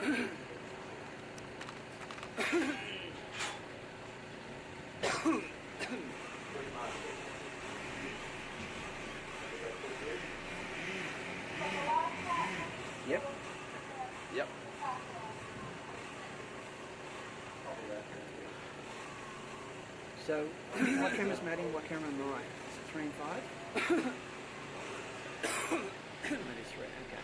Yep. Yep. So, what camera's Maddie, what camera am I? Is it 3 and 5? That is 3, okay.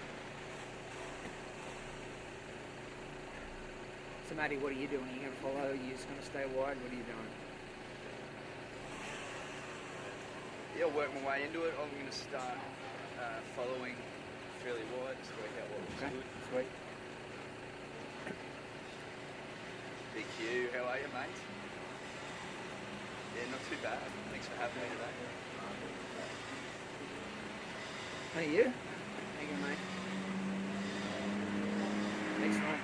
So Maddie, what are you doing? Are you going to follow? Are you just going to stay wide? What are you doing? Yeah, I'll work my way into it. I'm going to start following fairly wide, just work out what looks good. Sweet. Big Q, how are you, mate? Yeah, not too bad. Thanks for having me today. How are you? How you going, mate? Excellent.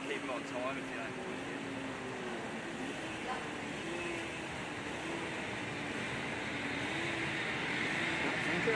Keep him on time if you don't mind. Thank you.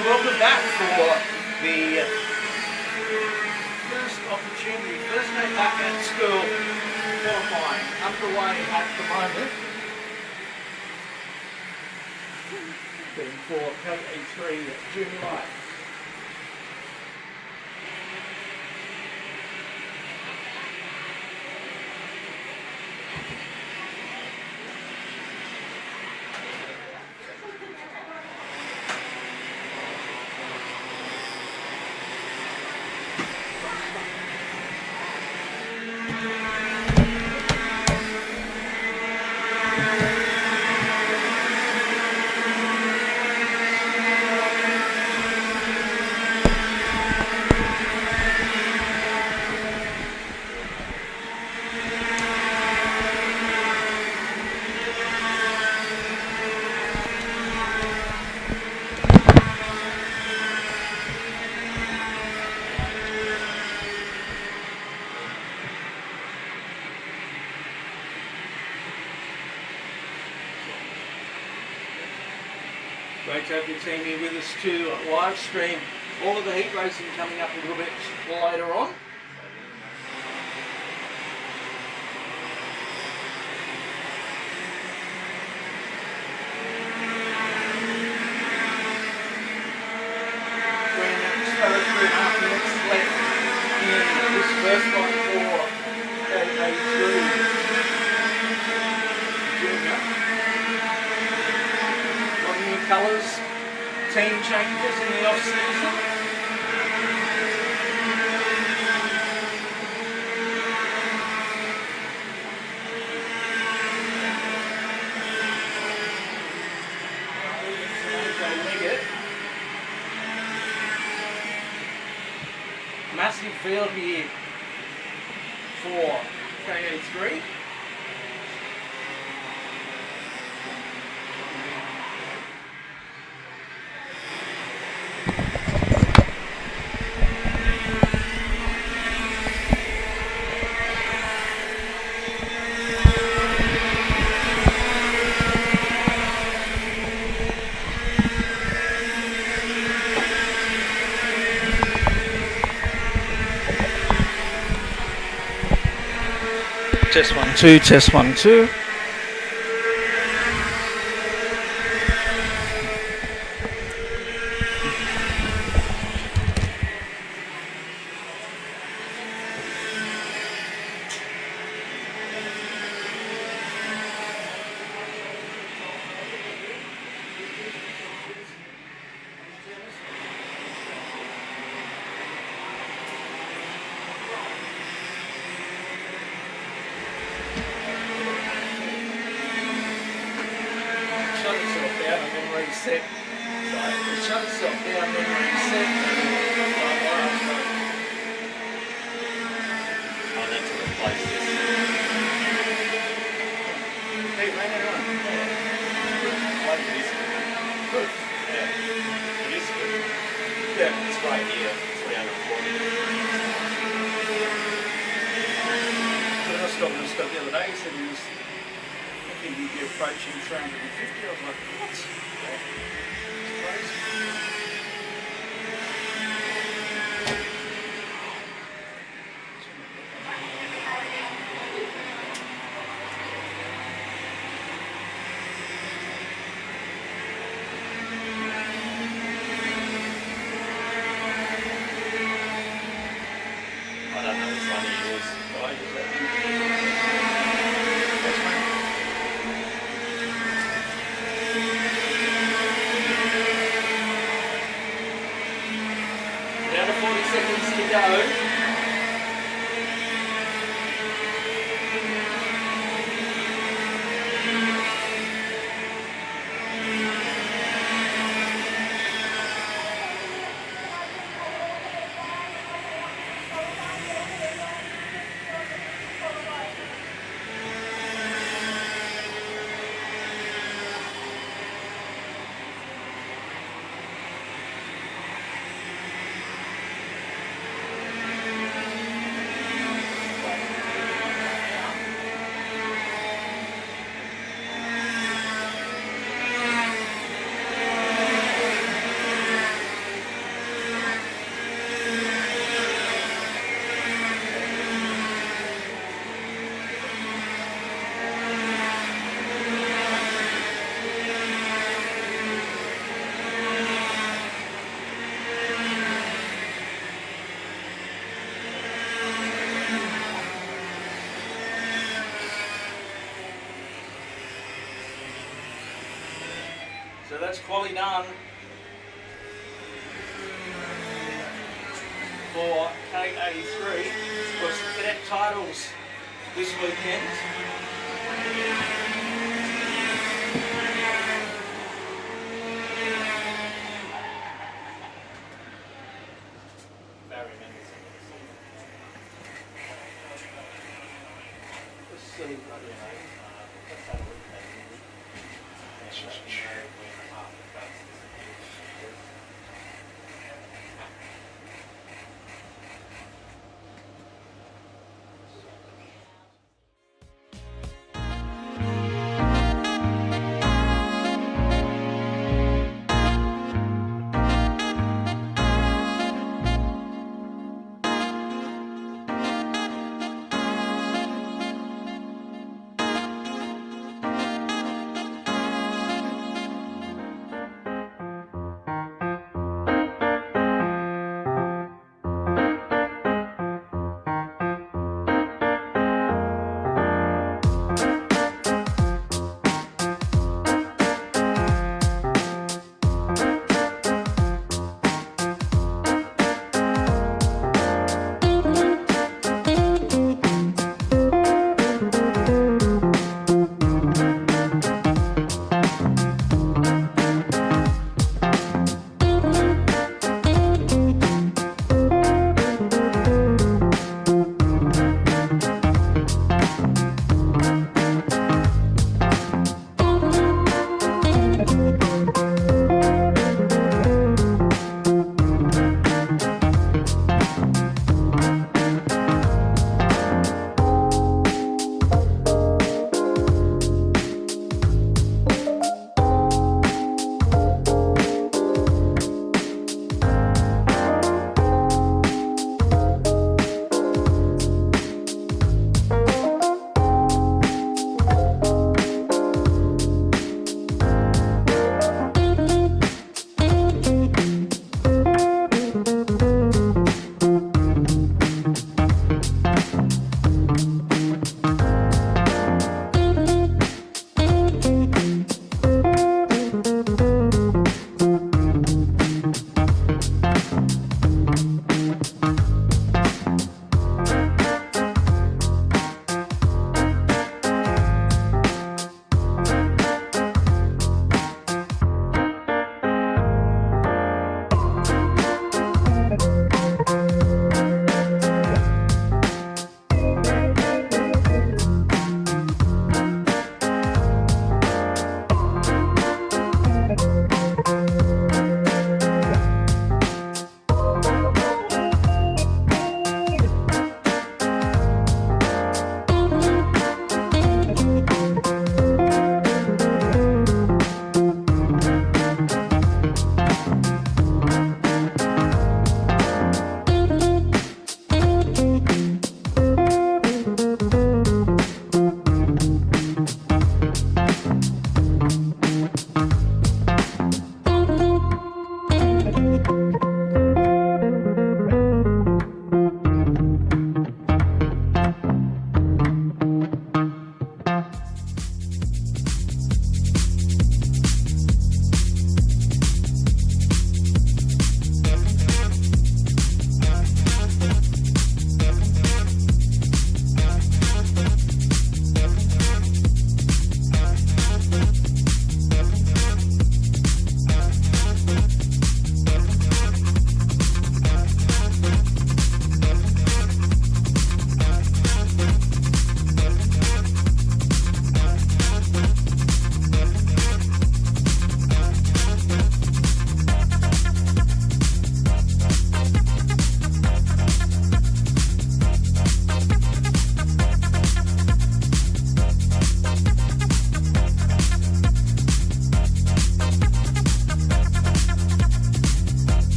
Welcome back for the first opportunity, first day back at school qualifying underway at the moment. For KA3 Junior High. Great to have your team here with us to live stream all of the heat racing coming up a little bit later on. Just over 3.5 minutes left in this first one for KA3 Junior. Colours, team changes in the off-season. Massive field here for KA3. Test 1 2, test 1 2. Yeah. So it shut itself down when we reset. I need to replace this. Hey, ran it on. Like it is Good. yeah. It is good. Yeah. It's right here, 340. When I was talking to Scott the other day, he said he was thinking he'd be approaching 350. I was like, what? It's crazy. I don't know which one he is. Right, is that? That's fine. Down to 40 seconds to go. So that's quali done for K83. Of course, cadet titles this weekend. Barry Mendelson. Let's see, Let's have a look at it. And let me know when half the cuts disappears.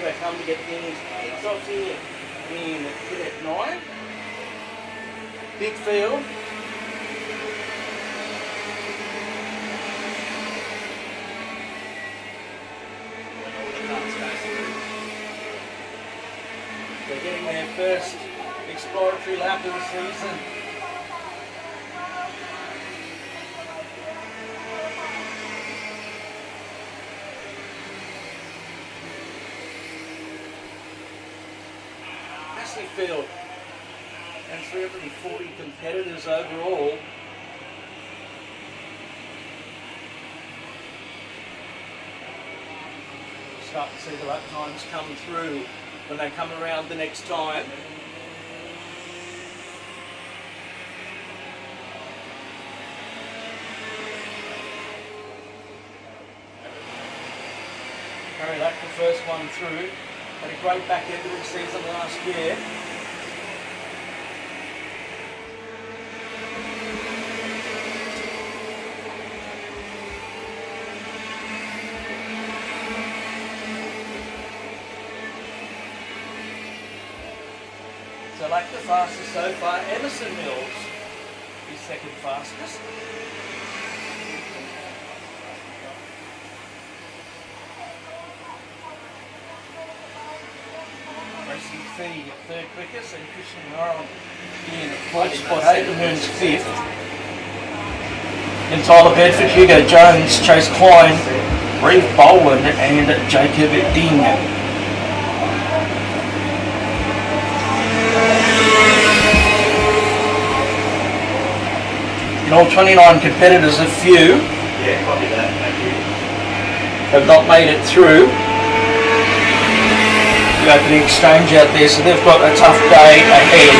they come to get things kicked off here in Cadet 9. Big field. They're getting their first exploratory lap of the season. Massive field and 340 competitors overall. Start to see the lap times come through when they come around the next time. Harry Lack, the first one through. Had a great back end of the season last year. So like the fastest so far, Emerson Mills is second fastest. Racing Fee third quickest and Christian Noron in fourth spot, Abrahams fifth. In Tyler Bedford, Hugo Jones, Chase Klein, Reeve Boland and Jacob Ding. In all 29 competitors, a few have not made it through the opening exchange out there, so they've got a tough day ahead.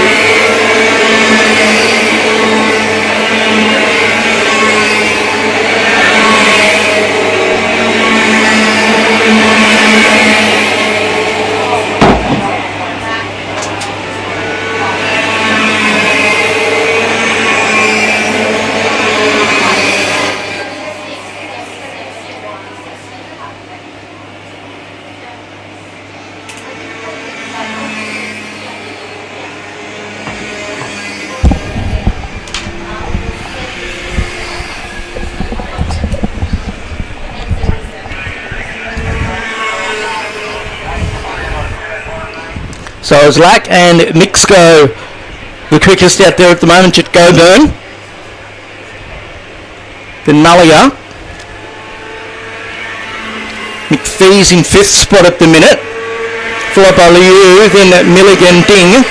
So it's Lack and Mixco, the quickest out there at the moment at Goburn. Then Mullier. McPhee's in fifth spot at the minute. Followed by Liu, then Milligan, Ding,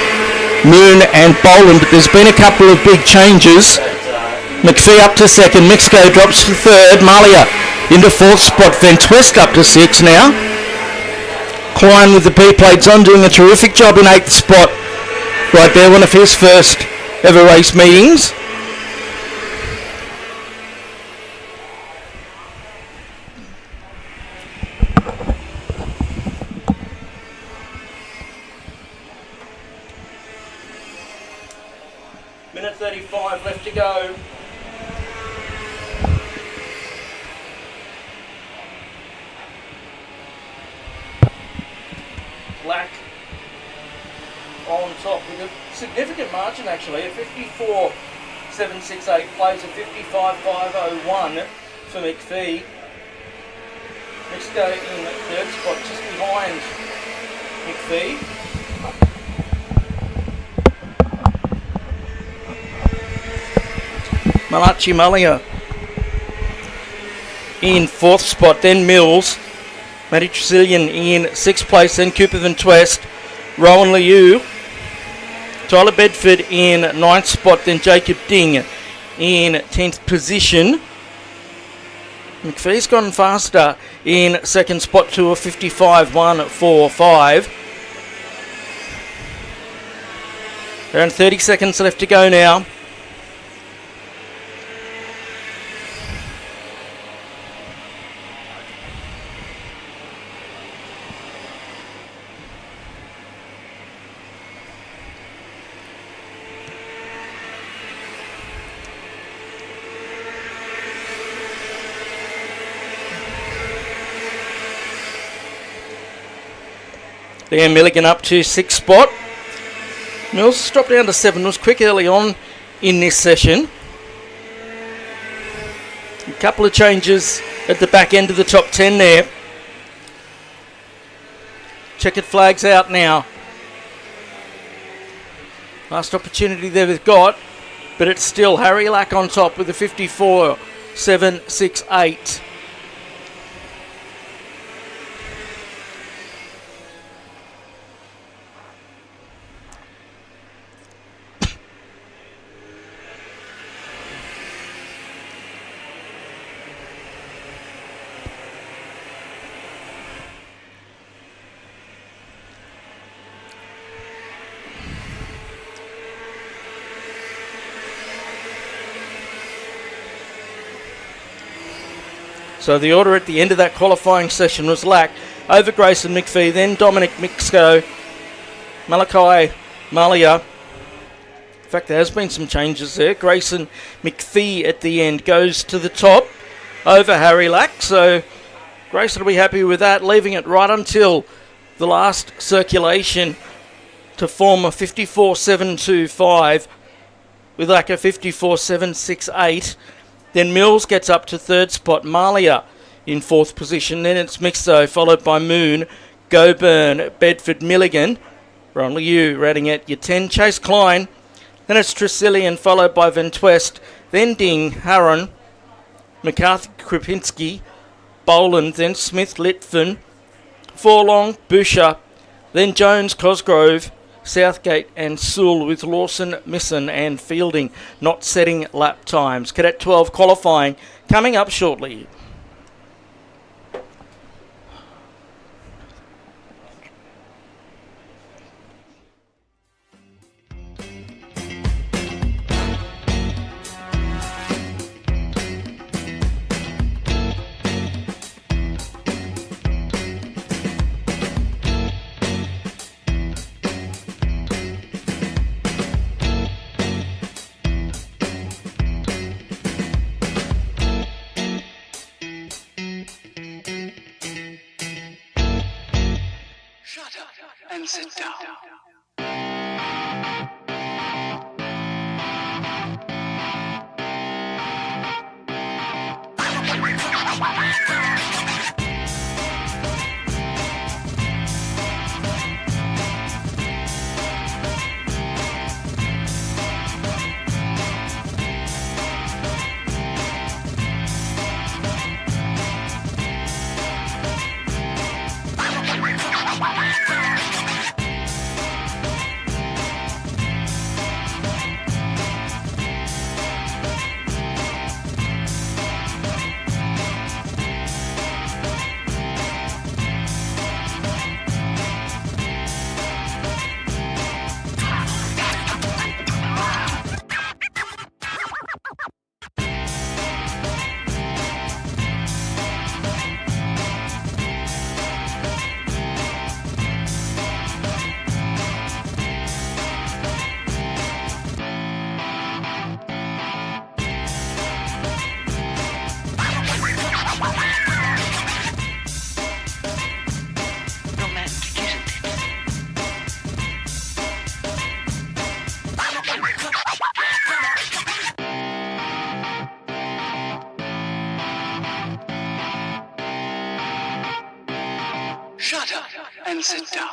Moon and Boland. But there's been a couple of big changes. McPhee up to second, Mixco drops to third, Mullier into fourth spot, Vents West up to sixth now. Klein with the B-plates on, doing a terrific job in eighth spot. Right there, one of his first ever race meetings. Minute 35 left to go. Black on top with a significant margin actually, a 54.768 plays a 55.501 for McPhee. Mixco in third spot just behind McPhee. Malachi Mullier in fourth spot, then Mills. Matty Tresillian in sixth place, then Cooper Van Twest, Rowan Liu, Tyler Bedford in ninth spot, then Jacob Ding in 10th position. McPhee's gone faster in second spot to a 55.145. Around 30 seconds left to go now. Liam Milligan up to 6th spot. Mills dropped down to 7. Was quick early on in this session. A couple of changes at the back end of the top 10 there. Checkered flags out now. Last opportunity there they've got, but it's still Harry Lack on top with a 54.768. So the order at the end of that qualifying session was Lack over Grayson McPhee, then Dominic Mixco, Malachi Malia. In fact, there has been some changes there. Grayson McPhee at the end goes to the top over Harry Lack. So Grayson will be happy with that, leaving it right until the last circulation to form a 54.725 with Lack a 54.768. Then Mills gets up to 3rd spot. Malia in 4th position. Then it's Mixo, followed by Moon, Goburn, Bedford, Milligan. Ronley U rounding at your 10. Chase Klein. Then it's Tresillian, followed by Ventwest. Then Ding, Harron, McCarthy, Kripinski, Boland. Then Smith, Litvin, Forlong, Boucher. Then Jones, Cosgrove, Southgate and Sewell, with Lawson, Misson and Fielding not setting lap times. Cadet 12 qualifying coming up shortly. And sit down. Shut up and sit down.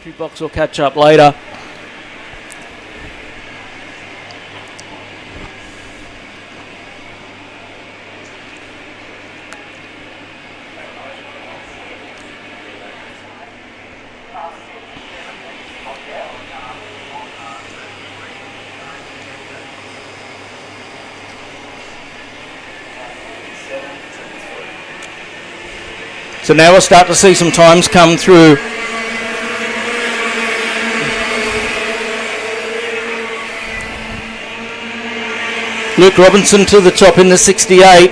commentary box will catch up later. So now we'll start to see some times come through. Luke Robinson to the top in the 68.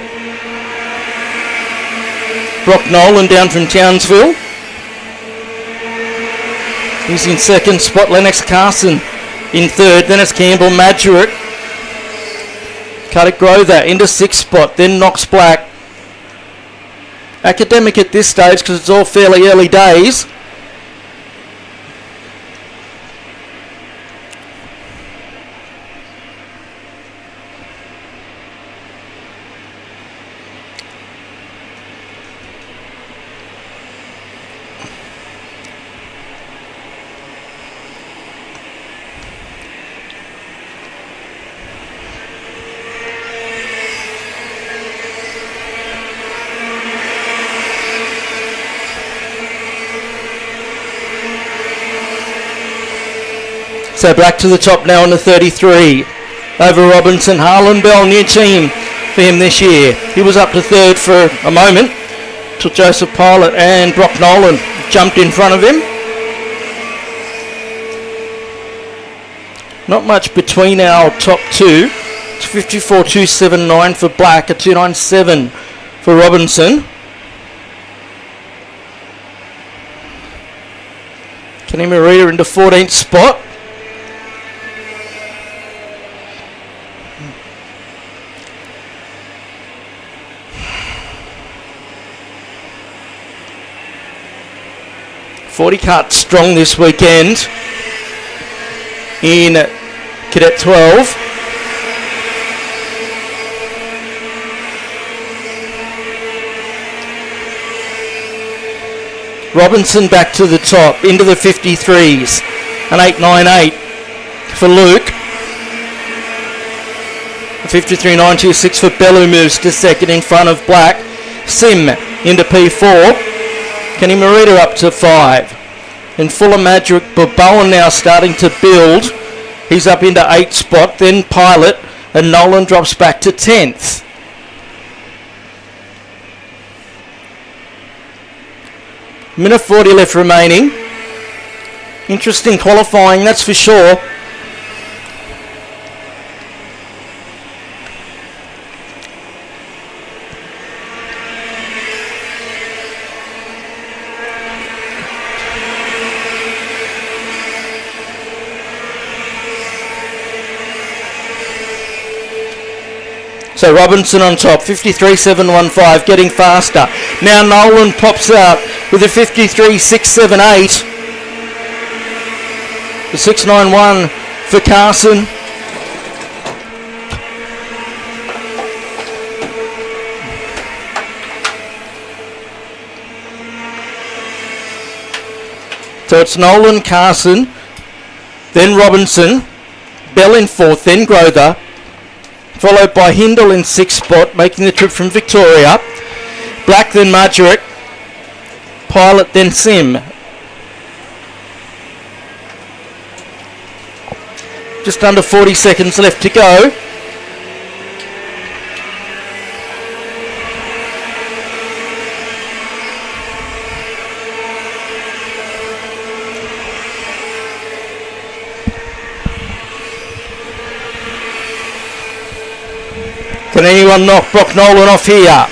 Brock Nolan down from Townsville. He's in second spot. Lennox Carson in third. Then it's Campbell Madgerick. Cadet Grother into sixth spot. Then Knox Black. Academic at this stage because it's all fairly early days. So Black to the top now on the 33. Over Robinson, Harlan Bell, new team for him this year. He was up to third for a moment till Joseph Pilot and Brock Nolan jumped in front of him. Not much between our top two. It's 54.279 for Black, a 297 for Robinson. Kenny Marita into 14th spot. Kart strong this weekend in Cadet 12. Robinson back to the top into the 53s. An 8.98 for Luke. 53.926 for Bell, who moves to second in front of Black. Sim into P4. Kenny Marita up to 5. And Fuller Madgerick Bowen now starting to build. He's up into 8th spot. Then Pilot. And Nolan drops back to 10th. Minute 40 left remaining. Interesting qualifying, that's for sure. So Robinson on top, 53.715, getting faster. Now Nolan pops out with a 53.678. The 6.91 for Carson. So it's Nolan, Carson, then Robinson, Bell in 4th, then Grother, followed by Hindle in 6th spot, making the trip from Victoria. Black, then Madgerick. Pilot, then Sim. Just under 40 seconds left to go. Can anyone knock Brock Nolan off here?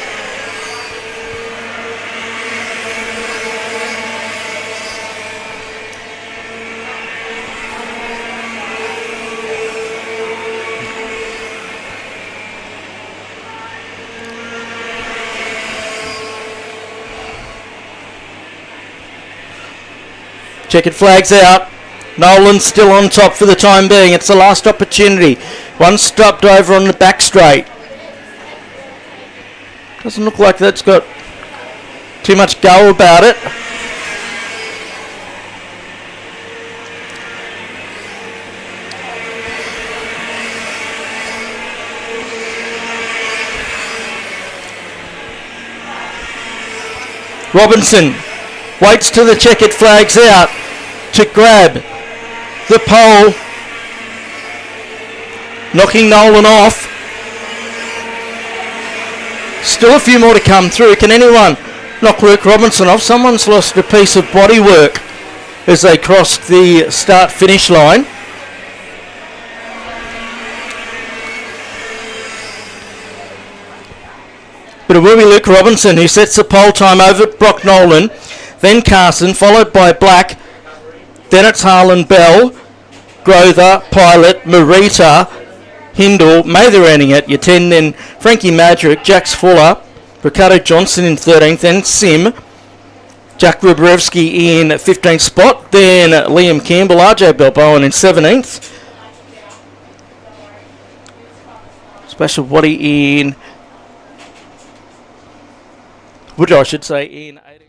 Checkered flags out. Nolan's still on top for the time being. It's the last opportunity. One stopped over on the back straight. Doesn't look like that's got too much go about it. Robinson waits till the checkered flag's out to grab the pole, knocking Nolan off. Still a few more to come through. Can anyone knock Luke Robinson off? Someone's lost a piece of bodywork as they crossed the start-finish line. But it will be Luke Robinson who sets the pole time over Brock Nolan, then Carson, followed by Black, then it's Harlan Bell, Grother, Pilot, Marita, Hindle, Mather ending at your 10, then Frankie Madrick, Jax Fuller, Ricardo Johnson in 13th, then Sim, Jack Rubrevsky in 15th spot, then Liam Campbell, RJ Balboa in 17th. Special body in, which I should say in 18th.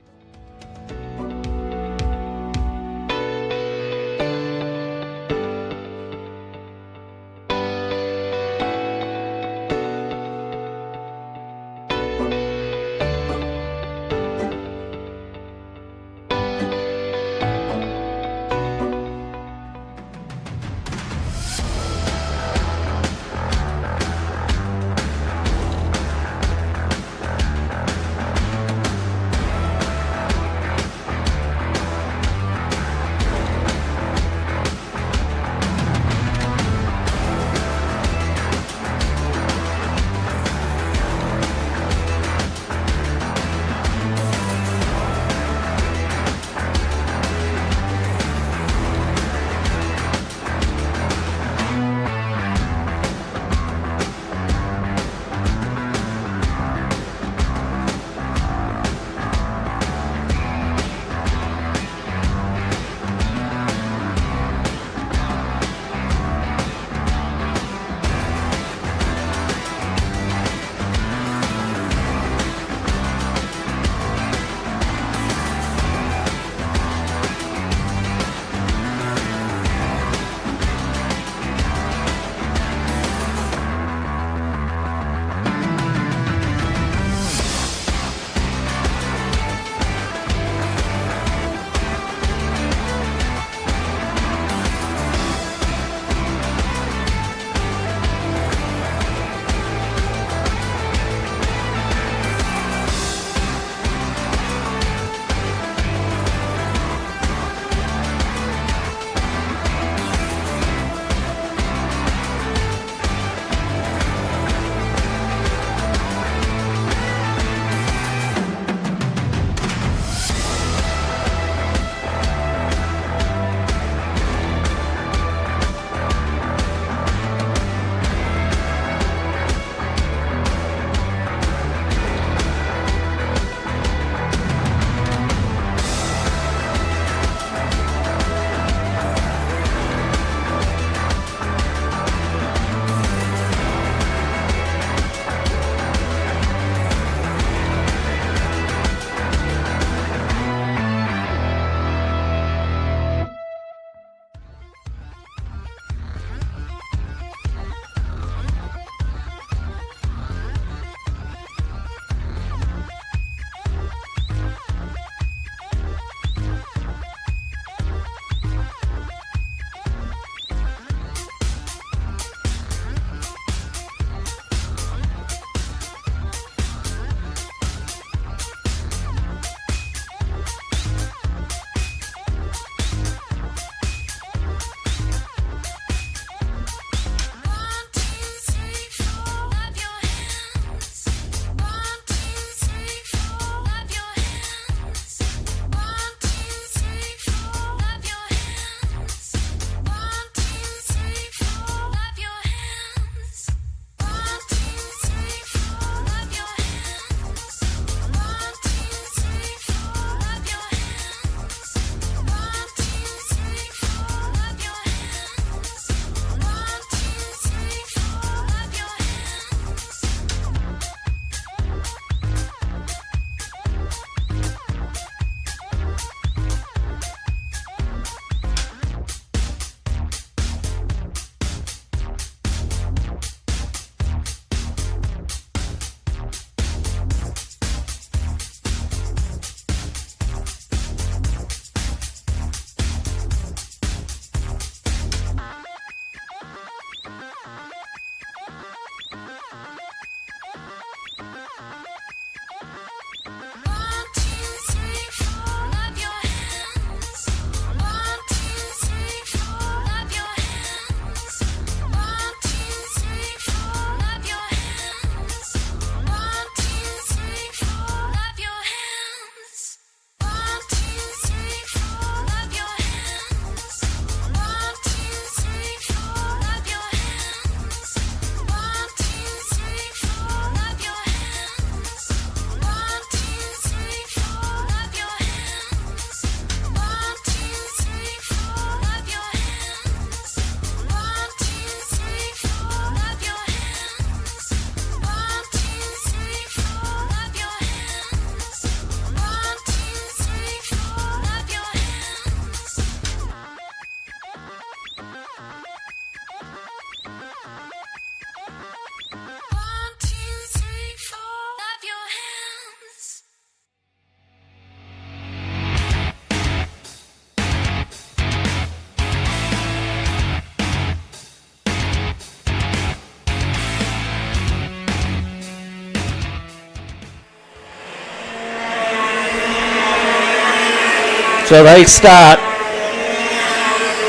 So they start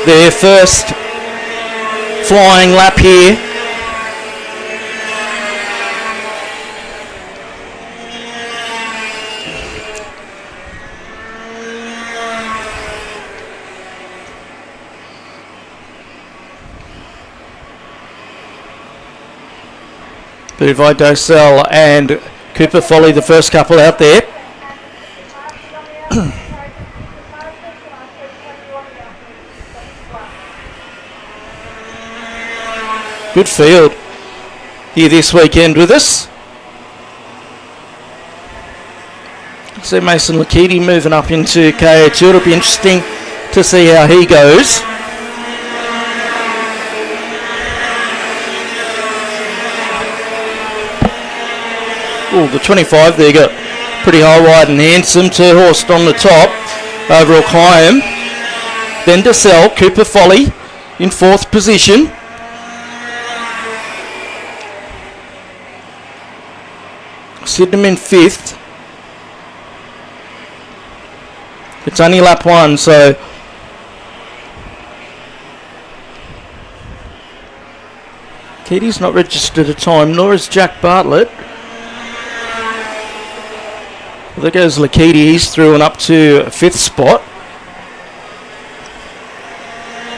their first flying lap here. Buvai Docell and Cooper Folly, the first couple out there. Good field here this weekend with us. See Mason Lakiti moving up into KO2. It'll be interesting to see how he goes. Oh, the 25 there got pretty high, wide and handsome. Two-horsed on the top. Overall climb. Then Docell, Cooper Folly in 4th position. Sydenham in 5th. It's only lap 1, so Katie's not registered a time, nor is Jack Bartlett. Well, there goes Lakiti, he's through and up to 5th spot.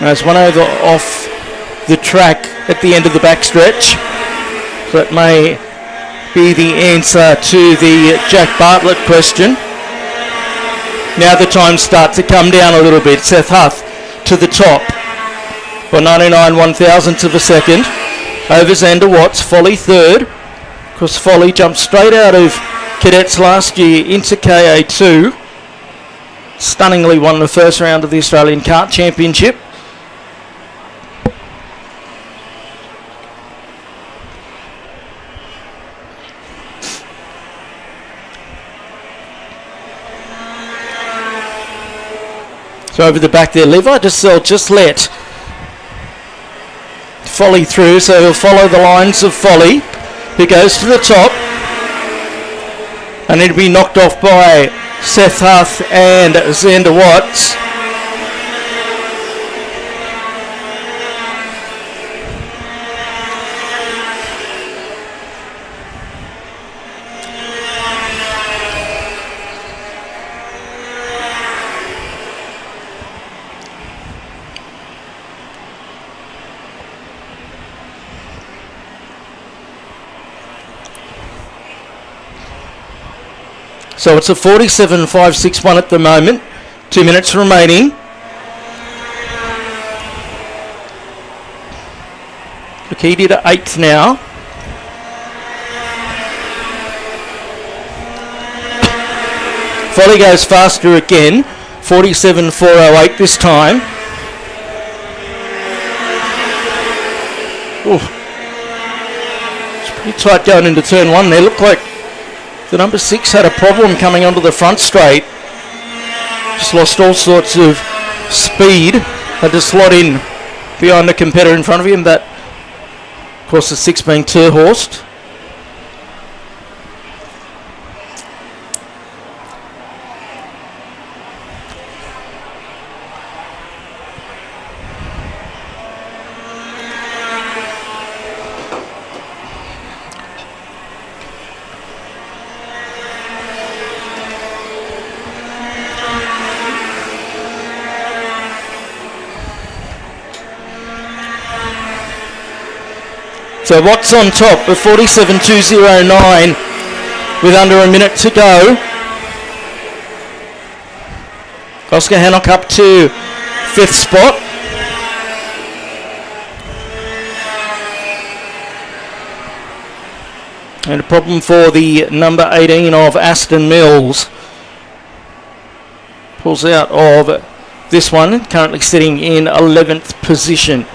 There's one over off the track at the end of the backstretch. So that may be the answer to the Jack Bartlett question. Now the times start to come down a little bit. Seth Huth to the top by 99 1,000ths of a second. Over Xander Watts, Folly 3rd. Of course, Folly jumped straight out of Cadets last year into KA2. Stunningly won the first round of the Australian Kart Championship. So over the back there, Levi Docell just let Folly through, so he'll follow the lines of Folly, who goes to the top, and it'll be knocked off by Seth Huth and Xander Watts. So it's a 47.561 at the moment. 2 minutes remaining. Lakiti to 8th now. Folly goes faster again. 47.408 this time. Ooh. It's pretty tight going into turn 1 there. Looked like the number 6 had a problem coming onto the front straight. Just lost all sorts of speed. Had to slot in behind the competitor in front of him. That, of course, the 6 being two-horsed. So Watts on top of 47.209 with under a minute to go. Oscar Hannock up to 5th spot. And a problem for the number 18 of Aston Mills. Pulls out of this one, currently sitting in 11th position.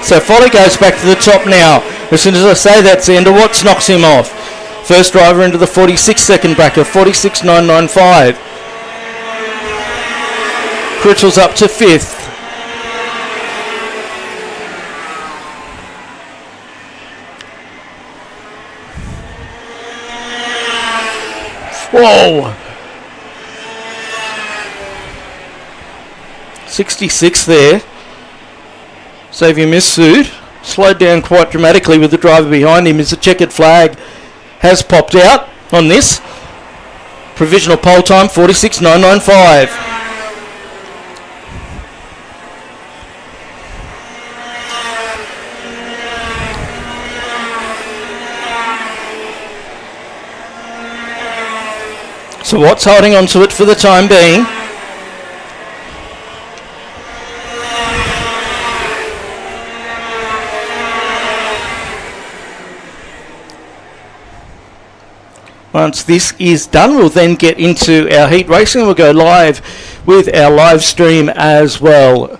So Folly goes back to the top now. As soon as I say that, Xander Watts knocks him off. First driver into the 46-second bracket, 46.995. Critchell's up to 5th. Whoa! 66 there. Xavier Missud slowed down quite dramatically with the driver behind him as the checkered flag has popped out on this. Provisional pole time 46.995. So Watts holding on to it for the time being. Once this is done, we'll then get into our heat racing. We'll go live with our live stream as well.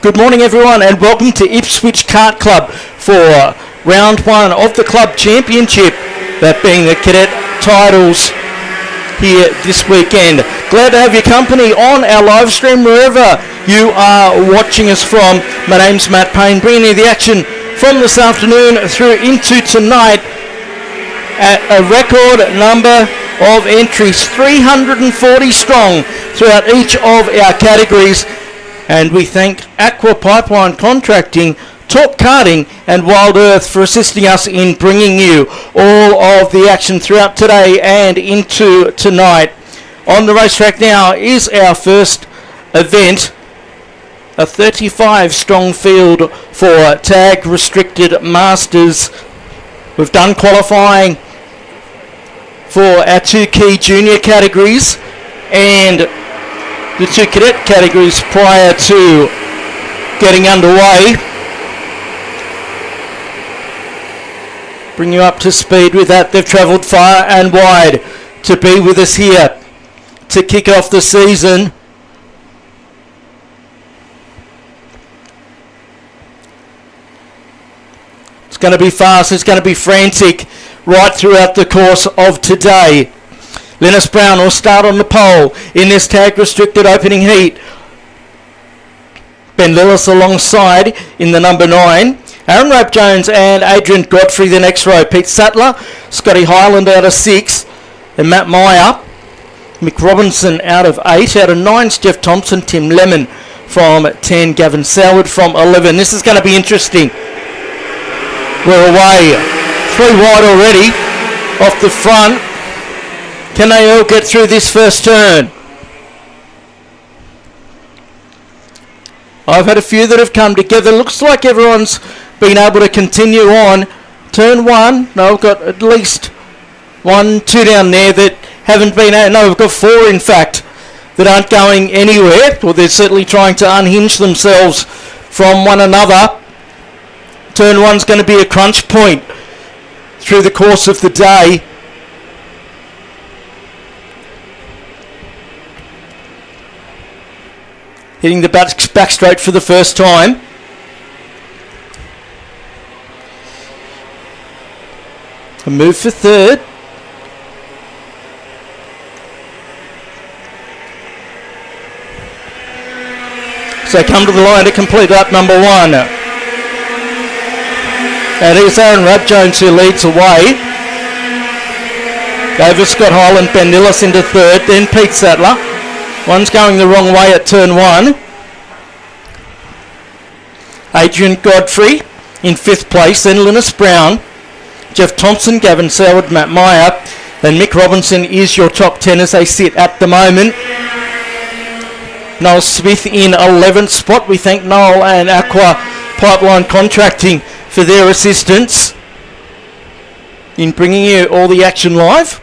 Good morning everyone and welcome to Ipswich Kart Club for round one of the club championship, that being the cadet titles here this weekend. Glad to have your company on our live stream wherever you are watching us from. My name's Matt Payne, bringing you the action from this afternoon through into tonight at a record number of entries, 340 strong throughout each of our categories. And we thank Aqua Pipeline Contracting, Talk Karting and Wild Earth for assisting us in bringing you all of the action throughout today and into tonight. On the racetrack now is our first event, a 35 strong field for tag restricted masters. We've done qualifying for our two key junior categories and the two cadet categories prior to getting underway. Bring you up to speed with that. They've travelled far and wide to be with us here to kick off the season. It's going to be fast, it's going to be frantic right throughout the course of today. Linus Brown will start on the pole in this tag restricted opening heat. Ben Lillis alongside in the number 9. Aaron Rape Jones and Adrian Godfrey the next row. Pete Sattler, Scotty Hyland out of 6. And Matt Meyer. Mick Robinson out of 8. Out of 9's Jeff Thompson. Tim Lemon from 10. Gavin Soward from 11. This is going to be interesting. We're away. 3 wide already off the front. Can they all get through this first turn? I've had a few that have come together. Looks like everyone's been able to continue on. Turn 1. No, I've got at least 1, 2 down there that haven't been out. No, we've got 4 in fact that aren't going anywhere. Well, they're certainly trying to unhinge themselves from one another. Turn 1's going to be a crunch point through the course of the day. Hitting the back straight for the first time. A move for third. So come to the line to complete lap number 1. And it's Aaron Rape Jones who leads away. Over Scott Hyland, Ben Nillis into third, then Pete Sattler. One's going the wrong way at turn 1. Adrian Godfrey in 5th place, then Linus Brown, Jeff Thompson, Gavin Soward, Matt Meyer, and Mick Robinson is your top 10 as they sit at the moment. Noel Smith in 11th spot. We thank Noel and Aqua Pipeline Contracting for their assistance in bringing you all the action live.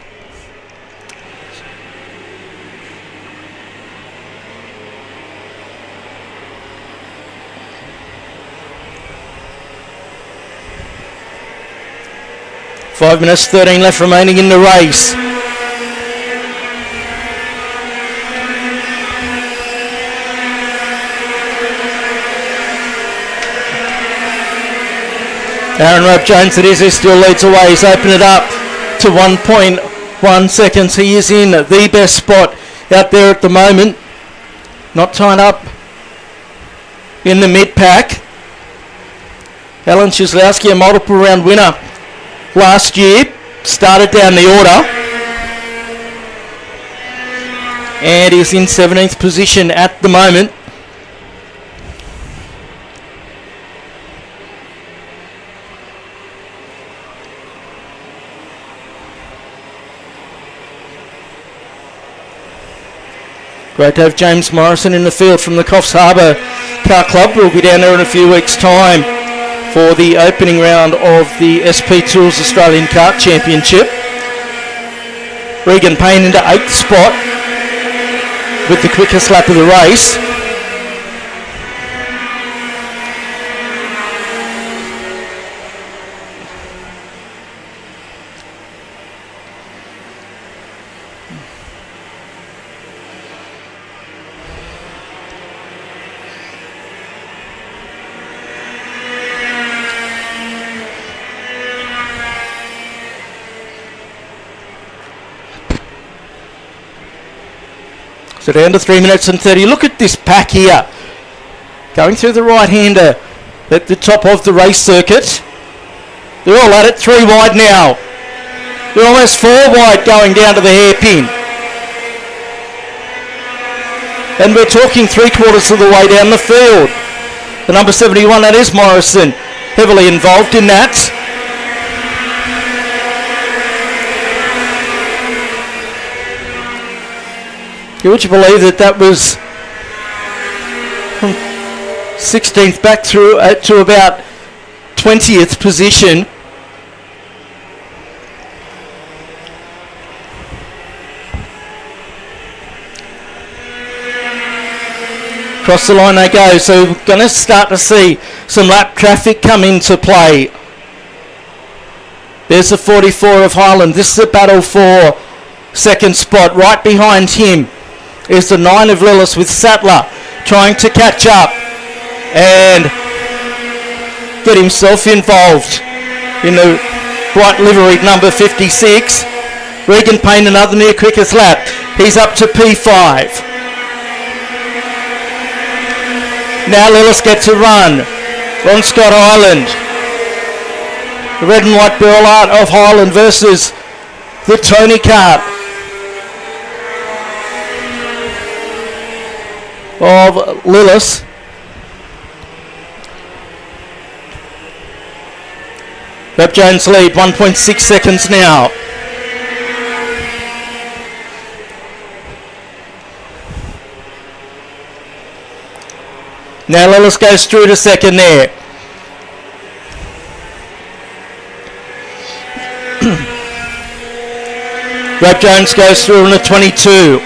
Five minutes, 13 left remaining in the race. Aaron Rape Jones, it is, he still leads away. He's opened it up to 1.1 seconds. He is in the best spot out there at the moment. Not tying up in the mid-pack. Alan Shislowski, a multiple round winner last year, started down the order and is in 17th position at the moment. Great to have James Morrison in the field from the Coffs Harbour Kart Club. We'll be down there in a few weeks' time for the opening round of the SP Tours Australian Kart Championship. Regan Payne into 8th spot with the quickest lap of the race. So down to 3 minutes and 30. Look at this pack here. Going through the right-hander at the top of the race circuit. They're all at it. 3 wide now. They're almost 4 wide going down to the hairpin. And we're talking 3/4 of the way down the field. The number 71, that is Morrison, heavily involved in that. Would you believe that was from 16th back through to about 20th position? Across the line they go, so we're going to start to see some lap traffic come into play. There's the 44 of Highland. This is a battle for second spot. Right behind him is the 9 of Lillis with Sattler trying to catch up and get himself involved in the bright liveried number 56. Regan Payne, another near quickest lap. He's up to P5. Now Lillis gets a run on Scott Highland. The red and white barrel art of Highland versus the Tony Kart of Lillis. Rep Jones lead, 1.6 seconds now. Now Lillis goes through to second there. Rep Jones goes through on the 22.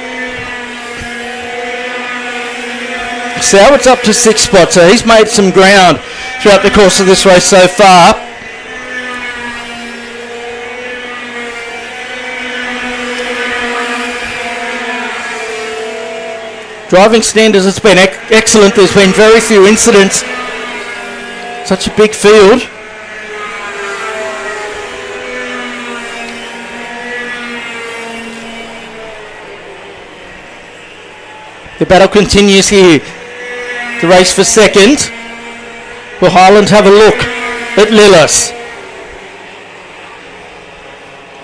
Sowart's up to 6 spots, so he's made some ground throughout the course of this race so far. Driving standards has been excellent. There's been very few incidents. Such a big field. The battle continues here. The race for second. Will Highland have a look at Lillis?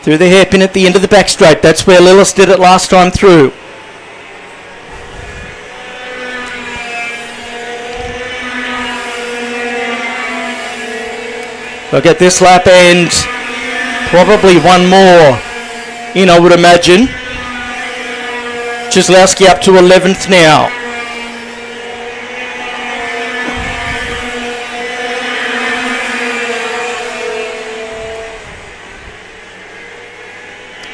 Through the hairpin at the end of the back straight. That's where Lillis did it last time through. They'll get this lap and probably one more in, I would imagine. Chislowski up to 11th now.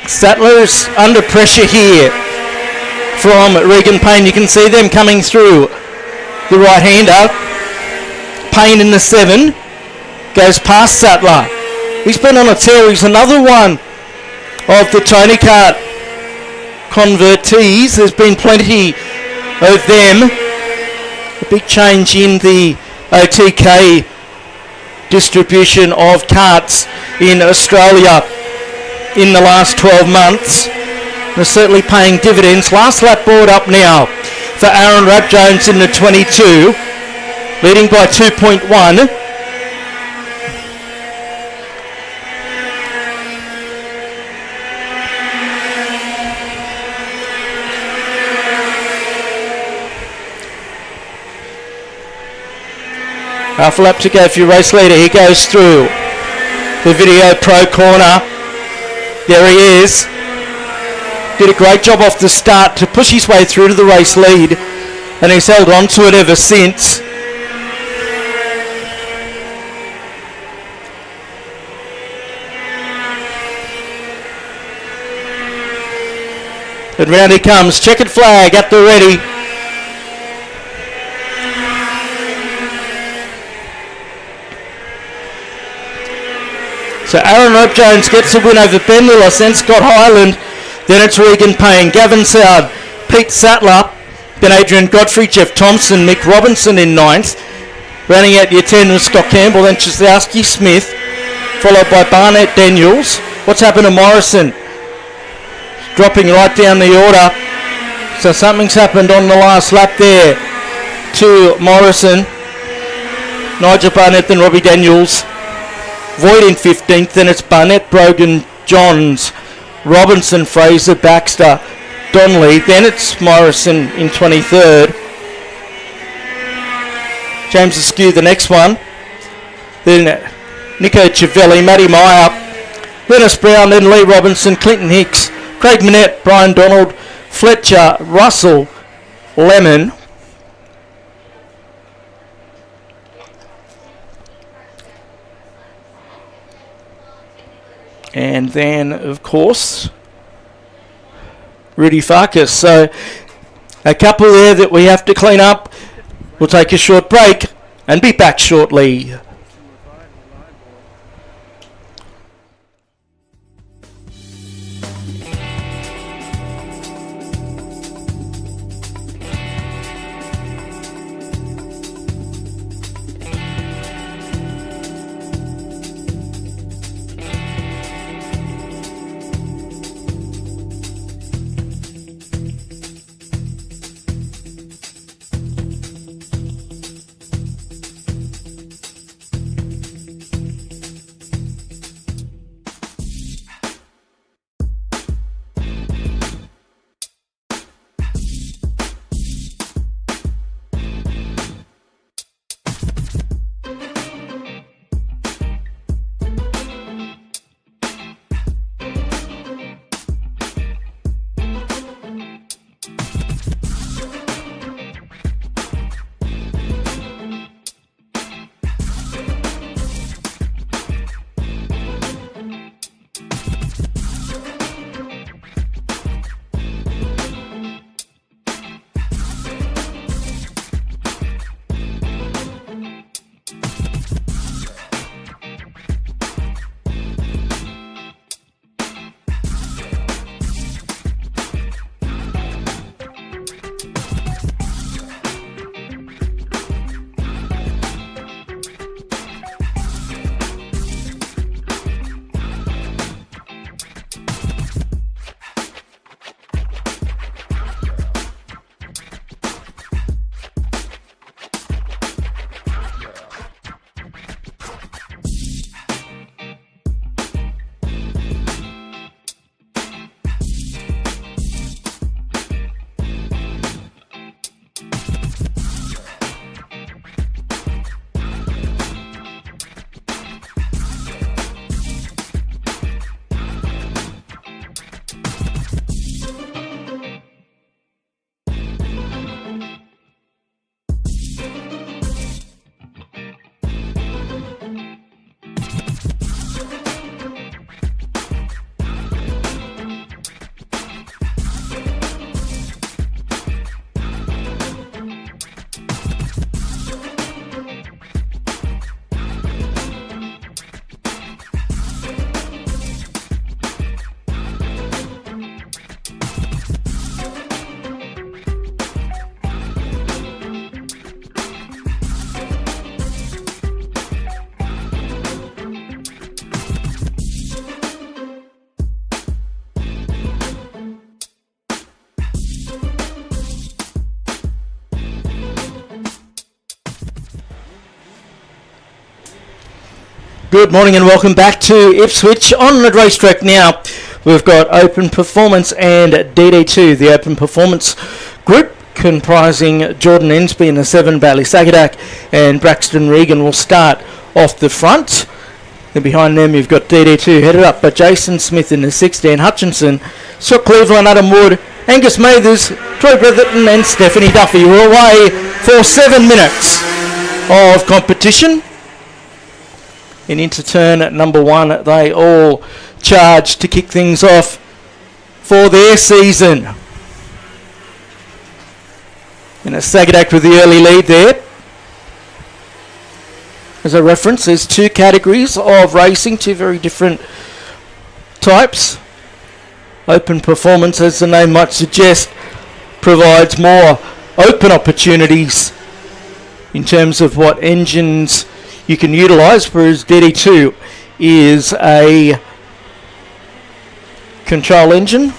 Sattler's under pressure here from Regan Payne. You can see them coming through the right-hander. Payne in the 7. Goes past Sattler. He's been on a tear. He's another one of the Tony Kart convertees. There's been plenty of them. A big change in the OTK distribution of karts in Australia in the last 12 months. They're certainly paying dividends. Last lap board up now for Aaron Rap Jones in the 22, leading by 2.1. Half a lap to go for your race leader. He goes through the Video Pro corner. There he is. Did a great job off the start to push his way through to the race lead, and he's held on to it ever since. And round he comes. Checkered flag at the ready. So Aaron Rope Jones gets a win over Ben Lillis and Scott Highland. Then it's Regan Payne, Gavin Soward, Pete Sattler, then Adrian Godfrey, Jeff Thompson, Mick Robinson in 9th. Rounding out your 10 was Scott Campbell, then Chislowski Smith, followed by Barnett Daniels. What's happened to Morrison? Dropping right down the order So something's happened on the last lap there to Morrison. Nigel Barnett and Robbie Daniels. Voigt in 15th, then it's Barnett, Brogan, Johns, Robinson, Fraser, Baxter, Donnelly. Then it's Morrison in 23rd. James Askew the next one. Then Nico Civelli, Matty Meyer, Lennis Brown, then Lee Robinson, Clinton Hicks, Craig Manette, Brian Donald, Fletcher, Russell, Lemon. And then, of course, Rudy Farkas. So a couple there that we have to clean up. We'll take a short break and be back shortly. Good morning and welcome back to Ipswich. On the racetrack now, we've got Open Performance and DD2. The Open Performance group comprising Jordan Ensby in the 7, Bailey Sagadak and Braxton Regan will start off the front. Then behind them you've got DD2 headed up by Jason Smith in the 6, Dan Hutchinson, Scott Cleveland, Adam Wood, Angus Mathers, Troy Bretherton and Stephanie Duffy. We're away for 7 minutes of competition. And into turn at number 1, they all charge to kick things off for their season. And a Sagadak with the early lead there. As a reference, there's 2 categories of racing, 2 very different types. Open Performance, as the name might suggest, provides more open opportunities in terms of what engines you can utilise, whereas DD2 is a control engine.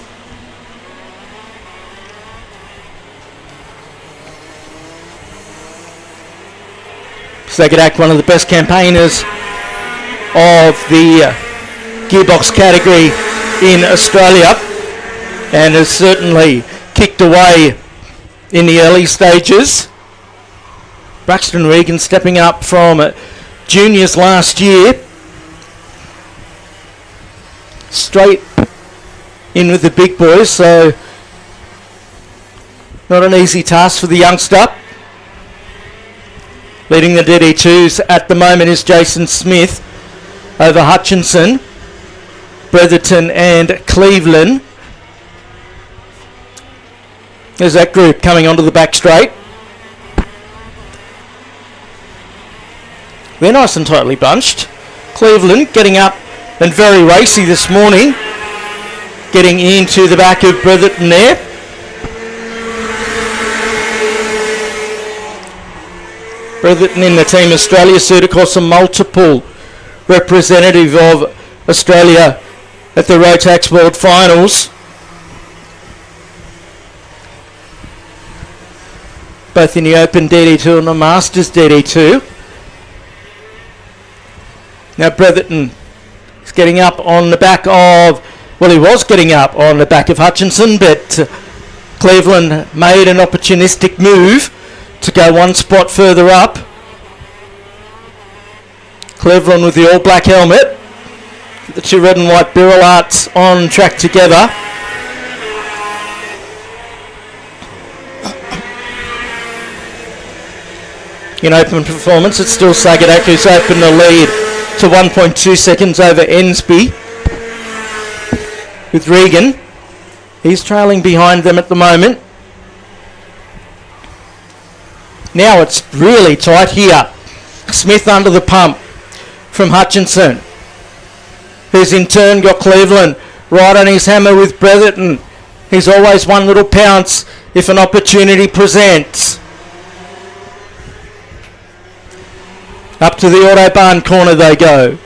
Cadet, one of the best campaigners of the gearbox category in Australia, and has certainly kicked away in the early stages. Braxton Regan stepping up from juniors last year. Straight in with the big boys, so not an easy task for the youngster. Leading the DD2s at the moment is Jason Smith over Hutchinson, Bretherton and Cleveland. There's that group coming onto the back straight. They're nice and tightly bunched. Cleveland getting up and very racy this morning. Getting into the back of Bretherton there. Bretherton in the Team Australia suit, of course, a multiple representative of Australia at the Rotax World Finals. Both in the Open DD2 and the Masters DD2. Now Bretherton is getting up on the back of, well, he was getting up on the back of Hutchinson, but Cleveland made an opportunistic move to go one spot further up. Cleveland with the all-black helmet. The two red and white Birrell Arts on track together. In open performance, it's still Sagadak who's opened the lead to 1.2 seconds over Ensby. With Regan, he's trailing behind them at the moment. Now it's really tight here. Smith under the pump from Hutchinson, who's in turn got Cleveland right on his hammer with Bretherton. He's always one little pounce if an opportunity presents. Up to the Autobahn corner they go.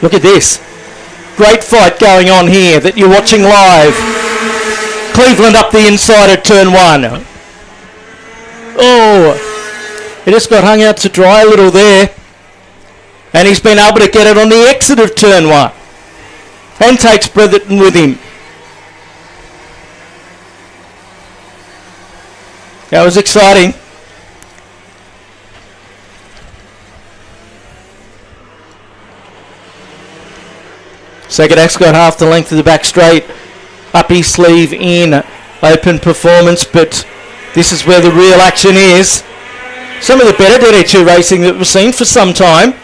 Look at this. Great fight going on here that you're watching live. Cleveland up the inside at turn one. Oh, he just got hung out to dry a little there. And he's been able to get it on the exit of turn one. And takes Bretherton with him. That was exciting. Sagadak's got half the length of the back straight up his sleeve in open performance, but this is where the real action is. Some of the better DD2 racing that we've seen for some time.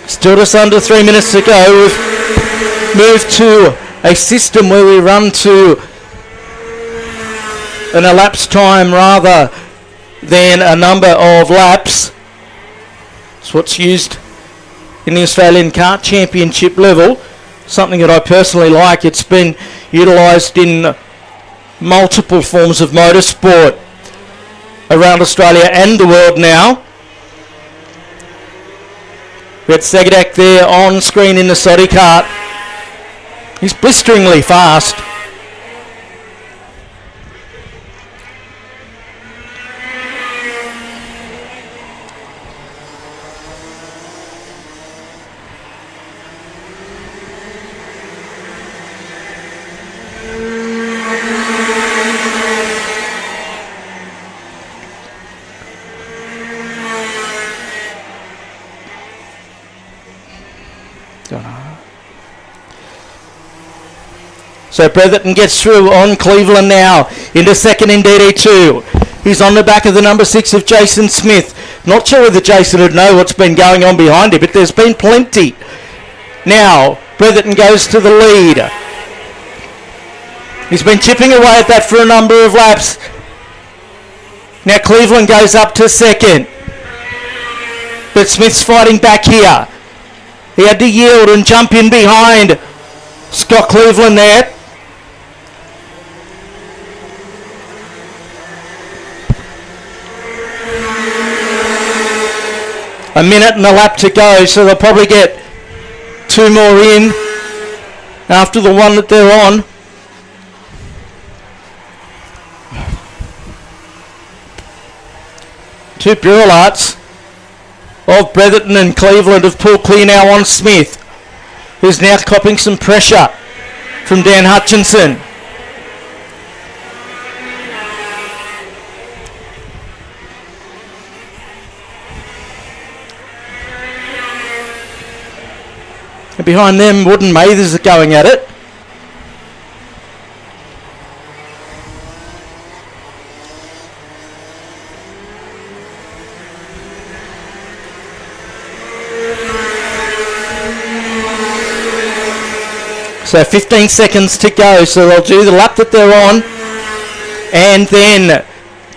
Still just under 3 minutes to go. We've moved to a system where we run to an elapsed time rather than a number of laps. It's what's used in the Australian Kart Championship level. Something that I personally like. It's been utilised in multiple forms of motorsport around Australia and the world now. We had Sagadak there on screen in the Soddy kart. He's blisteringly fast. So Bretherton gets through on Cleveland now into second in DD2. He's on the back of the number 6 of Jason Smith. Not sure whether Jason would know what's been going on behind him, but there's been plenty. Now Bretherton goes to the lead. He's been chipping away at that for a number of laps. Now Cleveland goes up to second. But Smith's fighting back here. He had to yield and jump in behind Scott Cleveland there. A minute and a lap to go, so they'll probably get 2 more in after the one that they're on. Two Burlarts of Bretherton and Cleveland have pulled clear now on Smith, who's now copping some pressure from Dan Hutchinson. And behind them, Wood and Mathers are going at it. So 15 seconds to go, so they'll do the lap that they're on and then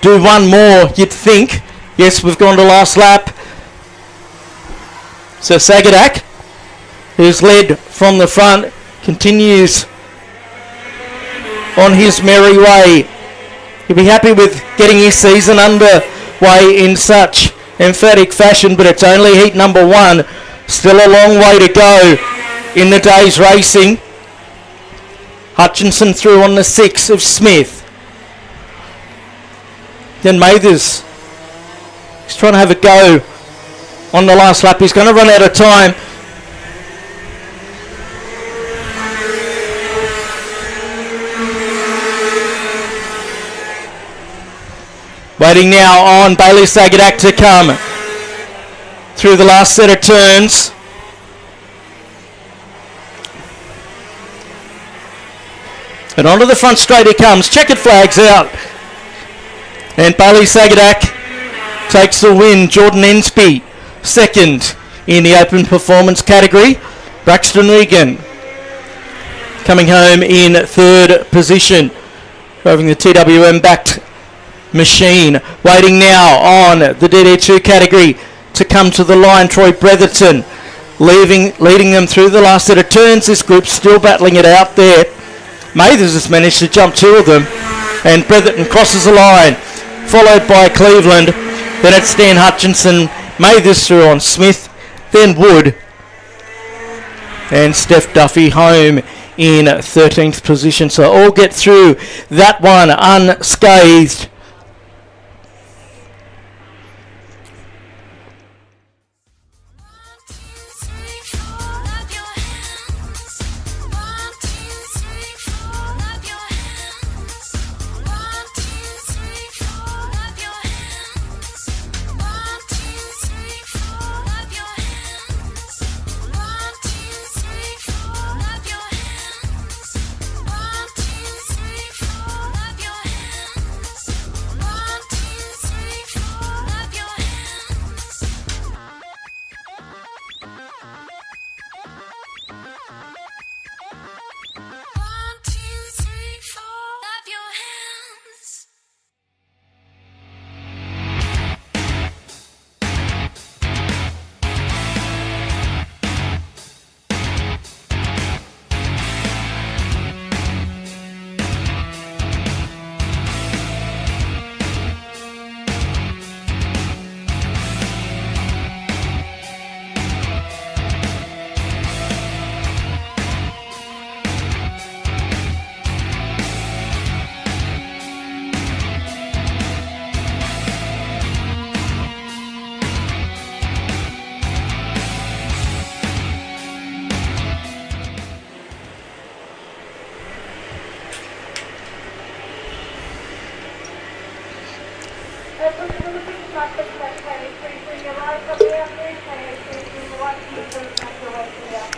do one more, you'd think. Yes, we've gone to last lap. So Sagadak, who's led from the front, continues on his merry way. He'll be happy with getting his season underway in such emphatic fashion, but it's only heat number 1. Still a long way to go in the day's racing. Hutchinson through on the 6 of Smith. Then Mathers. He's trying to have a go on the last lap. He's going to run out of time. Waiting now on Bailey Sagadak to come through the last set of turns. And onto the front straight he comes. Checkered flags out. And Bailey Sagadak takes the win. Jordan Ensby second in the open performance category. Braxton Regan coming home in third position, driving the TWM backed machine. Waiting now on the DD2 category to come to the line. Troy Bretherton leading them through the last set of turns. This group's still battling it out there. Mathers has managed to jump 2 of them, and Bretherton crosses the line, followed by Cleveland. Then it's Dan Hutchinson, Mathers through on Smith, then Wood, and Steph Duffy home in 13th position. So all get through that one unscathed.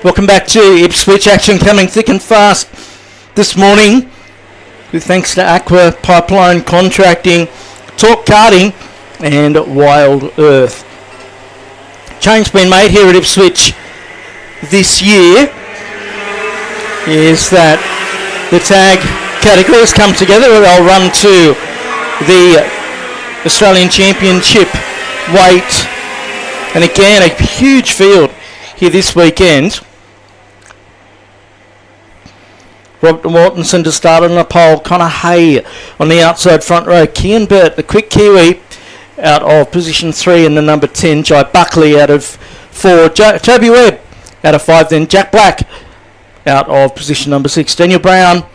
Welcome back to Ipswich. Action coming thick and fast this morning, with thanks to Aqua Pipeline Contracting, Talk Karting and Wild Earth. Change been made here at Ipswich this year is that the tag categories come together. They'll run to the Australian Championship weight, and again a huge field here this weekend. Robert Mortensen to start on the pole. Connor Hay on the outside front row. Kian Burt, the quick Kiwi, out of position 3, and the number 10, Jai Buckley, out of 4. Toby Webb out of 5, then Jack Black out of position number 6. Daniel Brown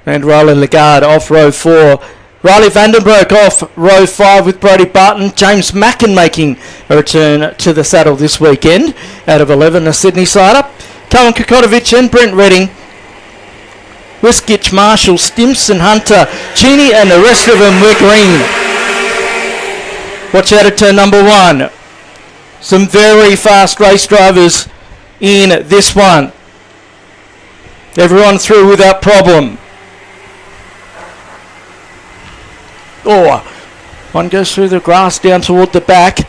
and Riley Lagarde off row 4. Riley Vandenbroek off row 5 with Brodie Barton. James Mackin making a return to the saddle this weekend out of 11, a Sydney sider. Cohen Kokotovic and Brent Redding. Wiskich, Marshall, Stimson, Hunter, Cheney, and the rest of them were green. Watch out at turn number 1. Some very fast race drivers in this one. Everyone through without problem. Oh, one goes through the grass down toward the back.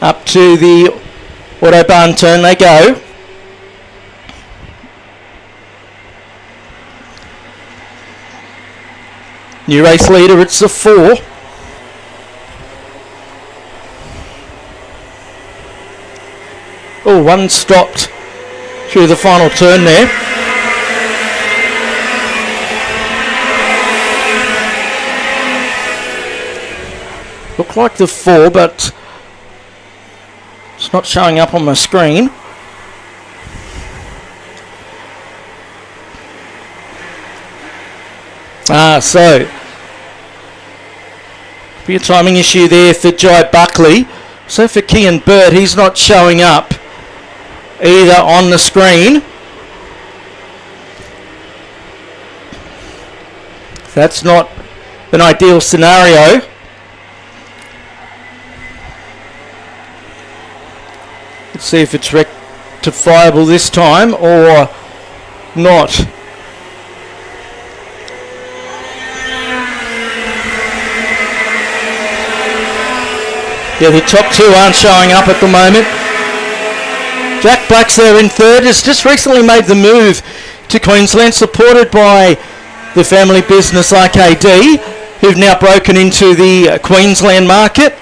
Up to the Autobahn turn they go. New race leader, it's the 4. Oh, one stopped through the final turn there. Looked like the 4, but it's not showing up on my screen. So be a timing issue there for Jai Buckley. So for Kean Burt, he's not showing up either on the screen. That's not an ideal scenario. Let's see if it's rectifiable this time or not. Yeah, the top 2 aren't showing up at the moment. Jack Black's there in 3rd. Has just recently made the move to Queensland, supported by the family business IKD, who've now broken into the Queensland market.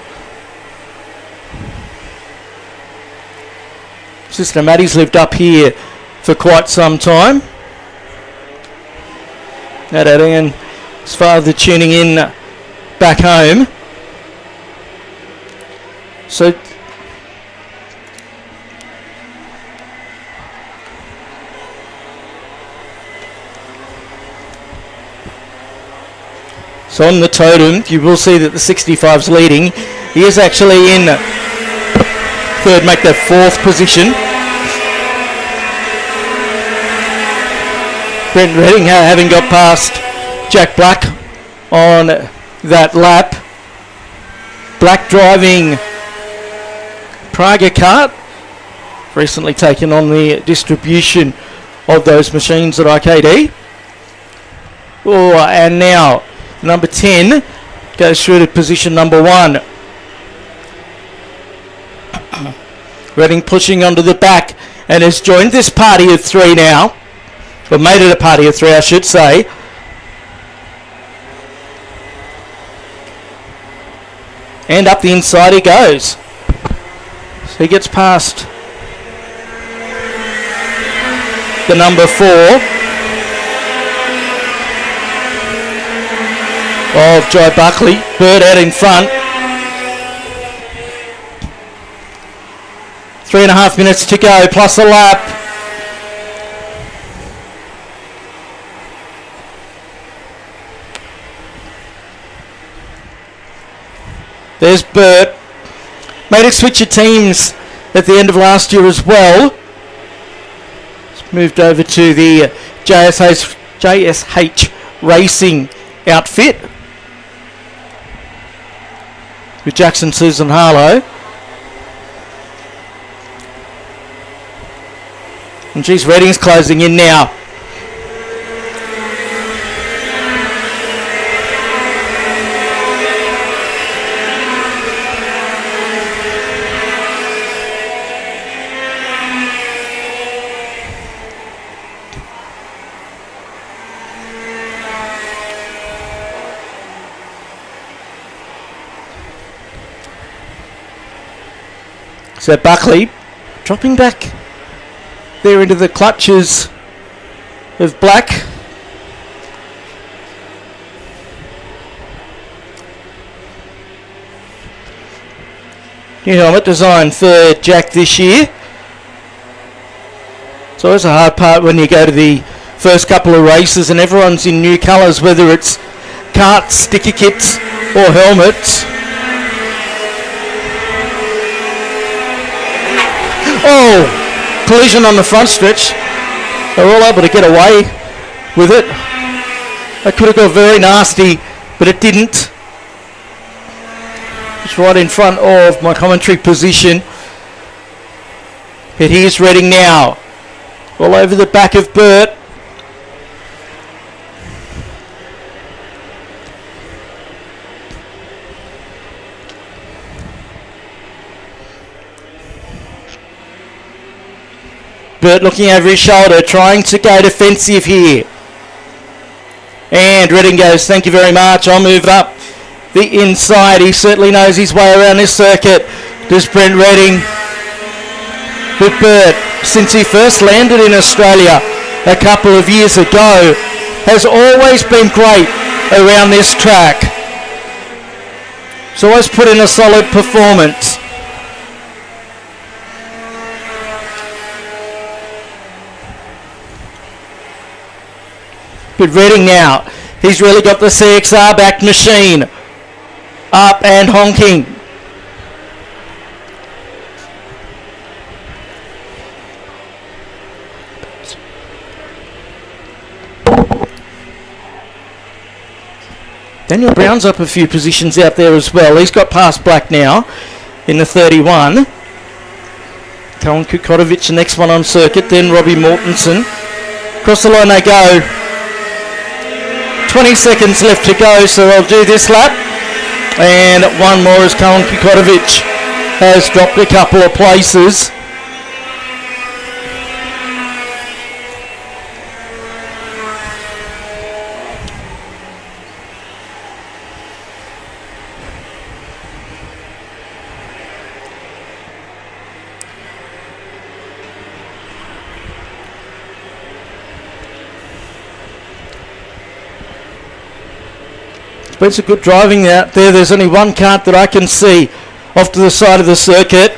Sister Maddie's lived up here for quite some time. That and his father tuning in back home. So on the totem, you will see that the 65's leading. He is actually in 3rd, make that 4th position. Brent Redding having got past Jack Black on that lap. Black driving Praga Kart, recently taken on the distribution of those machines at IKD. Oh, and now number 10 goes through to position number 1. Redding pushing onto the back and has joined this party of 3 now. Or made it a party of 3, I should say. And up the inside he goes. So he gets past the number 4 of Jai Buckley. Bird out in front. 3.5 minutes to go, plus a lap. There's Burt. Made a switch of teams at the end of last year as well. It's moved over to the JSH Racing outfit with Jackson Susan Harlow. And geez, Redding's closing in now. So Buckley dropping back there into the clutches of Black. New helmet designed for Jack this year. It's always a hard part when you go to the first couple of races and everyone's in new colours, whether it's karts, sticker kits or helmets. Oh, collision on the front stretch. They're all able to get away with it. That could have got very nasty, but it didn't. It's right in front of my commentary position. But here's Redding now. All over the back of Burt. Burt looking over his shoulder, trying to go defensive here. And Redding goes, thank you very much. I'll move up the inside. He certainly knows his way around this circuit. Does Brent Redding. But Burt, since he first landed in Australia a couple of years ago, has always been great around this track. He's always put in a solid performance. But Redding now, he's really got the CXR backed machine up and honking. Daniel Brown's up a few positions out there as well. He's got past Black now in the 31. Colin Kukotovic, the next one on circuit. Then Robbie Mortensen. Across the line they go. 20 seconds left to go, so I'll do this lap. And one more as Colin Kukotovic has dropped a couple of places. But it's a good driving out there. There's only one kart that I can see off to the side of the circuit.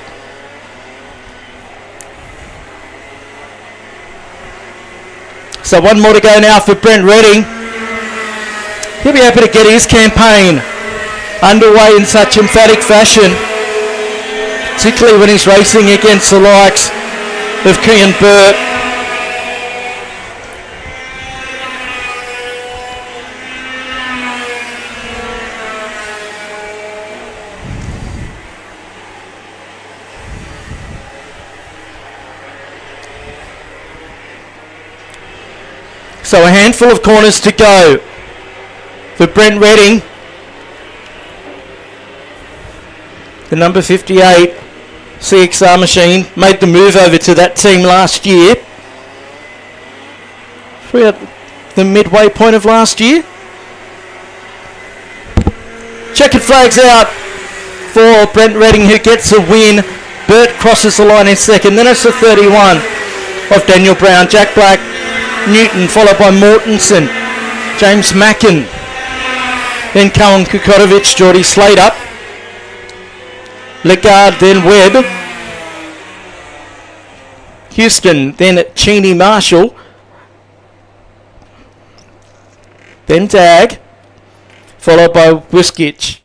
So one more to go now for Brent Redding. He'll be happy to get his campaign underway in such emphatic fashion, particularly when he's racing against the likes of Kian Burt. So a handful of corners to go for Brent Redding. The number 58 CXR machine made the move over to that team last year. We're at the midway point of last year. Checkered flags out for Brent Redding, who gets a win. Burt crosses the line in second. Then it's the 31 of Daniel Brown. Jack Black, Newton, followed by Mortensen, James Mackin, then Colin Kukotovic, Geordie Slater, Legard, then Webb, Houston, then Cheney Marshall, then Dag, followed by Wiskich.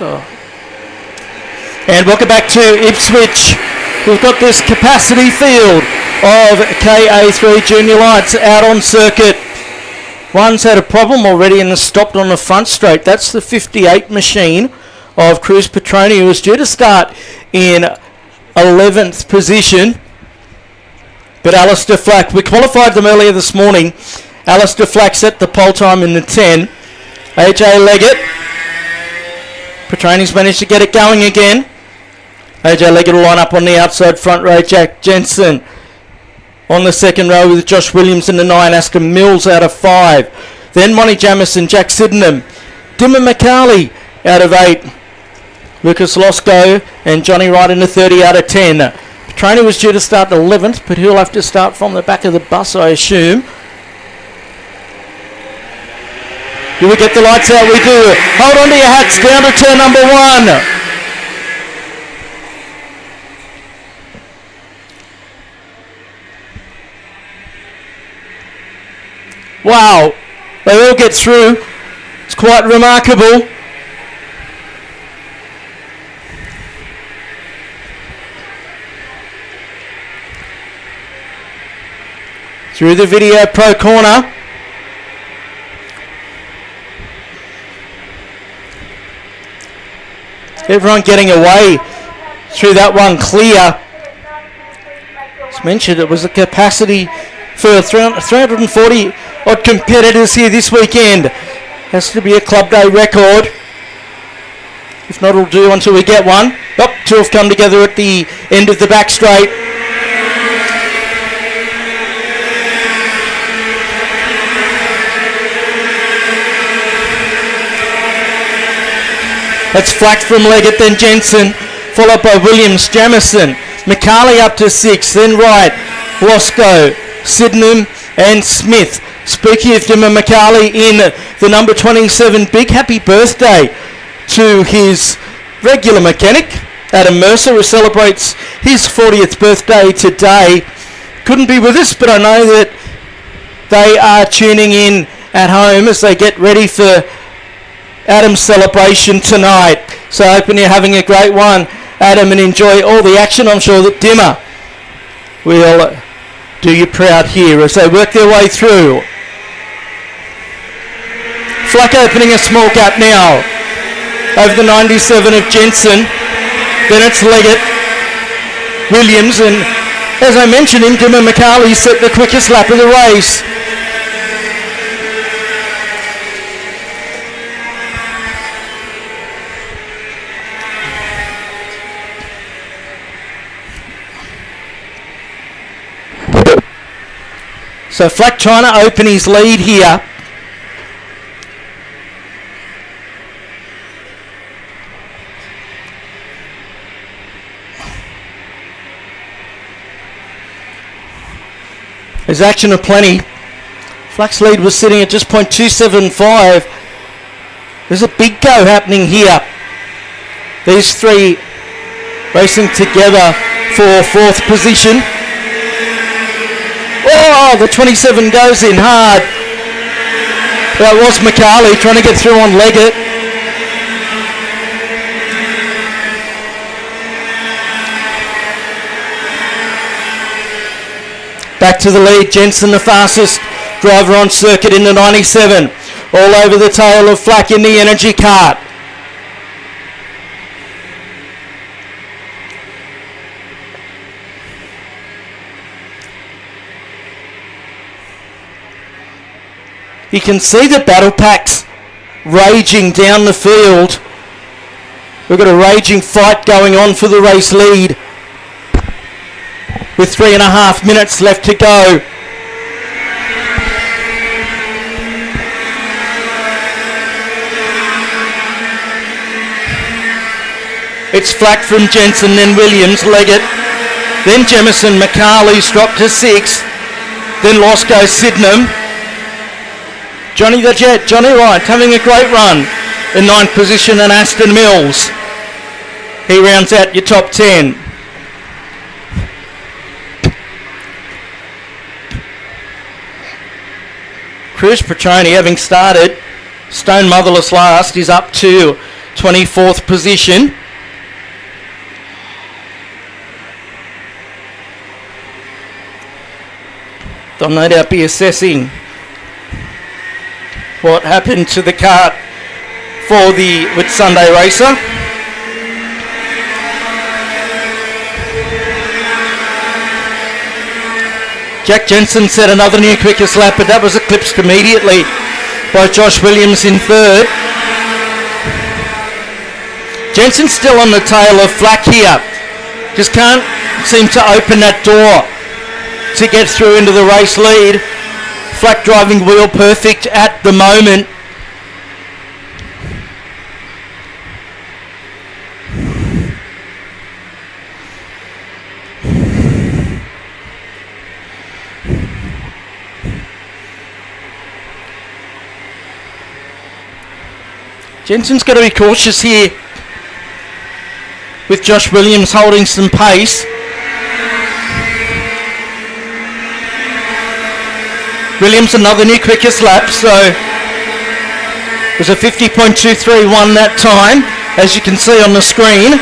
And welcome back to Ipswich. We've got this capacity field of KA3 Junior Lights out on circuit. One's had a problem already and has stopped on the front straight. That's the 58 machine of Cruz Petroni, who was due to start in 11th position. But Alistair Flack, we qualified them earlier this morning. Alistair Flack set the pole time in the 10. AJ Leggett. Petroni's managed to get it going again. AJ Leggett will line up on the outside front row. Jack Jensen on the second row with Josh Williams in the 9. Aston Mills out of 5. Then Monty Jamison, Jack Sydenham, Dimmer McCarley out of 8. Lucas Losco and Johnny Wright in the 30 out of 10. Petroni was due to start 11th, but he'll have to start from the back of the bus, I assume. Do we get the lights out? We do. Hold on to your hats, down to turn number 1. Wow, they all get through. It's quite remarkable. Through the Video Pro corner. Everyone getting away through that one clear. As mentioned, it was a capacity for 340 odd competitors here this weekend. Has to be a club day record. If not, it'll do until we get one. Two have come together at the end of the back straight. That's Flack from Leggett, then Jensen, followed by Williams, Jamison, McCarley up to 6, then Wright, Roscoe, Sydenham and Smith. Speaking of Dimmer McCarley in the number 27, big happy birthday to his regular mechanic, Adam Mercer, who celebrates his 40th birthday today. Couldn't be with us, but I know that they are tuning in at home as they get ready for Adam's celebration tonight. So hoping you're having a great one, Adam, and enjoy all the action. I'm sure that Dimmer will do you proud here as they work their way through. Flack opening a small gap now over the 97 of Jensen. Then it's Leggett, Williams, and as I mentioned him, Dimmer McCarley set the quickest lap of the race. So Flack trying to open his lead here. There's action aplenty. Flack's lead was sitting at just .275. There's a big go happening here. These three racing together for 4th position. Oh, the 27 goes in hard. That was McCarley trying to get through on Leggett. Back to the lead, Jensen the fastest driver on circuit in the 97. All over the tail of Flack in the energy kart. You can see the battle packs raging down the field. We've got a raging fight going on for the race lead with 3.5 minutes left to go. It's Flack from Jensen, then Williams, Leggett, then Jamison, McCarley's dropped to 6, then Losco, Sydenham. Johnny the Jet, Johnny Wright having a great run in 9th position, and Aston Mills. He rounds out your top 10. Cruz Petroni having started, Stone Motherless last, is up to 24th position. They'll no doubt be assessing what happened to the kart for the Whitsunday racer. Jack Jensen set another new quickest lap, but that was eclipsed immediately by Josh Williams in third. Jensen's still on the tail of Flack here. Just can't seem to open that door to get through into the race lead. Flack driving wheel perfect at the moment. Jensen's got to be cautious here with Josh Williams holding some pace. Williams another new quickest lap, so it was a 50.231 that time, as you can see on the screen.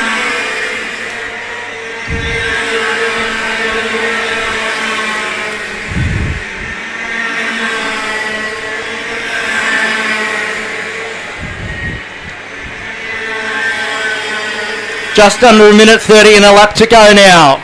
Just under a minute 30 and a lap to go now.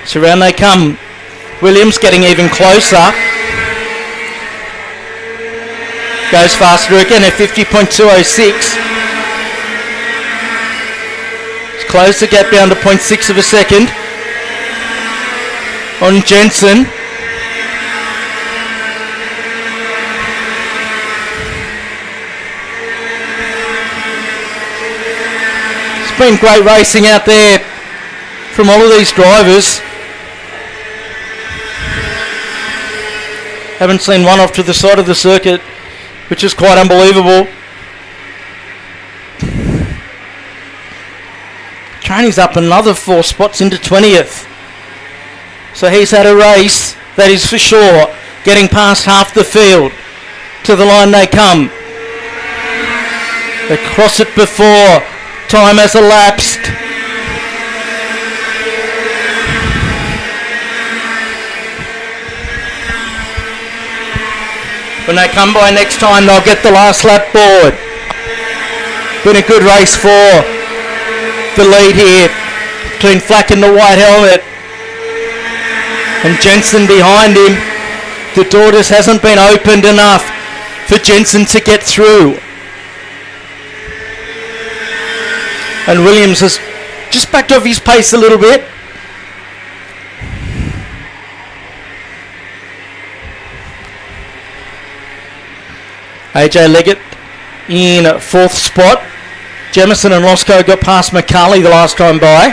So around they come. Williams getting even closer. Goes faster again at 50.206. Close the gap down to 0.6 of a second on Jensen. It's been great racing out there from all of these drivers. Haven't seen one off to the side of the circuit, which is quite unbelievable. Trainy's up another 4 spots into 20th. So he's had a race, that is for sure, getting past half the field. To the line they come. They cross it before time has elapsed. When they come by next time, they'll get the last lap board. Been a good race for the lead here between Flack and the white helmet and Jensen behind him. The door just hasn't been opened enough for Jensen to get through, and Williams has just backed off his pace a little bit. AJ Leggett in 4th spot. Jemison and Roscoe got past McCarley the last time by.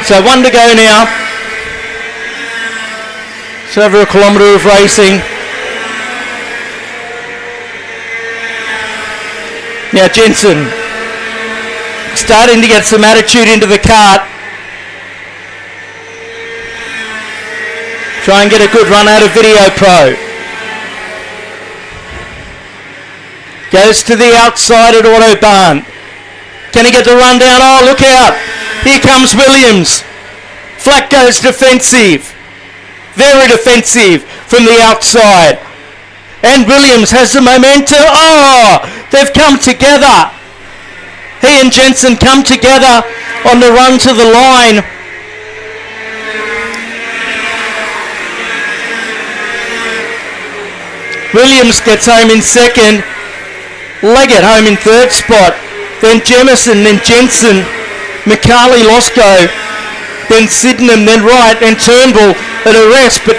So 1 to go now. It's over a kilometre of racing. Now Jensen starting to get some attitude into the kart. Try and get a good run out of Video Pro. Goes to the outside at Autobahn. Can he get the run down? Oh, look out. Here comes Williams. Flack goes defensive. Very defensive from the outside. And Williams has the momentum. Oh, they've come together. He and Jensen come together on the run to the line. Williams gets home in 2nd. Leggett home in 3rd spot. Then Jemison, then Jensen, McCarley, Losco, then Sydenham, then Wright, and Turnbull at a rest. But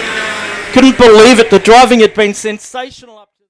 couldn't believe it. The driving had been sensational up to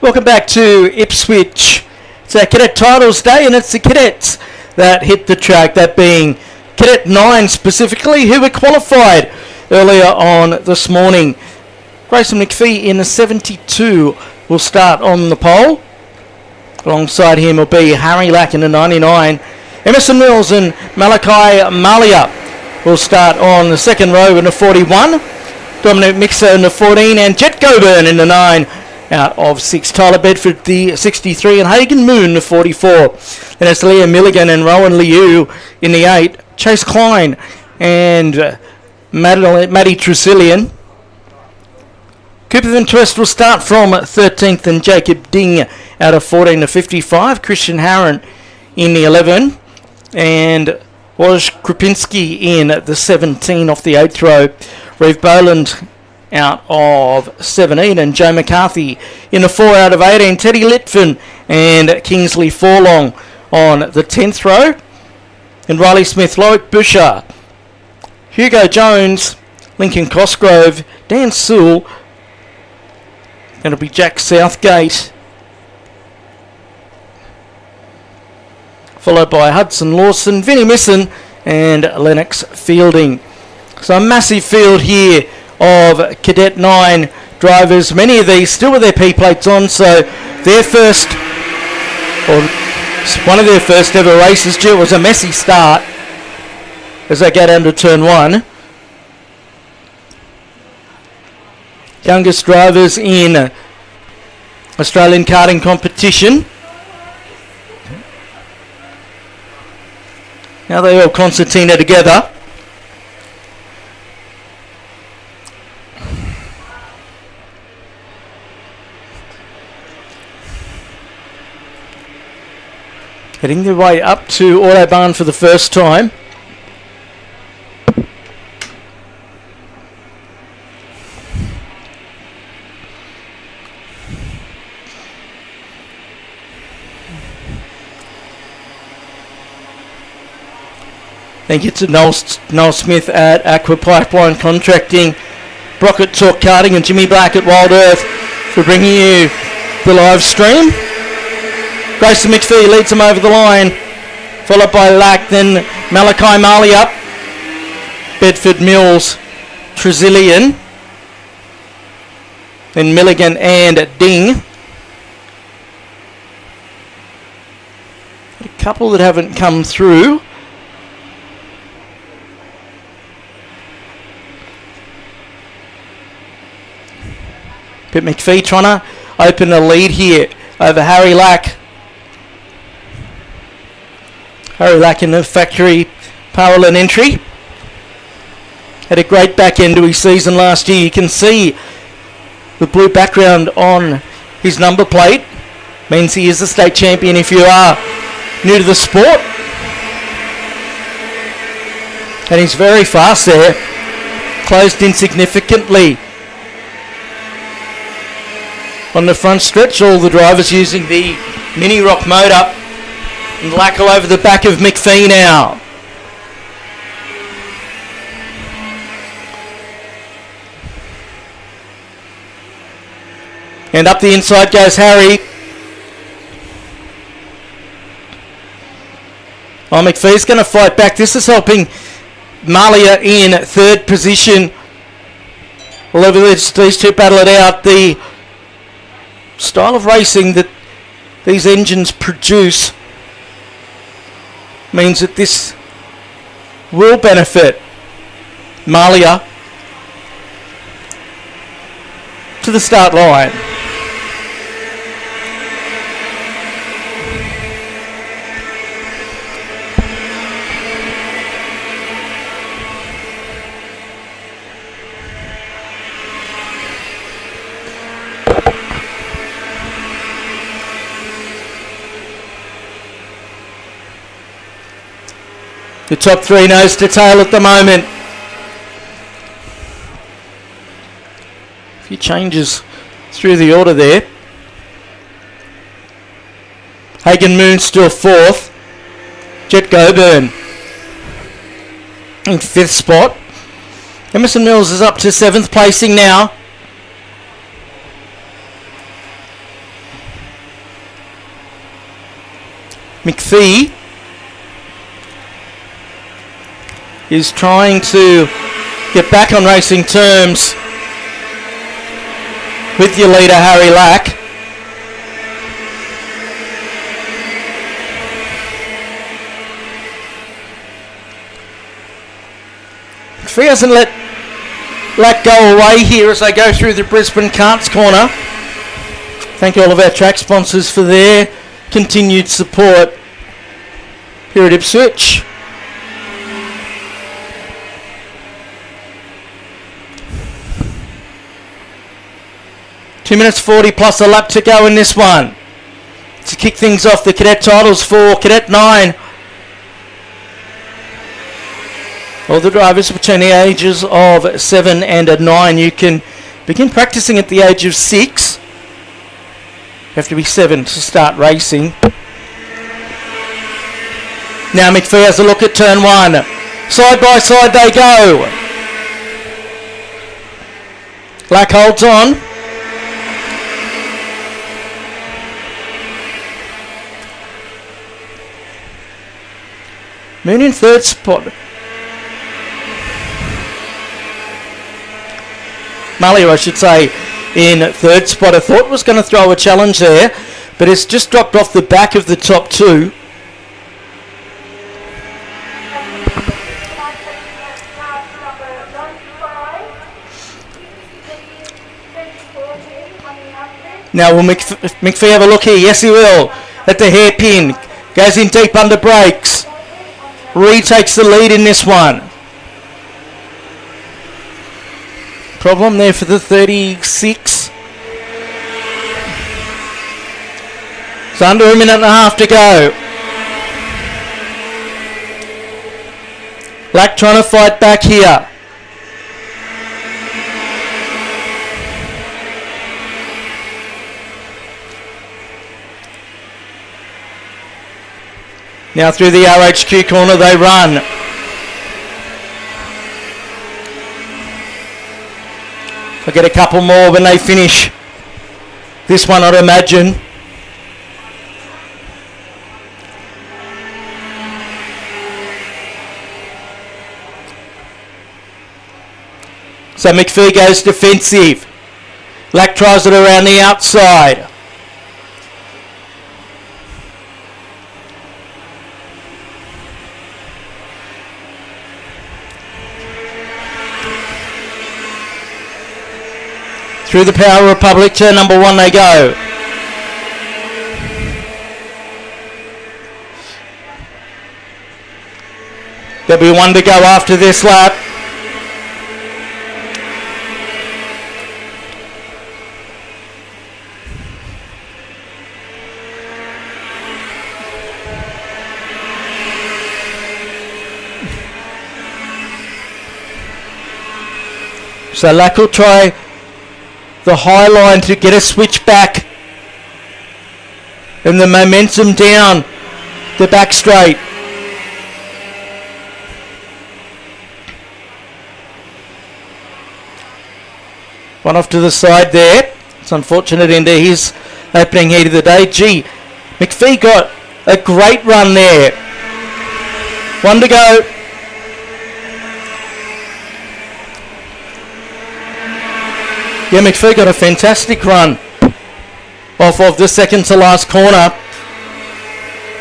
Welcome back to Ipswich. It's our Cadet Titles Day, and it's the cadets that hit the track, that being Cadet 9 specifically, who were qualified earlier on this morning. Grayson McPhee in the 72 will start on the pole. Alongside him will be Harry Lack in the 99. Emerson Mills and Malachi Malia will start on the second row in the 41. Dominic Mixer in the 14 and Jet Goburn in the 9 out of 6. Tyler Bedford the 63 and Hagen Moon the 44. Then it's Leah Milligan and Rowan Liu in the 8. Chase Klein and Maddie Trusillian. Cooper Van Twist will start from 13th and Jacob Ding out of 14 to 55. Christian Harron in the 11 and Woj Krupinski in the 17 off the 8th row. Reeve Boland out of 17 and Joe McCarthy in the 4 out of 18. Teddy Litvin and Kingsley Forlong on the 10th row. And Riley Smith, Loic Busher, Hugo Jones, Lincoln Cosgrove, Dan Sewell. Going to be Jack Southgate, followed by Hudson Lawson, Vinnie Misson and Lennox Fielding. So a massive field here of Cadet 9 drivers, many of these still with their P plates on, so their first, or one of their first ever races. It was a messy start as they get under turn 1. Youngest drivers in Australian Karting competition. Now they all concertina together. Heading their way up to Autobahn for the first time. Thank you to Noel Smith at Aqua Pipeline Contracting, Brockett Talk Karting and Jimmy Black at Wild Earth for bringing you the live stream. Grayson McPhee leads them over the line, followed by Lack, then Malachi Marley up, Bedford Mills, Trezillian, then Milligan and Ding. A couple that haven't come through. But McPhee trying to open a lead here over Harry Lack. Harry Lack in the factory parallel entry. Had a great back end to his season last year. You can see the blue background on his number plate. Means he is a state champion if you are new to the sport. And he's very fast there. Closed in significantly on the front stretch. All the drivers using the mini rock motor. And Lack all over the back of McPhee now. And up the inside goes Harry. Oh, McPhee's going to fight back. This is helping Malia in 3rd position. Whenever these two battle it out, the style of racing that these engines produce means that this will benefit Malia to the start line. The top 3 nose to tail at the moment. A few changes through the order there. Hagen Moon still 4th. Jet Goburn in 5th spot. Emerson Mills is up to 7th placing now. McPhee is trying to get back on racing terms with your leader Harry Lack. McPhee hasn't let Lack go away here as they go through the Brisbane Karts corner. Thank all of our track sponsors for their continued support here at Ipswich. Minutes 40 plus a lap to go in this one. To kick things off, the Cadet titles for Cadet 9. All the drivers between the ages of 7 and 9. You can begin practicing at the age of 6. You have to be 7 to start racing. Now McPhee has a look at turn 1. Side by side they go. Lack holds on. Moon in third spot. Mully, I should say, in third spot. I thought was going to throw a challenge there, but it's just dropped off the back of the top two. Now will McPhee have a look here? Yes, he will. At the hairpin. Goes in deep under brakes. Retakes the lead in this one. Problem there for the 36. It's under a minute and a half to go. Lack trying to fight back here. Now through the RHQ corner they run. They'll get a couple more when they finish this one, I'd imagine. So McPhee goes defensive. Lack tries it around the outside. Through the Power Republic, turn number 1 they go. There'll be one to go after this lap. So Lack will try the high line to get a switch back and the momentum down the back straight. One off to the side there. It's unfortunate into his opening heat of the day. Gee, McPhee got a great run there. One to go. Yeah, McPhee got a fantastic run off of the second to last corner.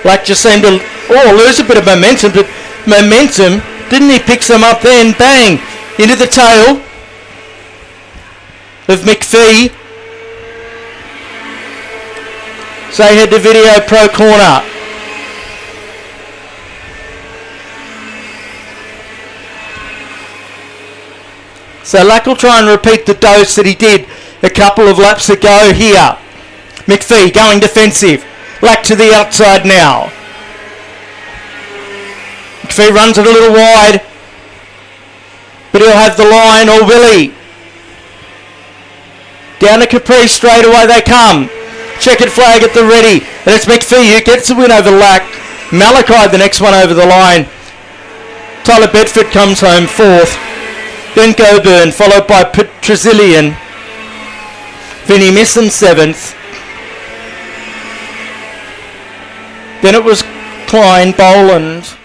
Lack just seemed to lose a bit of momentum, but momentum, didn't he pick some up then? Bang! Into the tail of McPhee. So head to Video Pro corner. So Lack will try and repeat the dose that he did a couple of laps ago here. McPhee going defensive. Lack to the outside now. McPhee runs it a little wide, but he'll have the line, or will he? Down to Capri, straight away they come. Checkered flag at the ready, and it's McPhee who gets the win over Lack. Malachi the next one over the line. Tyler Bedford comes home fourth. Then Goburn, followed by Petrozilian. Vinnie Misson seventh. Then it was Klein, Boland.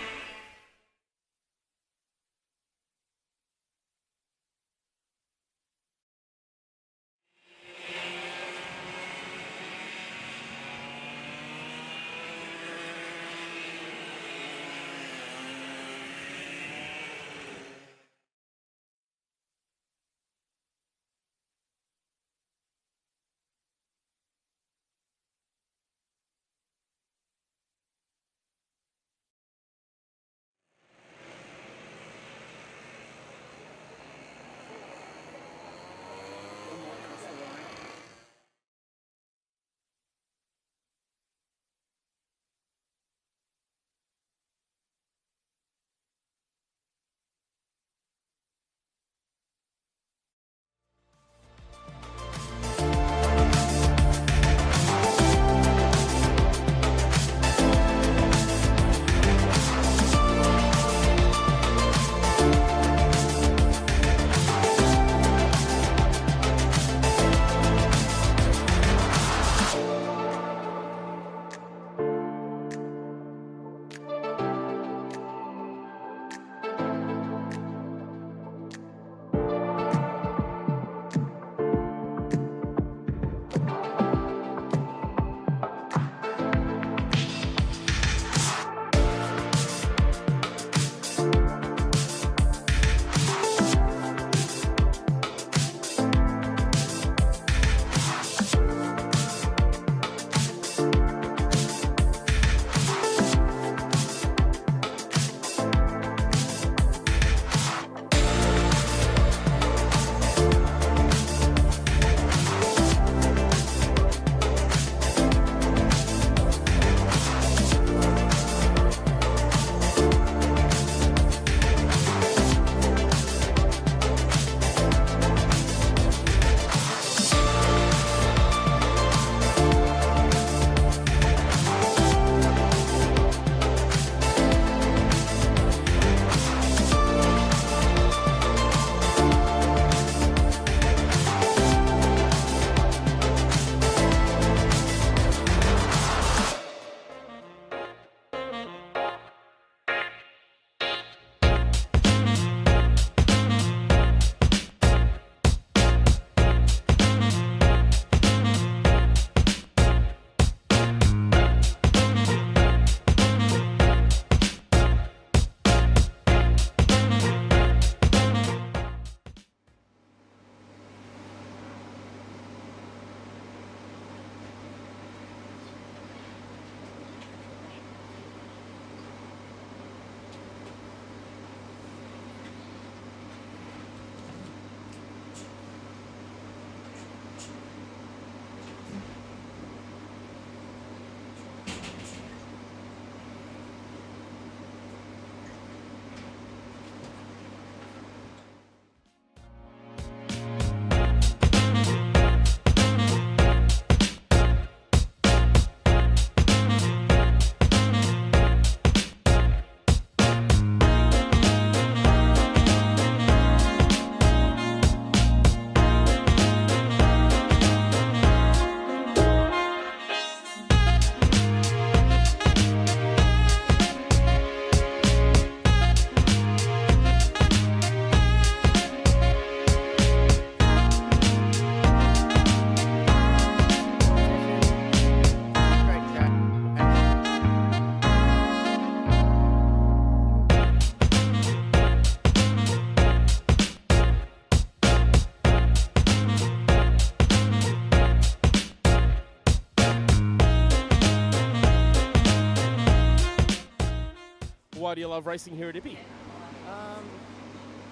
Why do you love racing here at Ippy?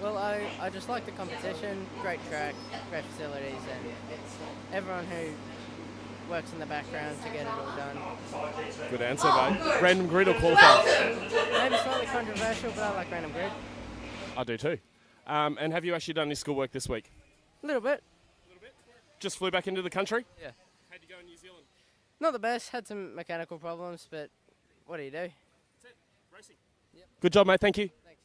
Well, I just like the competition, great track, great facilities, and everyone who works in the background to get it all done. Good answer, mate. Random grid or qualifying? Maybe slightly controversial, but I like random grid. I do too. And have you actually done any schoolwork this week? A little bit. Just flew back into the country? Yeah. How'd you go in New Zealand? Not the best, had some mechanical problems, but what do you do? That's it. Racing. Yep. Good job, mate. Thank you. Thanks.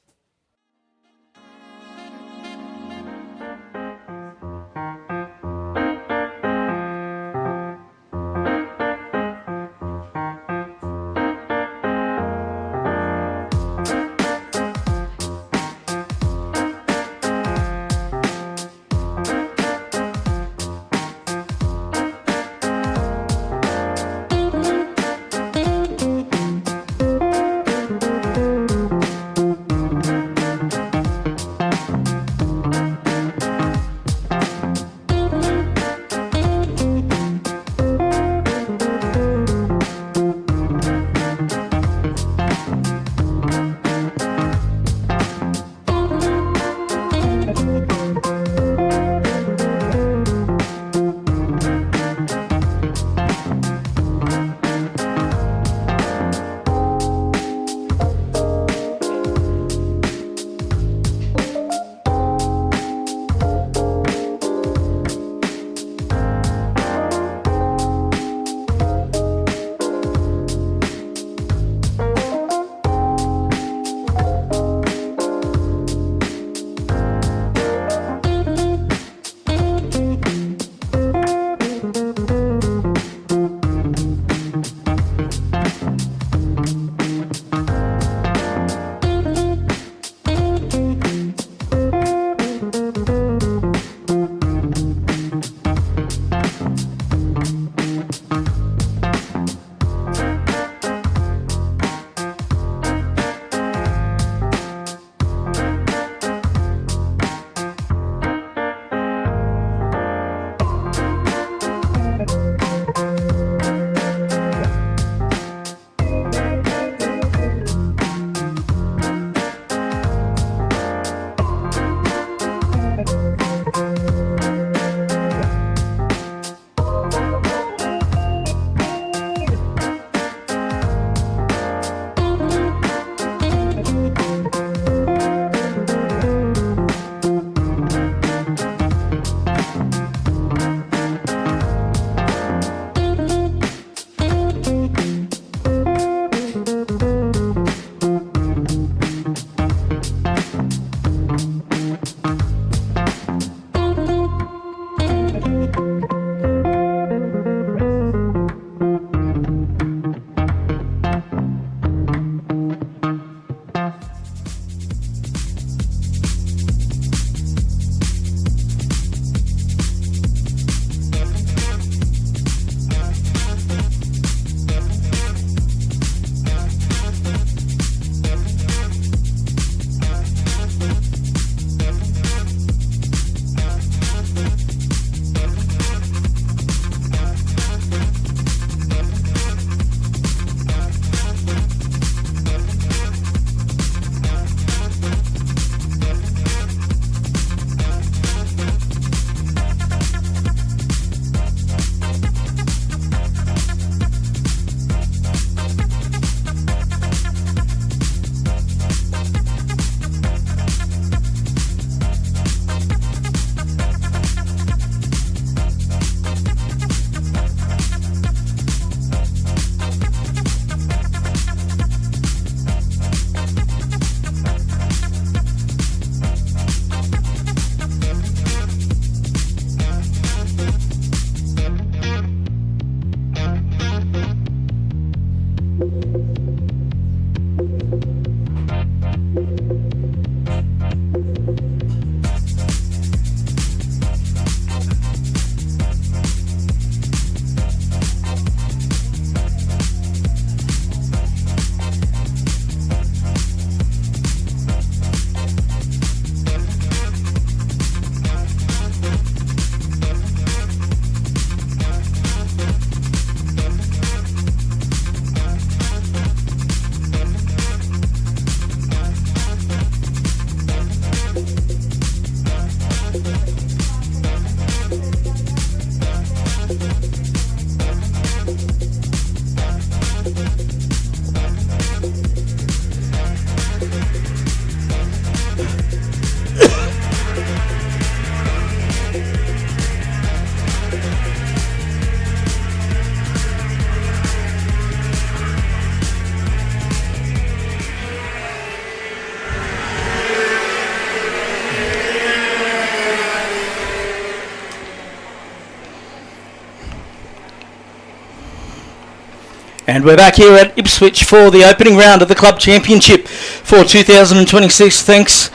And we're back here at Ipswich for the opening round of the Club Championship for 2026. Thanks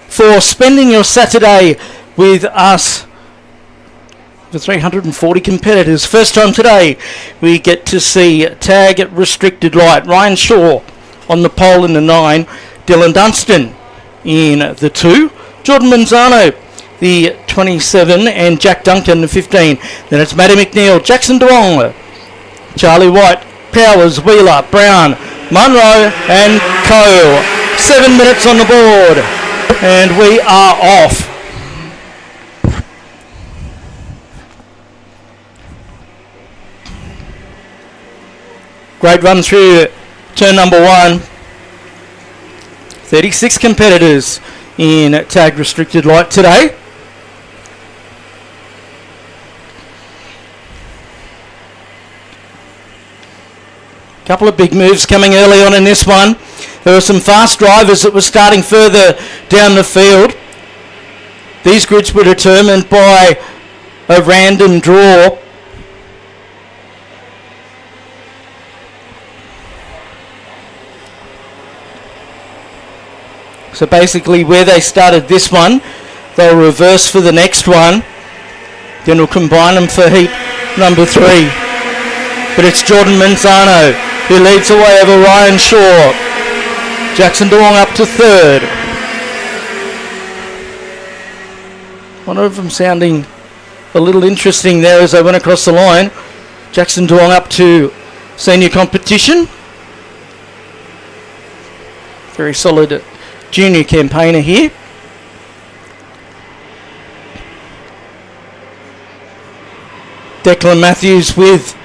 for spending your Saturday with us. The 340 competitors. First time today we get to see tag restricted light. Ryan Shaw on the pole in the 9. Dylan Dunstan in the 2. Jordan Manzano the 27 and Jack Duncan the 15. Then it's Matty McNeil, Jackson Duong, Charlie White, Powers, Wheeler, Brown, Munro and Cole. 7 minutes on the board and we are off. Great run through turn number 1. 36 competitors in tag restricted light today. Couple of big moves coming early on in this one. There were some fast drivers that were starting further down the field. These grids were determined by a random draw. So basically where they started this one, they'll reverse for the next one. Then we'll combine them for heat number 3. But it's Jordan Manzano who leads away over Ryan Shaw. Jackson Duong up to 3rd. One of them sounding a little interesting there as they went across the line. Jackson Duong up to senior competition. Very solid junior campaigner here. Declan Matthews with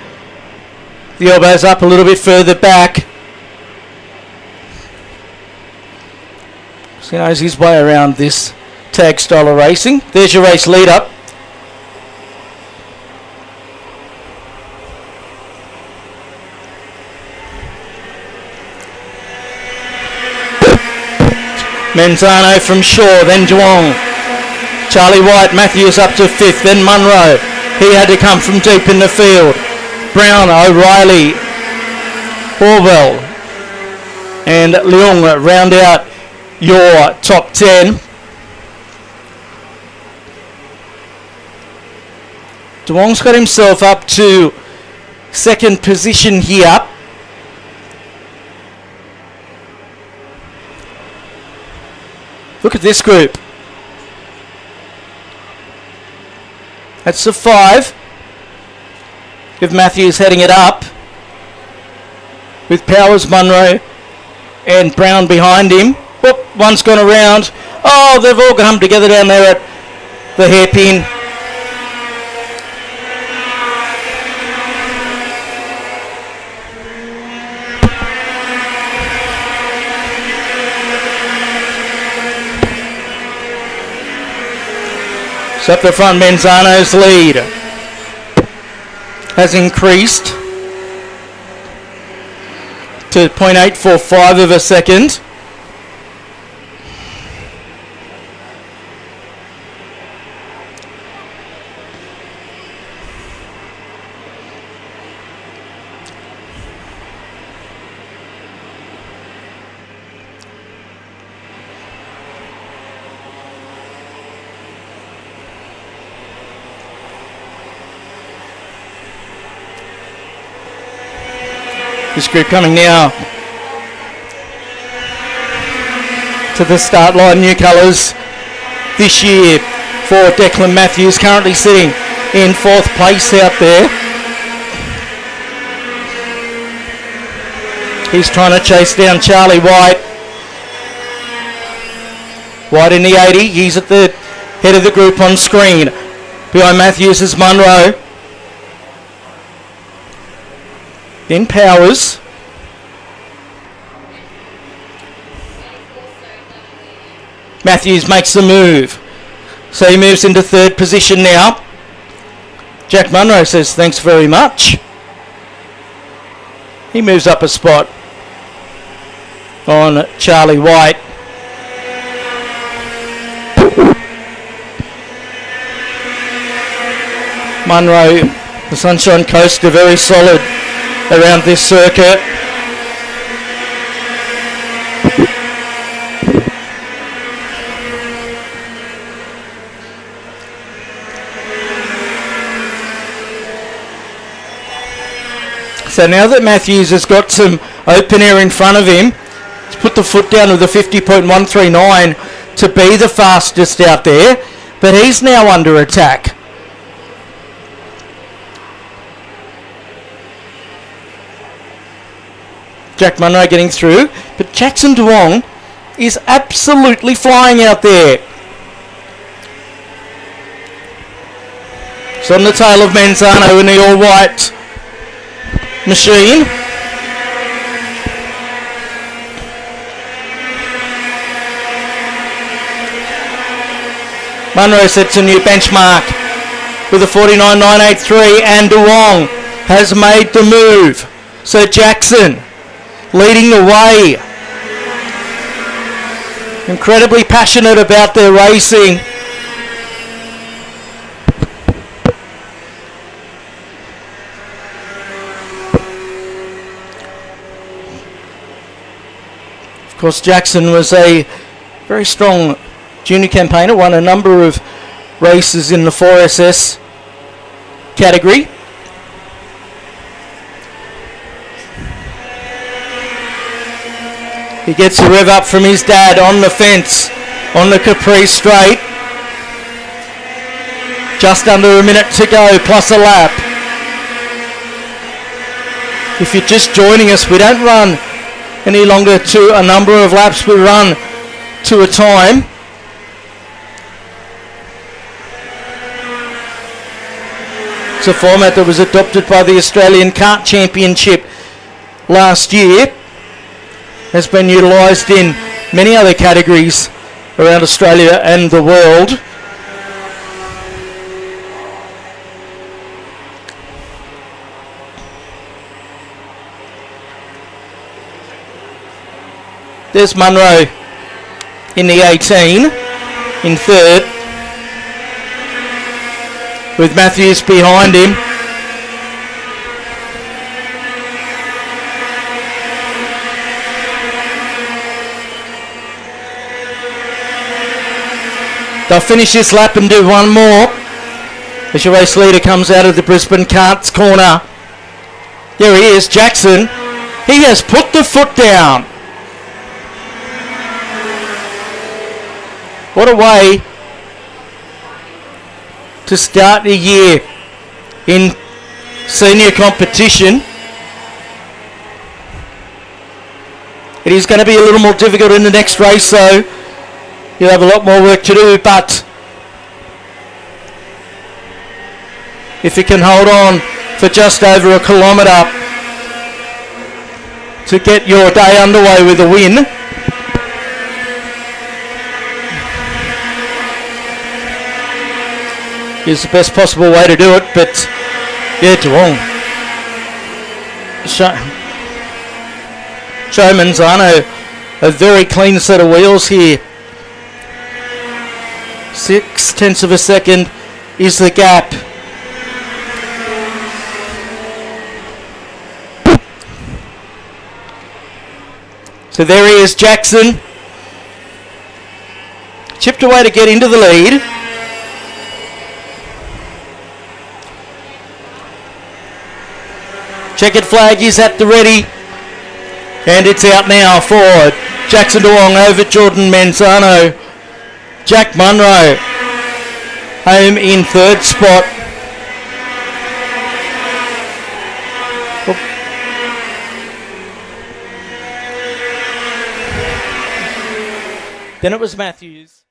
the elbows up a little bit further back. So he knows his way around this tag style of racing. There's your race lead up. Manzano from Shaw, then Duong. Charlie White, Matthews up to 5th, then Munro. He had to come from deep in the field. Brown, O'Reilly, Orwell and Leong round out your top 10. Duong's got himself up to 2nd position here. Look at this group. That's the 5. With Matthews heading it up. With Powers, Munro and Brown behind him. Whoop, one's gone around. Oh, they've all come together down there at the hairpin. So up the front, Manzano's lead has increased to 0.845 of a second. This group coming now to the start line. New colours this year for Declan Matthews, currently sitting in 4th place out there. He's trying to chase down Charlie White. White in the 80. He's at the head of the group on screen. Behind Matthews is Munro. Then Powers. Matthews makes the move. So he moves into 3rd position now. Jack Munro says thanks very much. He moves up a spot on Charlie White. Munro, the Sunshine Coast, are very solid around this circuit. So now that Matthews has got some open air in front of him, he's put the foot down with a 50.139 to be the fastest out there, but he's now under attack. Jack Munro getting through, but Jackson Duong is absolutely flying out there. It's on the tail of Manzano in the all-white machine. Munro sets a new benchmark with a 49.983, and Duong has made the move. So Jackson leading the way. Incredibly passionate about their racing. Of course, Jackson was a very strong junior campaigner, won a number of races in the 4SS category. He gets a rev up from his dad on the fence, on the Capri straight. Just under a minute to go, plus a lap. If you're just joining us, we don't run any longer to a number of laps, we run to a time. It's a format that was adopted by the Australian Kart Championship last year. Has been utilised in many other categories around Australia and the world. There's Munro in the 18, in third, with Matthews behind him. They'll finish this lap and do one more as your race leader comes out of the Brisbane Karts corner. There he is, Jackson. He has put the foot down. What a way to start the year in senior competition. It is going to be a little more difficult in the next race, though. You'll have a lot more work to do, but if you can hold on for just over a kilometre to get your day underway with a win, is the best possible way to do it. But yeah, Duong. Joe Manzano, a very clean set of wheels here. 0.6 of a second is the gap. So there he is, Jackson. Chipped away to get into the lead. Checkered flag is at the ready. And it's out now for Jackson Duong over Jordan Manzano. Jack Munro home in third spot. Then it was Matthews.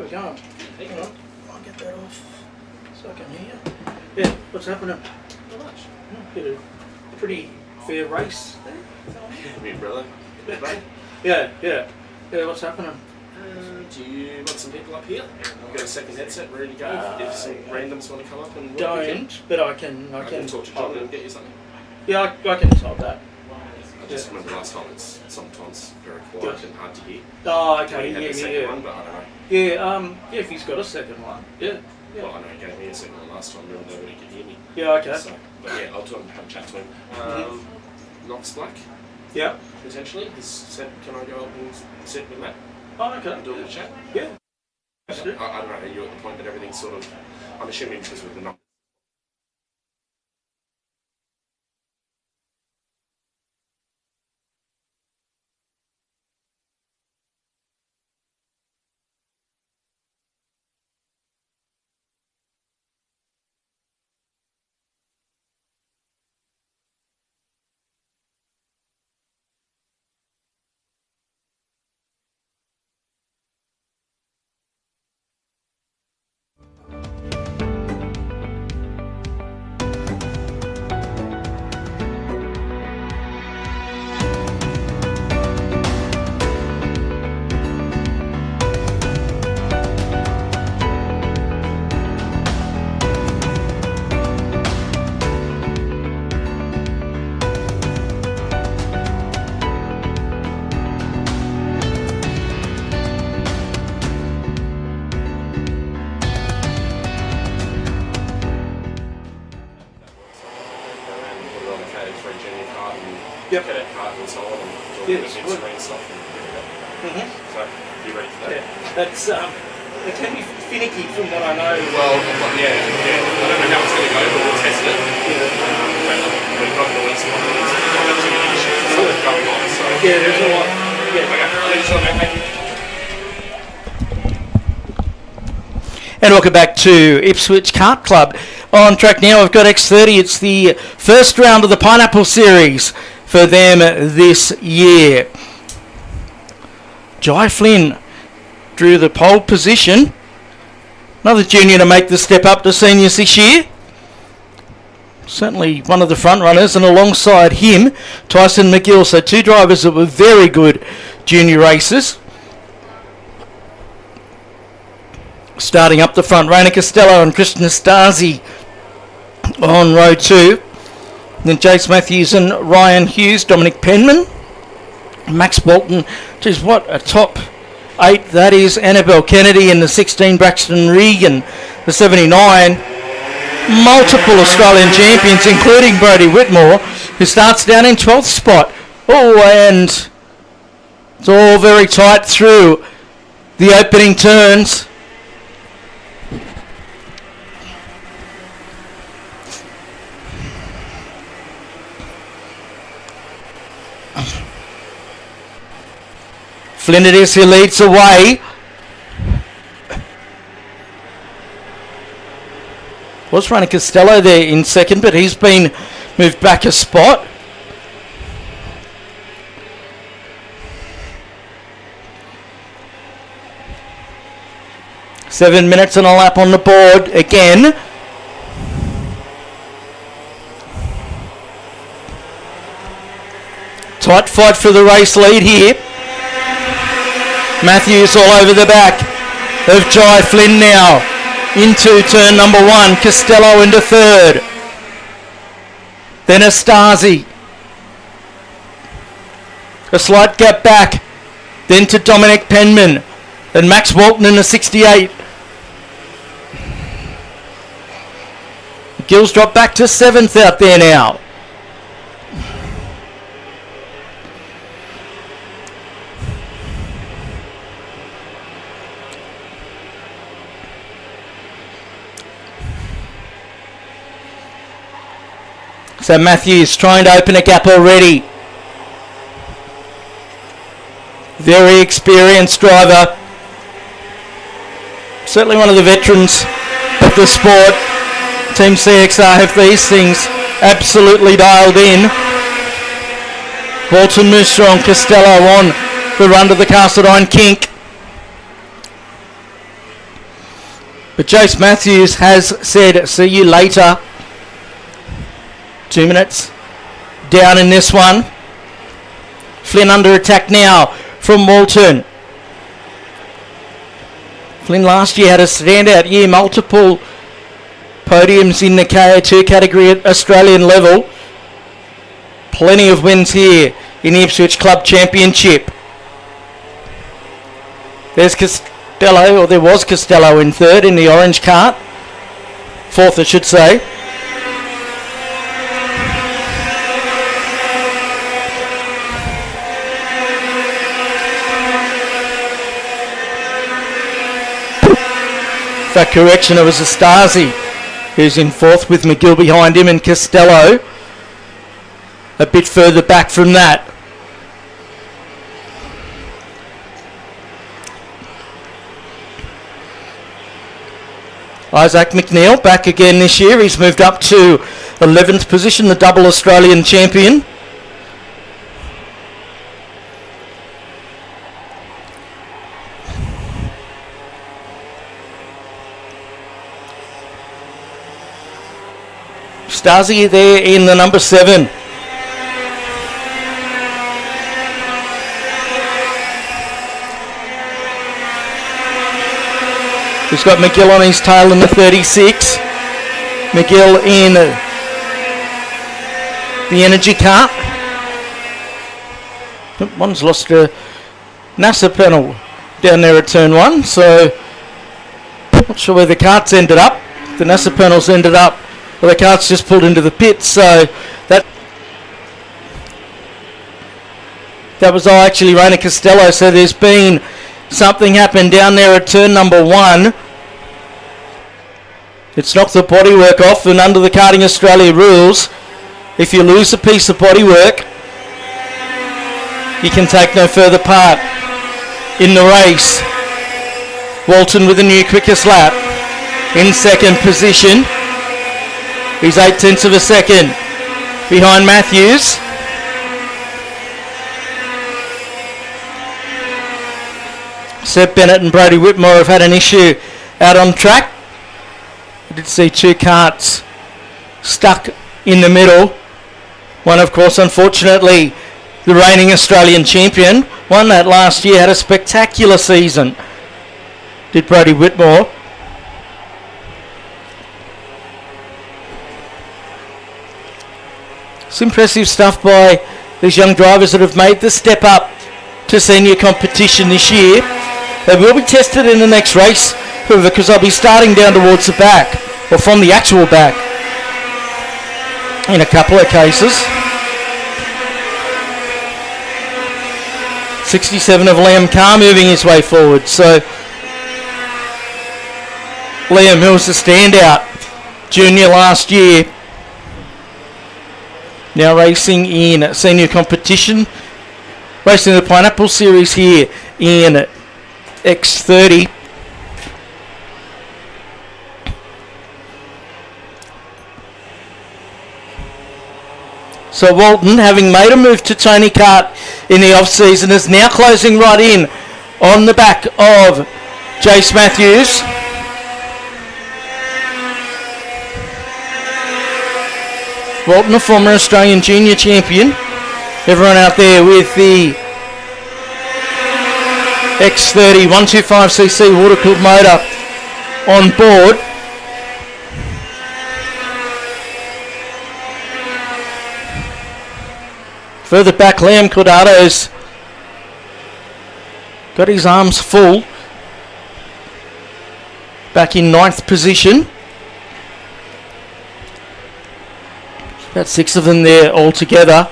we're going. Hang on. I'll get that off so I can hear. Yeah, what's happening? Not much. Bit of pretty fair race there. Me and brother. Yeah, what's happening? Do you want some people up here? I've got a second headset ready to go. If some randoms want to come up and work with you. Don't, but I can talk to John and get you something. Yeah, I can solve that. I just remember last time it's sometimes very quiet and hard to hear. Oh, He had the second yeah. one, but I don't know. Yeah, if he's got a second one. Yeah. Well, I know he gave me a second one last time, really nobody could hear me. Yeah, okay. So, but yeah, I'll talk and have a chat to him. Knox Black, Yeah. potentially, has said, can I go up and sit with Matt Oh, okay. and do a little chat? Yeah. I don't know, are you at the point that everything's sort of, I'm assuming because with the numbers. Yep. Cadet Kart and so on, and all Yes, the good. screen stuff. And so, you ready for that? Yeah. That's it can be finicky from what I know. Well, yeah. I don't know how it's going to go, but we'll test it. We've got the list one. There's not too many issues and stuff going on. So. Yeah, there's a lot. Yeah. Okay, thank you. And welcome back to Ipswich Kart Club. On track now, we've got X30. It's the first round of the Pineapple Series for them this year. Jai Flynn drew the pole position. Another junior to make the step up to seniors this year. Certainly one of the front runners, and alongside him, Tyson McGill. So two drivers that were very good junior races. Starting up the front, Raina Costello and Krishna Stasi on row 2. Then Jace Matthews and Ryan Hughes, Dominic Penman, Max Bolton. Geez, what a top 8 that is. Annabelle Kennedy in the 16, Braxton Regan, the 79. Multiple Australian champions, including Brodie Whitmore, who starts down in 12th spot. Oh, and it's all very tight through the opening turns. Flynn it is who leads away. Was running Costello there in second, but he's been moved back a spot. Seven minutes and a lap on the board again. Tight fight for the race lead here. Matthews all over the back of Jai Flynn now. Into turn number 1. Costello into third. Then Astasi. A slight gap back. Then to Dominic Penman. Then Max Walton in the 68. Gills drop back to 7th out there now. So Matthews trying to open a gap already. Very experienced driver. Certainly one of the veterans of the sport. Team CXR have these things absolutely dialed in. Walton moves strong. Costello on the run to the cast iron kink. But Jace Matthews has said, see you later. 2 minutes down in this one. Flynn under attack now from Walton. Flynn last year had a standout year, multiple podiums in the KO2 category at Australian level. Plenty of wins here in the Ipswich Club Championship. There's Costello, or there was Costello in third in the orange cart. Fourth, I should say. That correction, it was Astasi who's in fourth with McGill behind him and Costello a bit further back from that. Isaac McNeil back again this year. He's moved up to 11th position, the double Australian champion. Stasi there in the number 7. He's got McGill on his tail in the 36. McGill in the energy cart. One's lost a NASA panel down there at turn 1, so not sure where the carts ended up. The NASA panels ended up. Well, the cart's just pulled into the pit, so that was actually Raina Costello. So there's been something happen down there at turn number 1. It's knocked the bodywork off, and under the Karting Australia rules, if you lose a piece of bodywork, you can take no further part in the race. Walton with a new quickest lap in second position. He's 0.8 of a second behind Matthews. Seb Bennett and Brody Whitmore have had an issue out on track. I did see 2 carts stuck in the middle. One, of course, unfortunately, the reigning Australian champion. Won that last year, had a spectacular season. Did Brody Whitmore. It's impressive stuff by these young drivers that have made the step up to senior competition this year. They will be tested in the next race, however, because they'll be starting down towards the back, or from the actual back, in a couple of cases. 67 of Liam Carr moving his way forward. So Liam, who was the standout junior last year, now racing in senior competition, racing the Pineapple Series here in X30. So Walton, having made a move to Tony Kart in the off-season, is now closing right in on the back of Jace Matthews. Walton, a former Australian junior champion. Everyone out there with the X30 125cc water-cooled motor on board. Further back, Liam Cordado's got his arms full. Back in 9th position. About 6 of them there altogether.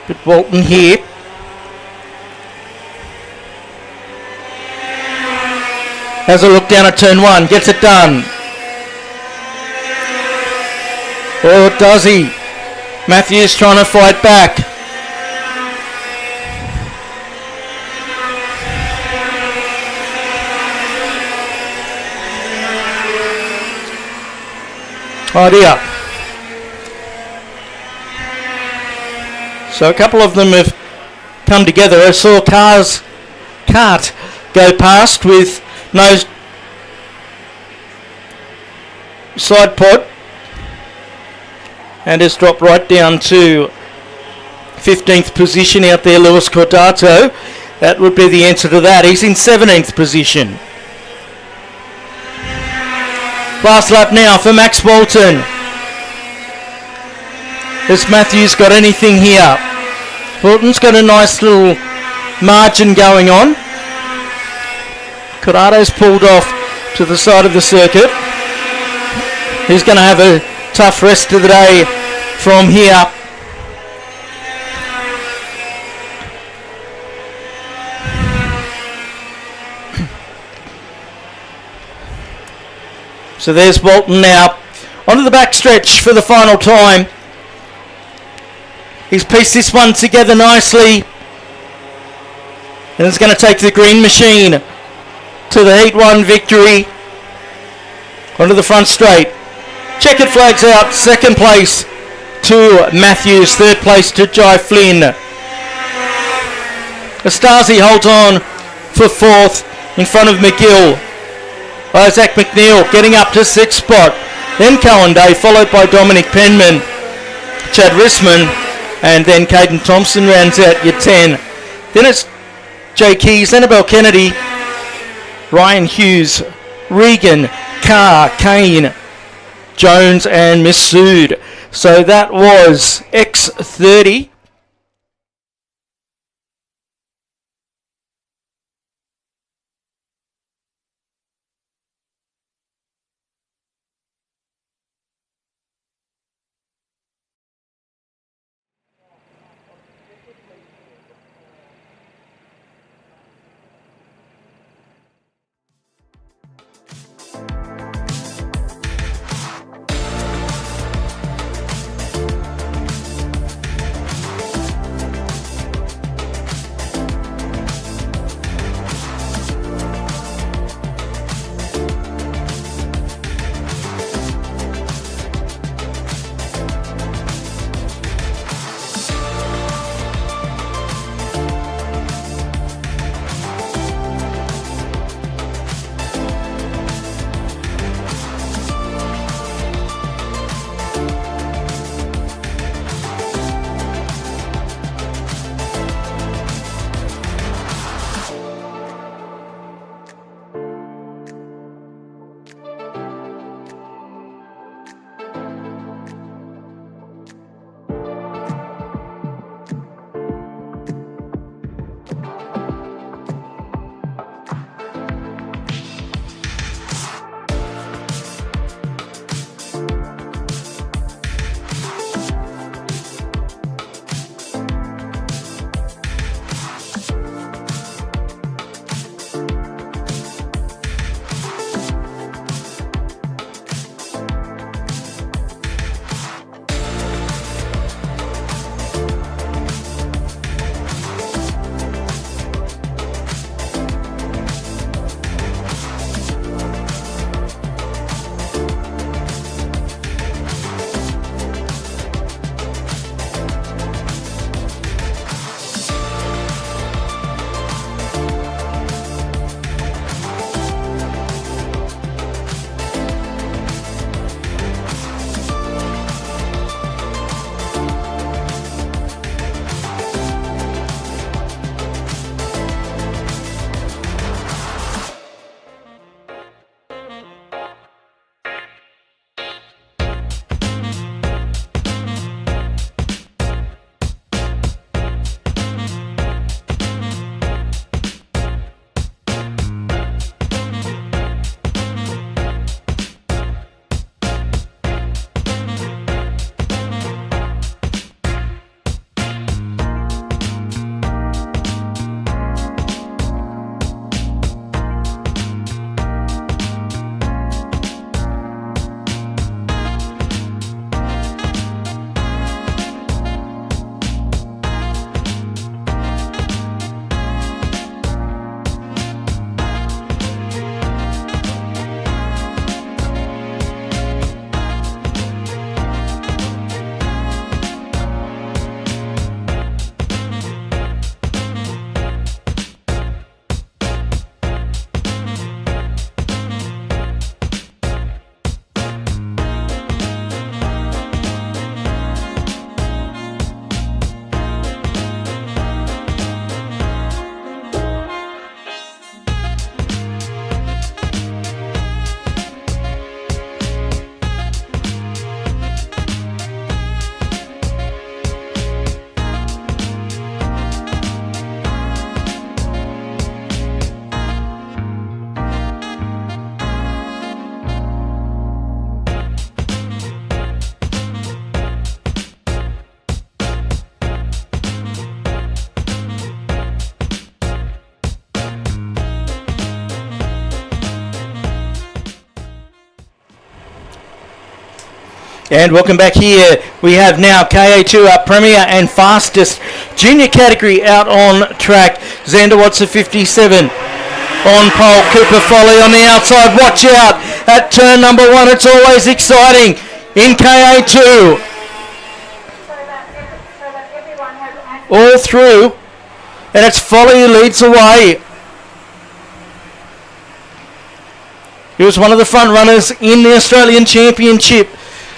But Walton here. Has a look down at turn 1, gets it done. Or does he? Matthews trying to fight back. Oh dear. So a couple of them have come together. I saw cars Kart go past with no side pod, and has dropped right down to 15th position out there, Lewis Cordato. That would be the answer to that. He's in 17th position. Last lap now for Max Bolton. Has Matthews got anything here? Bolton's got a nice little margin going on. Cordado's pulled off to the side of the circuit. He's going to have a tough rest of the day from here. So there's Bolton now onto the backstretch for the final time. He's pieced this one together nicely, and it's going to take the green machine to the Heat 1 victory onto the front straight. Checkered flags out. Second place to Matthews. Third place to Jai Flynn. Astasi holds on for fourth in front of McGill. Isaac McNeil getting up to sixth spot. Then Cohen Day, followed by Dominic Penman, Chad Risman, and then Caden Thompson rounds out your 10. Then it's Jay Keys, Annabelle Kennedy, Ryan Hughes, Regan, Carr, Kane, Jones, and Missoud. So that was X30. And welcome back here. We have now KA2 up Premier and fastest junior category out on track. Xander Watts of 57. On pole, Cooper Foley on the outside. Watch out at turn number 1. It's always exciting in KA2. All through. And it's Foley who leads away. He was one of the front runners in the Australian Championship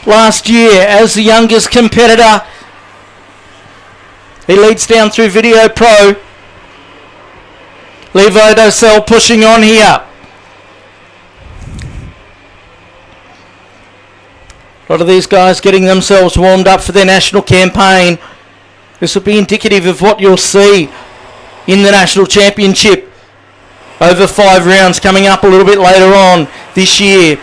last year as the youngest competitor. He leads down through Video Pro. Levi Dosell pushing on here. A lot of these guys getting themselves warmed up for their national campaign. This will be indicative of what you'll see in the national championship over 5 rounds coming up a little bit later on this year.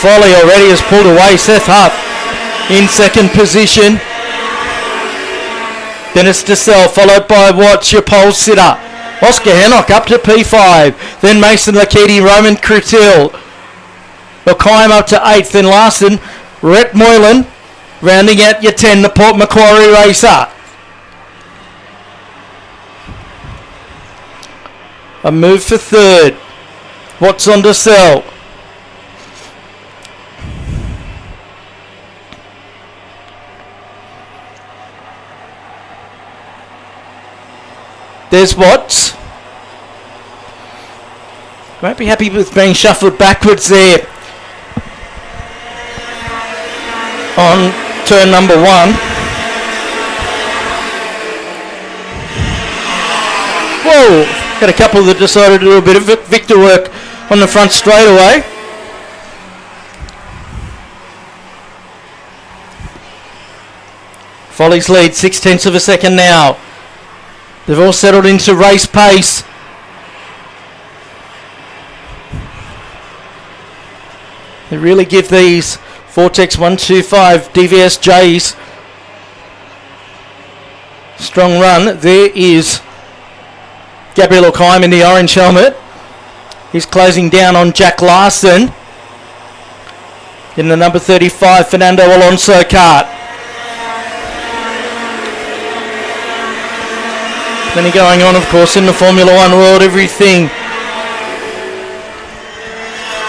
Foley already has pulled away. Seth Huth in second position. Dennis Dessel followed by Watts, your pole sitter. Oscar Hennock up to P5. Then Mason Lakiti, Roman Crutil. O'Kime up to 8th. Then Larson, Rhett Moylan rounding out your 10, the Port Macquarie racer. A move for 3rd. Watts on Dessel. There's Watts. Won't be happy with being shuffled backwards there on turn number 1. Whoa! Got a couple that decided to do a bit of Victor work on the front straightaway. Foley's lead 0.6 of a second now. They've all settled into race pace. They really give these Vortex 125 DVSJs strong run. There is Gabriel O'Kime in the orange helmet. He's closing down on Jack Larson in the number 35 Fernando Alonso kart. Plenty going on, of course, in the Formula One world. Everything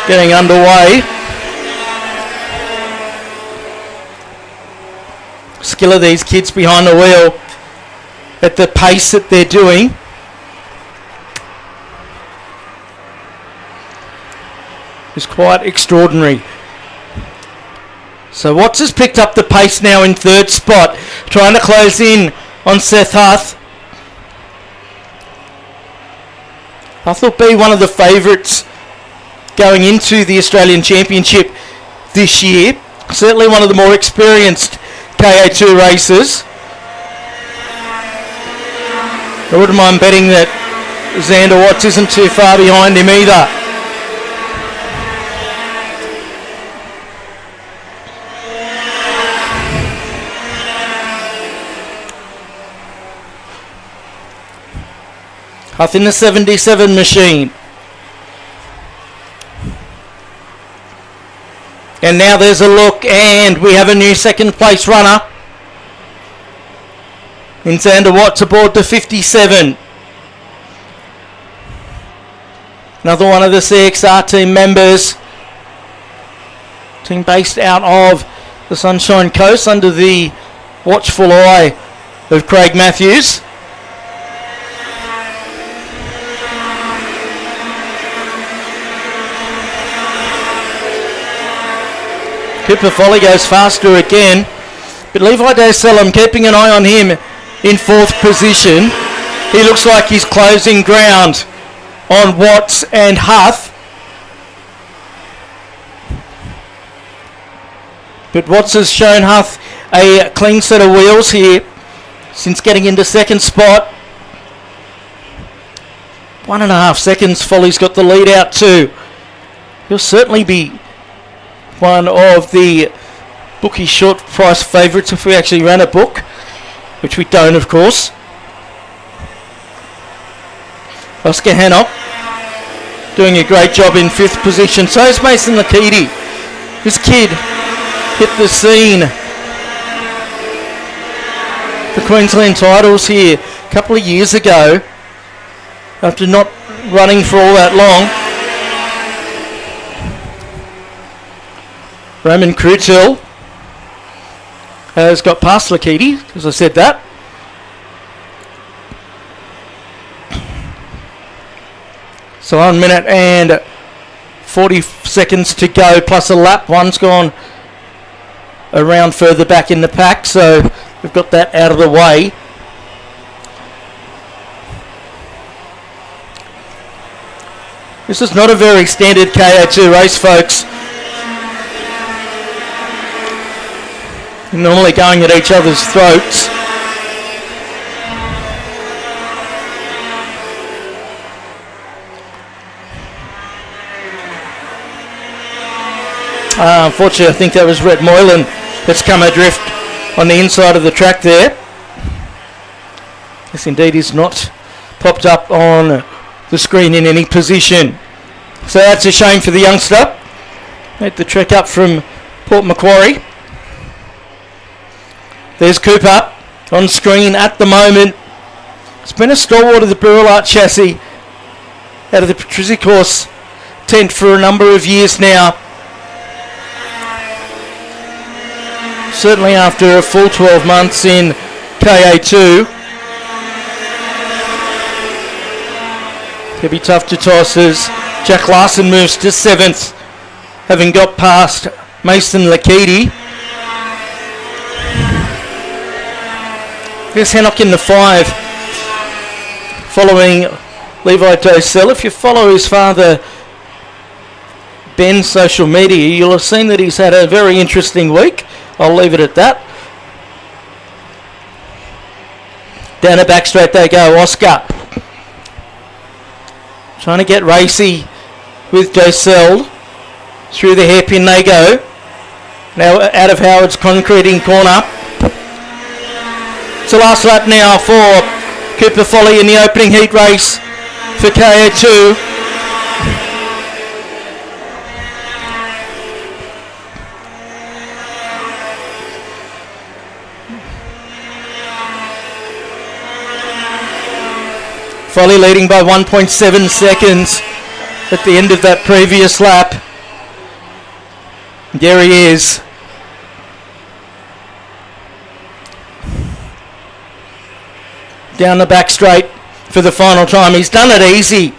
getting underway. Skill of these kids behind the wheel at the pace that they're doing. Is quite extraordinary. So Watts has picked up the pace now in 3rd spot, trying to close in on Seth Huth. Huth will be one of the favourites going into the Australian Championship this year. Certainly one of the more experienced KA2 racers. I wouldn't mind betting that Xander Watts isn't too far behind him either. Huth in the 77 machine. And now there's a look, and we have a new 2nd place runner in Xander Watts aboard the 57. Another one of the CXR team members. Team based out of the Sunshine Coast under the watchful eye of Craig Matthews. Cooper Foley goes faster again, but Levi Dosell, I'm keeping an eye on him in 4th position. He looks like he's closing ground on Watts and Huth. But Watts has shown Huth a clean set of wheels here since getting into 2nd spot. 1.5 seconds Foley's got the lead out to. He'll certainly be one of the bookie short price favourites if we actually ran a book, which we don't, of course. Oscar Hannock doing a great job in 5th position. So is Mason Lakiti This kid hit the scene for Queensland titles here a couple of years ago after not running for all that long. Roman Krutel has got past Lakiti, as I said that. So 1 minute and 40 seconds to go, plus a lap. One's gone around further back in the pack, so we've got that out of the way. This is not a very standard KO2 race, folks. Normally going at each other's throats. Unfortunately, I think that was Rhett Moylan that's come adrift on the inside of the track there. Yes, indeed, he's not popped up on the screen in any position. So that's a shame for the youngster. Made the trek up from Port Macquarie. There's Cooper on screen at the moment. It's been a stalwart of the Buralart chassis out of the Patrizzi course tent for a number of years now. Certainly after a full 12 months in KA2. It'll be tough to toss as Jack Larson moves to 7th, having got past Mason Lakiti. There's Hannock in the 5, following Levi Dosell. If you follow his father Ben's social media, you'll have seen that he's had a very interesting week. I'll leave it at that. Down the back straight they go, Oscar. Trying to get racy with Dosell. Through the hairpin they go. Now out of Howard's concreting corner. It's the last lap now for Cooper Folly in the opening heat race for KO2. Folly leading by 1.7 seconds at the end of that previous lap. There he is. Down the back straight for the final time. He's done it easy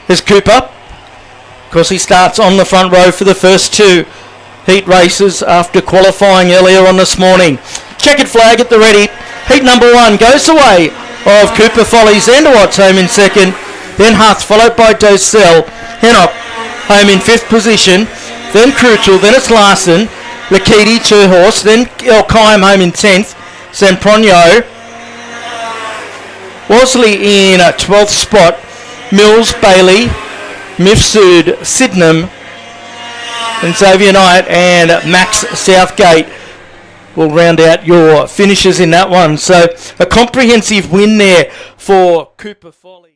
as Cooper. Of course, he starts on the front row for the first two heat races after qualifying earlier on this morning. Checkered flag at the ready. Heat number 1 goes away of Cooper Follies and Watts home in second. Then Huth followed by Dosell. Hennock home in 5th position. Then Krutel. Then it's Larson. Lakiti, 2-horse. Then Elkheim home in 10th. Sempronio. Worsley in 12th spot. Mills, Bailey, Mifsud, Sydenham, and Xavier Knight and Max Southgate will round out your finishes in that one. So a comprehensive win there for Cooper Folly.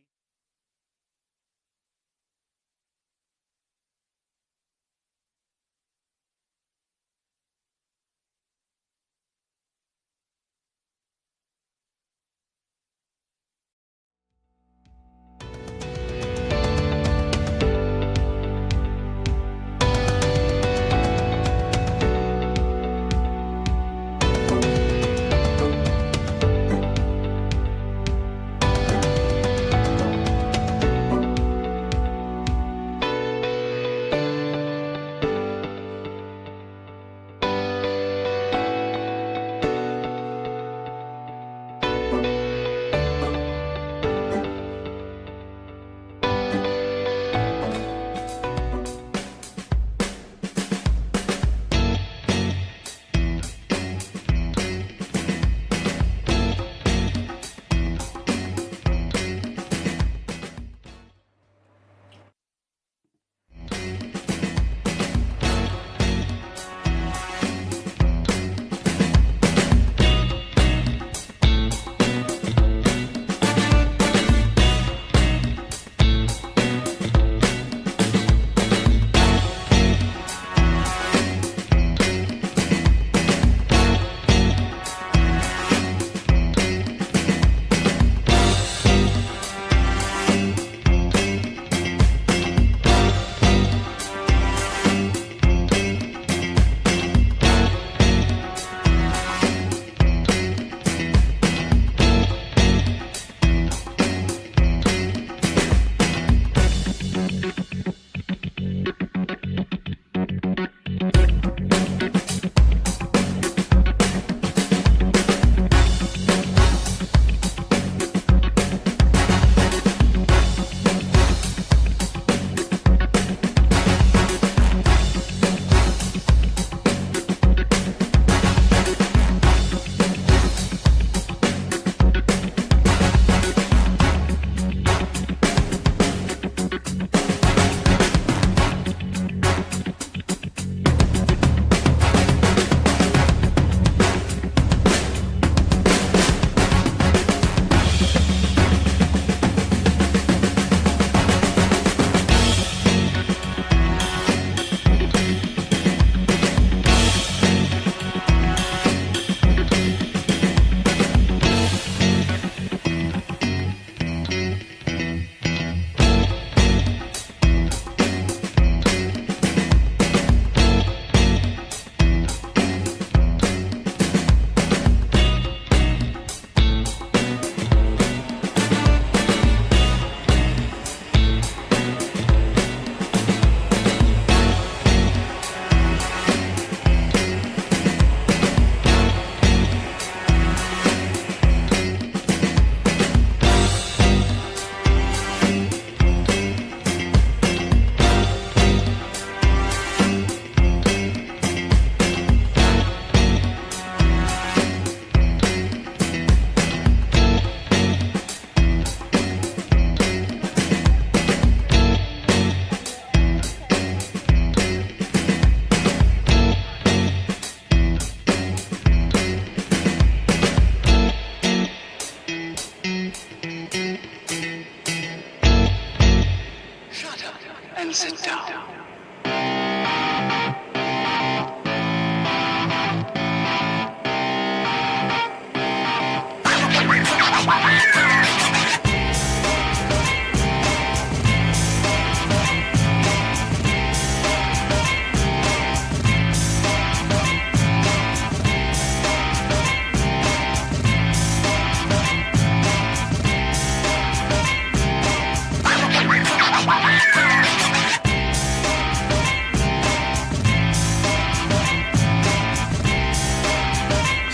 and sit down.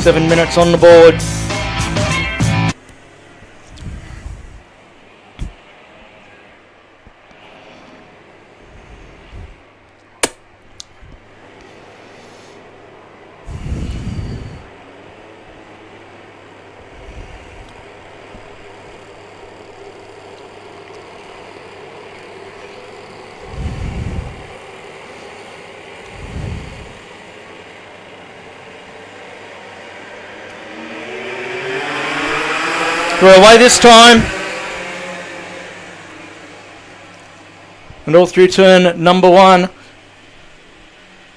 Seven minutes on the board. We're away this time. And all through turn number 1.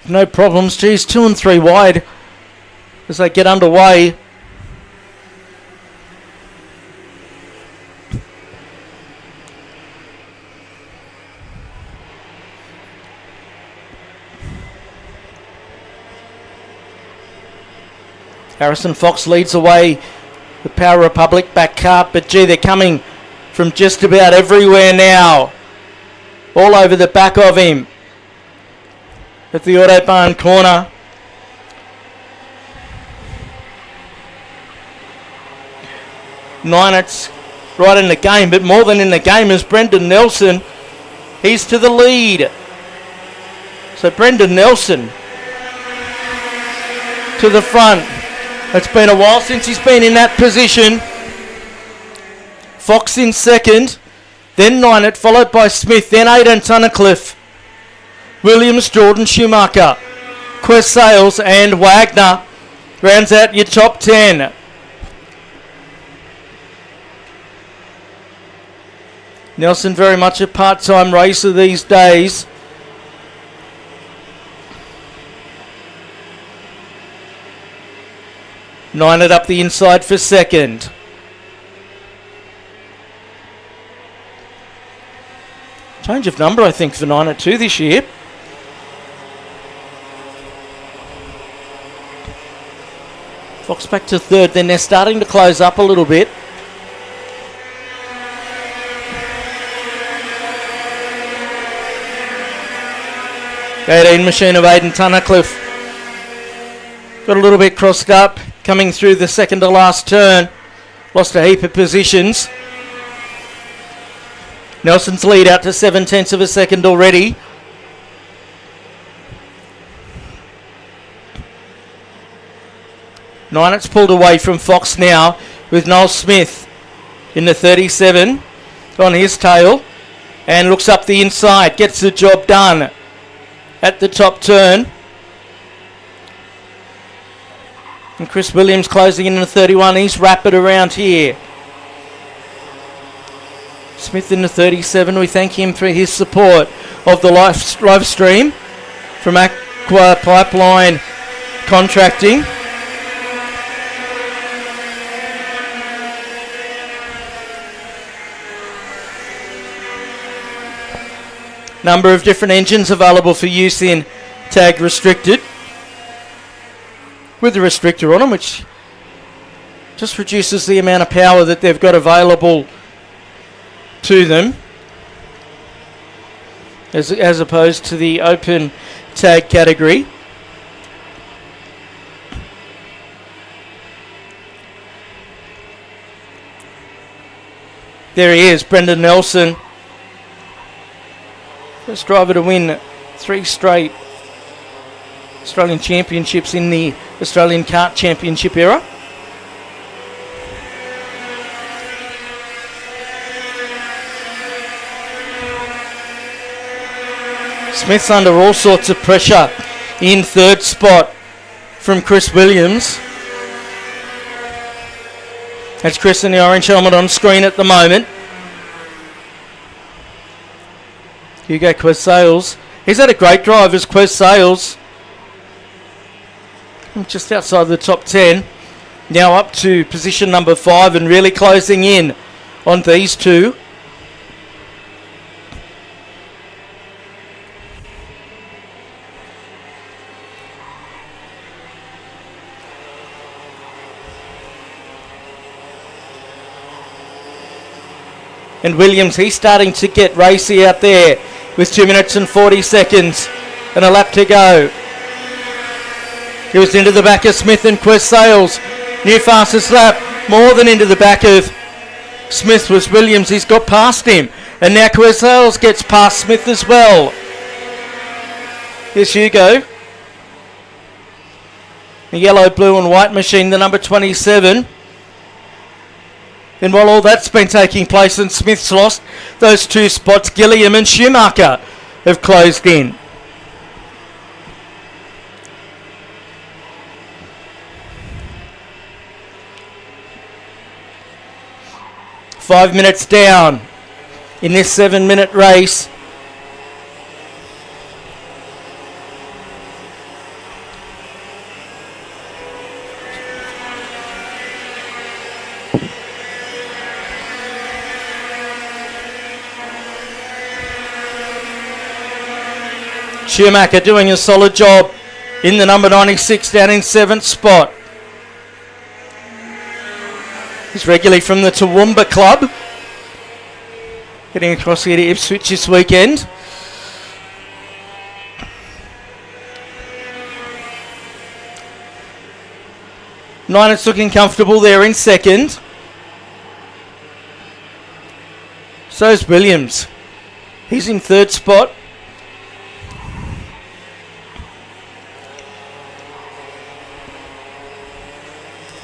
No problems. Geez, 2 and 3 wide as they get underway. Harrison Fox leads away. The Power Republic back cart, but gee, they're coming from just about everywhere now. All over the back of him. At the Autobahn corner. Ninet's right in the game, but more than in the game is Brendan Nelson. He's to the lead. So Brendan Nelson to the front. It's been a while since he's been in that position. Fox in second, then Ninet, followed by Smith, then Aidan Tunnicliffe, Williams, Jordan Schumacher, Quest Sales and Wagner rounds out your top 10. Nelson very much a part-time racer these days. Ninet up the inside for second. Change of number, I think, for Ninet too this year. Fox back to third, then they're starting to close up a little bit. The 18 machine of Aidan Tunnicliffe got a little bit crossed up coming through the second to last turn. Lost a heap of positions. Nelson's lead out to 7/10 of a second already. Ninet's pulled away from Fox now with Noel Smith in the 37 on his tail and looks up the inside, gets the job done at the top turn. And Chris Williams closing in the 31. He's rapid around here. Smith in the 37. We thank him for his support of the live stream from Aqua Pipeline Contracting. Number of different engines available for use in tag restricted, with the restrictor on them, which just reduces the amount of power that they've got available to them, as opposed to the open tag category. There he is, Brendan Nelson. First driver to win 3 straight Australian Championships in the Australian Kart Championship era. Smith's under all sorts of pressure in third spot from Chris Williams. That's Chris in the orange helmet on screen at the moment. Here you go, Quest Sales. He's had a great drive as Quest Sales. Just outside the top 10. Now up to position number 5 and really closing in on these two. And Williams, he's starting to get racy out there with 2 minutes and 40 seconds and a lap to go. He was into the back of Smith and Quest Sales. New fastest lap, more than into the back of Smith was Williams. He's got past him. And now Quest Sales gets past Smith as well. Here's Hugo. The yellow, blue and white machine, the number 27. And while all that's been taking place and Smith's lost those 2 spots, Gilliam and Schumacher have closed in. Five minutes down in this 7-minute race. Schumacher doing a solid job in the number 96 down in 7th spot. He's regularly from the Toowoomba Club. Getting across here to Ipswich this weekend. Ninett's looking comfortable there in 2nd. So's Williams. He's in 3rd spot.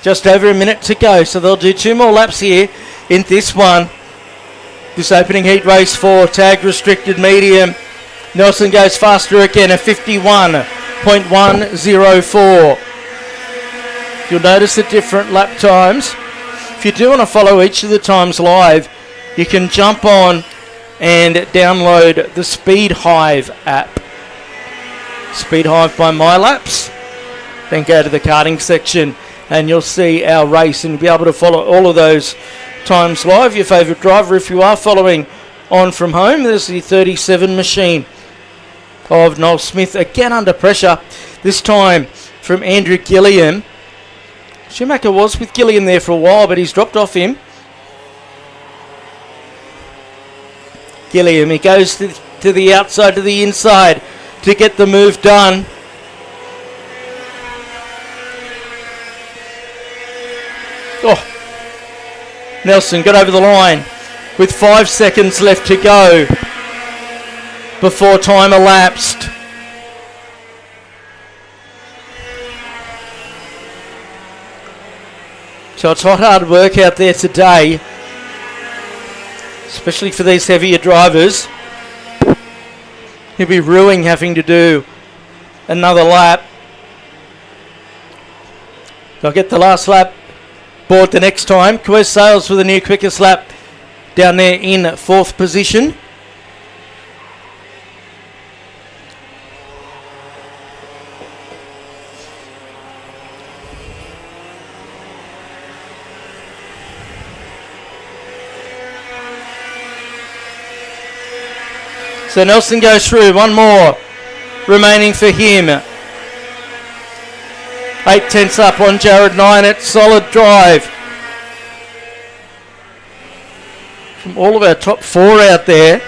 Just over a minute to go, so they'll do 2 more laps here in this one. This opening heat race for tag restricted medium. Nelson goes faster again at 51.104. You'll notice the different lap times. If you do want to follow each of the times live, you can jump on and download the Speed Hive app. Speed Hive by MyLaps. Then go to the karting section and you'll see our race and be able to follow all of those times live. Your favourite driver, if you are following on from home, there's the 37 machine of Noel Smith, again under pressure, this time from Andrew Gilliam. Schumacher was with Gilliam there for a while, but he's dropped off him. Gilliam, he goes to the outside, to the inside to get the move done. Oh, Nelson got over the line with 5 seconds left to go before time elapsed. So it's hard work out there today, especially for these heavier drivers. He'll be ruining having to do another lap. They'll get the last lap board the next time. Quest Sales with a new quickest lap down there in 4th position. So Nelson goes through, 1 more remaining for him. 8 tenths up on Jared Nienett, solid drive from all of our top 4 out there.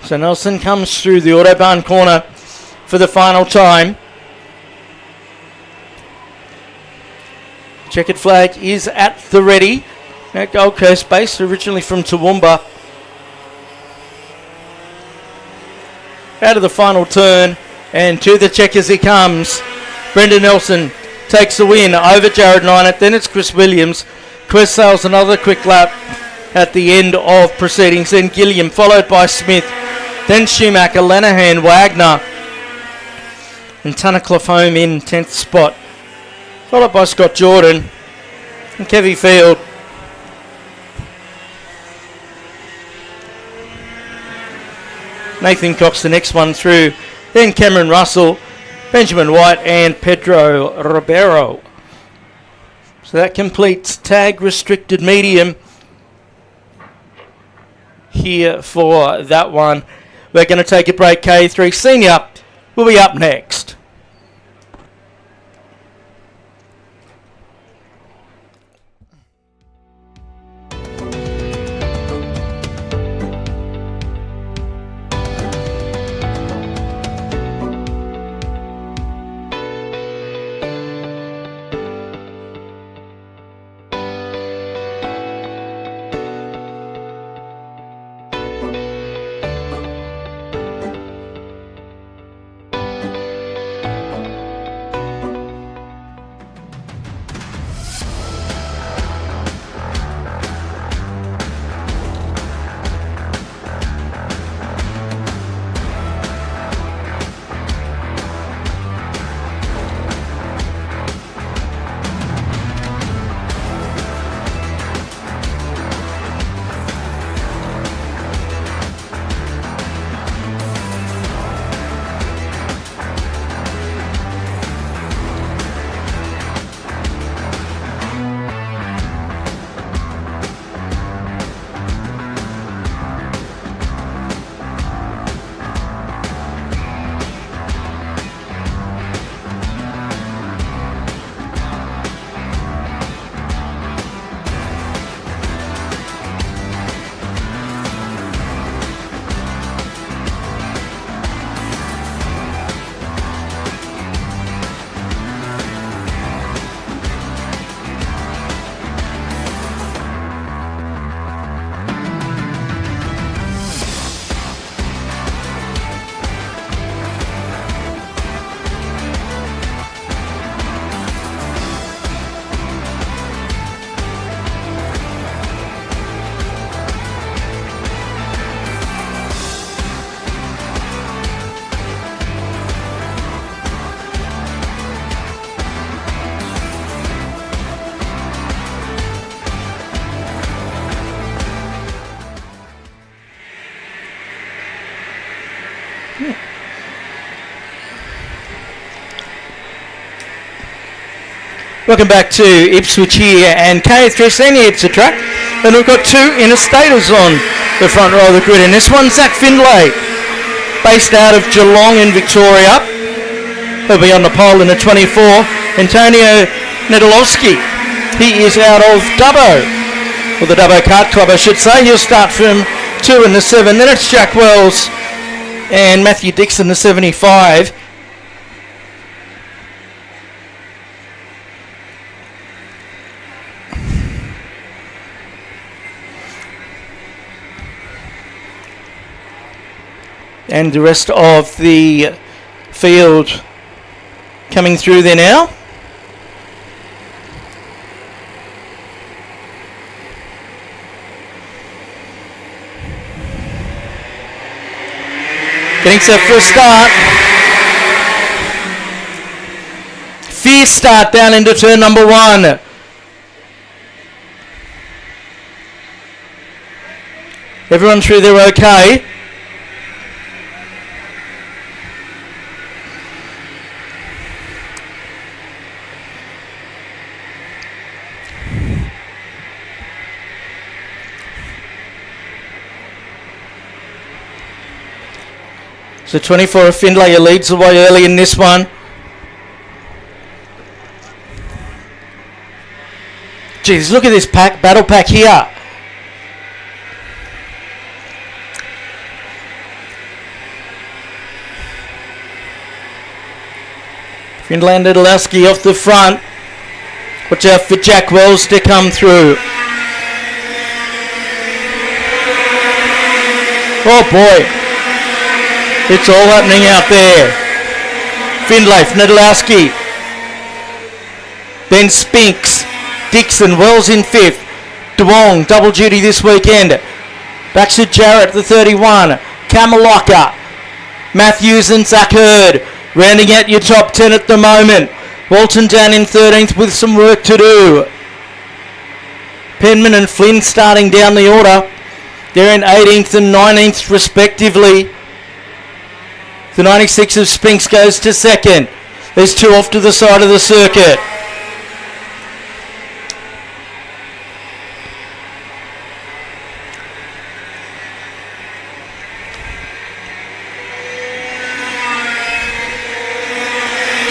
So Nelson comes through the Autobahn corner for the final time. Checkered flag is at the ready. Now Gold Coast based, originally from Toowoomba. Out of the final turn and to the checkers he comes. Brendan Nelson takes the win over Jared Nienett. Then it's Chris Williams. Quest Sales another quick lap at the end of proceedings. Then Gilliam followed by Smith. Then Schumacher, Lenihan, Wagner, and Tunnicliffe home in 10th spot. Followed by Scott Jordan and Kevy Field. Nathan Cox the next one through. Then Cameron Russell, Benjamin White and Pedro Ribeiro. So that completes tag restricted medium here for that one. We're going to take a break. K3 Senior will be up next. Welcome back to Ipswich here, and K3 Senior hits the track, and we've got two interstaters on the front row of the grid. And this one, Zach Findlay, based out of Geelong in Victoria. He'll be on the pole in the 24. Antonio Nedolowski, he is out of Dubbo, or the Dubbo Kart Club I should say. He'll start from 2 in the 7. Then it's Jack Wells and Matthew Dixon, the 75. And the rest of the field coming through there now. Getting set for a start. Fierce start down into turn number 1. Everyone through there okay. So 24 of Findlay leads the way early in this one. Jeez, look at this battle pack here. Findlay and Nedolowski off the front. Watch out for Jack Wells to come through. Oh boy. It's all happening out there. Findlay, Nedolowski. Then Spinks, Dixon, Wells in 5th. DeWong, double duty this weekend. Back to Jarrett, the 31. Camelocca, Matthews and Zach Hurd rounding out your top 10 at the moment. Walton down in 13th with some work to do. Penman and Flynn starting down the order. They're in 18th and 19th respectively. The 96 of Spinks goes to second. There's two off to the side of the circuit.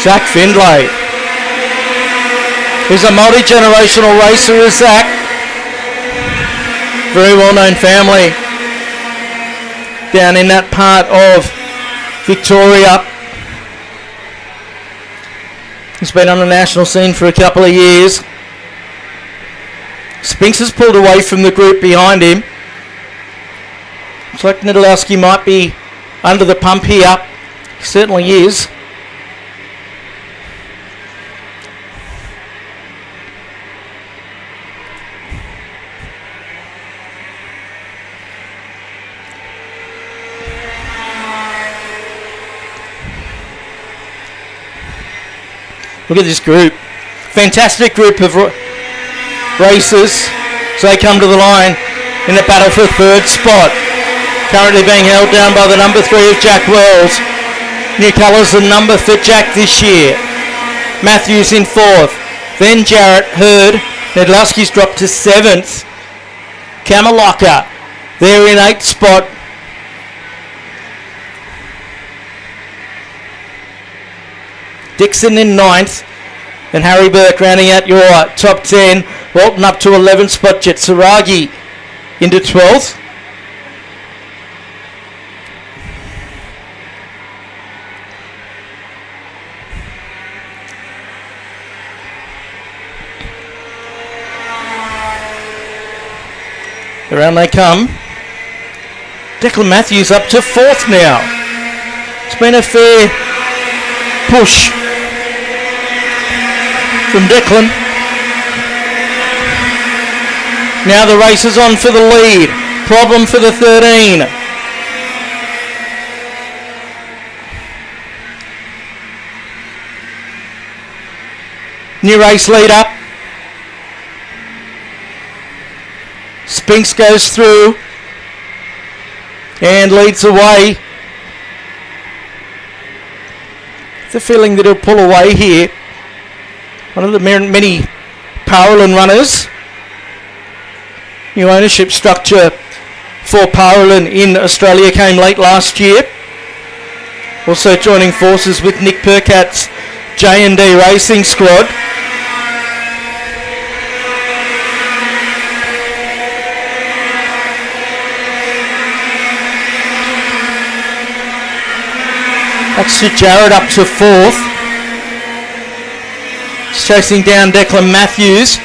Zach Findlay. He's a multi-generational racer, is Zach. Very well-known family down in that part of Victoria. He's been on the national scene for a couple of years. Spinks has pulled away from the group behind him. Looks like Nidolowski might be under the pump here. He certainly is. Look at this group. Fantastic group of racers. So they come to the line in the battle for third spot. Currently being held down by the number 3 of Jack Wells. New colours and number for Jack this year. Matthews in 4th. Then Jarrett Hurd. Nedlowski's dropped to 7th. Camelocca. They're in 8th spot. Dixon in 9th, and Harry Burke rounding out your top 10. Walton up to 11th spot, Jetsaragi into 12th. Around they come. Declan Matthews up to 4th now. It's been a fair push from Declan. Now the race is on for the lead. Problem for the 13. New race lead up. Spinks goes through and leads away. The feeling that he'll pull away here. One of the many Paralin runners. New ownership structure for Paralin in Australia came late last year. Also joining forces with Nick Percat's J&D Racing Squad. That's to Jarrett up to 4th. He's chasing down Declan Matthews.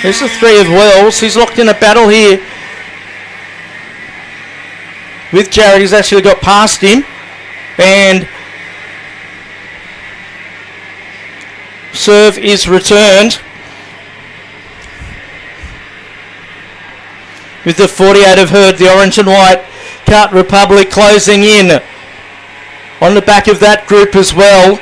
There's the 3 of Wells. He's locked in a battle here with Jarrett. He's actually got past him. And serve is returned. With the 48 of Hurd, the orange and white Kart Republic closing in on the back of that group as well.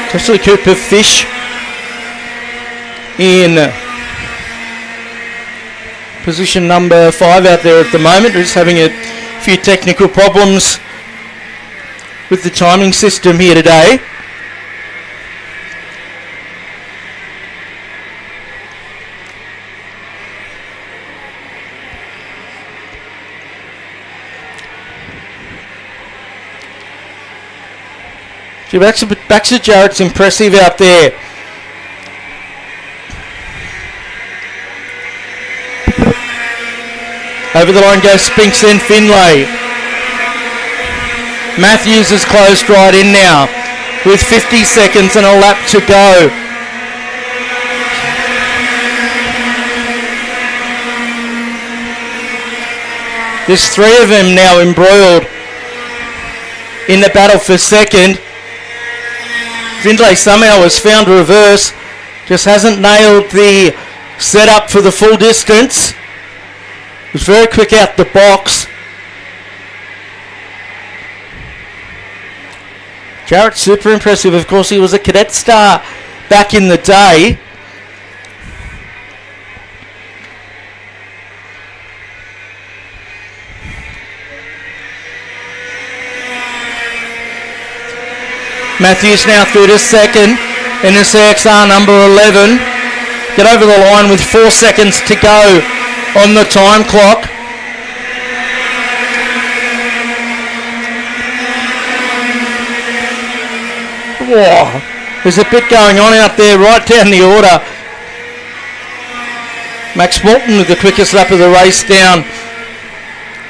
Especially a group of fish in position number 5 out there at the moment. We're just having a few technical problems with the timing system here today. Baxter Jarrett's impressive out there. Over the line goes Spinks and Finlay. Matthews has closed right in now with 50 seconds and a lap to go. There's three of them now embroiled in the battle for second. Findlay somehow has found a reverse, just hasn't nailed the setup for the full distance. Was very quick out the box. Jarrett, super impressive. Of course, he was a cadet star back in the day. Matthews now through to second in the CXR number 11. Get over the line with 4 seconds to go on the time clock. Whoa, there's a bit going on out there right down the order. Max Morton with the quickest lap of the race down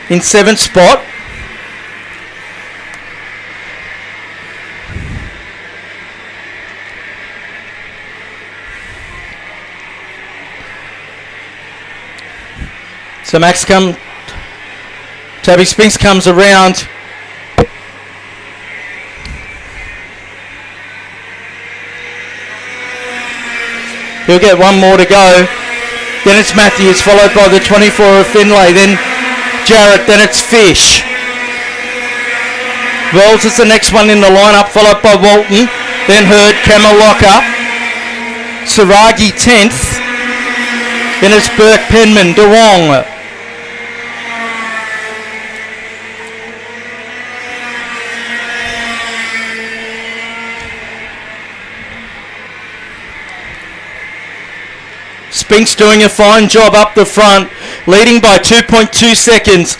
in 7th spot. So Toby Spinks comes around. He'll get one more to go. Then it's Matthews, followed by the 24 of Finlay. Then Jarrett, then it's Fish. Wells is the next one in the lineup, followed by Walton. Then Hurd, Kamalocka. Saragi 10th. Then it's Burke, Penman, DeWong. Spinks doing a fine job up the front, leading by 2.2 seconds.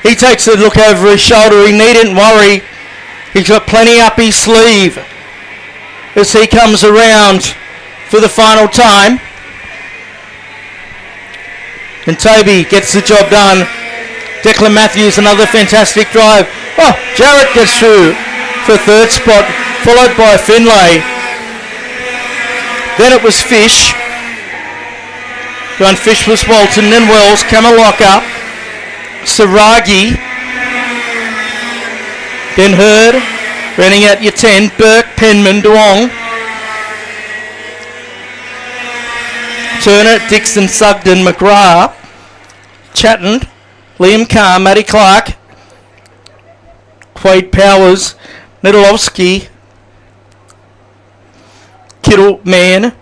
He takes a look over his shoulder. He needn't worry. He's got plenty up his sleeve as he comes around for the final time. And Toby gets the job done. Declan Matthews, another fantastic drive. Oh, Jarrett gets through for 3rd spot, followed by Finlay. Then it was Fish. Behind Fish was Walton, then Wells, Kamalocka, Saragi, then Hurd, running out your 10, Burke, Penman, Duong, Turner, Dixon, Sugden, McGrath, Chatton, Liam Carr, Matty Clark, Quade Powers, Nedolowski, Kittle, Mann.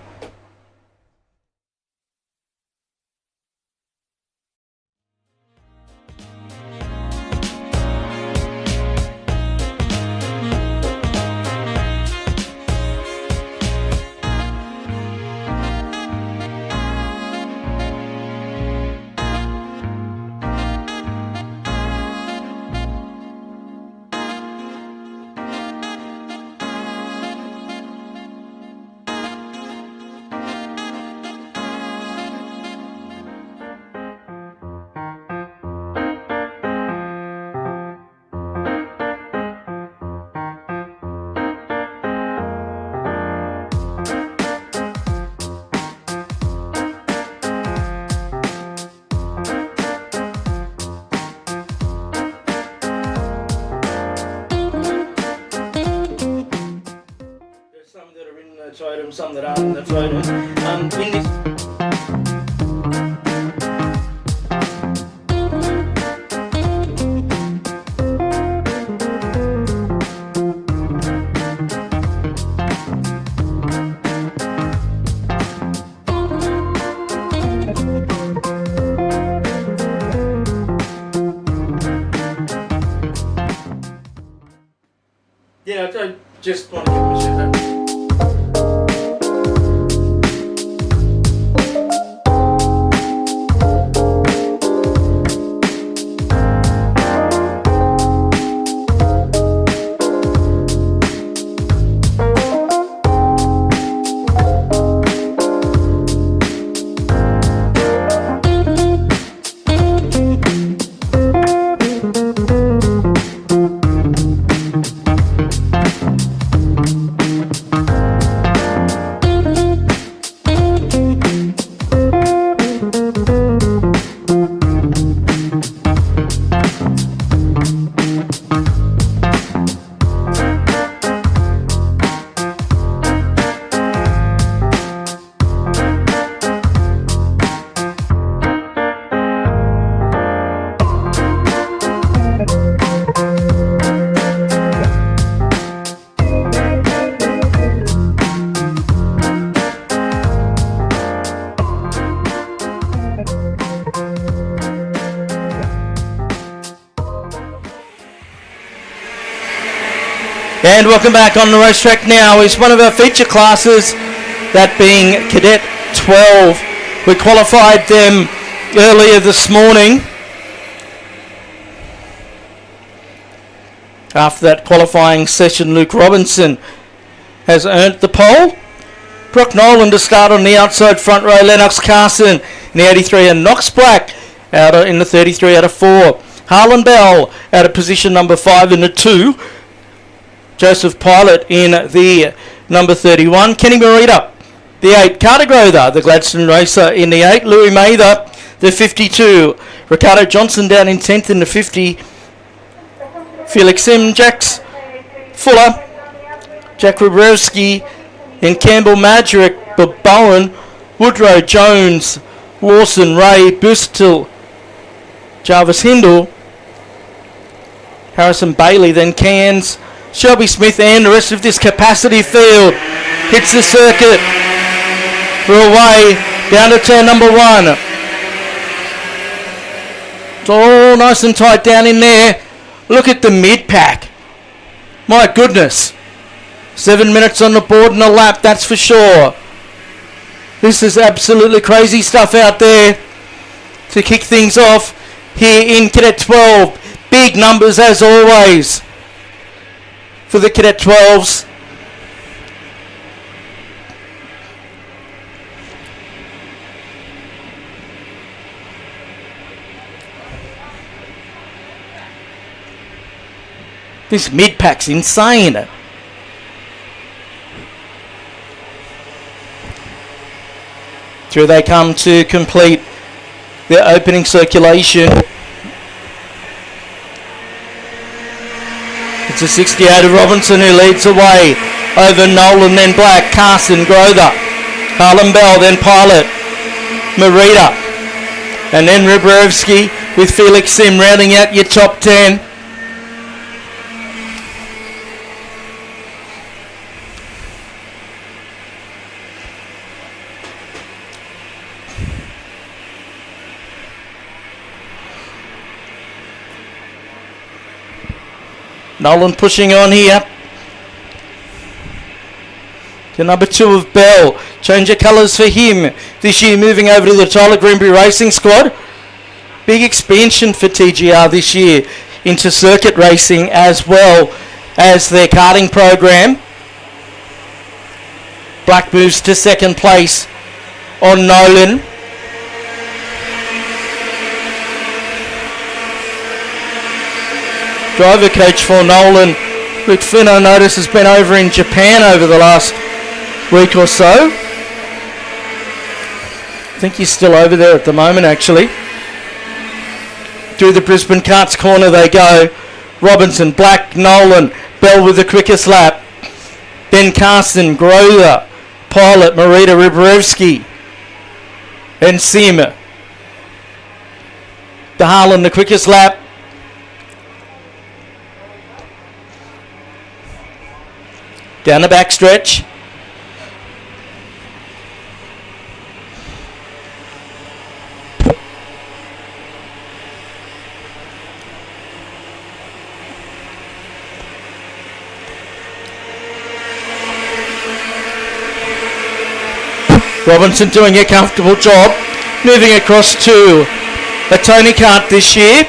Some that aren't in the photo. In this yeah, I just want to give a shout out. And welcome back on the racetrack now is one of our feature classes, that being Cadet 12. We qualified them earlier this morning. After that qualifying session, Luke Robinson has earned the pole. Brock Nolan to start on the outside front row. Lennox Carson in the 83 and Knox Black out in the 33 out of 4. Harlan Bell out of position number 5 in the 2. Joseph Pilot in the number 31. Kenny Marita, the 8. Carter Grother, the Gladstone racer in the 8. Louis Mather, the 52. Ricardo Johnson down in 10th in the 50. Felix Sim, Jax Fuller, Jack Rubrowski in Campbell, Madrick, Bowen, Woodrow, Jones, Lawson, Ray, Bustil, Jarvis Hindle, Harrison Bailey, then Cairns, Shelby Smith, and the rest of this capacity field hits the circuit. We're away down to turn number 1. It's all nice and tight down in there. Look at the mid-pack. My goodness. 7 minutes on the board and a lap, that's for sure. This is absolutely crazy stuff out there to kick things off here in Cadet 12. Big numbers as always for the Cadet 12s. This mid-pack's insane. Through they come to complete their opening circulation. It's a 68 of Robinson who leads away over Nolan, then Black, Carson, Grother, Harlan Bell, then Pilot, Marita, and then Rubrowski with Felix Sim rounding out your top 10. Nolan pushing on here. To number 2 of Bell. Change of colours for him this year, moving over to the Tyler Greenbury Racing Squad. Big expansion for TGR this year into circuit racing as well as their karting program. Black moves to second place on Nolan. Driver coach for Nolan, Luke Flynn, I notice, has been over in Japan over the last week or so. I think he's still over there at the moment, actually. Through the Brisbane Karts corner they go. Robinson, Black, Nolan, Bell with the quickest lap. Then Carson, Grother, Pilot, Marita, Rubrowski, and Sim. De Harlan, the quickest lap. Down the back stretch. Robinson doing a comfortable job. Moving across to a Tony Kart this year.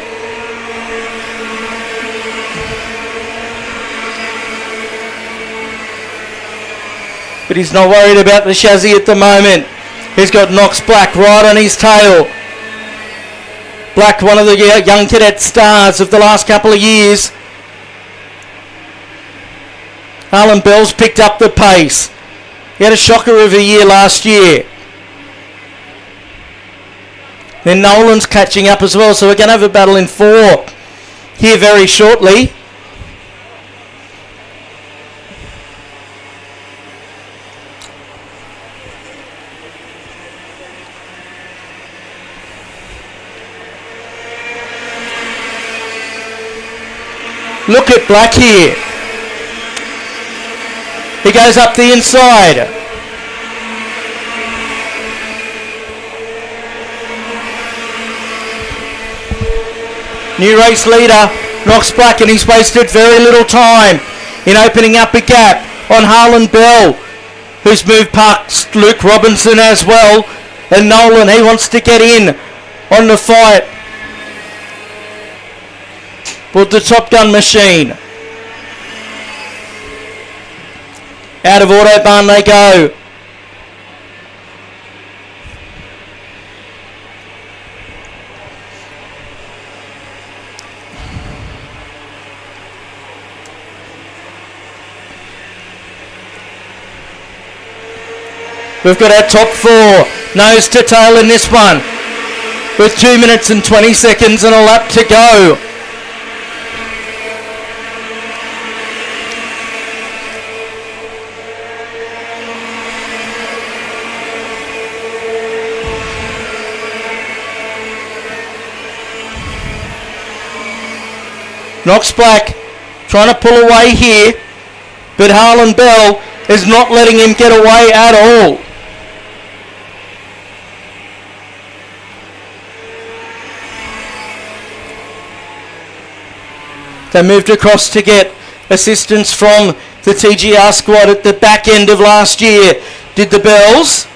But he's not worried about the chassis at the moment. He's got Knox Black right on his tail. Black, one of the young cadet stars of the last couple of years. Harlan Bell's picked up the pace. He had a shocker of a year last year. Then Nolan's catching up as well, so we're going to have a battle in 4 here very shortly. Look at Black here. He goes up the inside. New race leader, Knox Black, and he's wasted very little time. in opening up a gap on Harlan Bell, who's moved past Luke Robinson as well. And Nolan, he wants to get in on the fight with the Top Gun machine. Out of Autobahn they go. We've got our top 4 nose to tail in this one with 2 minutes and 20 seconds and a lap to go. Knox Black trying to pull away here, but Harlan Bell is not letting him get away at all. They moved across to get assistance from the TGR squad at the back end of last year. Did the Bells.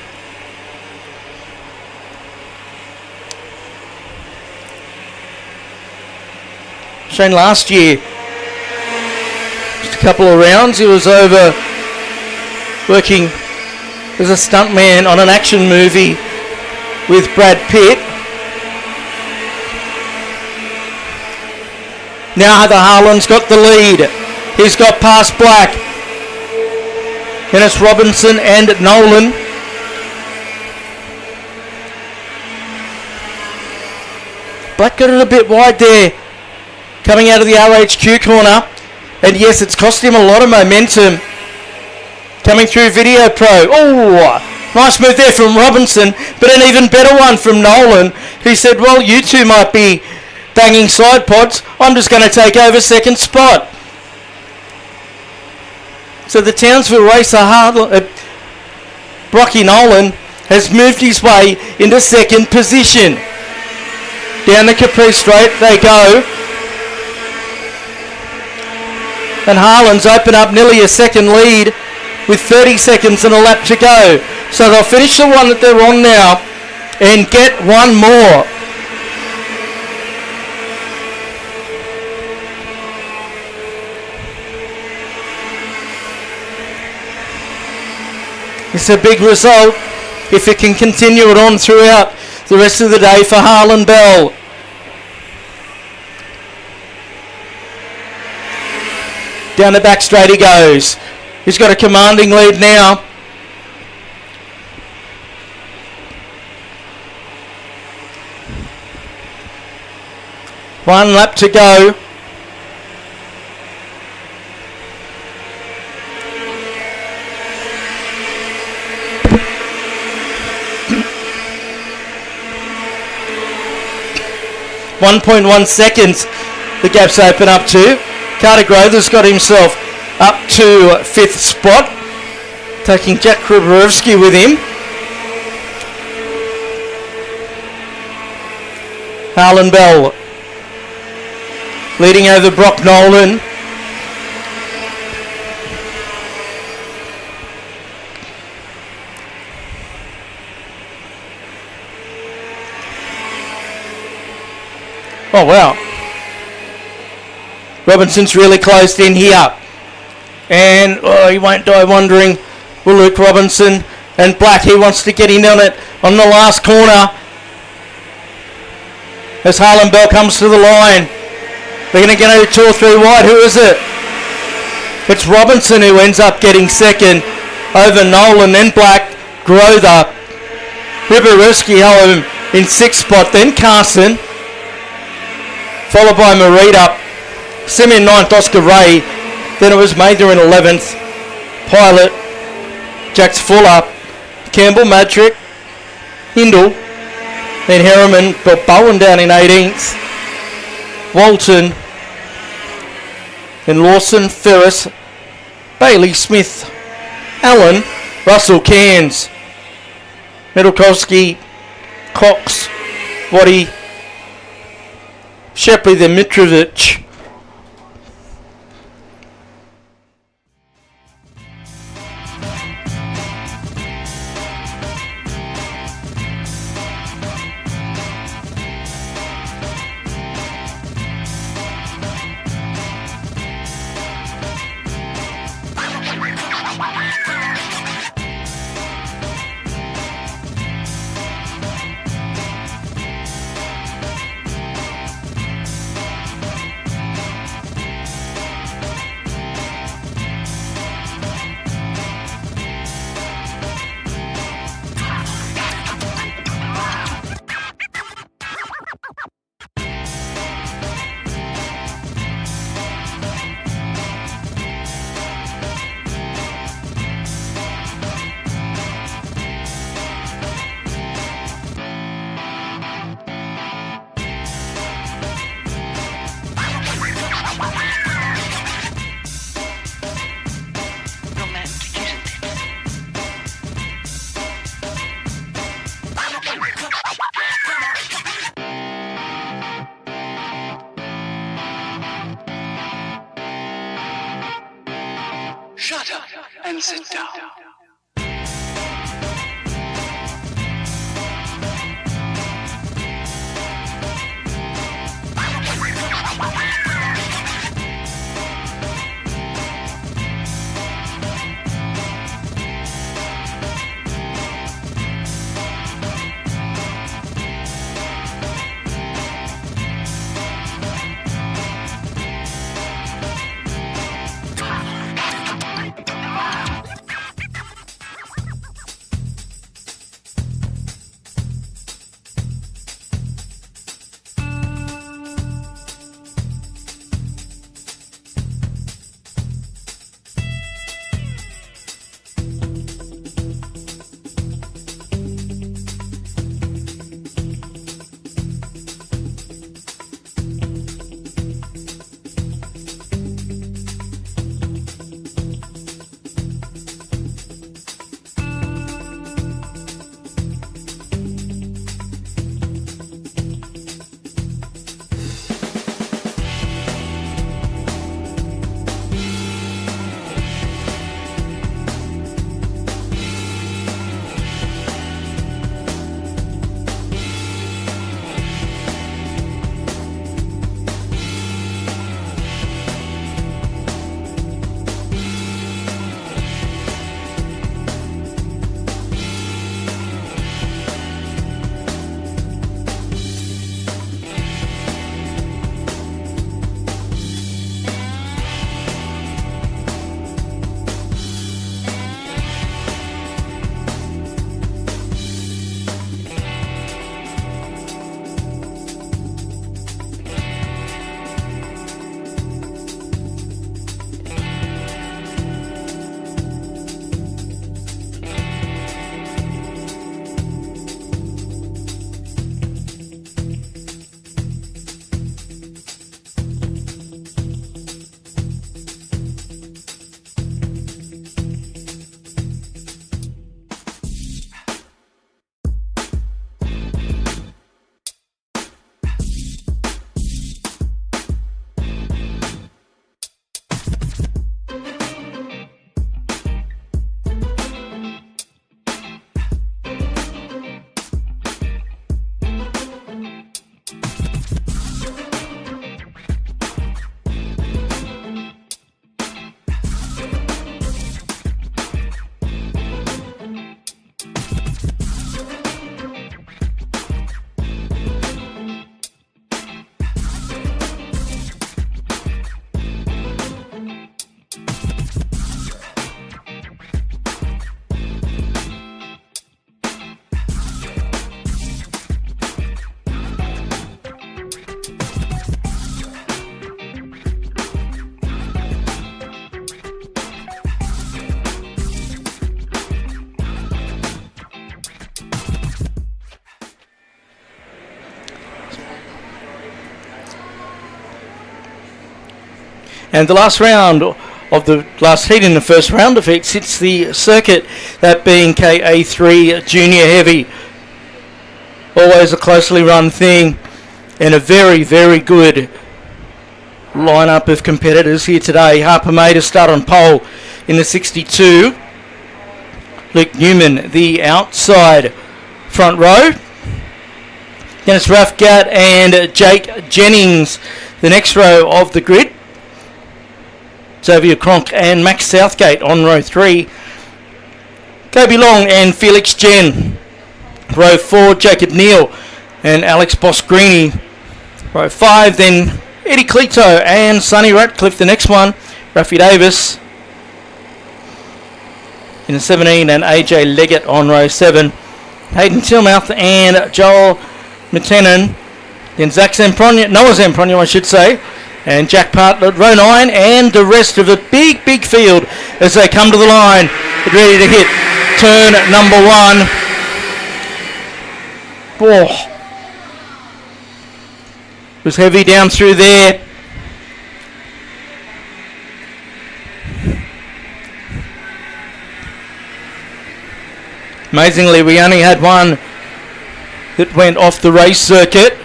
Shown last year, just a couple of rounds, he was over working as a stuntman on an action movie with Brad Pitt. Now the Harlan's got the lead. He's got past Black. And it's Robinson and Nolan. Black got it a bit wide there, coming out of the RHQ corner. And yes, it's cost him a lot of momentum. Coming through Video Pro. Oh, nice move there from Robinson, but an even better one from Nolan, who said, well, you two might be banging side pods. I'm just going to take over second spot. So the Townsville racer, Brocky Nolan, has moved his way into second position. Down the Capri Straight they go. And Harlan's open up nearly a second lead with 30 seconds and a lap to go. So they'll finish the one that they're on now and get one more. It's a big result if it can continue it on throughout the rest of the day for Harlan Bell. Down the back straight he goes. He's got a commanding lead now. One lap to go. .1 seconds the gap's open up to. Carter Grother's got himself up to 5th spot, taking Jack Kruborowski with him. Harlan Bell leading over Brock Nolan. Oh wow. Robinson's really closed in here. And he won't die wondering. Will Luke Robinson and Black, he wants to get in on it on the last corner. As Harlan Bell comes to the line. They're going to get over 2 or 3 wide. Who is it? It's Robinson who ends up getting second over Nolan, then Black, Grother. Riberuski home in 6th spot, then Carson. Followed by Marita. Sim in 9th, Oscar Ray. Then it was Mather in 11th. Pilot, Jax Fuller, Campbell, Madrick, Hindle. Then Harriman, but Bowen down in 18th. Walton. Then Lawson, Ferris, Bailey, Smith, Allen, Russell, Cairns, Middlekovsky, Cox, Waddy, Shepley, then Mitrovic. sit down. And the last round of the last heat in the first round of heats, it's the circuit, that being KA3 Junior Heavy. Always a closely run thing, and a very, very good lineup of competitors here today. Harper May to start on pole in the 62. Luke Newman, the outside front row. Dennis Rathgat and Jake Jennings, the next row of the grid. Xavier Cronk and Max Southgate on row 3. Kobe Long and Felix Jen. Row 4, Jacob Neal and Alex Bosgrini. Row 5, then Eddie Cleto and Sonny Ratcliffe, the next one. Rafi Davis in the 17 and AJ Leggett on row 7. Hayden Tillmouth and Joel Matanen. Then Zach Zamprogna, Noah Zamprogna I should say, and Jack Bartlett, row 9, and the rest of the big, big field as they come to the line, get ready to hit turn number 1. Oh. It was heavy down through there. Amazingly, we only had one that went off the race circuit.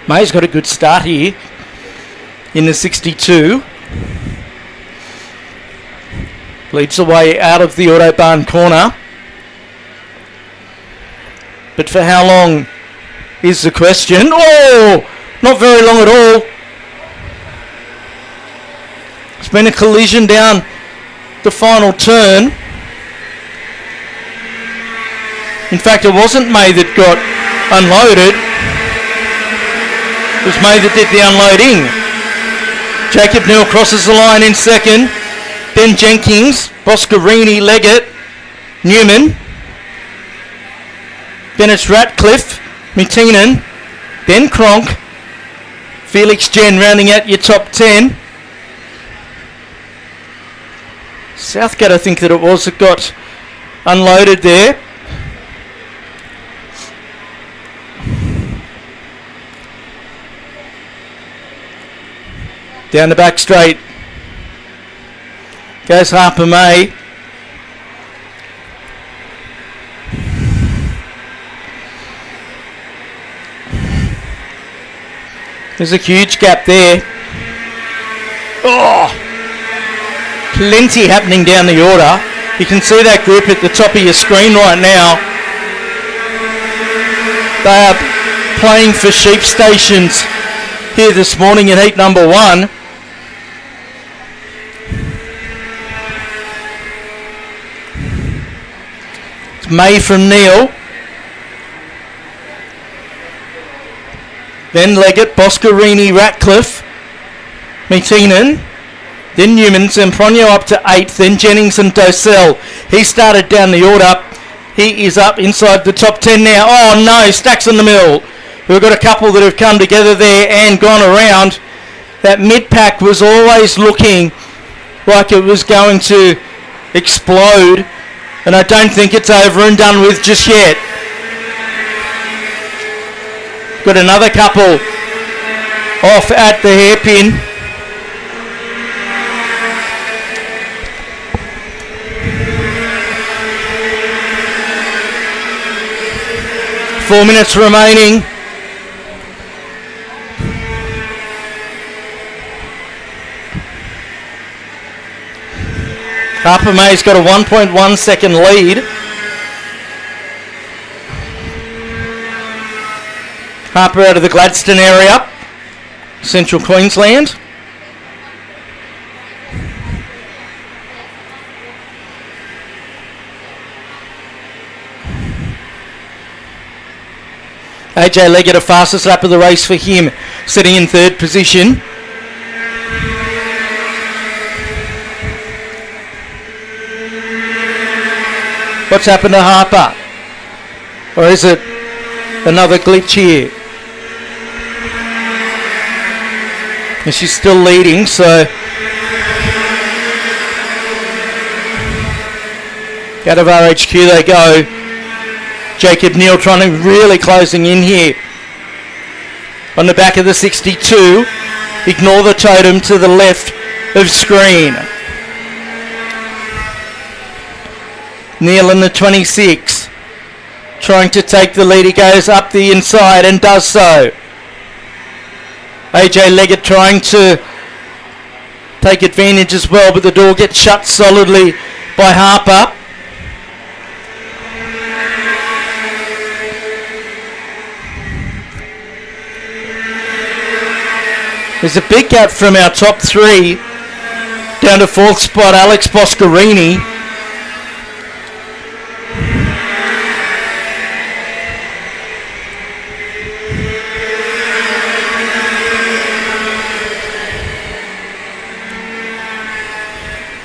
May's got a good start here in the 62. Leads the way out of the Autobahn corner. But for how long is the question? Oh, not very long at all. It's been a collision down the final turn. In fact, it wasn't May that got unloaded. It was May that did the unloading. Jacob Neal crosses the line in second. Then Jenkins, Boscarini, Leggett, Newman. Then it's Ratcliffe, Mitinen, then Cronk, Felix Jen rounding out your top 10. Southgate, I think that it was, that got unloaded there. Down the back straight goes Harper May. There's a huge gap there. Oh! Plenty happening down the order. You can see that group at the top of your screen right now. They are playing for sheep stations here this morning in heat number 1. It's May from Neil. Then Leggett, Boscarini, Ratcliffe, Mitinen, then Newman, Sempronio up to 8th, then Jennings and Docell. He started down the order. He is up inside the top 10 now. Oh no, Stacks in the middle. We've got a couple that have come together there and gone around. That mid-pack was always looking like it was going to explode, and I don't think it's over and done with just yet. Got another couple off at the hairpin. Four minutes remaining. Harper May's got a 1.1 second lead. Harper out of the Gladstone area, Central Queensland. AJ Leggett, a fastest lap of the race for him, sitting in third position. What's happened to Harper? Or is it another glitch here? And she's still leading, so out of RHQ they go. Jacob Neal trying to really closing in here. On the back of the 62. Ignore the totem to the left of screen. Neal in the 26. Trying to take the lead. He goes up the inside and does so. AJ Leggett trying to take advantage as well, but the door gets shut solidly by Harper. There's a big gap from our top 3 down to 4th spot, Alex Boscarini.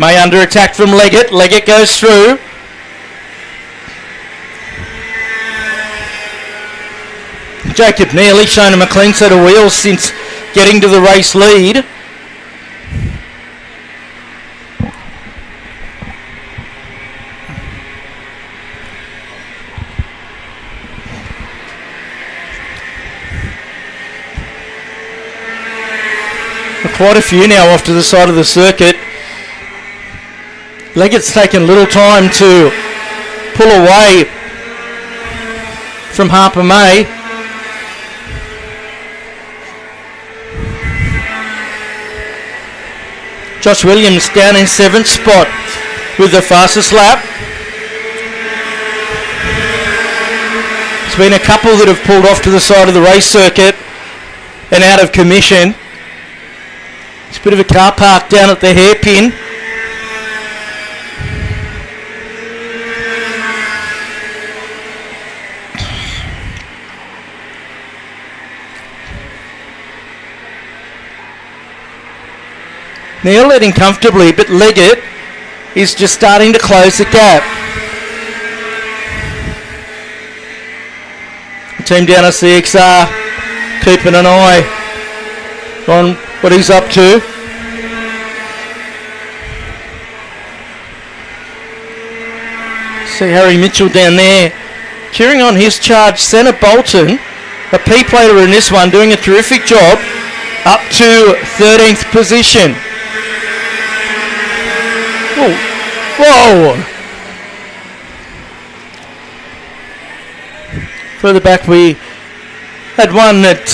May under attack from Leggett. Leggett goes through. Jacob Neely showing him a clean set of wheels since getting to the race lead. Quite a few now off to the side of the circuit. Leggett's taken little time to pull away from Harper May. Josh Williams down in 7th spot with the fastest lap. There's been a couple that have pulled off to the side of the race circuit and out of commission. There's a bit of a car park down at the hairpin. Neil leading comfortably, but Leggett is just starting to close the gap. The team down at CXR keeping an eye on what he's up to. See Harry Mitchell down there cheering on his charge. Senna Bolton, a P-plater in this one, doing a terrific job, up to 13th position. Whoa! Further back we had one that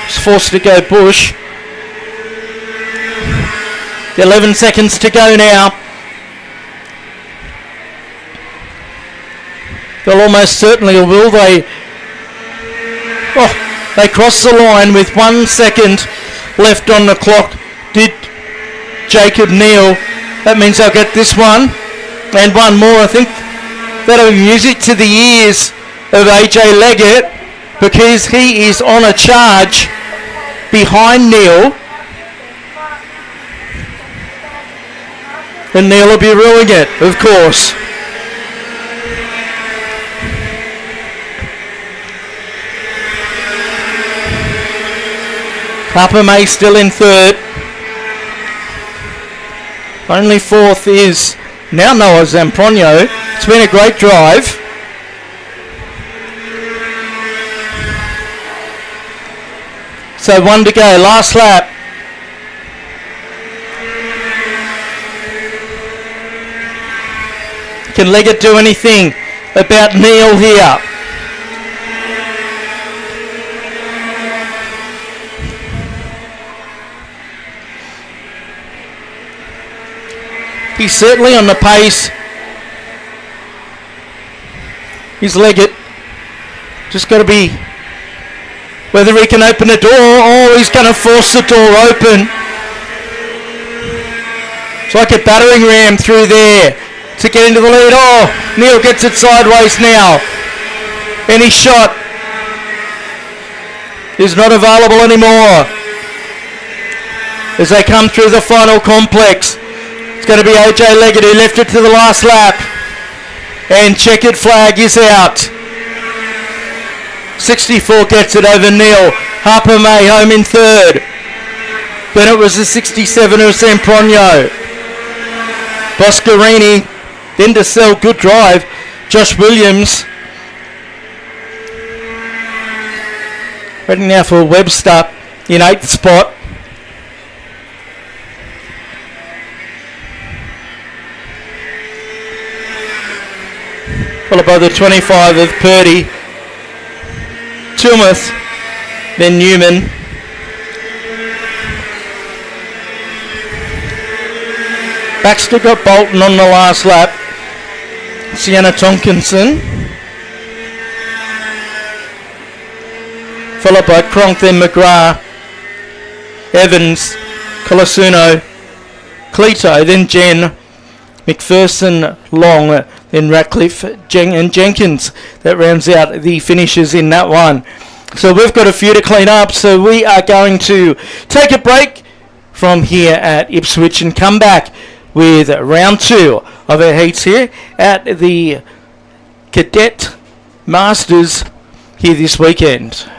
was forced to go bush. 11 seconds to go now. They'll almost certainly, or will they? Oh, they cross the line with 1 second left on the clock. Did Jacob Neal? That means they'll get this one and one more. I think that'll be music to the ears of AJ Leggett, because he is on a charge behind Neil. And Neil will be ruining it, of course. Harper May still in 3rd. Only 4th is now Noah Zampronio. It's been a great drive. So 1 to go, last lap. Can Leggett do anything about Neil here? He's certainly on the pace. He's Leggett. Just got to be whether he can open the door. Oh, he's going to force the door open. It's like a battering ram through there to get into the lead. Oh, Neil gets it sideways now. Any shot is not available anymore as they come through the final complex. It's going to be AJ Leggett who left it to the last lap. And checkered flag is out. 64 gets it over Neil. Harper May home in 3rd. Then it was the 67 of Zampronio. Boscarini. Then to sell, good drive. Josh Williams. Ready now for Webster in 8th spot. Followed by the 25 of Purdy. Tilmuth, then Newman. Baxter got Bolton on the last lap. Sienna Tonkinson. Followed by Cronk, then McGrath. Evans, Colasuno, Cleto, then Jen. McPherson, Long, then Ratcliffe and Jenkins. That rounds out the finishes in that one. So we've got a few to clean up, so we are going to take a break from here at Ipswich and come back with round 2 of our heats here at the Cadet Masters here this weekend.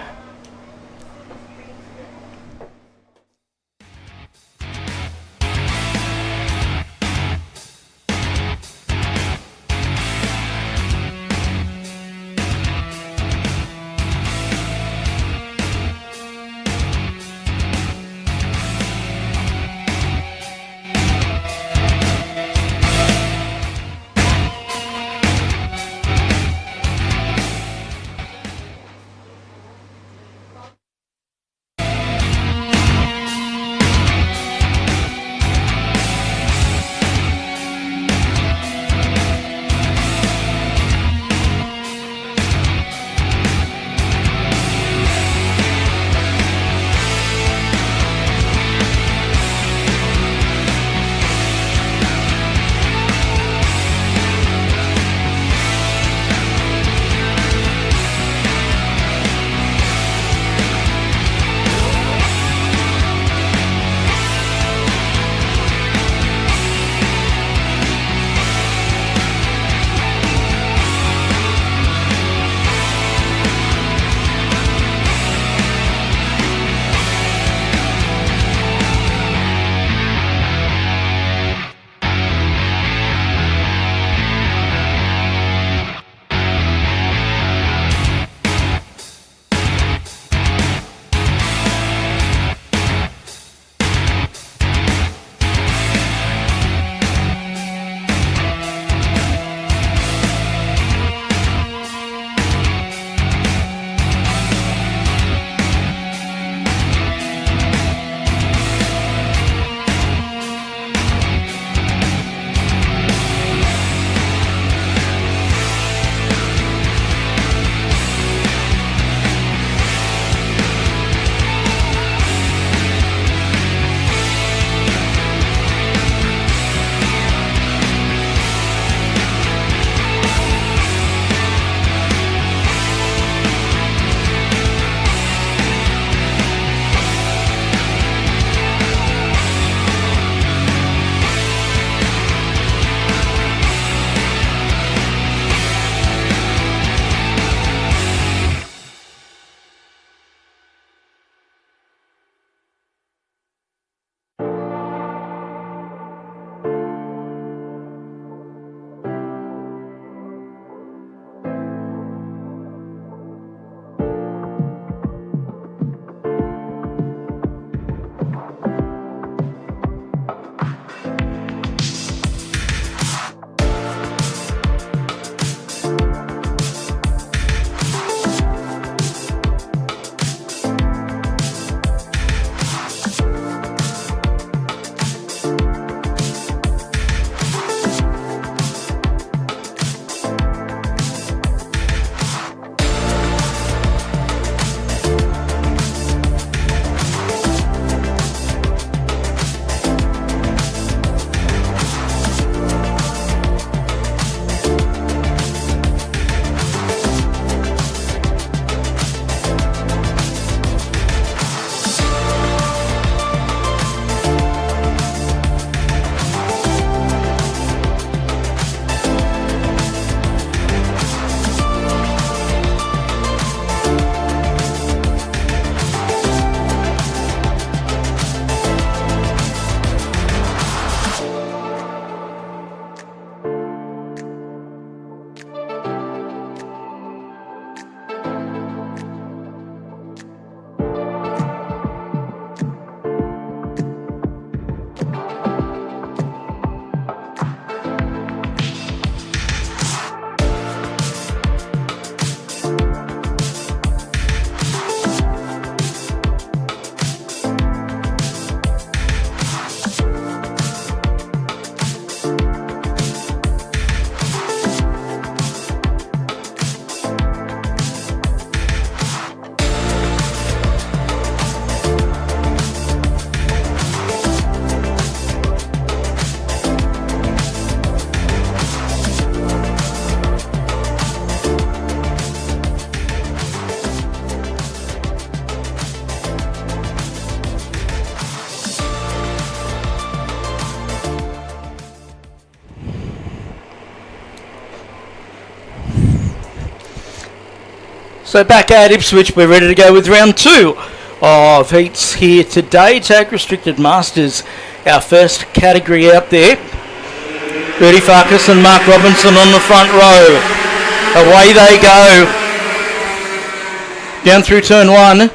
So back at Ipswich, we're ready to go with round 2 of heats here today. Tag Restricted Masters, our first category out there. Rudy Farkas and Mark Robinson on the front row. Away they go. Down through turn 1.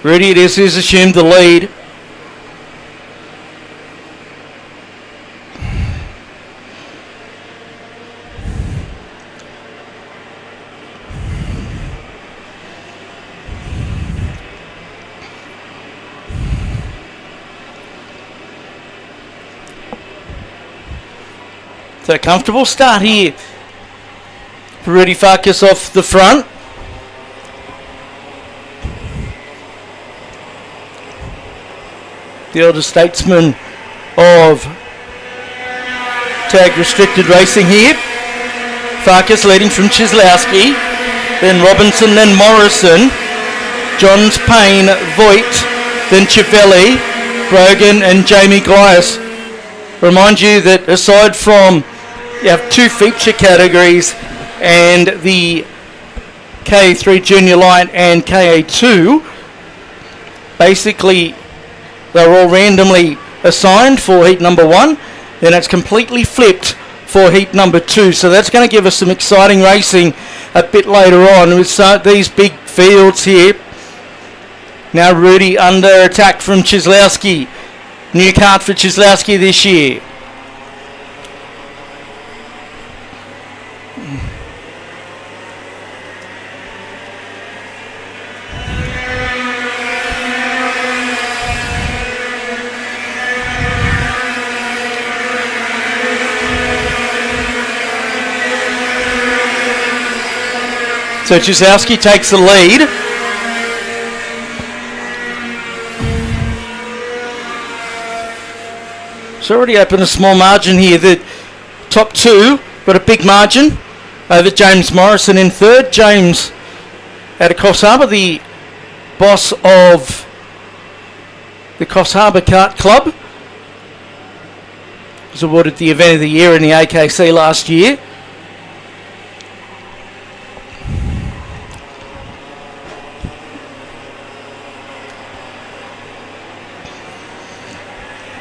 Rudy, it is who's assumed the lead. So a comfortable start here for Rudy Farkas off the front. The elder statesman of Tag Restricted Racing here. Farkas leading from Chislowski, then Robinson, then Morrison, Johns, Payne, Voigt, then Chiavelli, Brogan and Jamie Glyas. Remind you that aside from you have 2 feature categories and the KA3 Junior Light and KA2, basically they're all randomly assigned for heat number 1, then it's completely flipped for heat number 2. So that's going to give us some exciting racing a bit later on with these big fields here. Now Rudy under attack from Chislowski. New kart for Chislowski this year. So Chislowski takes the lead. It's already opened a small margin here. The top 2 got a big margin over James Morrison in third. James out of Coffs Harbour, the boss of the Coffs Harbour Kart Club. Was awarded the event of the year in the AKC last year.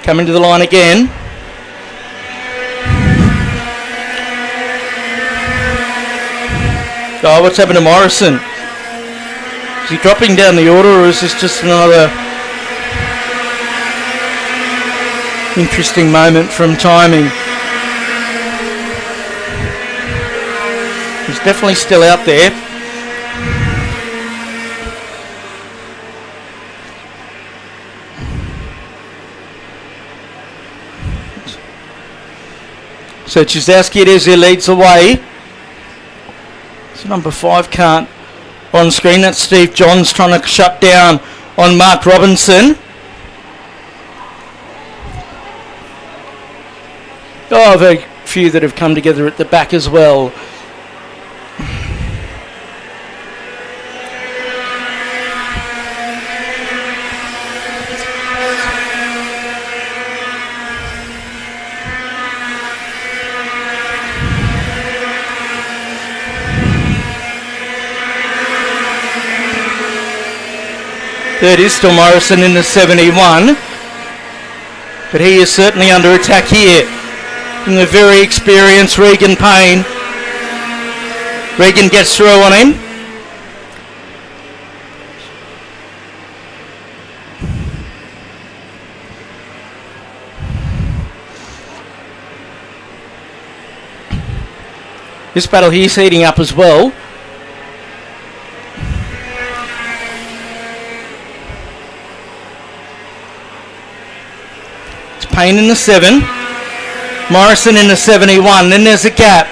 Coming to the line again. Oh, what's happened to Morrison? Is he dropping down the order, or is this just another interesting moment from timing? He's definitely still out there. So Chislowski it is who leads the way. So number 5 can't on screen. That's Steve Johns trying to shut down on Mark Robinson. Oh, very few that have come together at the back as well. Third is still Morrison in the 71, but he is certainly under attack here from the very experienced Regan Payne. Regan gets through on him. This battle here is heating up as well. Payne in the 7, Morrison in the 71, then there's a gap.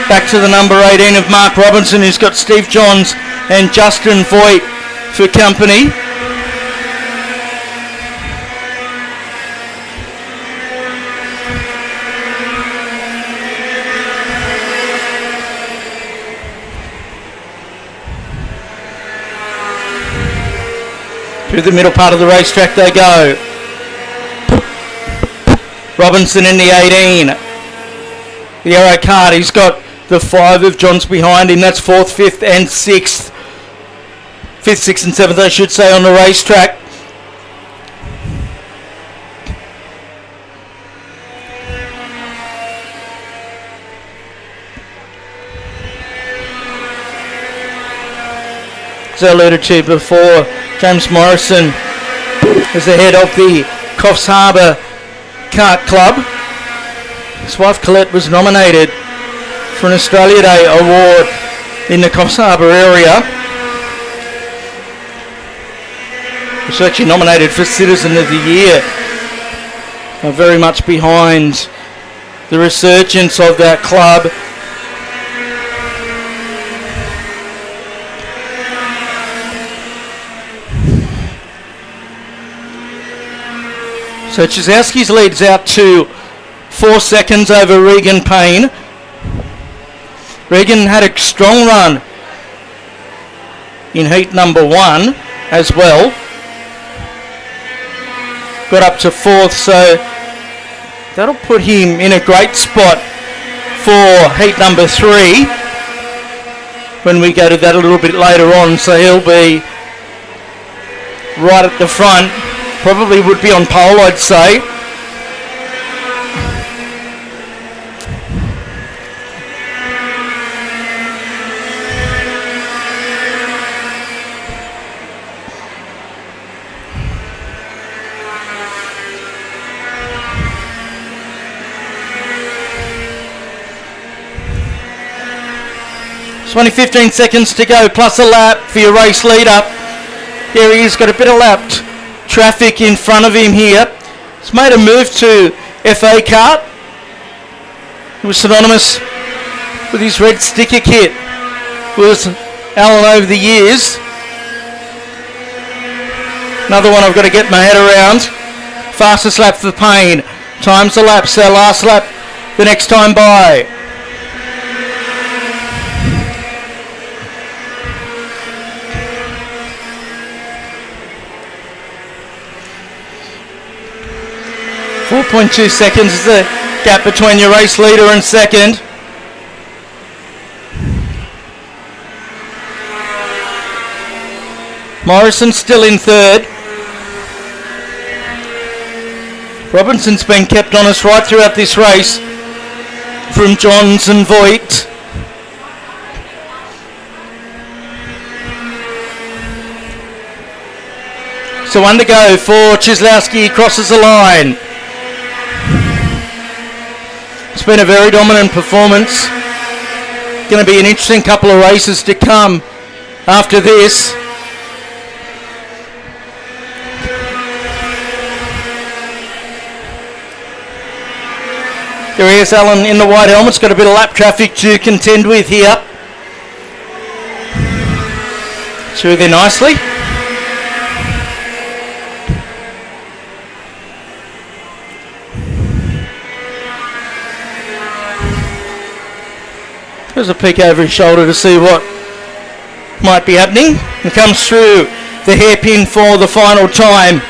Back to the number 18 of Mark Robinson, who's got Steve Johns and Justin Voigt for company. Through the middle part of the racetrack they go. Robinson in the 18. The Aero Kart, he's got the 5 of John's behind him. That's 4th, 5th and 6th. 5th, 6th and 7th, I should say, on the racetrack. As I alluded to before, James Morrison is the head of the Coffs Harbour Kart Club. His wife Cadet was nominated for an Australia Day award in the Coffs Harbour area. She's actually nominated for Citizen of the Year. I'm very much behind the resurgence of that club. So Chizowski's leads out to 4 seconds over Regan Payne. Regan had a strong run in heat number 1 as well. Got up to 4th, so that'll put him in a great spot for heat number 3 when we go to that a little bit later on. So he'll be right at the front. Probably would be on pole, I'd say. It's only 15 seconds to go, plus a lap for your race leader. There he is, got a bit of lapped traffic in front of him here. He's made a move to FA Kart. He was synonymous with his red sticker kit. Was Alan over the years. Another one I've got to get my head around. Fastest lap for Payne. Times the lap, so last lap the next time by. .2 seconds is the gap between your race leader and second. Morrison still in third. Robinson's been kept honest right throughout this race from Johns and Voigt. So one to go for Chizlowski. He crosses the line. It's been a very dominant performance. Going to be an interesting couple of races to come after this. There is Alan in the white helmet's got a bit of lap traffic to contend with here. Through there nicely. There's a peek over his shoulder to see what might be happening. He comes through the hairpin for the final time.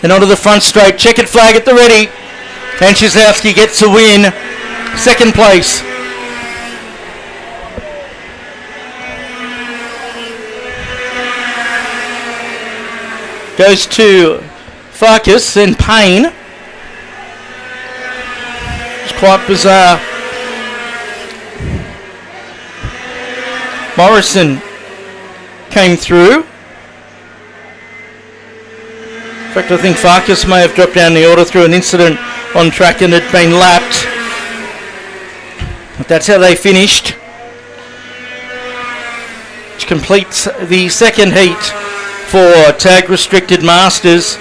And onto the front straight. Checkered flag at the ready. And Chizowski gets a win. Second place. Goes to Farkas and Payne. Quite bizarre. Morrison came through. In fact, I think Farkas may have dropped down the order through an incident on track and had been lapped. But that's how they finished. Which completes the second heat for tag restricted masters.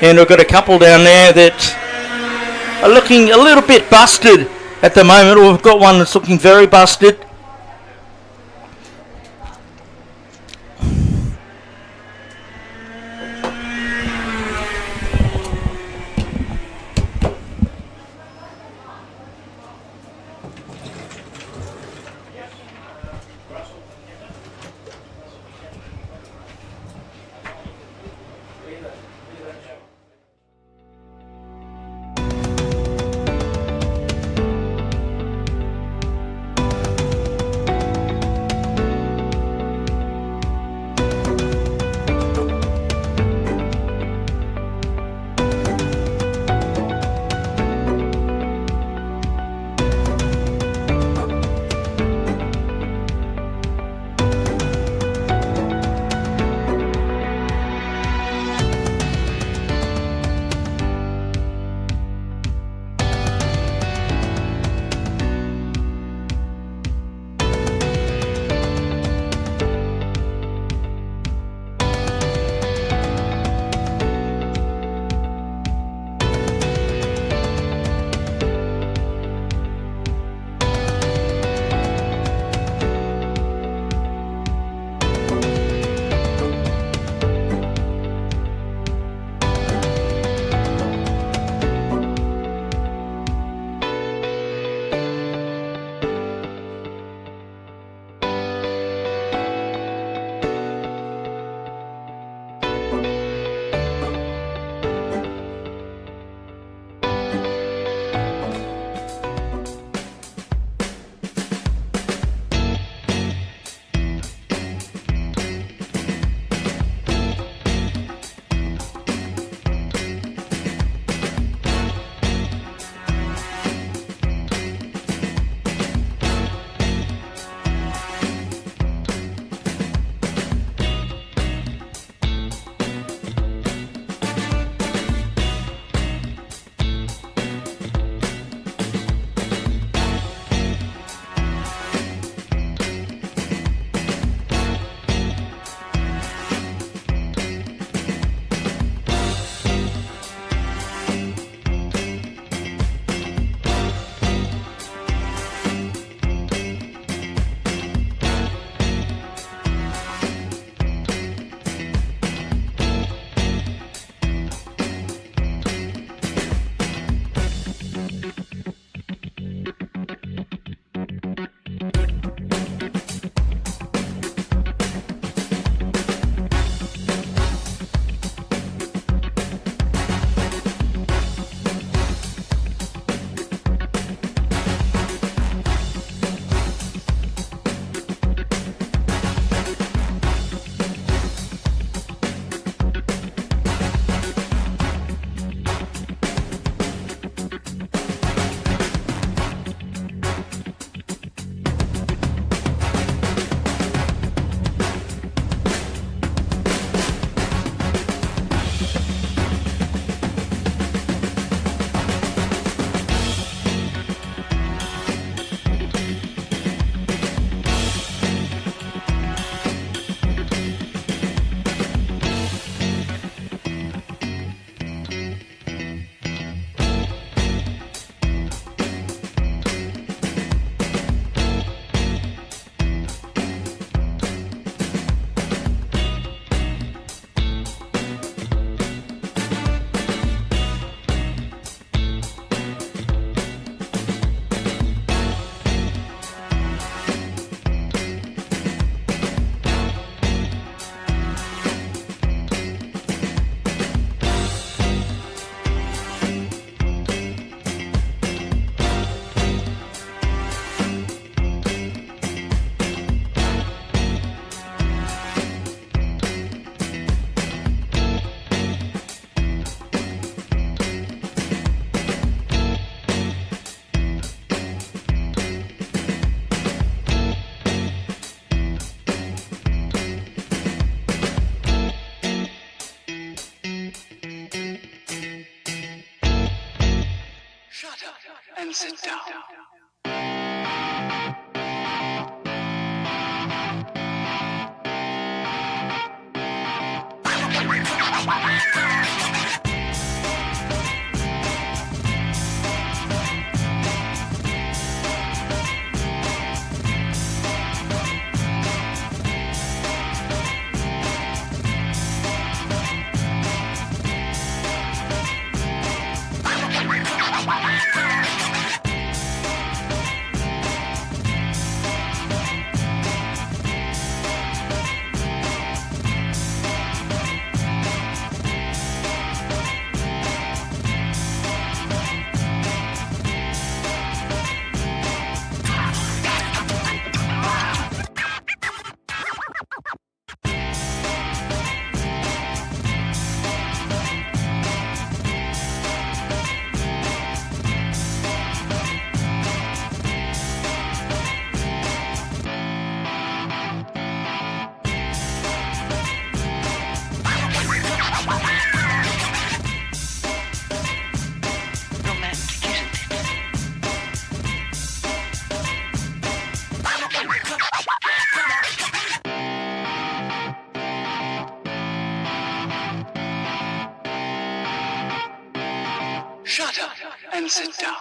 And we've got a couple down there that are looking a little bit busted at the moment. We've got one that's looking very busted. Shut up and sit down. Shut up and sit down.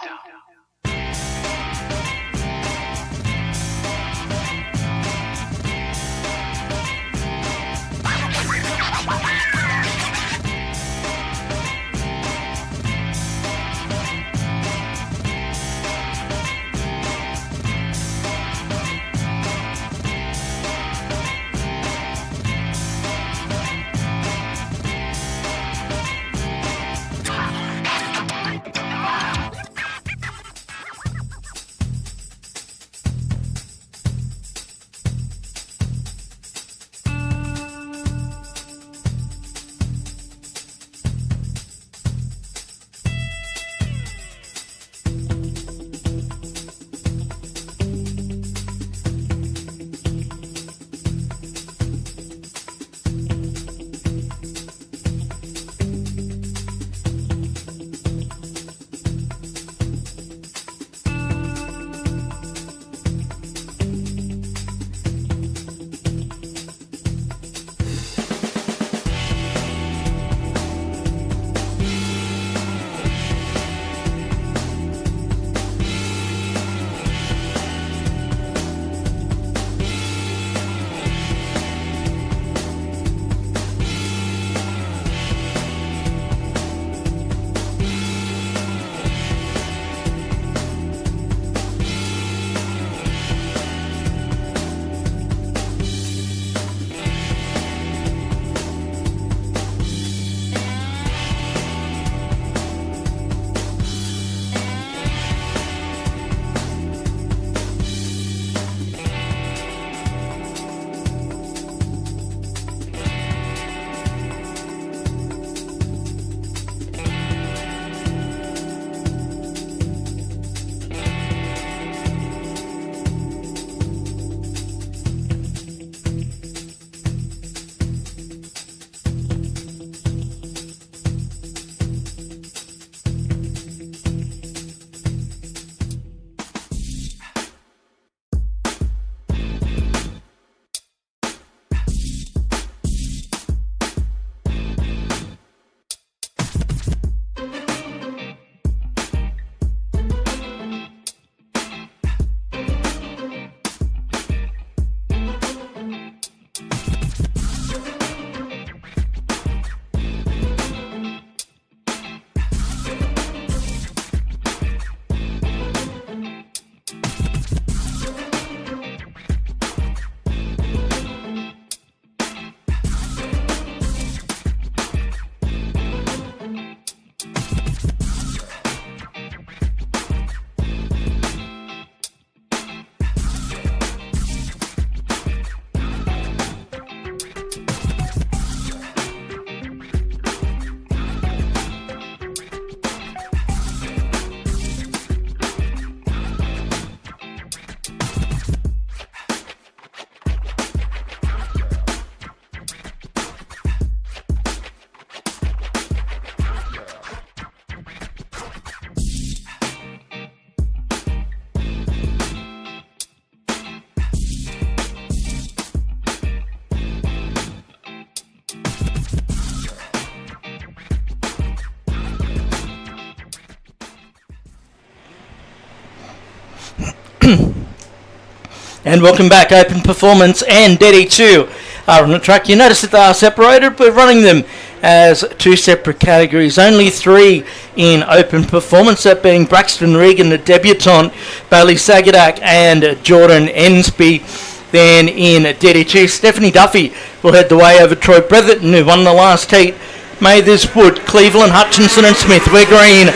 And welcome back. Open Performance and DD2 are on the track. You notice that they are separated. We're running them as two separate categories. Only three in Open Performance, that being Braxton Regan, the debutant, Bailey Sagadak and Jordan Ensby. Then in DD2, Stephanie Duffy will head the way over Troy Bretherton, who won the last heat. Matherswood, Cleveland, Hutchinson and Smith. We're green.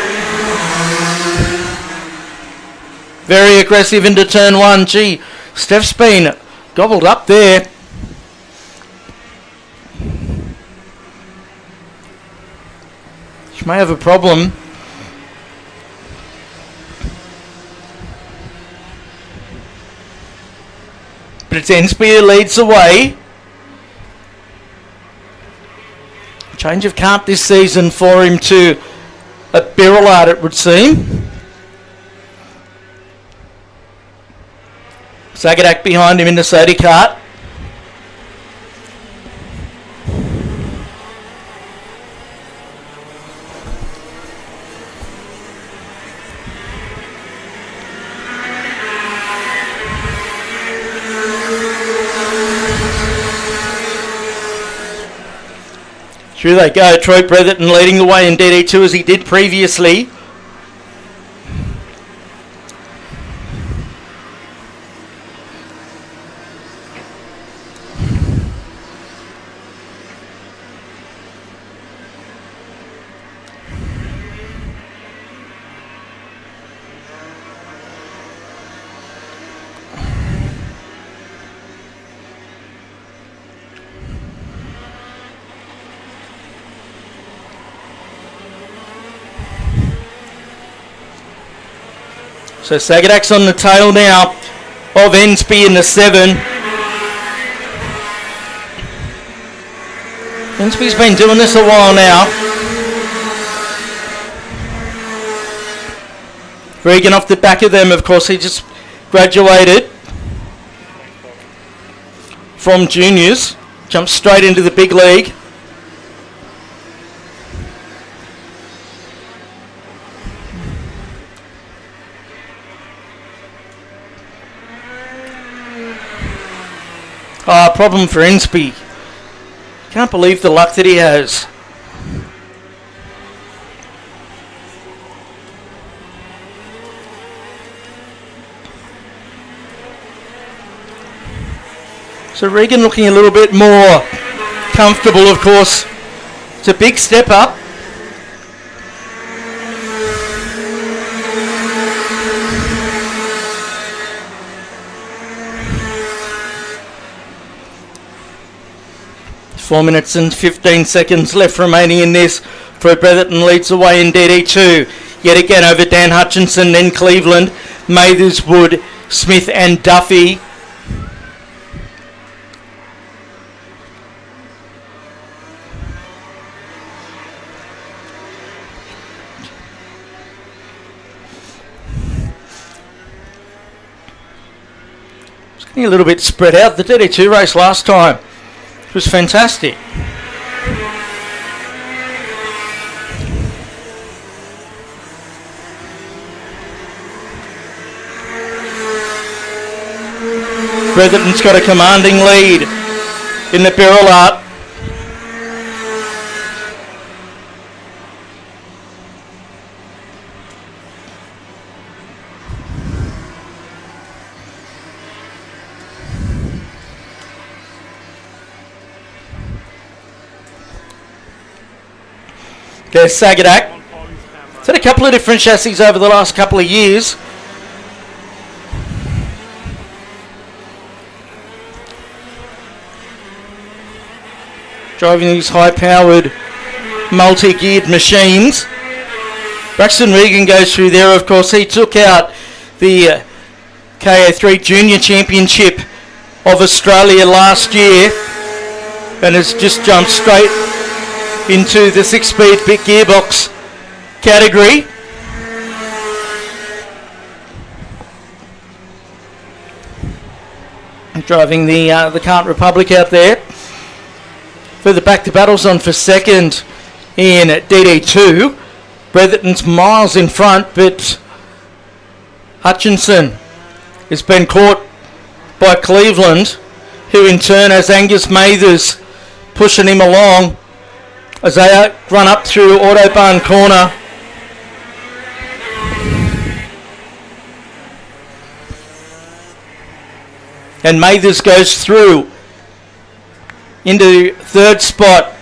Very aggressive into turn one. Gee, Steph's been gobbled up there. She may have a problem. But it's Ensby who leads the way. Change of kart this season for him to a Birillard, it would seem. Sagadak behind him in the Sodi kart. Through they go. Troy Bretherton leading the way in DD2 as he did previously. So Sagadak's on the tail now of Ensby in the 7. Ensby's been doing this a while now. Regan off the back of them, of course, he just graduated from juniors, jumped straight into the big league. Problem for Ensby. Can't believe the luck that he has. So Regan looking a little bit more comfortable, of course. It's a big step up. Four minutes and 15 seconds left remaining in this. Troy Bretherton leads the way in DD2. Yet again over Dan Hutchinson, then Cleveland, Matherswood, Smith and Duffy. It's getting a little bit spread out. The DD2 race last time was fantastic. Bretherton's got a commanding lead in the Birillard. There's Sagadak. It's had a couple of different chassis over the last couple of years. Driving these high-powered, multi-geared machines. Braxton Regan goes through there, of course. He took out the KA3 Junior Championship of Australia last year and has just jumped straight into the 6-speed big gearbox category. Driving the Kart Republic out there. Further back, the battle's on for second in DD2. Bretherton's miles in front, but Hutchinson has been caught by Cleveland, who in turn has Angus Mathers pushing him along as they run up through Autobahn corner. And Mathers goes through into third spot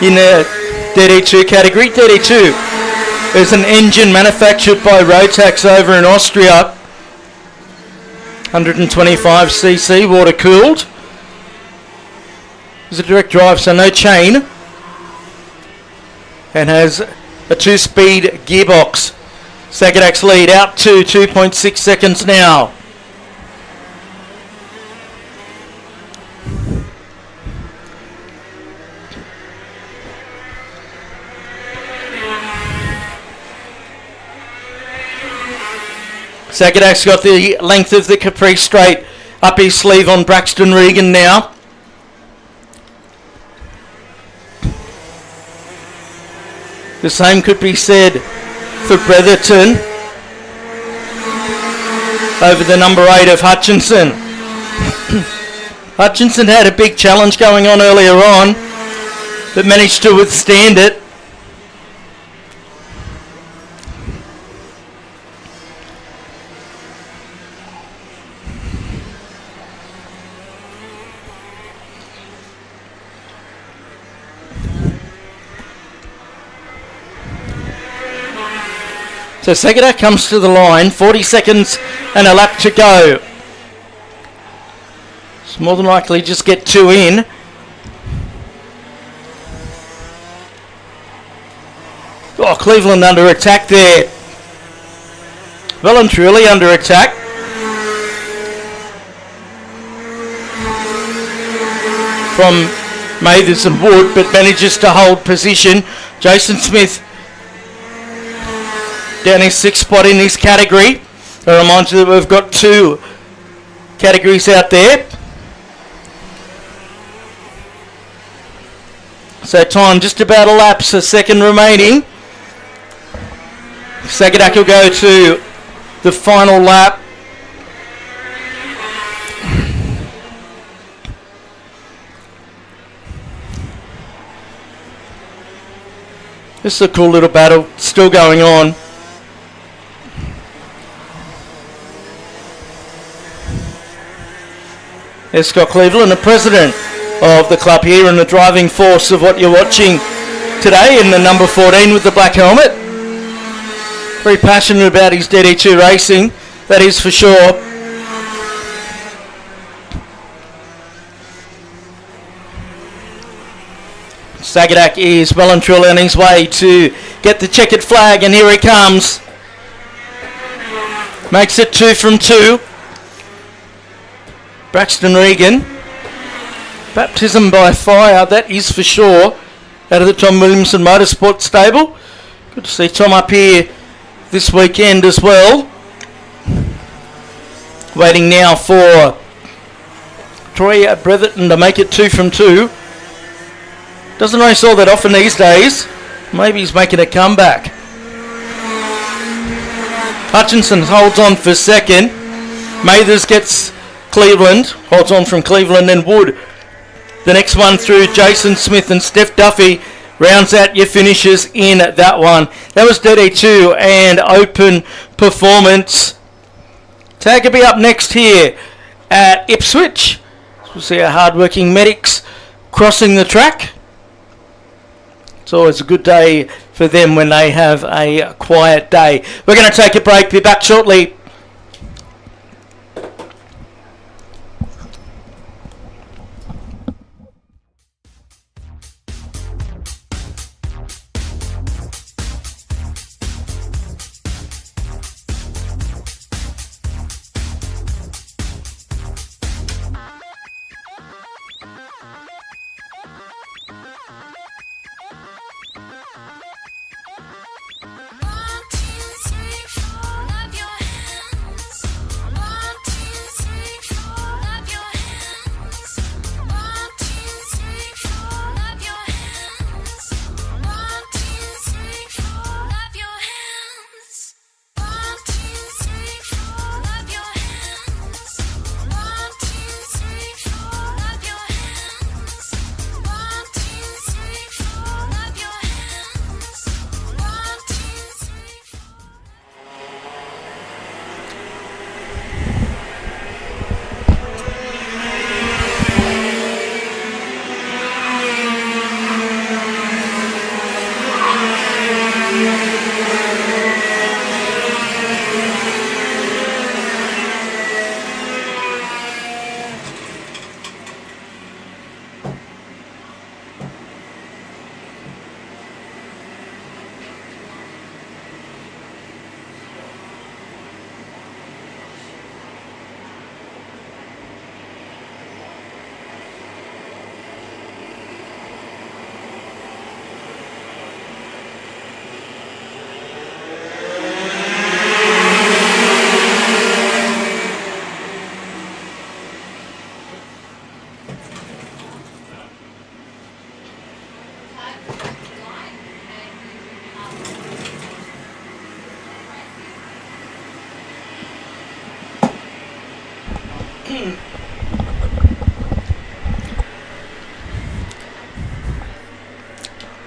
in the DD2 category. DD2 is an engine manufactured by Rotax over in Austria. 125cc, water cooled. It's a direct drive, so no chain. And has a 2-speed gearbox. Sagadak's lead out to 2.6 seconds now. Sagadak's got the length of the Capri Straight up his sleeve on Braxton Regan now. The same could be said for Bretherton over the number 8 of Hutchinson. Hutchinson had a big challenge going on earlier on, but managed to withstand it. So Segeda comes to the line, 40 seconds and a lap to go. It's more than likely just get 2 in. Oh, Cleveland under attack there. Well and truly under attack. From Mathers and Wood, but manages to hold position. Jason Smith down his 6th spot in this category. I remind you that we've got 2 categories out there. So time just about a lap, so second remaining. Sagadak will go to the final lap. This is a cool little battle still going on. There's Scott Cleveland, the president of the club here and the driving force of what you're watching today in the number 14 with the black helmet. Very passionate about his DD2 racing, that is for sure. Sagadak is well and truly on his way to get the checkered flag, and here he comes. Makes it 2 from 2. Braxton Regan, baptism by fire, that is for sure, out of the Tom Williamson Motorsport stable. Good to see Tom up here this weekend as well. Waiting now for Troy Bretherton to make it 2 from 2. Doesn't race all that often these days. Maybe he's making a comeback. Hutchinson holds on for second. Mathers gets Cleveland, holds on from Cleveland and Wood. The next one through Jason Smith and Steph Duffy rounds out your finishes in that one. That was DD2 and Open Performance. Tag will be up next here at Ipswich. We'll see our hard-working medics crossing the track. It's always a good day for them when they have a quiet day. We're going to take a break. Be back shortly. One, two, three, four. Clap your hands.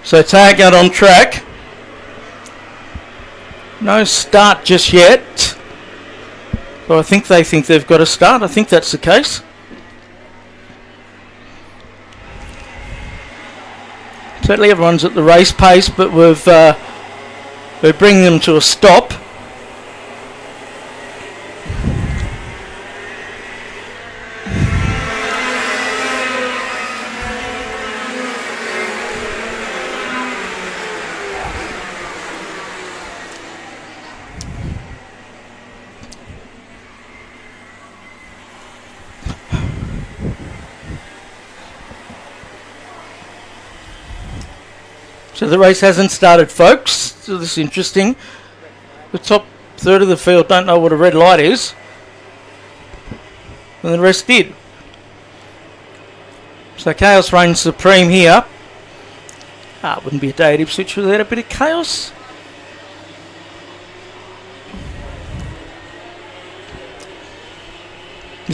So tag out on track. No start just yet. But I think they think they've got a start. I think that's the case. Certainly everyone's at the race pace, but we're bringing them to a stop. So the race hasn't started, folks. So this is interesting. The top third of the field don't know what a red light is, and the rest did. So chaos reigns supreme here. It wouldn't be a day at Ipswich without a bit of chaos.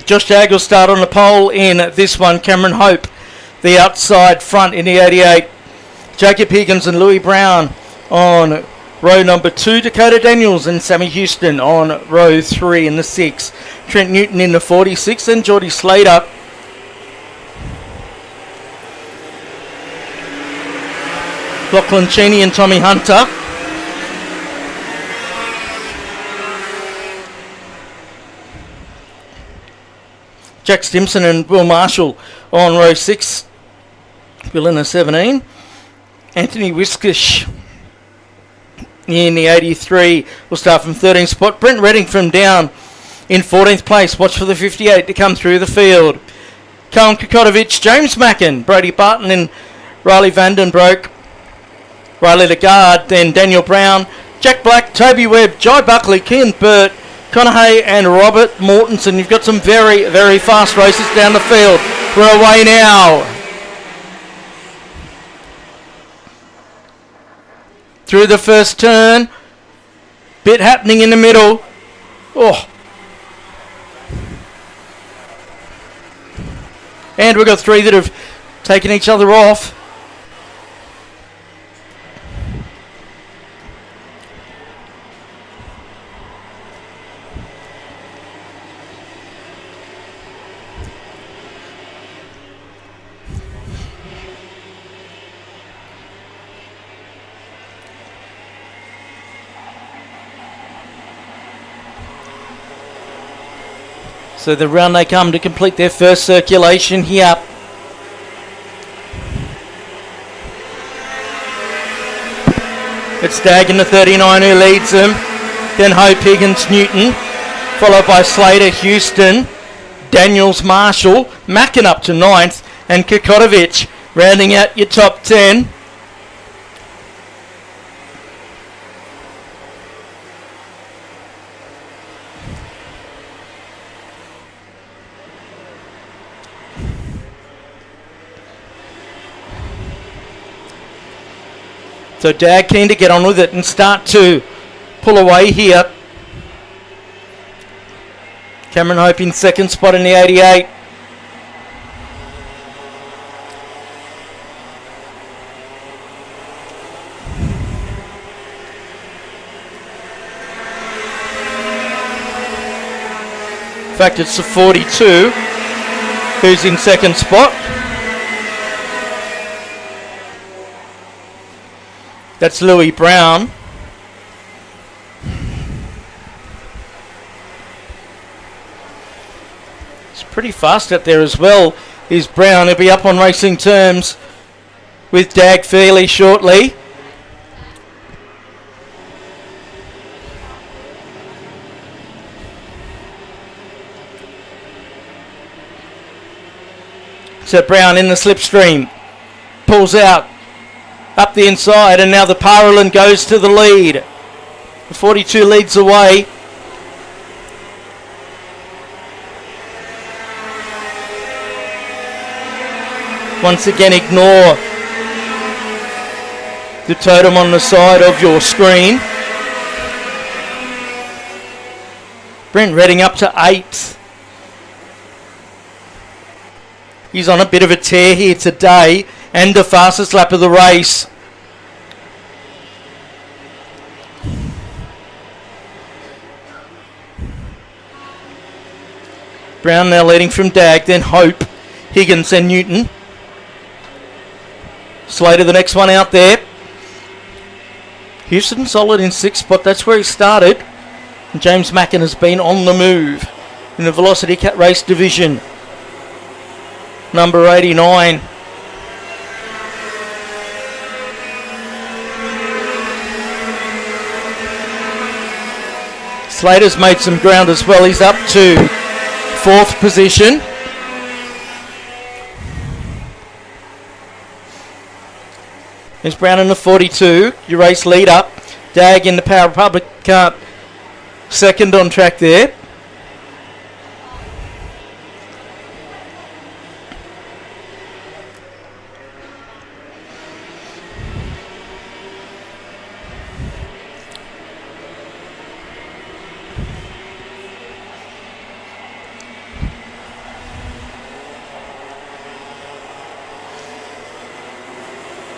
Josh Jag will start on the pole in this one. Cameron Hope, the outside front in the 88. Jacob Higgins and Louis Brown on row number 2. Dakota Daniels and Sammy Houston on row 3 in the 6. Trent Newton in the 46 and Geordie Slater. Lachlan Cheney and Tommy Hunter. Jack Stimson and Will Marshall on row 6. Will in the 17. Anthony Wiskish in the 83 will start from 13th spot. Brent Redding from down in 14th place. Watch for the 58 to come through the field. Colin Kokotovich, James Mackin, Brody Barton and Riley Vandenbroek. Riley Lagarde, then Daniel Brown, Jack Black, Toby Webb, Jai Buckley, Kean Burt, Connor Hay and Robert Mortensen. You've got some very, very fast races down the field. We're away now. Through the first turn. Bit happening in the middle. Oh. And we've got 3 that have taken each other off. So the round they come to complete their first circulation here. It's Dag in the 39 who leads them. Then Hope, Higgins, Newton. Followed by Slater, Houston, Daniels, Marshall. Mackin up to 9th. And Kokotovich rounding out your top 10. So Dag keen to get on with it and start to pull away here. Cameron Hope in 2nd spot in the 88. In fact, it's the 42 who's in 2nd spot. That's Louis Brown. It's pretty fast out there as well. Is Brown. He'll be up on racing terms with Dag fairly shortly. So Brown in the slipstream. Pulls out. Up the inside, and now the Paralin goes to the lead. The 42 leads away. Once again, ignore the totem on the side of your screen. Brent Redding up to 8th. He's on a bit of a tear here today and the fastest lap of the race. Brown now leading from Dag, then Hope, Higgins and Newton. Slater the next one out there. Houston solid in 6th spot, that's where he started. And James Mackin has been on the move in the Velocity Cat Race division. Number 89. Slater's made some ground as well. He's up to 4th position. There's Brown in the 42, your race leader. Dag in the Power Republic Kart, second on track there.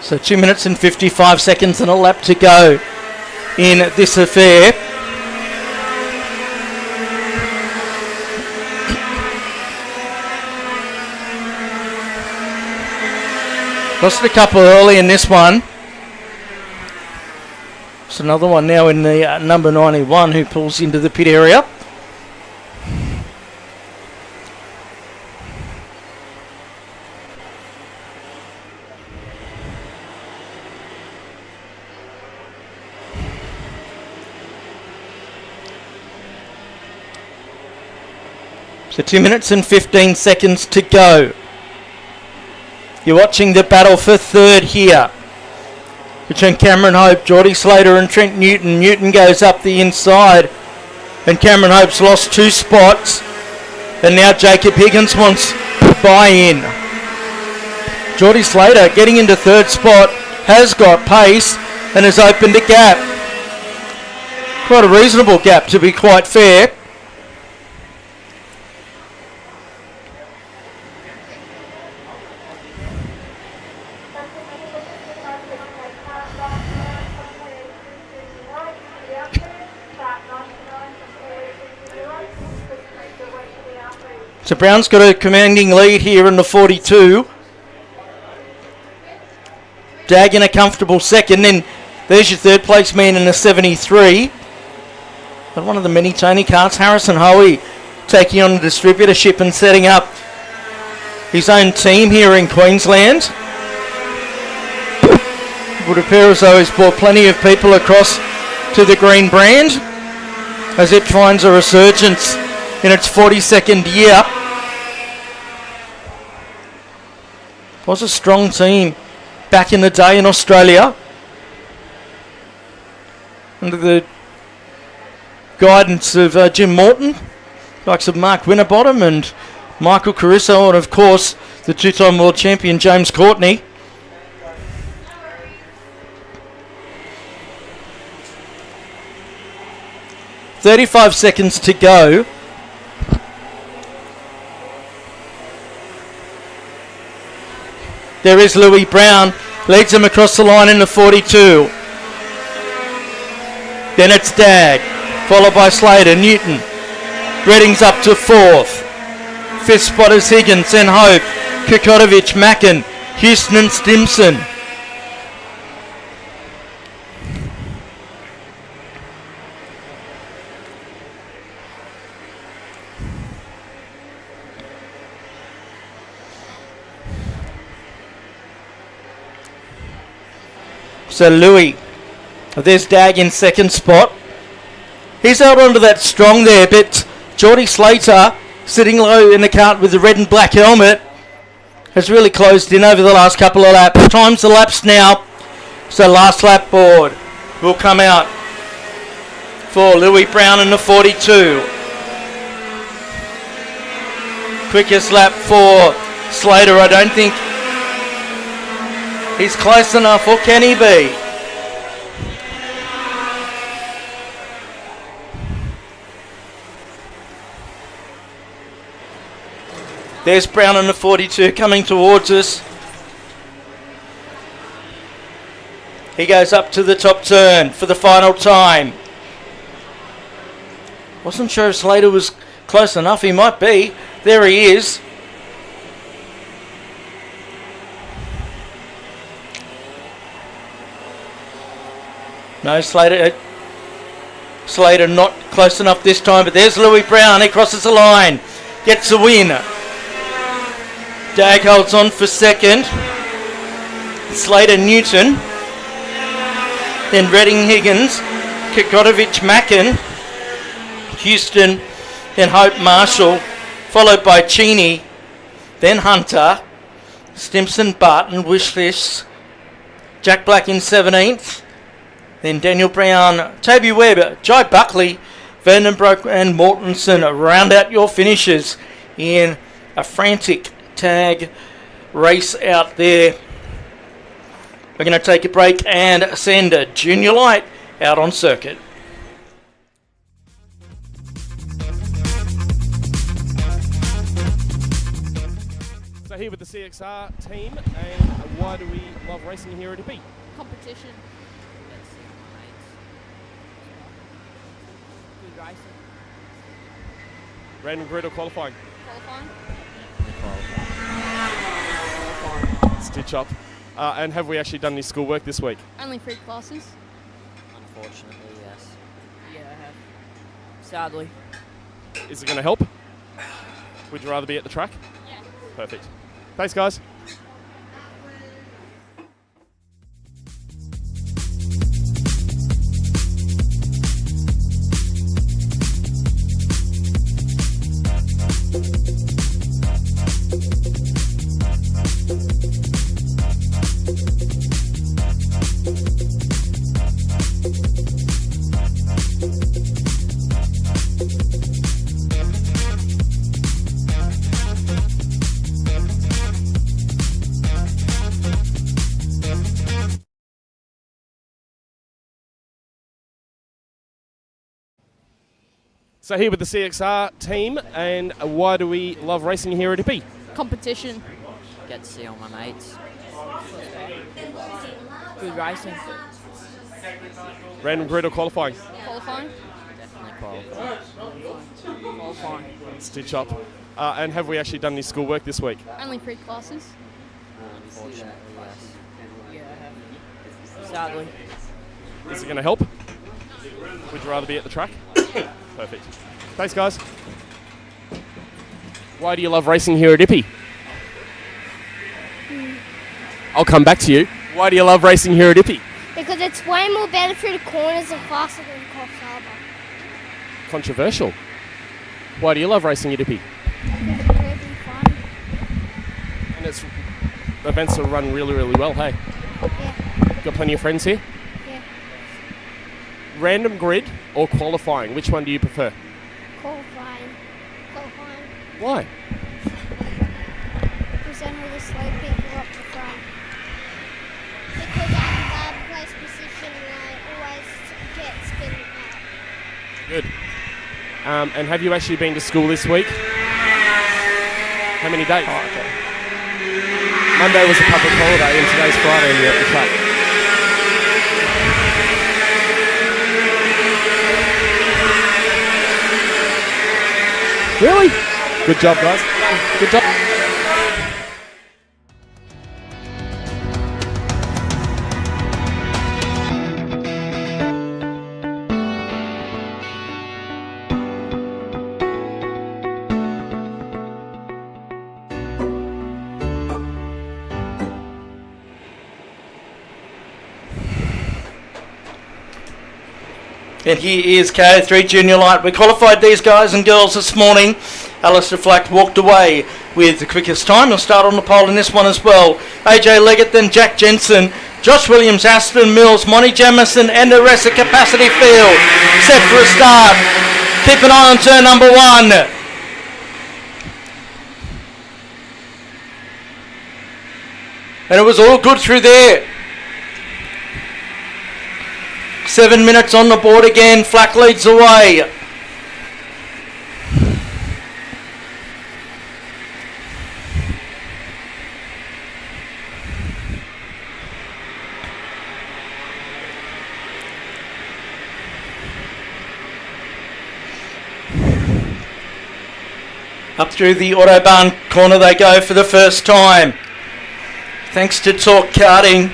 So 2 minutes and 55 seconds and a lap to go in this affair. Lost a couple early in this one. There's another one now in the number 91 who pulls into the pit area. So 2 minutes and 15 seconds to go. You're watching the battle for third here between Cameron Hope, Geordie Slater and Trent Newton. Newton goes up the inside and Cameron Hope's lost 2 spots. And now Jacob Higgins wants buy-in. Geordie Slater getting into 3rd spot, has got pace and has opened a gap. Quite a reasonable gap to be quite fair. So Brown's got a commanding lead here in the 42. Dag in a comfortable second. Then there's your 3rd place man in the 73. But one of the many Tony Karts, Harrison Hoey, taking on the distributorship and setting up his own team here in Queensland. It would appear as though he's brought plenty of people across to the green brand as it finds a resurgence in its 42nd year. Was a strong team back in the day in Australia under the guidance of Jim Morton, likes of Mark Winterbottom and Michael Caruso, and of course the 2-time world champion James Courtney. "35 seconds to go. There is Louis Brown, leads him across the line in the 42. Then it's Dag, followed by Slater, Newton. Redding's up to 4th. 5th spot is Higgins, then Hope, Kokotovic, Mackin, Houston and Stimson. So Louis, there's Dag in 2nd spot. He's held onto that strong there, but Geordie Slater, sitting low in the cart with the red and black helmet, has really closed in over the last couple of laps. Time's elapsed now, so last lap board will come out for Louis Brown in the 42. Quickest lap for Slater, I don't think he's close enough, or can he be? There's Brown in the 42 coming towards us. He goes up to the top turn for the final time. Wasn't sure if Slater was close enough. He might be. There he is. No, Slater not close enough this time, but there's Louis Brown. He crosses the line. Gets the win. Dag holds on for second. Slater Newton. Then Redding Higgins. Kokotovic Mackin. Houston. Then Hope Marshall. Followed by Cheney. Then Hunter. Stimson Barton. Wishless. Jack Black in 17th. Then Daniel Brown, Toby Webb, Jai Buckley, Vandenbroek and Mortensen round out your finishes in a frantic tag race out there. We're going to take a break and send a Junior Light out on circuit. So here with the CXR team, and why do we love racing here at Ippy? Competition. Good racing. Random grid or qualifying? Qualifying. Stitch up. And have we actually done any schoolwork this week? Only 3 classes. Unfortunately, yes. Yeah, I have. Sadly. Is it going to help? Would you rather be at the track? Yeah. Perfect. Thanks, guys. So here with the CXR team, and why do we love racing here at Ippy? Competition. Get to see all my mates. Good racing. Random grid or qualifying? Qualifying. Definitely Qualifying. Stitch up. And have we actually done any schoolwork this week? Only 3 classes. Unfortunately, yes. Yeah, I have. Sadly. Is it going to help? Would you rather be at the track? Perfect. Thanks, guys. Why do you love racing here at Ippy? I'll come back to you. Why do you love racing here at Ippy? Because it's way more better through the corners and faster than Coffs Harbour. Controversial. Why do you love racing at Ippy? Because it's really fun. And it's events are run really, really well, hey? Yeah, Got plenty of friends here? yeah. Random grid or qualifying? Which one do you prefer? Qualifying. Qualifying. Why? Because then all the slow people up the front. Because I'm in place position and I always get spin out. Good. And have you actually been to school this week? How many days? Oh, okay. Monday was a public holiday and today's Friday and you're at the track. Really? Good job, guys. Good job. And here is KO3 Junior Light. We qualified these guys and girls this morning. Alistair Flack walked away with the quickest time. He'll start on the pole in this one as well. AJ Leggett, then Jack Jensen, Josh Williams, Aston Mills, Monty Jamison, and the rest of Capacity Field. Set for a start. Keep an eye on turn number 1. And it was all good through there. 7 minutes on the board again. Flack leads the way. Up through the Autobahn corner they go for the first time. Thanks to Talk Karting,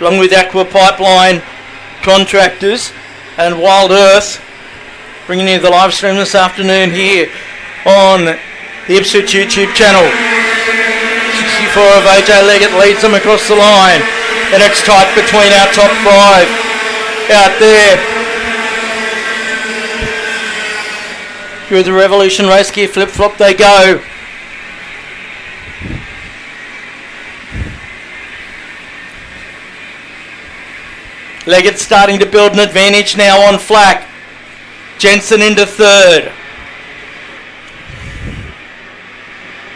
along with Aqua Pipeline Contractors and Wild Earth, bringing you the live stream this afternoon here on the Ipswich YouTube channel. 64 of AJ Leggett leads them across the line, and it's tight between our top 5 out there. Through the Revolution race gear flip-flop they go. Leggett starting to build an advantage now on Flack. Jensen into third.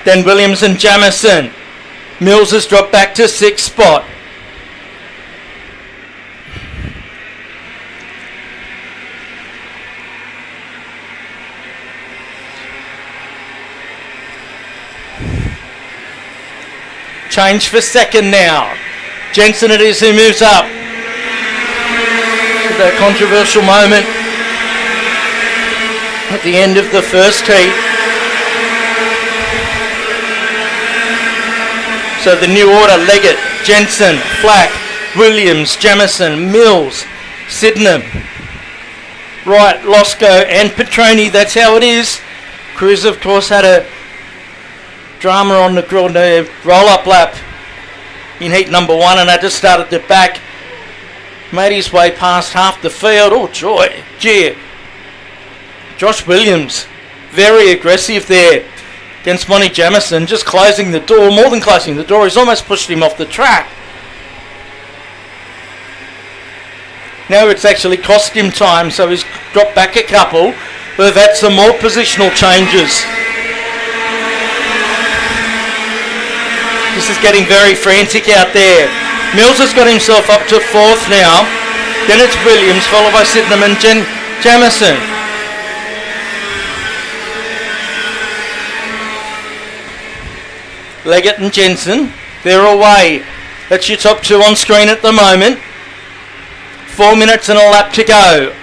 Then Williams and Jamison. Mills has dropped back to 6th spot. Change for second now. Jensen it is who moves up. That controversial moment at the end of the first heat. So the new order: Leggett, Jensen, Flack, Williams, Jamison, Mills, Sydenham, Wright, Losco and Petroni. That's how it is. Cruz of course had a drama on the roll-up lap in heat number 1 and had to start at the back. Made his way past half the field. Oh joy, gee. Josh Williams, very aggressive there against Monty Jamison, just closing the door, more than closing the door, he's almost pushed him off the track. Now it's actually cost him time, so he's dropped back a couple. We've had some more positional changes. This is getting very frantic out there. Mills has got himself up to 4th now. Then it's Williams, followed by Sydenham and Jamison. Leggett and Jensen, they're away. That's your top 2 on screen at the moment. 4 minutes and a lap to go.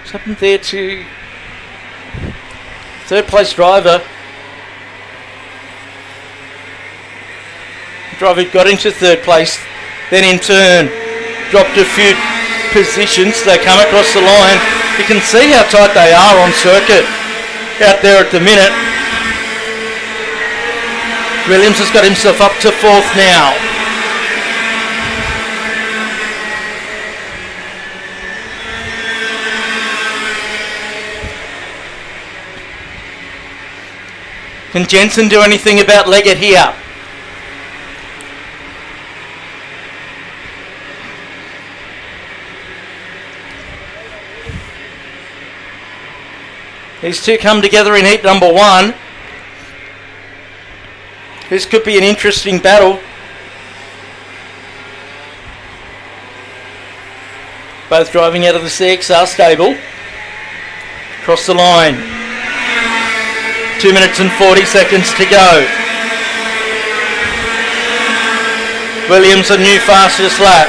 What's happened there to 3rd place driver? The driver got into 3rd place, then in turn dropped a few positions. They come across the line. You can see how tight they are on circuit out there at the minute. Williams has got himself up to 4th now. Can Jensen do anything about Leggett here? These two come together in heat number 1. This could be an interesting battle. Both driving out of the CXR stable. Across the line. 2 minutes and 40 seconds to go. Williams a new fastest lap.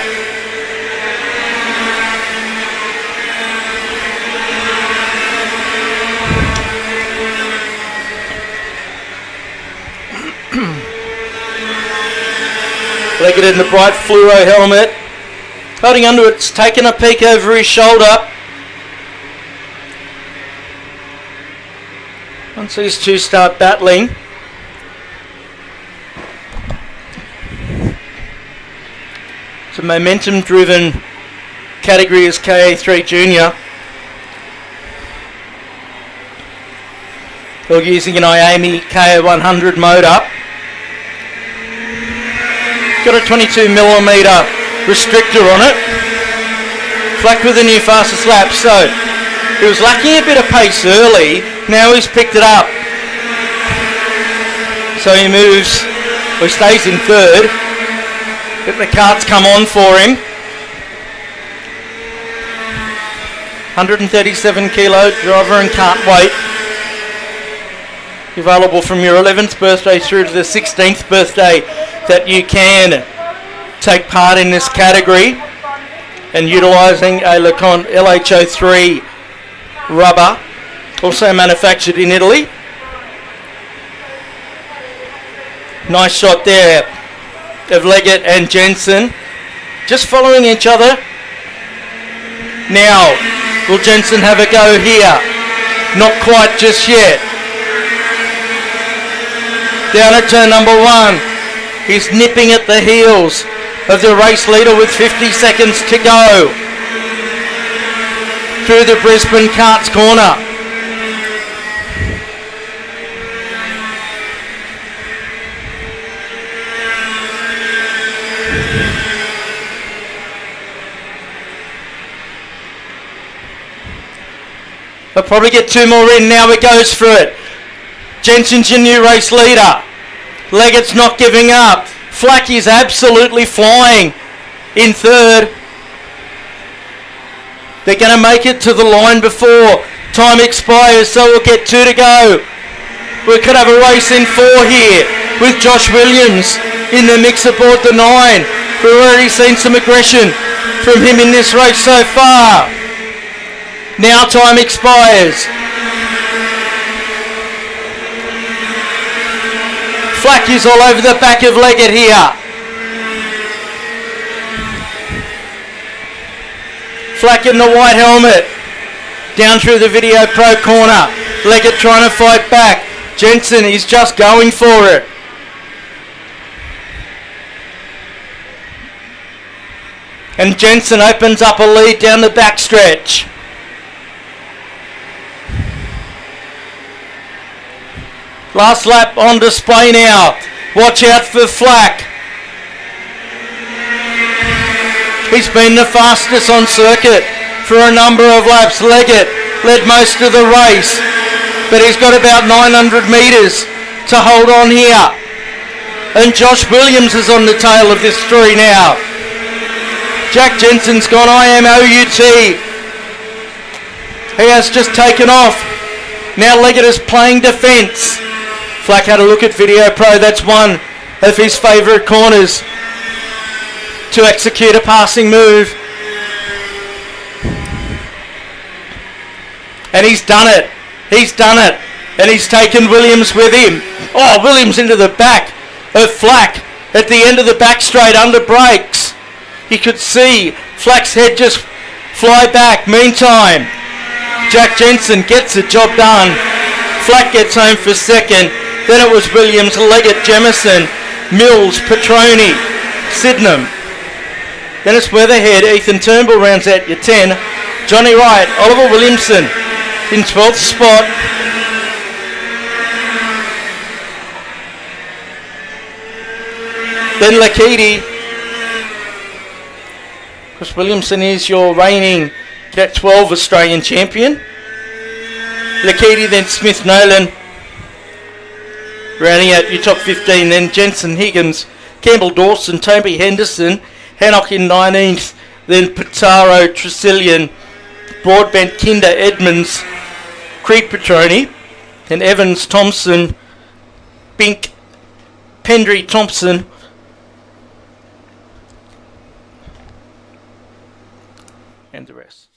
Leggett in the bright fluoro helmet. Holding onto it, it's taken a peek over his shoulder. Once these two start battling, it's a momentum-driven category as KA3 Junior. They're using an IAMI KA100 motor. Got a 22mm restrictor on it. Flack with the new fastest lap, so he was lacking a bit of pace early. Now he's picked it up. So he moves, or he stays in 3rd. But the karts come on for him. 137 kilo driver and kart weight. available from your 11th birthday through to the 16th birthday that you can take part in this category, and utilising a LeConte LHO3 rubber, also manufactured in Italy. Nice shot there of Leggett and Jensen, just following each other. Now, will Jensen have a go here? Not quite just yet. Down at turn number 1. He's nipping at the heels of the race leader with 50 seconds to go through the Brisbane Karts corner. They'll probably get 2 more in. Now it goes for it. Jensen's your new race leader. Leggett's not giving up. Flack is absolutely flying in 3rd. They're going to make it to the line before time expires, so we'll get 2 to go. We could have a race in 4 here with Josh Williams in the mix aboard the 9. We've already seen some aggression from him in this race so far. Now time expires. Flack is all over the back of Leggett here. Flack in the white helmet. Down through the Video Pro corner. Leggett trying to fight back. Jensen is just going for it. And Jensen opens up a lead down the backstretch. Last lap on display now. Watch out for Flack. He's been the fastest on circuit for a number of laps. Leggett led most of the race, but he's got about 900 metres to hold on here. And Josh Williams is on the tail of this 3 now. Jack Jensen's gone IMOUT. He has just taken off. Now Leggett is playing defence. Flack had a look at Video Pro. That's one of his favourite corners to execute a passing move. And he's done it. He's done it. And he's taken Williams with him. Oh, Williams into the back of Flack at the end of the back straight under brakes. You could see Flack's head just fly back. Meantime, Jack Jensen gets the job done. Flack gets home for 2nd. Then it was Williams, Leggett, Jemison, Mills, Petroni, Sydenham. Then it's Weatherhead, Ethan Turnbull rounds out your 10. Johnny Wright, Oliver Williamson in 12th spot. Then Lakiti. Chris Williamson is your reigning Cadet 12 Australian champion. Lakiti, then Smith Nolan. Rounding out your top 15, then Jensen Higgins, Campbell Dawson, Toby Henderson, Hannock in 19th, then Pitaro, Tresillian, Broadbent, Kinder, Edmonds, Creed Petroni, then Evans, Thompson, Bink, Pendry, Thompson, and the rest.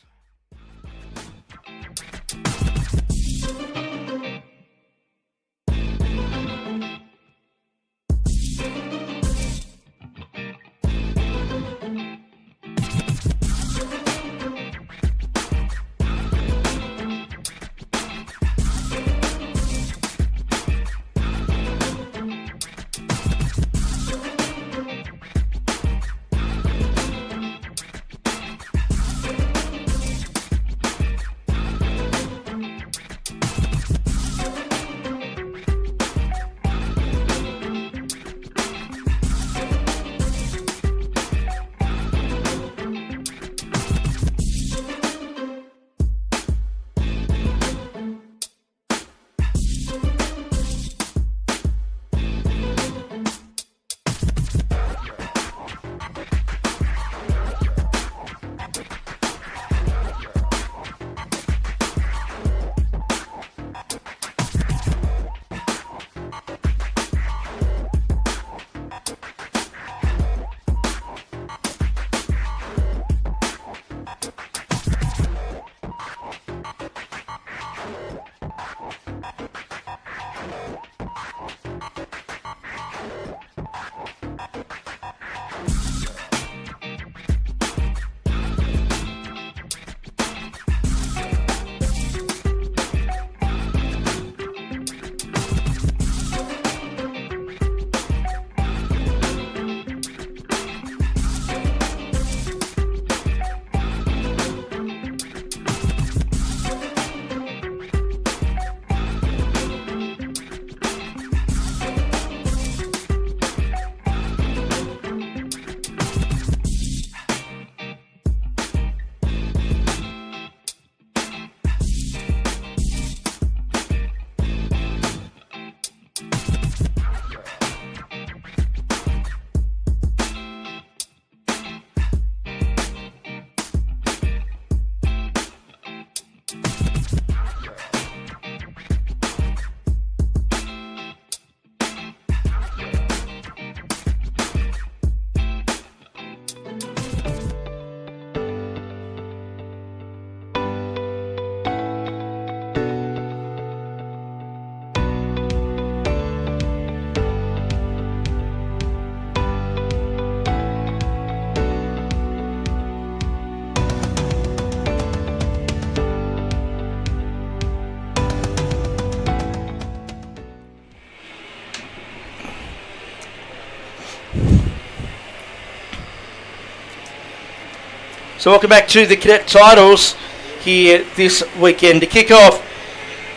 So welcome back to the Cadet titles here this weekend to kick off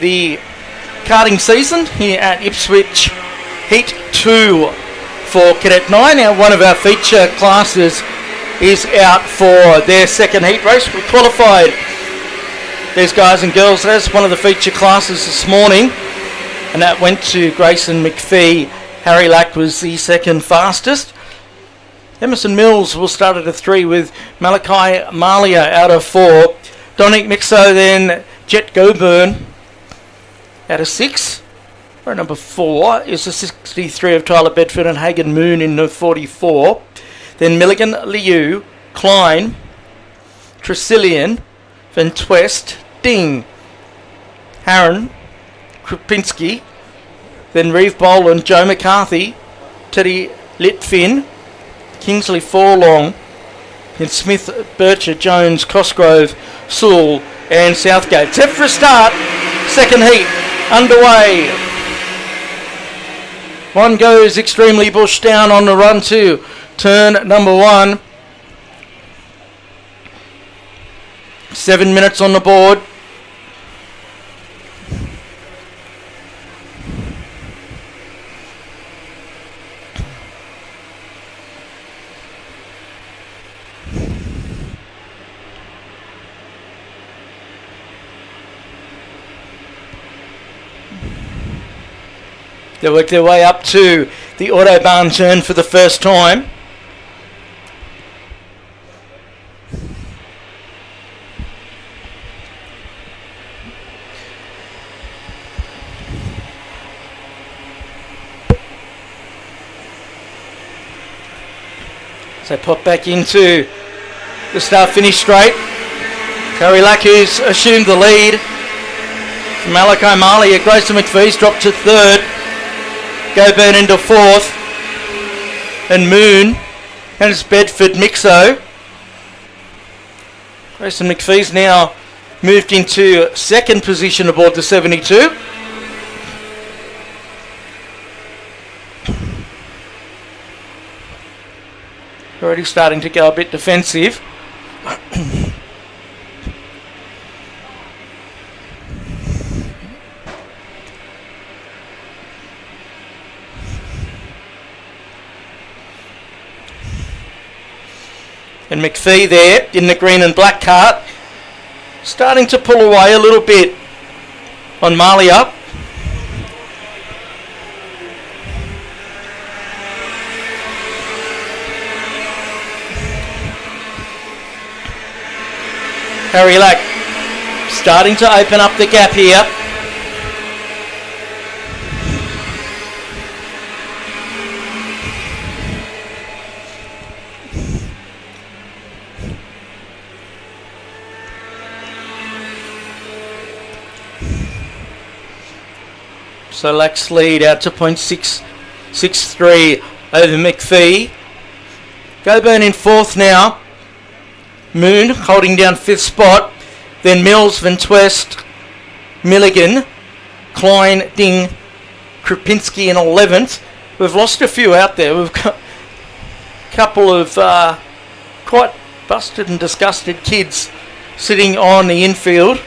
the karting season here at Ipswich. Heat 2 for Cadet 9. Now one of our feature classes is out for their second heat race. We qualified these guys and girls as one of the feature classes this morning, and that went to Grayson McPhee. Harry Lack was the second fastest. Emerson Mills will start at a 3 with Malachi Malia out of 4. Dominic Mixo, then Jet Goburn out of 6. Row number 4 is the 63 of Tyler Bedford and Hagan Moon in the 44. Then Milligan, Liu, Klein, Tresillian, Van Twest, Ding, Harron, Krupinski, then Reeve Boland, Joe McCarthy, Teddy Litfin, Kingsley Forlong, then Smith, Bircher, Jones, Cosgrove, Sewell and Southgate. Set for a start. Second heat underway. One goes extremely bushed down on the run to turn number 1. 7 minutes on the board. They work their way up to the Autobahn turn for the first time. So pop back into the start-finish straight. Harry Lack, who's assumed the lead. From Malachi Marley at Grayson McPhee's dropped to 3rd. Goburn into 4th. And Moon. And it's Bedford Mixo. Grayson McPhee's now moved into 2nd position aboard the 72. Already starting to go a bit defensive. And McPhee there in the green and black cart, starting to pull away a little bit on Malia. Harry Lack starting to open up the gap here. So Lack's lead out to 0.663 over McPhee. Goburn in fourth now. Moon holding down fifth spot. Then Mills, Van Twest, Milligan, Klein, Ding, Krupinski in 11th. We've lost a few out there. We've got a couple of quite busted and disgusted kids sitting on the infield.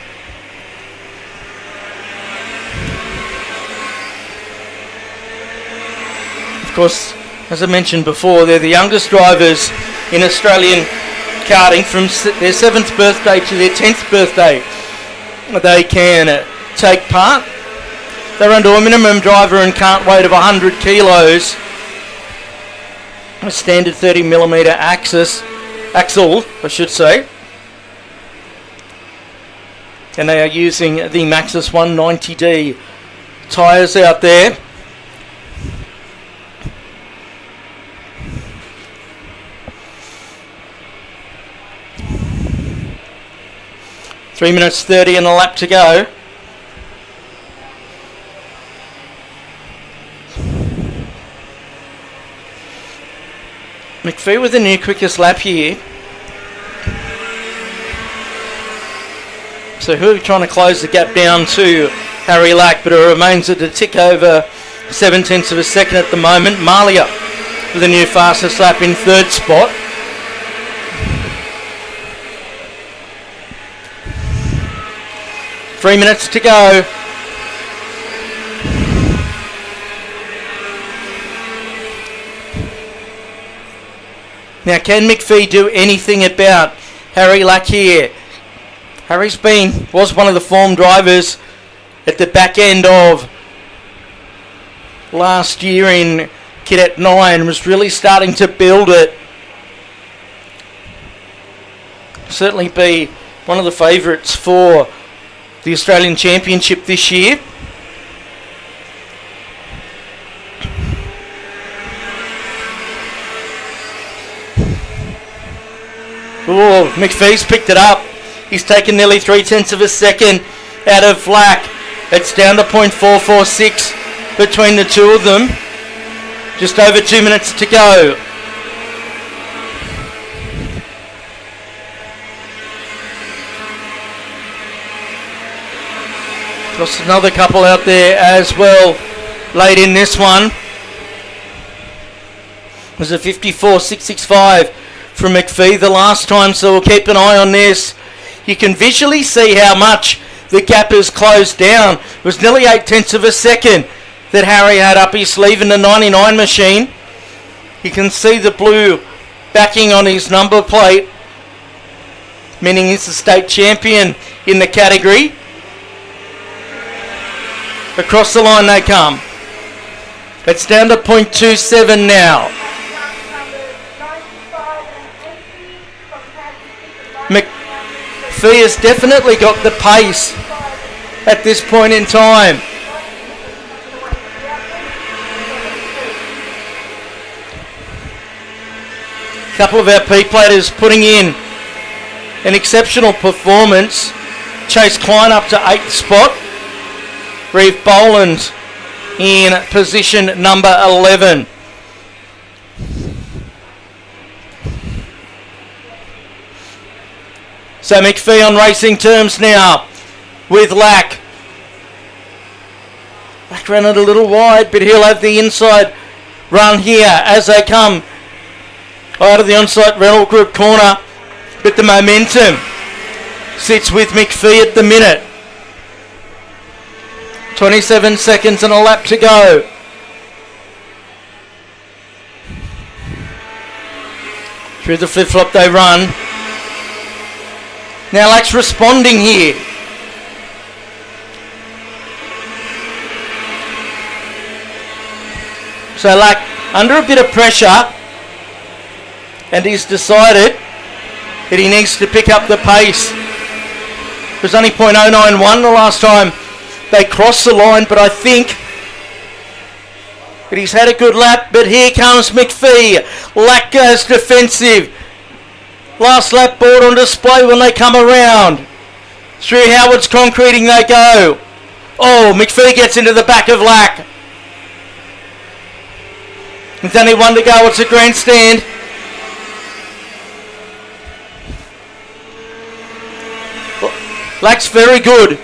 Of course, as I mentioned before, they're the youngest drivers in Australian karting from their 7th birthday to their 10th birthday. They can take part. They're under a minimum driver and cart weight of 100 kilos. A standard 30mm axle, I should say. And they are using the Maxxis 190D tyres out there. Three minutes 30 and a lap to go. McPhee with the new quickest lap here. So who are trying to close the gap down to Harry Lack, but it remains at a tick over 0.7 of a second at the moment. Malia with the new fastest lap in third spot. Three minutes to go. Now, can McPhee do anything about Harry Lack here? Harry's was one of the form drivers at the back end of last year in Cadet 9, was really starting to build it. Certainly be one of the favourites for the Australian Championship this year. Oh, McPhee's picked it up. He's taken nearly 0.3 of a second out of Lack. It's down to 0.446 between the two of them. Just over 2 minutes to go. Lost another couple out there as well late in this one. It was a 54.665 from McPhee the last time, so we'll keep an eye on this. You can visually see how much the gap has closed down. It was nearly 0.8 of a second that Harry had up his sleeve in the 99 machine. You can see the blue backing on his number plate, meaning he's the state champion in the category. Across the line they come. It's down to 0.27 now. McPhee has definitely got the pace at this point in time. A couple of our P-platers putting in an exceptional performance. Chase Klein up to 8th spot. Reeve Boland in position number 11. So McPhee on racing terms now with Lack. Lack ran it a little wide, but he'll have the inside run here as they come out of the on-site rental group corner. But the momentum sits with McPhee at the minute. 27 seconds and a lap to go. Through the flip-flop they run. Now Lack's responding here. So Lack under a bit of pressure, and he's decided that he needs to pick up the pace. It was only 0.091 the last time they crossed the line, but I think that he's had a good lap. But here comes McPhee. Lack goes defensive. Last lap board on display when they come around. Through Howard's concreting they go. Oh, McPhee gets into the back of Lack. There's only one to go. It's a grandstand. Lack's very good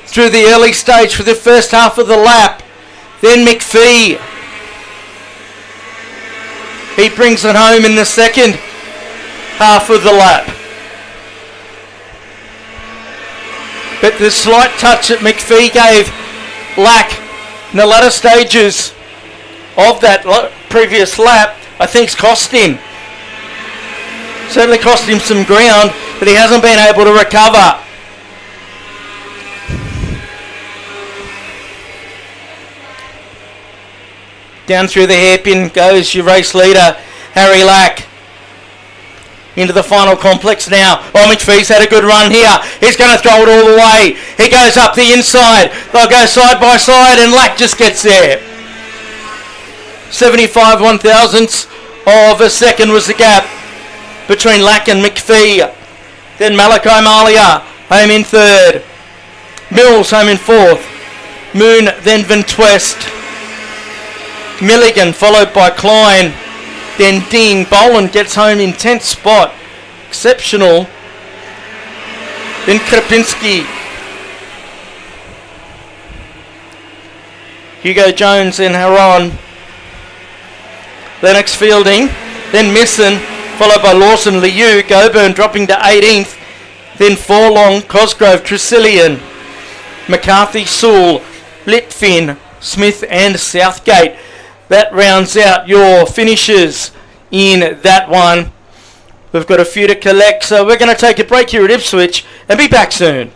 through the early stage for the first half of the lap. Then McPhee. He brings it home in the second half of the lap. But the slight touch that McPhee gave Lack in the latter stages of that previous lap, I think's cost him. Certainly cost him some ground, but he hasn't been able to recover. Down through the hairpin goes your race leader, Harry Lack. Into the final complex now. Oh, McPhee's had a good run here. He's going to throw it all the way. He goes up the inside. They'll go side by side and Lack just gets there. 75 one-thousandths of a second was the gap between Lack and McPhee. Then Malachi Malia home in third. Mills home in fourth. Moon then Van Twest. Milligan followed by Klein. Then Ding. Boland gets home in 10th spot. Exceptional. Then Krapinski. Hugo Jones and Haron. Lennox Fielding. Then Misson. Followed by Lawson Liu. Goburn dropping to 18th. Then Forlong, Cosgrove, Tresillian. McCarthy, Sewell, Litfin, Smith and Southgate. That rounds out your finishes in that one. We've got a few to collect, so we're going to take a break here at Ipswich and be back soon.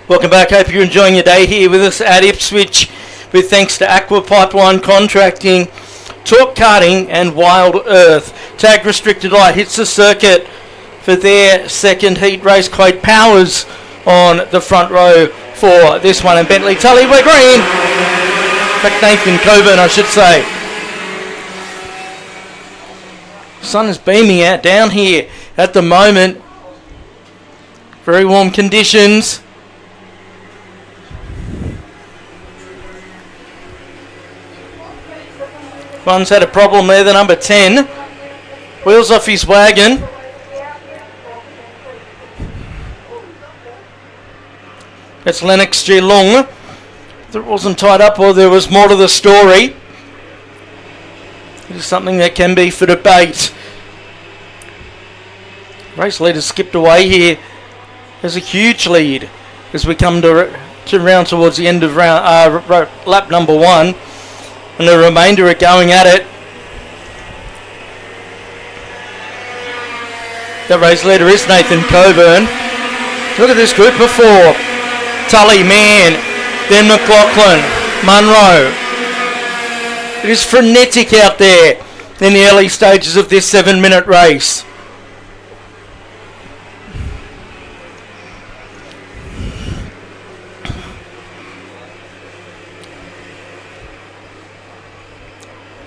Welcome back. Hope you're enjoying your day here with us at Ipswich, with thanks to Aqua Pipeline Contracting, Talk Karting and Wild Earth. Tag Restricted Light hits the circuit for their second heat race. Quade Powers on the front row for this one, and Bentley Tully, we're green. In fact, Nathan Coburn, I should say. Sun is beaming out down here at the moment. Very warm conditions. One's had a problem there, the number 10. Wheels off his wagon. That's Lennox G. Long. There wasn't tied up, or there was more to the story. It is something that can be for debate. Race leader skipped away here. There's a huge lead as we come to round towards the end of lap number 1. And the remainder are going at it. The race leader is Nathan Coburn. Look at this group of 4. Tully, Mann, then McLaughlin, Munro. It is frenetic out there in the early stages of this 7-minute race.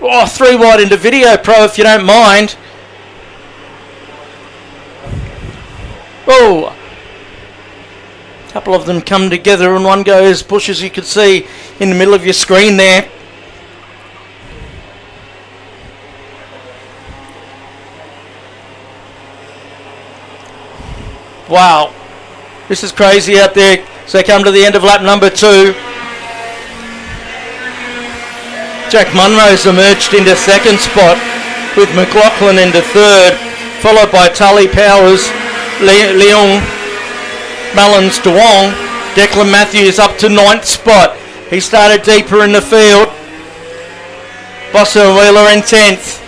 Oh, 3 wide into Video Pro if you don't mind. Oh, a couple of them come together and one goes push, as you can see in the middle of your screen there. Wow, this is crazy out there. So they come to the end of lap number 2. Jack Munro's emerged into second spot, with McLaughlin into third, followed by Tully, Powers, Leung, Mullins, DeWong. Declan Matthews up to 9th spot. He started deeper in the field. Bossa and Wheeler in 10th.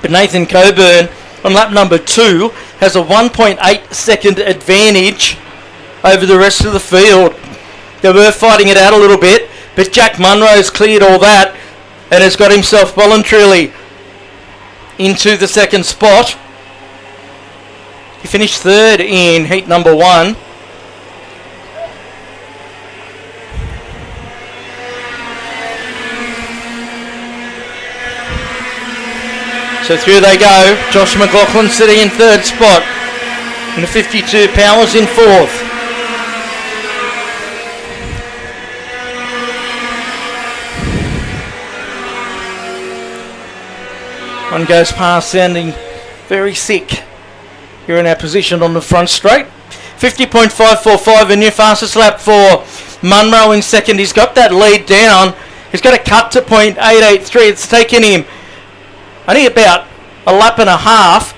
But Nathan Coburn on lap number 2 has a 1.8 second advantage over the rest of the field. They were fighting it out a little bit, but Jack Munro's cleared all that and has got himself voluntarily into the second spot. He finished third in heat number 1. So through they go. Josh McLaughlin sitting in third spot. And the 52 Powers in fourth. One goes past, sounding very sick. Here in our position on the front straight. 50.545, a new fastest lap for Munro in second. He's got that lead down. He's got a cut to .883. It's taken him only about a lap and a half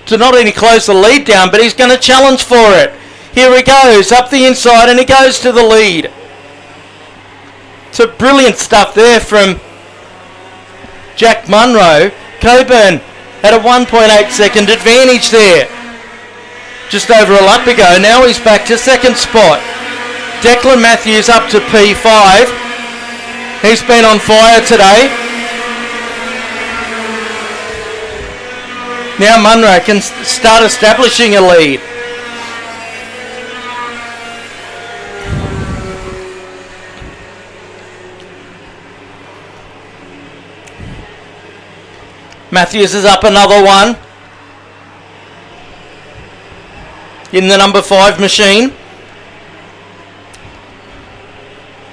to not only close the lead down, but he's going to challenge for it. Here he goes, up the inside, and he goes to the lead. So brilliant stuff there from Jack Munro. Coburn had a 1.8 second advantage there just over a lap ago. Now he's back to second spot. Declan Matthews up to P5. He's been on fire today. Now Munro can start establishing a lead. Matthews is up another one in the number 5 machine.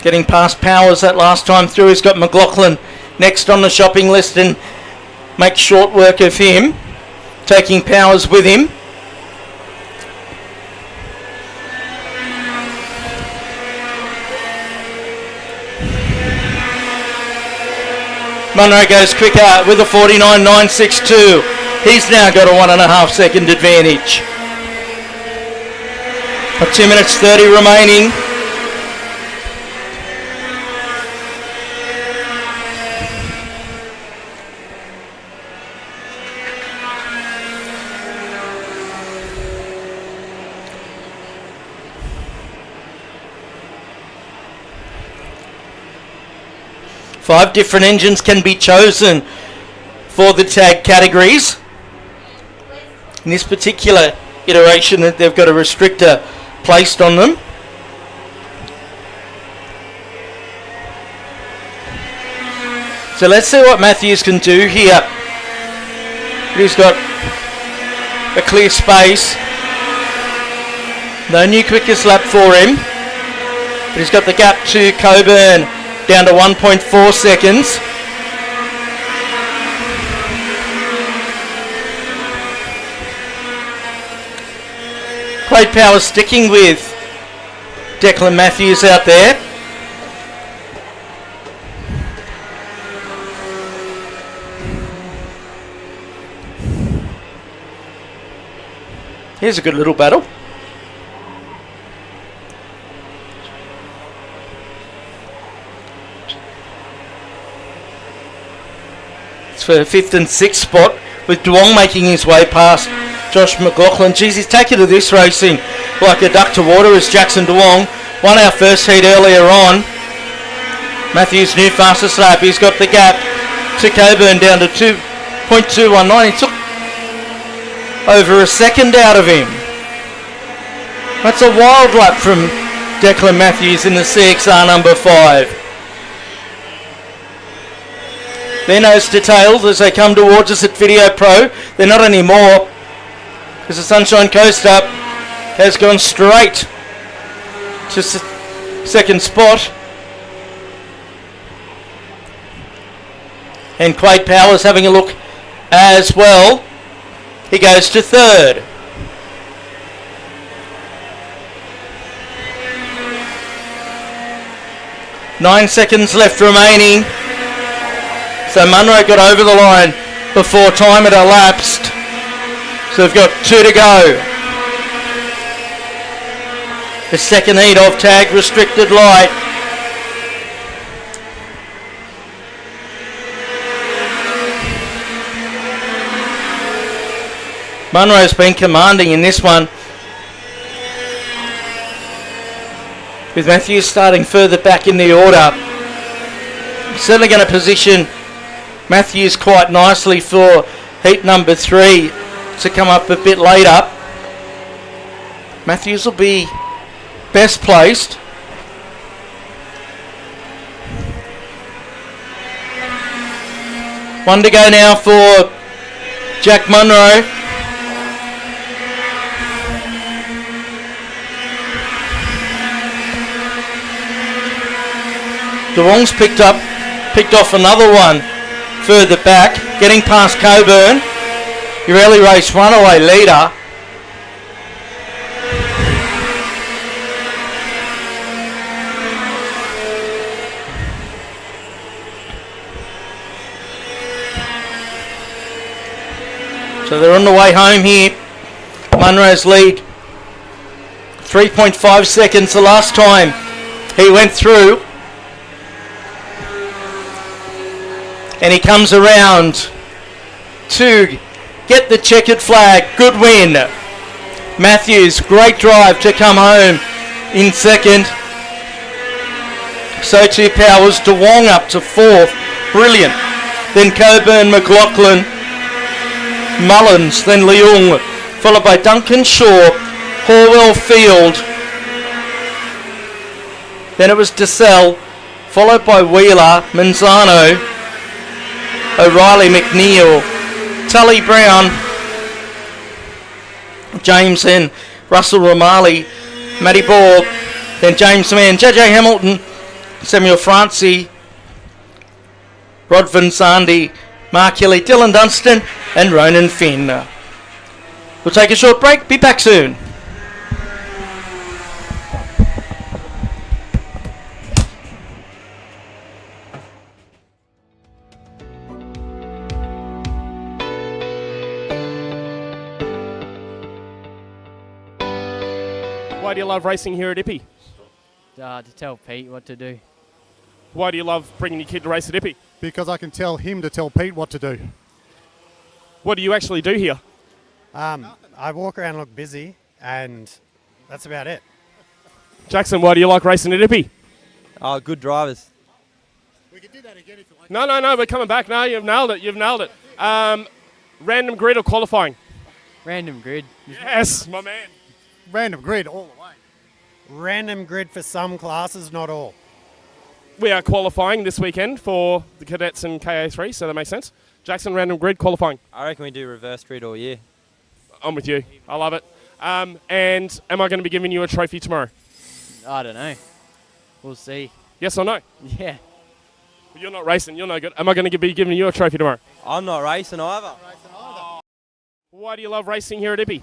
Getting past Powers that last time through. He's got McLaughlin next on the shopping list and makes short work of him, taking Powers with him. Munro goes quicker with a 49.962. He's now got a 1.5 second advantage. 2 minutes 30 remaining. 5 different engines can be chosen for the tag categories. In this particular iteration, they've got a restrictor placed on them. So let's see what Matthews can do here. He's got a clear space. No new quickest lap for him. But he's got the gap to Coburn down to 1.4 seconds. Great power sticking with Declan Matthews out there. Here's a good little battle. It's for 5th and 6th spot, with Duong making his way past Josh McLaughlin. Geez, he's taken to this racing like a duck to water as Jackson Duong won our first heat earlier on. Matthews' new fastest lap. He's got the gap to Coburn down to 2.219. He took over a second out of him. That's a wild lap from Declan Matthews in the CXR number 5. They're nose to tail as they come towards us at Video Pro. They're not anymore, because the Sunshine Coaster has gone straight to second spot. And Quade Powers having a look as well. He goes to third. Nine seconds left remaining. So Munro got over the line before time had elapsed. So we've got 2 to go. The second heat of tag restricted light. Munro's been commanding in this one, with Matthews starting further back in the order. Certainly going to position Matthews quite nicely for heat number 3 to come up a bit later. Matthews will be best placed. One to go now for Jack Munro. DeWong's picked off another one further back, getting past Coburn. Your early race runaway leader. So they're on the way home here. Munro's lead 3.5 seconds the last time he went through. And he comes around to get the checkered flag. Good win. Matthews, great drive to come home in second. So too Powers. DeWong up to 4th. Brilliant. Then Coburn, McLaughlin, Mullins, then Leung, followed by Duncan Shaw, Horwell Field. Then it was DeSalle, followed by Wheeler, Manzano, O'Reilly, McNeil, Tully Brown, James and Russell Romali, Matty Ball, then James Mann, JJ Hamilton, Samuel Francie, Rod Van Zandy, Mark Hilly, Dylan Dunstan and Ronan Finn. We'll take a short break, be back soon. Why do you love racing here at Ippy? To tell Pete what to do. Why do you love bringing your kid to race at Ippy? Because I can tell him to tell Pete what to do. What do you actually do here? I walk around and look busy, and that's about it. Jackson, why do you like racing at Ippy? Oh, good drivers. No, we're coming back. No, you've nailed it. Random grid or qualifying? Random grid. Yes, my man. Random grid all the way. Random grid for some classes, not all. We are qualifying this weekend for the cadets and KA3, so that makes sense. Jackson, random grid qualifying. I reckon we do reverse grid all year. I'm with you. I love it. And am I going to be giving you a trophy tomorrow? I don't know. We'll see. Yes or no? Yeah. You're not racing. You're no good. Am I going to be giving you a trophy tomorrow? I'm not racing either. Why do you love racing here at Ippy?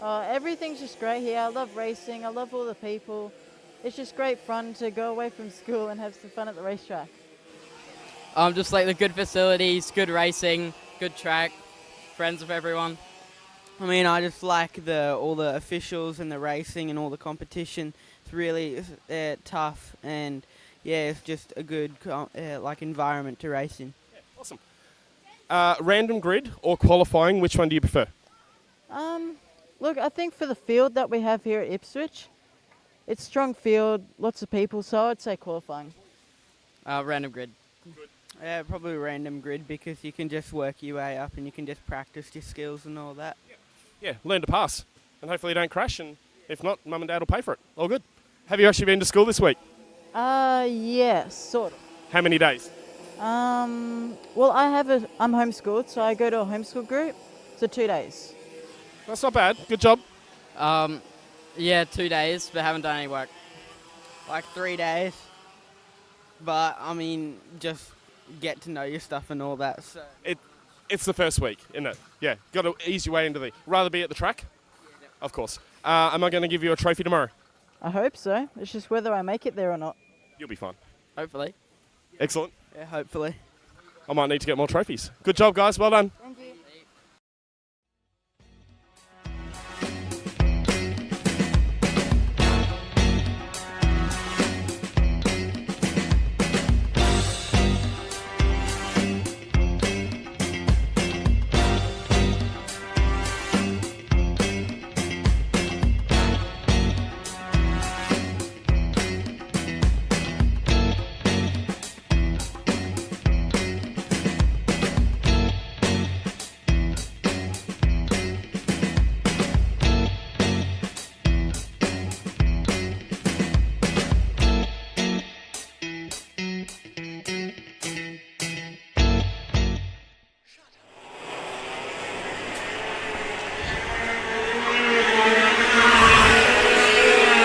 Everything's just great here. I love racing. I love all the people. It's just great fun to go away from school and have some fun at the racetrack. Just like the good facilities, good racing, good track, friends with everyone. I mean, I just like all the officials and the racing and all the competition. It's really tough, and yeah, it's just a good environment to race in. Yeah, awesome. Random grid or qualifying, which one do you prefer? Look, I think for the field that we have here at Ipswich, it's strong field, lots of people, so I'd say qualifying. Random grid. Good. Yeah, probably random grid because you can just work your way up and you can just practice your skills and all that. Yeah, learn to pass. And hopefully you don't crash, and if not, Mum and Dad will pay for it. All good. Have you actually been to school this week? Yes, sort of. How many days? Well, I'm homeschooled, so I go to a homeschool group, so 2 days. That's not bad. Good job. Yeah, 2 days, but haven't done any work. Like 3 days. But, I mean, just get to know your stuff and all that. So It's the first week, isn't it? Yeah, got to ease your way into the... Rather be at the track? Yeah. Of course. Am I going to give you a trophy tomorrow? I hope so. It's just whether I make it there or not. You'll be fine. Hopefully. Excellent. Yeah, hopefully. I might need to get more trophies. Good job, guys. Well done. Thank you.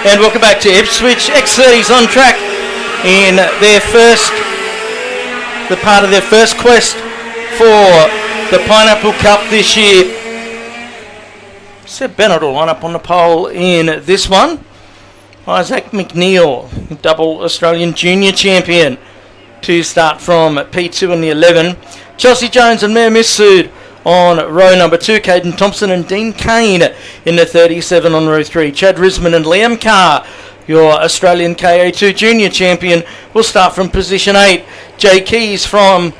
And welcome back to Ipswich. X30's on track in the part of their first quest for the Pineapple Cup this year. Seb Bennett will line up on the pole in this one. Isaac McNeil, double Australian junior champion, to start from P2 in the 11. Chelsea Jones and Mayor Missoud on row number 2, Caden Thompson and Dean Kane in the 37 on row 3. Chad Risman and Liam Carr, your Australian KA2 junior champion, will start from position 8. Jay Keys from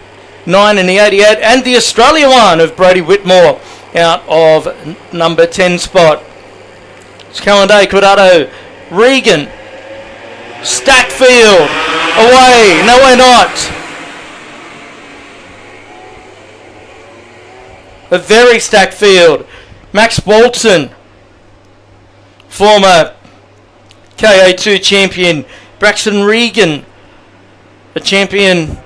9 in the 88, and the Australia one of Brody Whitmore out of number 10 spot. It's Calendar, Quadrado, Regan, Stackfield, away, no way not. A very stacked field. Max Bolton, former KA2 champion. Braxton Regan, a champion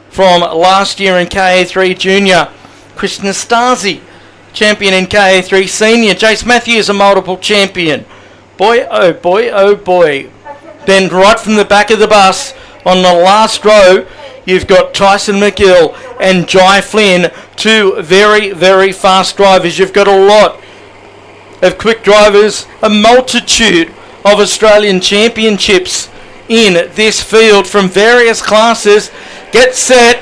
from last year in KA3 junior. Chris Nastasi, champion in KA3 senior. Jace Matthews, a multiple champion. Boy, oh boy, oh boy. Then right from the back of the bus on the last row, you've got Tyson McGill and Jai Flynn, two very, very fast drivers. You've got a lot of quick drivers, a multitude of Australian championships in this field from various classes. Get set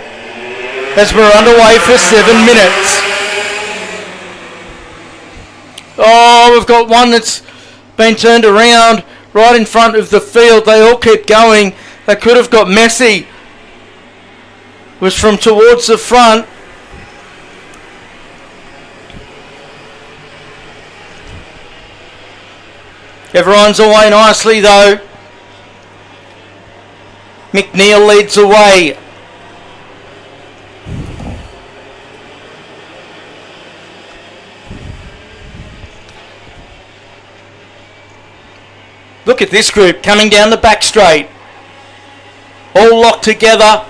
as we're underway for 7 minutes. Oh, we've got one that's been turned around right in front of the field. They all keep going. They could have got messy. Was from towards the front. Everyone's away nicely though. McNeil leads away. Look at this group coming down the back straight. All locked together.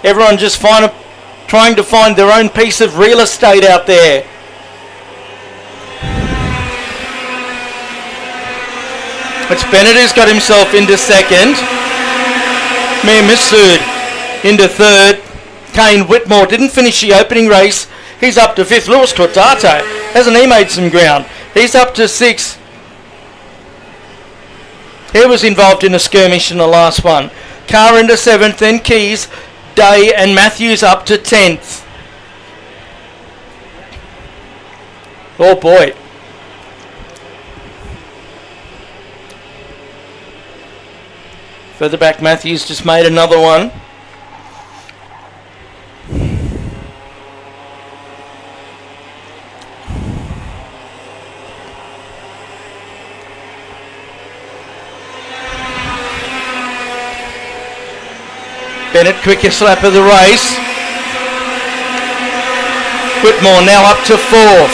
Everyone just trying to find their own piece of real estate out there. It's Bennett who's got himself into second. Mifsud into third. Kane Whitmore didn't finish the opening race. He's up to fifth. Lewis Cordato, hasn't he made some ground? He's up to sixth. He was involved in a skirmish in the last one. Carr into seventh, then Keys, Day and Matthews up to 10th. Oh boy. Further back, Matthews just made another one. Bennett, quickest lap of the race. Whitmore now up to fourth.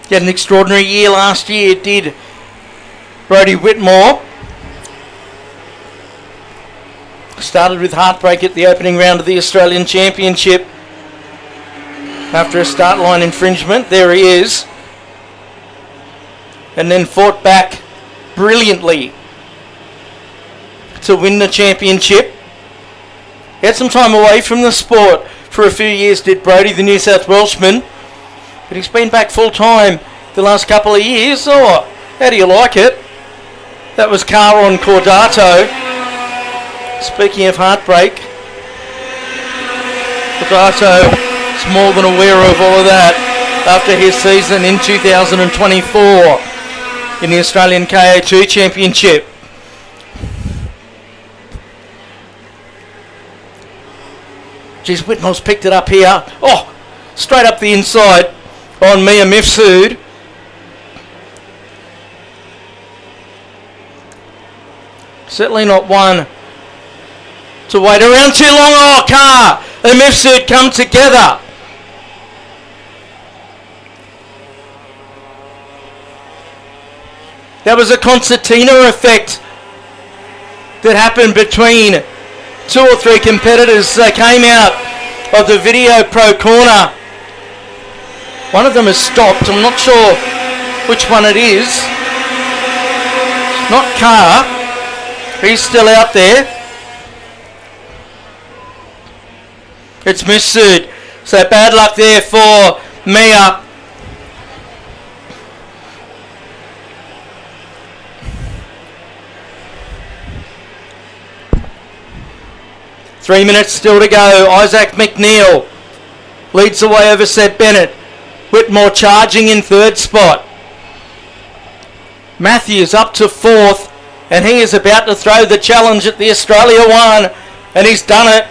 He had an extraordinary year last year, did Brodie Whitmore. Started with heartbreak at the opening round of the Australian Championship. After a start line infringement, there he is. And then fought back brilliantly to win the championship. He had some time away from the sport for a few years, did Brodie, the New South Welshman. But he's been back full time the last couple of years. Oh, how do you like it? That was Carr on Cordato. Speaking of heartbreak, Cordato is more than aware of all of that after his season in 2024 in the Australian KO2 Championship. Geez, Whitmore's picked it up here. Oh, straight up the inside on Mia Mifsud. Certainly not one to wait around too long. Oh, Carr and Mifsud come together. That was a concertina effect that happened between two or three competitors. They came out of the Video Pro corner. One of them has stopped. I'm not sure which one it is. Not Carr. He's still out there. It's Mifsud. So bad luck there for Mia. Three minutes still to go. Isaac McNeil leads the way over Seb Bennett. Whitmore charging in third spot. Matthews up to fourth, and he is about to throw the challenge at the Australia one, and he's done it.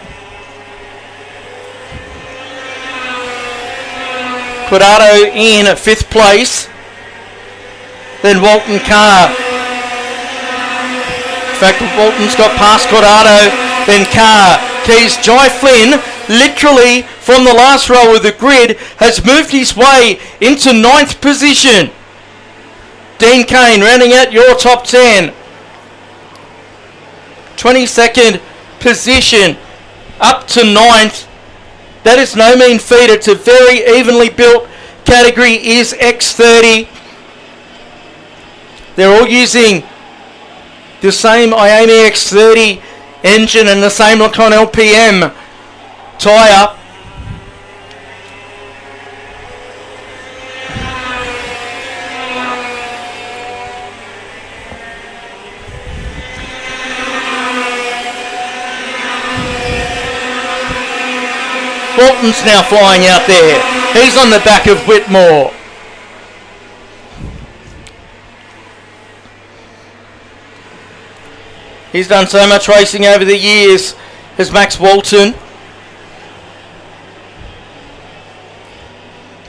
Cordato in at fifth place. Then Walton Carr. In fact, Walton's got past Cordato. Then Carr. Keys. Jai Flynn, literally from the last row of the grid, has moved his way into ninth position. Dean Kane rounding out your top 10. 22nd position up to ninth. That is no mean feat. It's a very evenly built category, is X30. They're all using the same Iame X30 engine and the same Lacon LPM tyre. Walton's now flying out there. He's on the back of Whitmore. He's done so much racing over the years as Max Walton.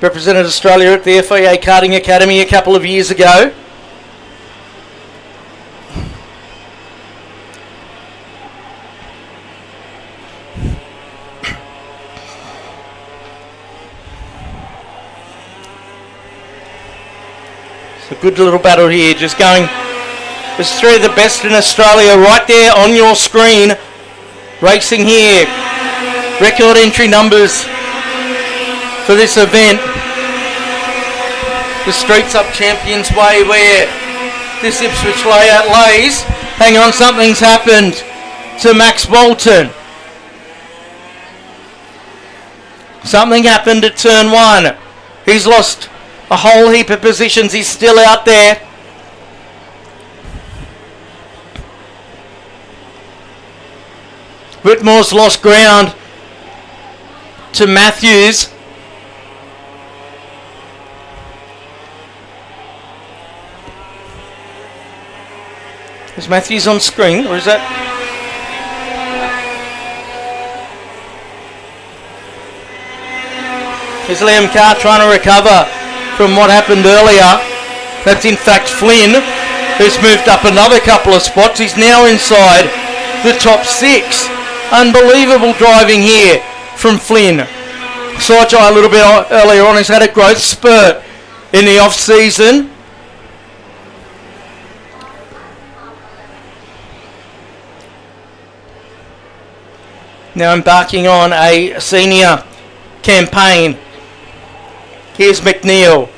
Represented Australia at the FIA Karting Academy a couple of years ago. A good little battle here, just going. There's three of the best in Australia right there on your screen. Racing here. Record entry numbers for this event. The Streets Up Champions Way, where this Ipswich layout lays. Hang on, something's happened to Max Bolton. Something happened at turn 1. He's lost a whole heap of positions. He's still out there. Whitmore's lost ground to Matthews. Is Matthews on screen, or is that? Is Liam Carr trying to recover from what happened earlier? That's in fact Flynn, who's moved up another couple of spots. He's now inside the top 6. Unbelievable driving here from Flynn. Sawjai a little bit earlier on. He's had a growth spurt in the off-season. Now embarking on a senior campaign. Here's McNeil.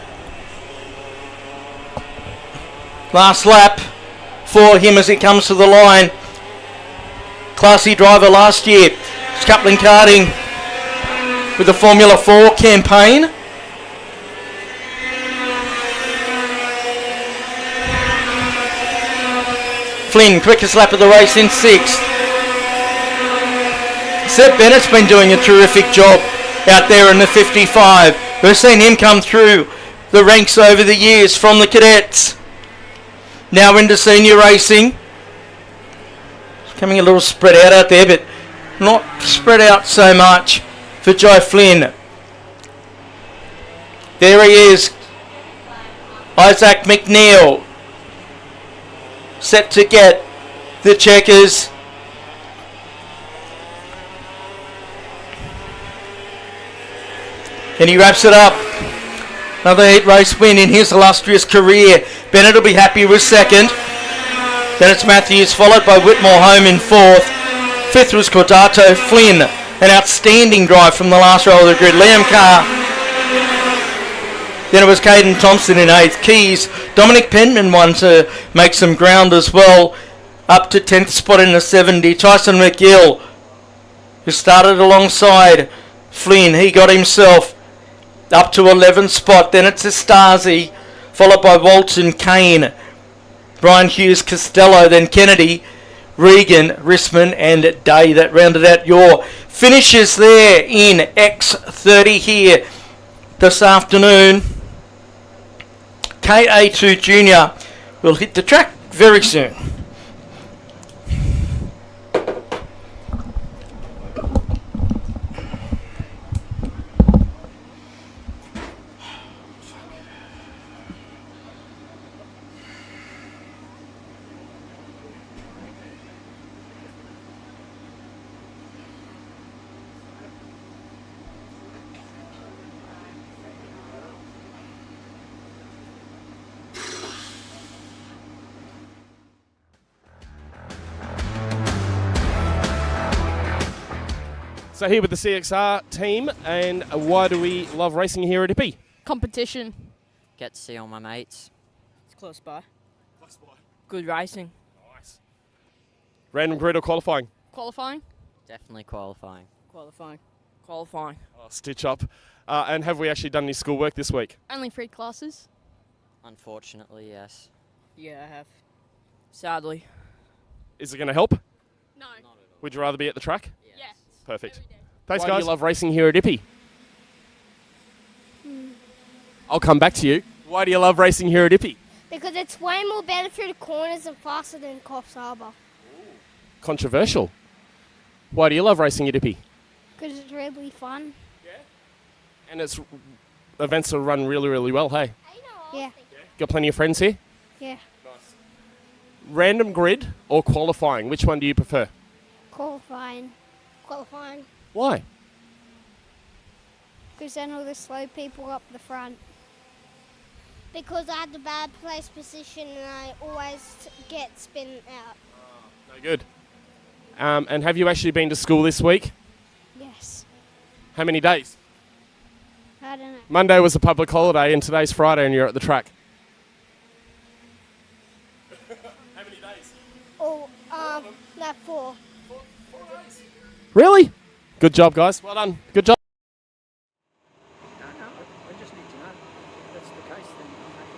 Last lap for him as it comes to the line. Classy driver last year. Coupling karting with the Formula 4 campaign. Flynn, quickest lap of the race in 6th. Seb Bennett's been doing a terrific job out there in the 55. We've seen him come through the ranks over the years from the cadets. Now into senior racing. It's coming a little spread out there, but not spread out so much for Joe Flynn. There he is. Isaac McNeil. Set to get the checkers. And he wraps it up. Another heat race win in his illustrious career. Bennett will be happy with 2nd. Then it's Matthews, followed by Whitmore home in 4th. 5th was Cordato. Flynn, an outstanding drive from the last row of the grid. Liam Carr. Then it was Caden Thompson in 8th. Keys. Dominic Penman won to make some ground as well. Up to 10th spot in the 70. Tyson McGill, who started alongside Flynn. He got himself up to 11th spot. Then it's Estasi, followed by Walton, Kane, Brian Hughes, Costello, then Kennedy, Regan, Rissman and Day. That rounded out your finishes there in X30 here this afternoon. KA2 Junior will hit the track very soon. So here with the CXR team, and why do we love racing here at Ippy? Competition. Get to see all my mates. It's close by. Good racing. Nice. Random grid or qualifying? Qualifying. Definitely qualifying. Qualifying. Qualifying. Oh, stitch up. And have we actually done any schoolwork this week? Only 3 classes. Unfortunately, yes. Yeah, I have. Sadly. Is it going to help? No. Would you rather be at the track? Yes. Perfect. Thanks, Why guys. do you love racing here at Ippy? I'll come back to you. Why do you love racing here at Ippy? Because it's way more better through the corners and faster than Coffs Harbour. Controversial. Why do you love racing at Ippy? Because it's really fun. And its events are run really, really well, hey? Yeah. Got plenty of friends here? Yeah. Random grid or qualifying? Which one do you prefer? Qualifying. Qualifying. Why? Because then all the slow people up the front. Because I had a bad place position and I always get spin out. No good. And have you actually been to school this week? Yes. How many days? I don't know. Monday was a public holiday and today's Friday and you're at the track. How many days? Oh, no, 4. Really? Good job, guys. Well done. Good job. No, I just need to know. If that's the case, then I'm happy.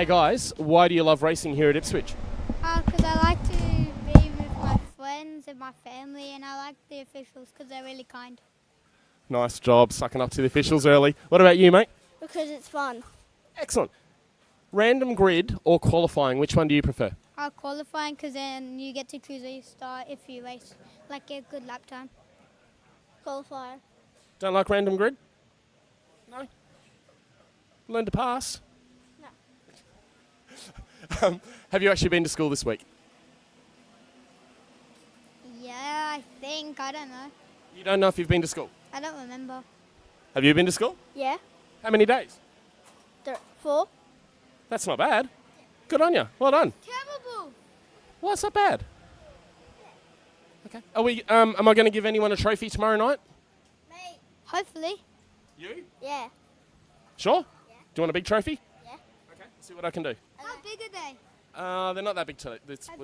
Hey guys, why do you love racing here at Ipswich? Because I like to be with my friends and my family, and I like the officials because they're really kind. Nice job, sucking up to the officials early. What about you, mate? Because it's fun. Excellent. Random grid or qualifying, which one do you prefer? Qualifying because then you get to choose where you start if you race, like a good lap time. Qualifier. Don't like random grid? No? Learn to pass? No. Have you actually been to school this week? Yeah, I think. I don't know. You don't know if you've been to school? I don't remember. Have you been to school? Yeah. How many days? 4. That's not bad. Good on you. Well done. Terrible. Well, that's not bad. Okay. Are we? Am I going to give anyone a trophy tomorrow night? Me. Hopefully. You? Yeah. Sure? Yeah. Do you want a big trophy? Yeah. Okay. See what I can do. How big are they? They're not that big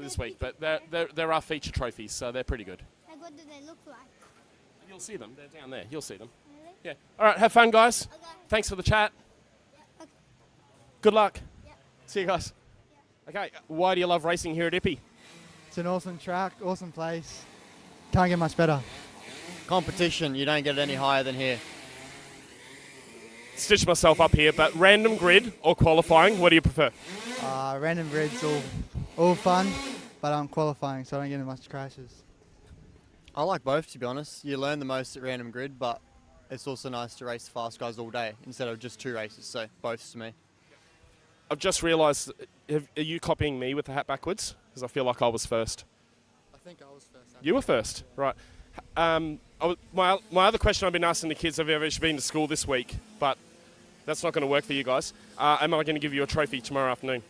this week, but there are feature trophies, so they're pretty good. Like, what do they look like? You'll see them. They're down there. You'll see them. Really? Yeah. All right. Have fun, guys. Okay. Thanks for the chat. Yeah. Okay. Good luck. Yeah. See you guys. Yeah. Okay. Why do you love racing here at Ippy? It's an awesome track, awesome place. Can't get much better. Competition, you don't get it any higher than here. Stitch myself up here, but random grid or qualifying, what do you prefer? Random grids, all fun, but I'm qualifying, so I don't get much crashes. I like both, to be honest. You learn the most at random grid, but it's also nice to race fast guys all day instead of just 2 races, so both to me. I've just realised, are you copying me with the hat backwards? Because I feel like I was first. I think I was first. You were first, right. My other question I've been asking the kids, have you ever been to school this week? But that's not going to work for you guys. Am I going to give you a trophy tomorrow afternoon?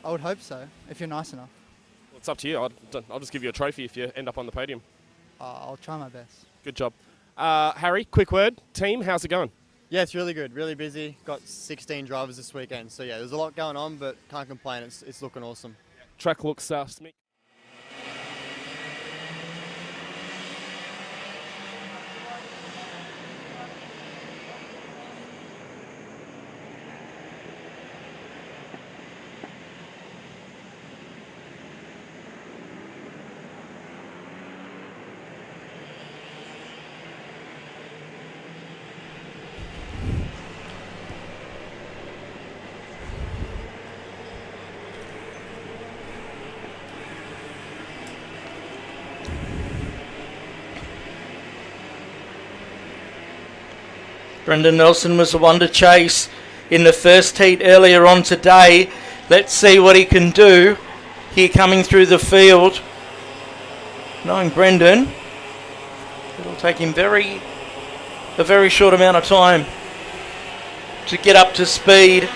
I would hope so, if you're nice enough. Well, it's up to you. I'll just give you a trophy if you end up on the podium. I'll try my best. Good job. Harry, quick word. Team, how's it going? Yeah, it's really good, really busy. Got 16 drivers this weekend, so yeah, there's a lot going on, but can't complain. It's looking awesome. Track looks smick. Brendan Nelson was the one to chase in the first heat earlier on today. Let's see what he can do here coming through the field. Knowing Brendan, it'll take him a very short amount of time to get up to speed.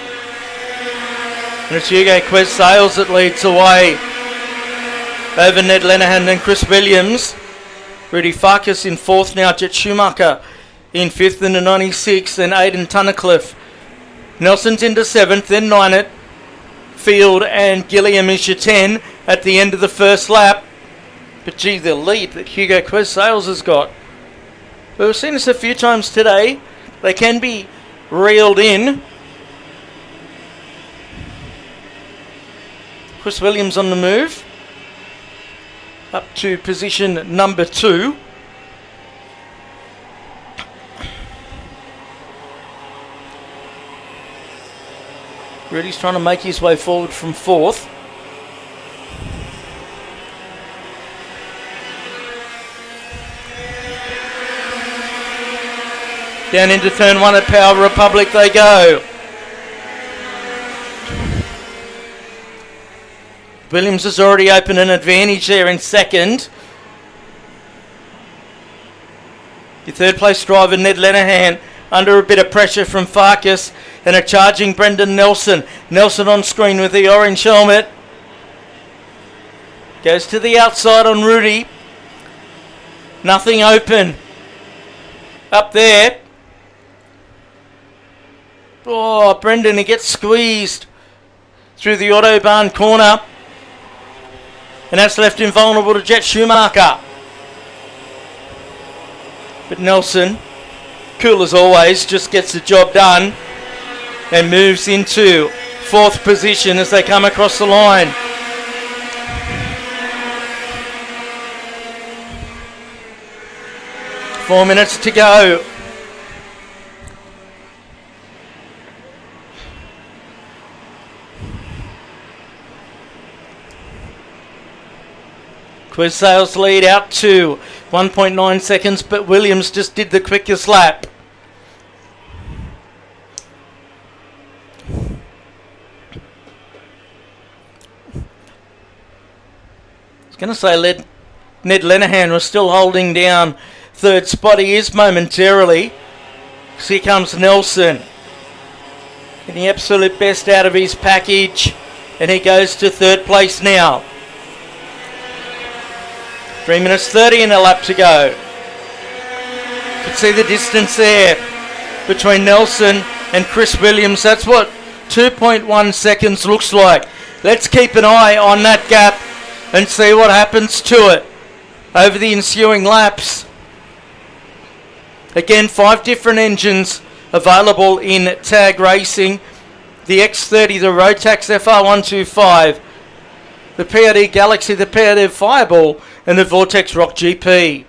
And it's Hugo Quest Sales that leads the way over Ned Lenehan and Chris Williams. Rudy Farkas in 4th now, Jet Schumacher in 5th in the 96, then Aidan Tunnicliffe. Nelson's into 7th, then Ninett, Field and Gilliam is your 10 at the end of the first lap. But gee, the lead that Hugo Quest Sales has got. We've seen this a few times today. They can be reeled in. Chris Williams on the move. Up to position number 2. Rudy's trying to make his way forward from 4th. Down into turn 1 at Power Republic they go. Williams has already opened an advantage there in 2nd. Your 3rd place driver Ned Lenehan under a bit of pressure from Farkas and a charging Brendan Nelson. Nelson on screen with the orange helmet. Goes to the outside on Rudy. Nothing open. Up there. Oh, Brendan, he gets squeezed through the Autobahn corner. And that's left him vulnerable to Jet Schumacher. But Nelson, cool as always, just gets the job done and moves into 4th position as they come across the line. Four minutes to go. Quiz Sales lead out to 1.9 seconds, but Williams just did the quickest lap. I was going to say Ned Lenehan was still holding down 3rd spot. He is momentarily. So here comes Nelson. Getting the absolute best out of his package. And he goes to 3rd place now. 3 minutes 30 and a lap to go. You can see the distance there between Nelson and Chris Williams. That's what 2.1 seconds looks like. Let's keep an eye on that gap and see what happens to it over the ensuing laps. Again, 5 different engines available in tag racing. The X30, the Rotax FR125, the PRD Galaxy, the PRD Fireball, and the Vortex Rock GP.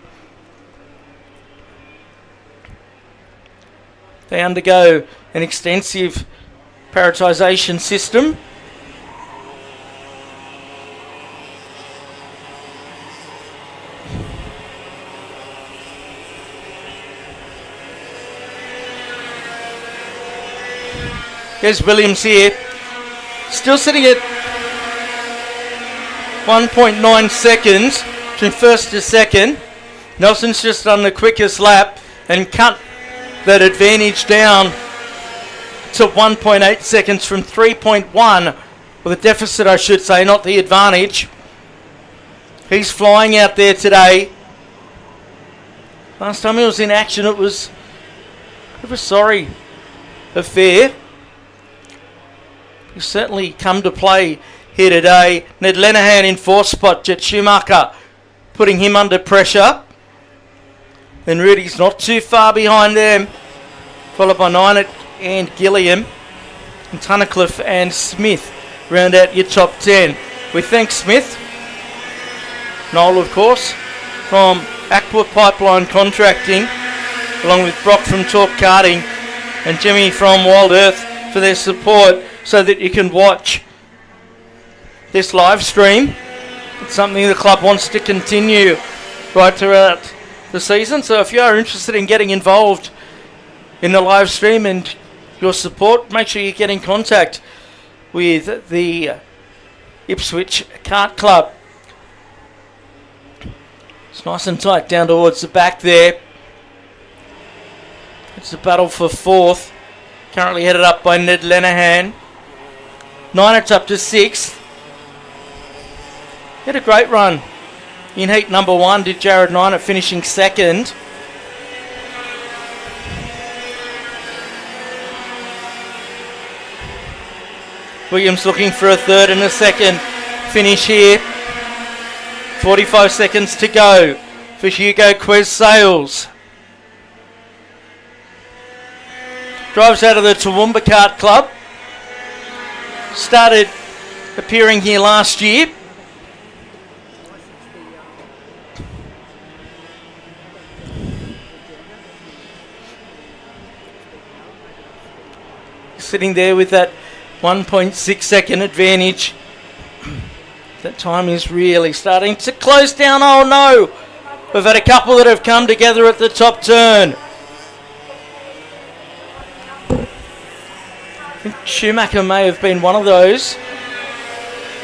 They undergo an extensive paratisation system. There's Williams here, still sitting at 1.9 seconds between 1st to 2nd. Nelson's just done the quickest lap and cut that advantage down to 1.8 seconds from 3.1, with a deficit I should say, not the advantage. He's flying out there today. Last time he was in action it was a sorry affair. He's certainly come to play here today. Ned Lenehan in 4th spot. Jet Schumacher putting him under pressure. Then Rudy's not too far behind them. Followed by Nynett and Gilliam. And Tunnicliffe and Smith round out your top 10. We thank Smith, Noel of course, from Aqua Pipeline Contracting, along with Brock from Talk Karting and Jimmy from Wild Earth for their support, so that you can watch this live stream. It's something the club wants to continue right throughout the season. So if you are interested in getting involved in the live stream and your support, make sure you get in contact with the Ipswich Kart Club. It's nice and tight down towards the back there. It's a battle for 4th. Currently headed up by Ned Lenehan. Nynett's up to 6th. He had a great run in heat number 1, did Jared Nynett, finishing 2nd. Williams looking for a 3rd and a 2nd finish here. 45 seconds to go for Hugo Quez Sales. Drives out of the Toowoomba Kart Club. Started appearing here last year. Sitting there with that 1.6 second advantage. That time is really starting to close down. Oh no! We've had a couple that have come together at the top turn. I think Schumacher may have been one of those.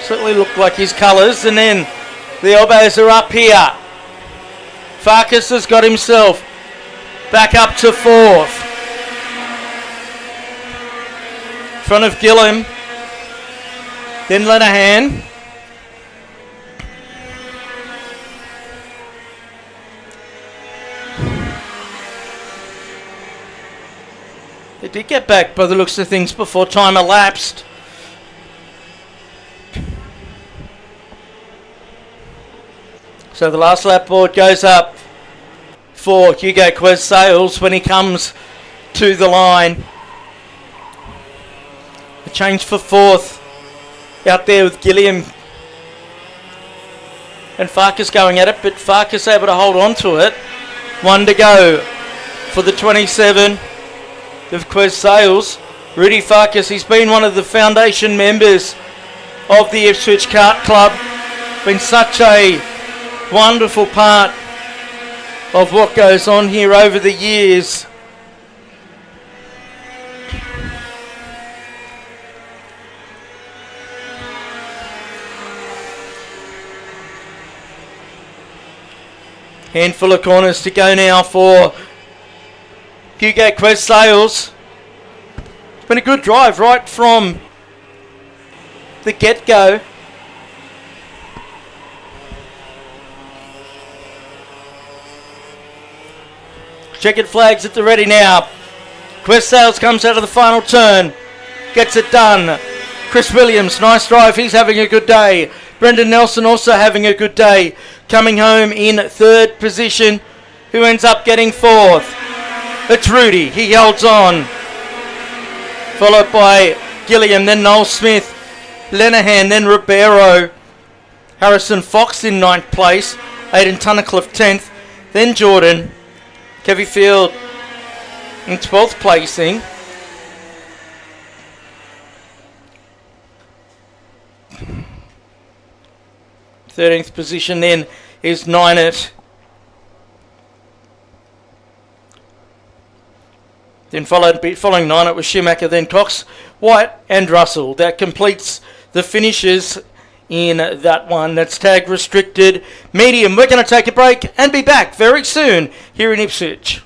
Certainly looked like his colours. And then the elbows are up here. Farkas has got himself back up to 4th. In front of Gilliam. Then Lenehan. They did get back by the looks of things before time elapsed. So the last lap board goes up for Hugo Quez Sales when he comes to the line. A change for fourth. Out there with Gilliam. And Farkas going at it, but Farkas able to hold on to it. 1 to go for the 27 of Quez Sales. Rudy Farkas, he's been one of the foundation members of the Ipswich Kart Club. Been such a wonderful part of what goes on here over the years. Handful of corners to go now for Hugo Quez Sales. It's been a good drive right from the get-go. Checkered flags at the ready now. Quez Sales comes out of the final turn. Gets it done. Chris Williams, nice drive. He's having a good day. Brendan Nelson also having a good day. Coming home in third position. Who ends up getting fourth? It's Rudy. He holds on. Followed by Gilliam, then Noel Smith. Lenahan, then Ribeiro. Harrison Fox in 9th place. Aidan Tunnicliffe 10th. Then Jordan. Kevy Field in 12th placing. Thirteenth position then is Ninett. Then following Ninett was Schumacher, then Cox, White and Russell. That completes the finishes in that one. That's tag restricted medium. We're going to take a break and be back very soon here in Ipswich.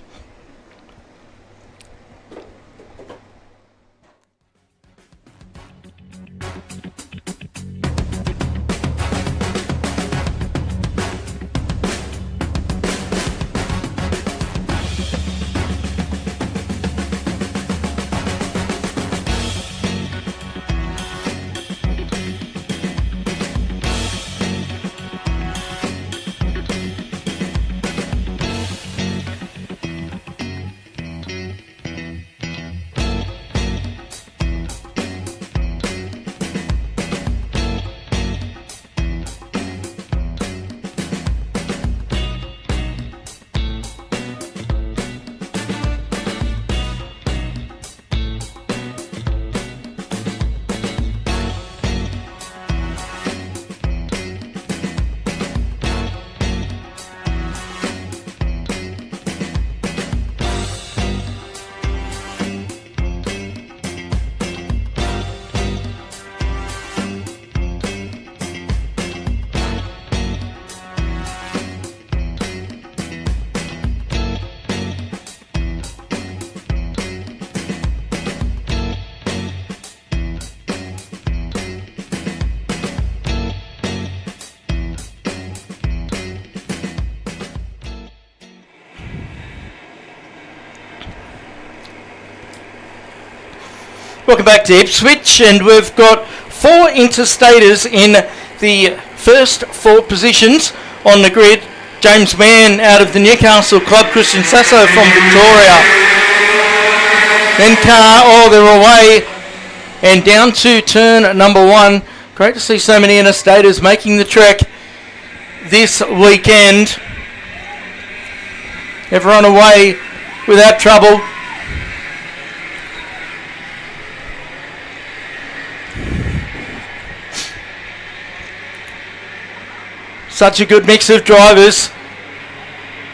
Welcome back to Ipswich, and we've got 4 interstaters in the first 4 positions on the grid. James Mann out of the Newcastle Club, Christian Sasso from Victoria. Then Carr, they're away and down to turn number 1. Great to see so many interstaters making the trek this weekend. Everyone away without trouble. Such a good mix of drivers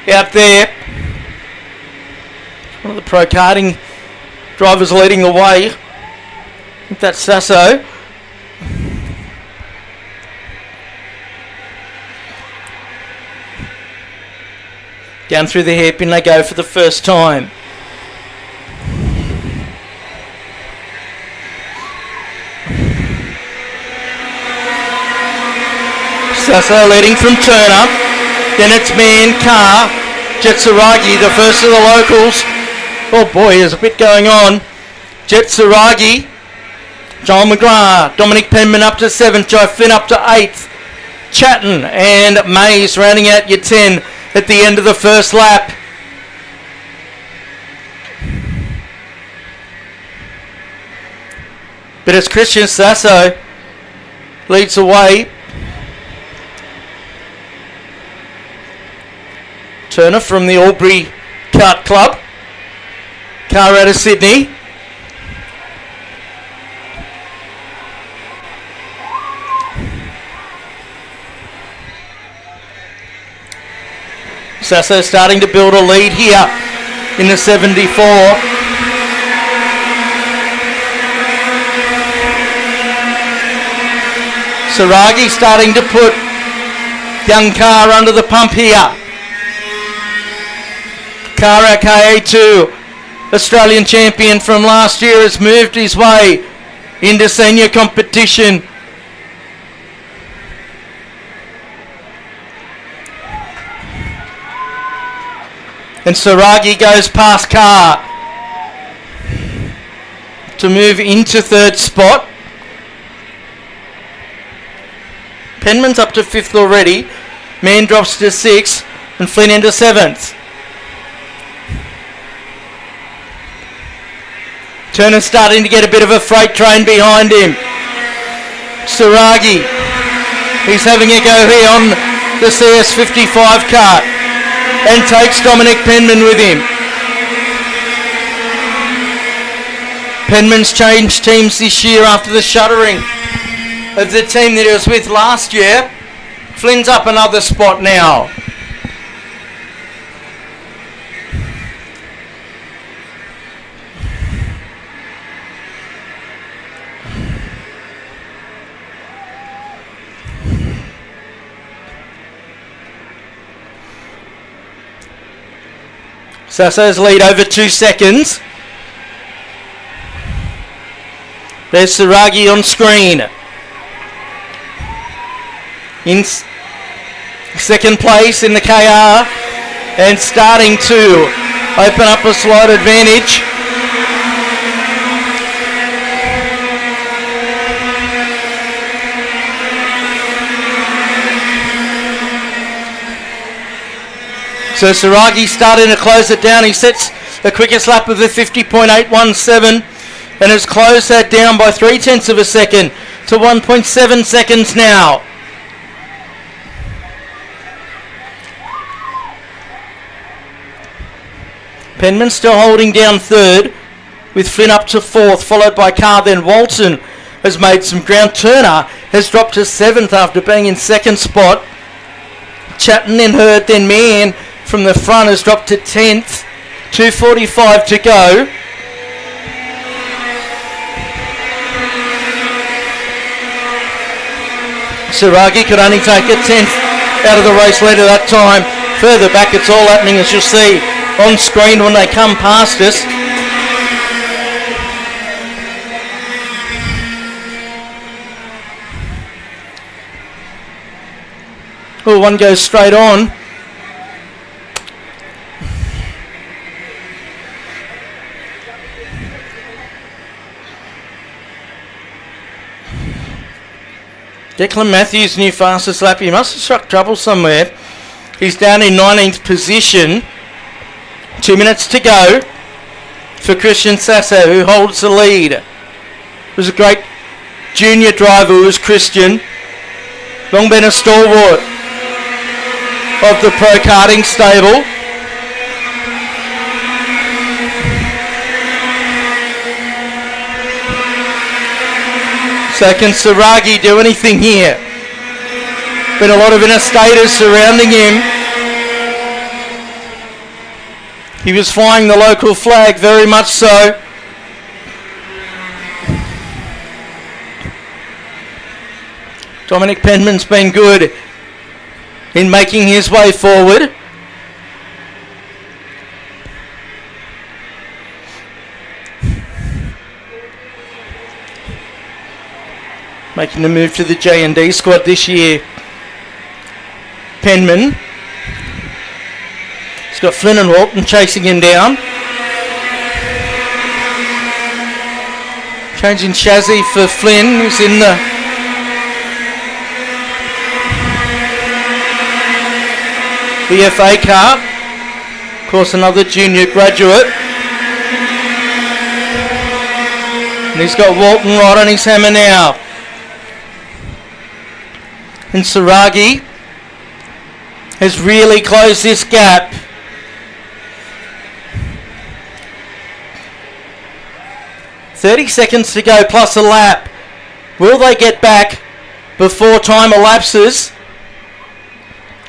out there. One of the pro karting drivers leading the way. I think that's Sasso. Down through the hairpin they go for the first time. Sasso leading from Turner. Then it's Mann, Carr, Jetsaragi, the first of the locals. Oh boy, there's a bit going on. Jetsaragi, Joel McGrath, Dominic Penman up to 7th, Joe Flynn up to 8th. Chatton and Mays rounding out your 10 at the end of the first lap. But it's Christian Sasso leads the way. Turner from the Albury Kart Club. Car out of Sydney. Sasso starting to build a lead here in the 74. Saragi starting to put young Carr under the pump here. Kara KA2, Australian champion from last year, has moved his way into senior competition. And Saragi goes past Carr to move into third spot. Penman's up to fifth already. Mann drops to sixth and Flynn into seventh. Turner's starting to get a bit of a freight train behind him. Saragi, he's having a go here on the CS55 kart and takes Dominic Penman with him. Penman's changed teams this year after the shuttering of the team that he was with last year. Flynn's up another spot now. Sasso's lead over 2 seconds. There's Saragi on screen. In second place in the KR and starting to open up a slight advantage. So Saragi starting to close it down. He sets the quickest lap of the 50.817 and has closed that down by 0.3 of a second to 1.7 seconds now. Penman still holding down third with Flynn up to fourth, followed by Carr. Then Walton has made some ground. Turner has dropped to seventh after being in second spot. Chatton, then Hurd, then Mann from the front has dropped to 10th. 2:45 to go. Saragi could only take a 10th out of the race leader that time. Further back it's all happening, as you'll see on screen when they come past us. Oh, one goes straight on. Declan Matthews' new fastest lap. He must have struck trouble somewhere. He's down in 19th position. 2 minutes to go for Christian Sasso, who holds the lead. It was a great junior driver, who was Christian. Long been a stalwart of the pro karting stable. So can Saragi do anything here? Been a lot of interstaters surrounding him. He was flying the local flag, very much so. Dominic Penman's been good in making his way forward. Making the move to the J&D squad this year. Penman. He's got Flynn and Walton chasing him down. Changing chassis for Flynn, who's in the FA car. Of course, another junior graduate. And he's got Walton right on his hammer now. And Saragi has really closed this gap. $30 to go plus a lap. Will they get back before time elapses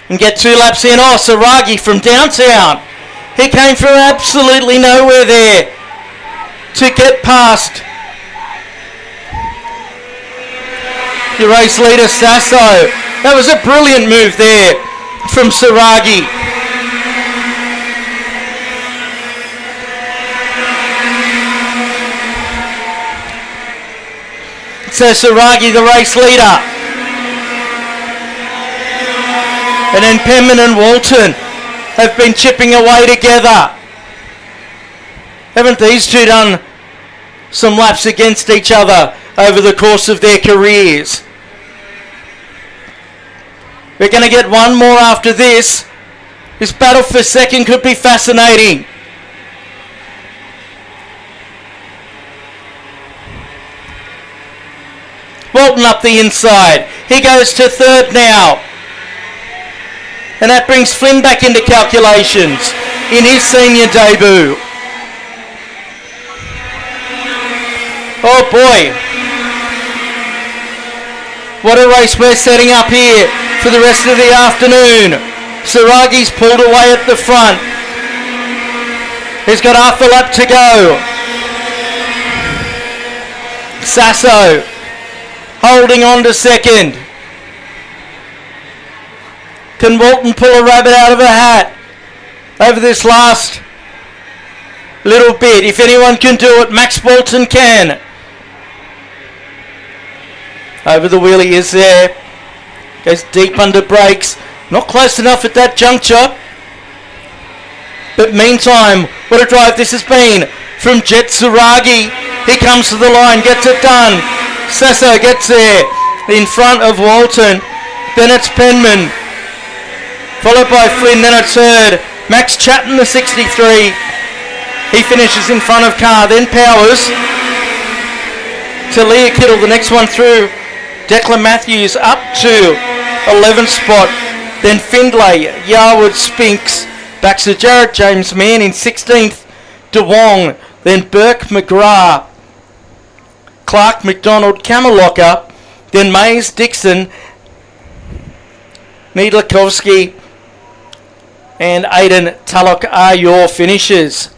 and get 2 laps in? Oh, Saragi from downtown. He came from absolutely nowhere there to get past the race leader Sasso. That was a brilliant move there from Saragi. So Saragi, the race leader. And then Penman and Walton have been chipping away together. Haven't these two done some laps against each other over the course of their careers? We're going to get one more after this. This battle for second could be fascinating. Walton up the inside. He goes to third now. And that brings Flynn back into calculations in his senior debut. Oh boy. What a race we're setting up here for the rest of the afternoon. Saragi's pulled away at the front. He's got half a lap to go. Sasso holding on to second. Can Walton pull a rabbit out of a hat over this last little bit? If anyone can do it, Max Walton can. Over the wheel he is there. Goes deep under brakes. Not close enough at that juncture. But meantime, what a drive this has been from Jet Saragi. He comes to the line, gets it done. Sasso gets there in front of Walton. Then it's Penman. Followed by Flynn, then it's Hurd. Max Chatton, the 63. He finishes in front of Carr, then Powers. To Leah Kittle, the next one through. Declan Matthews up to 11th spot. Then Findlay, Yarwood, Spinks. Back to Jared James Mann in 16th. DeWong, then Burke McGrath. Clark McDonald, Kamelocker. Then Mays, Dixon. Needlakovsky and Aidan Tullock are your finishers.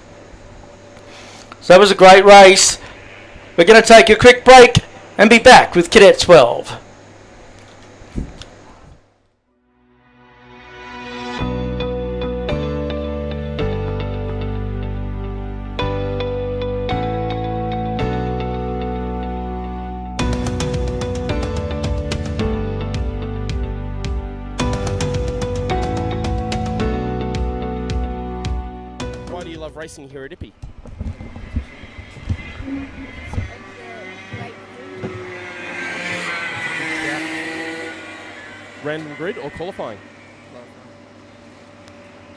So that was a great race. We're going to take a quick break and be back with Cadet 12. Why do you love racing here at Ippy? Random grid or qualifying?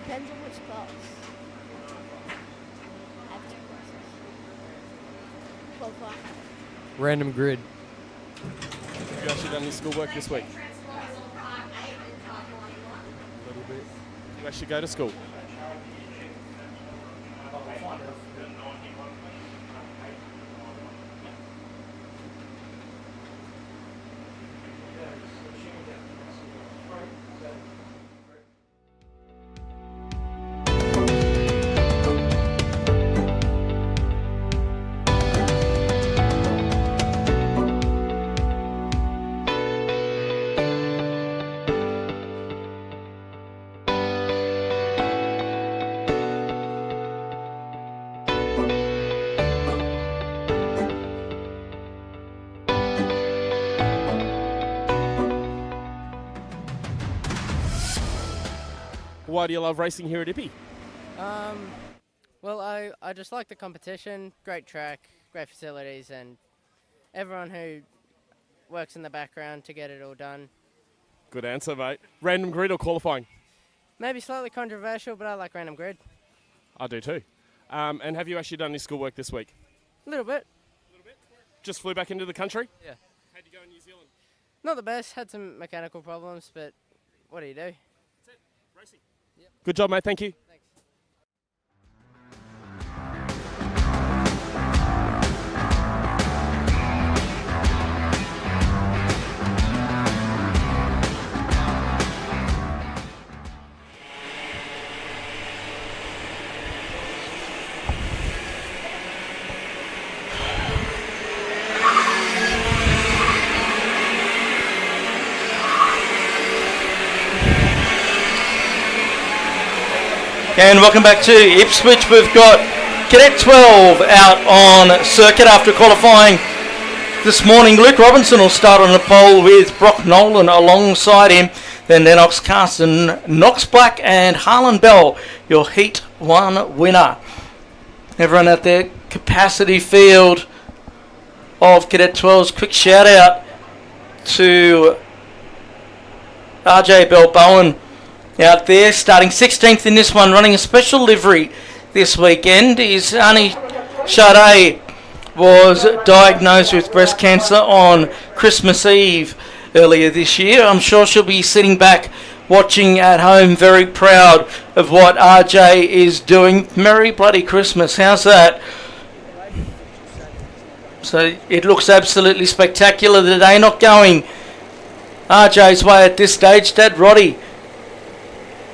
Depends on which class. I have 2 classes. Qualifying. Random grid. Have you actually done any schoolwork this week? A little bit. You actually go to school? Why do you love racing here at Ippy? Well, I just like the competition, great track, great facilities, and everyone who works in the background to get it all done. Good answer, mate. Random grid or qualifying? Maybe slightly controversial, but I like random grid. I do too. And have you actually done any schoolwork this week? A little bit. just flew back into the country? Yeah. How'd you go in New Zealand? Not the best. Had some mechanical problems, but what do you do? Racing. Good job, mate. Thank you. And welcome back to Ipswich. We've got Cadet 12 out on circuit after qualifying this morning. Luke Robinson will start on the pole with Brock Nolan alongside him. Then Lennox Carson, Knox Black and Harlan Bell, your Heat 1 winner. Everyone at their capacity field of Cadet 12's quick shout out to RJ Bell Bowen out there, starting 16th in this one, running a special livery this weekend. His Auntie Sade was diagnosed with breast cancer on Christmas Eve earlier this year. I'm sure she'll be sitting back watching at home, very proud of what RJ is doing. Merry bloody Christmas, how's that? So it looks absolutely spectacular today, not going RJ's way at this stage. Dad Roddy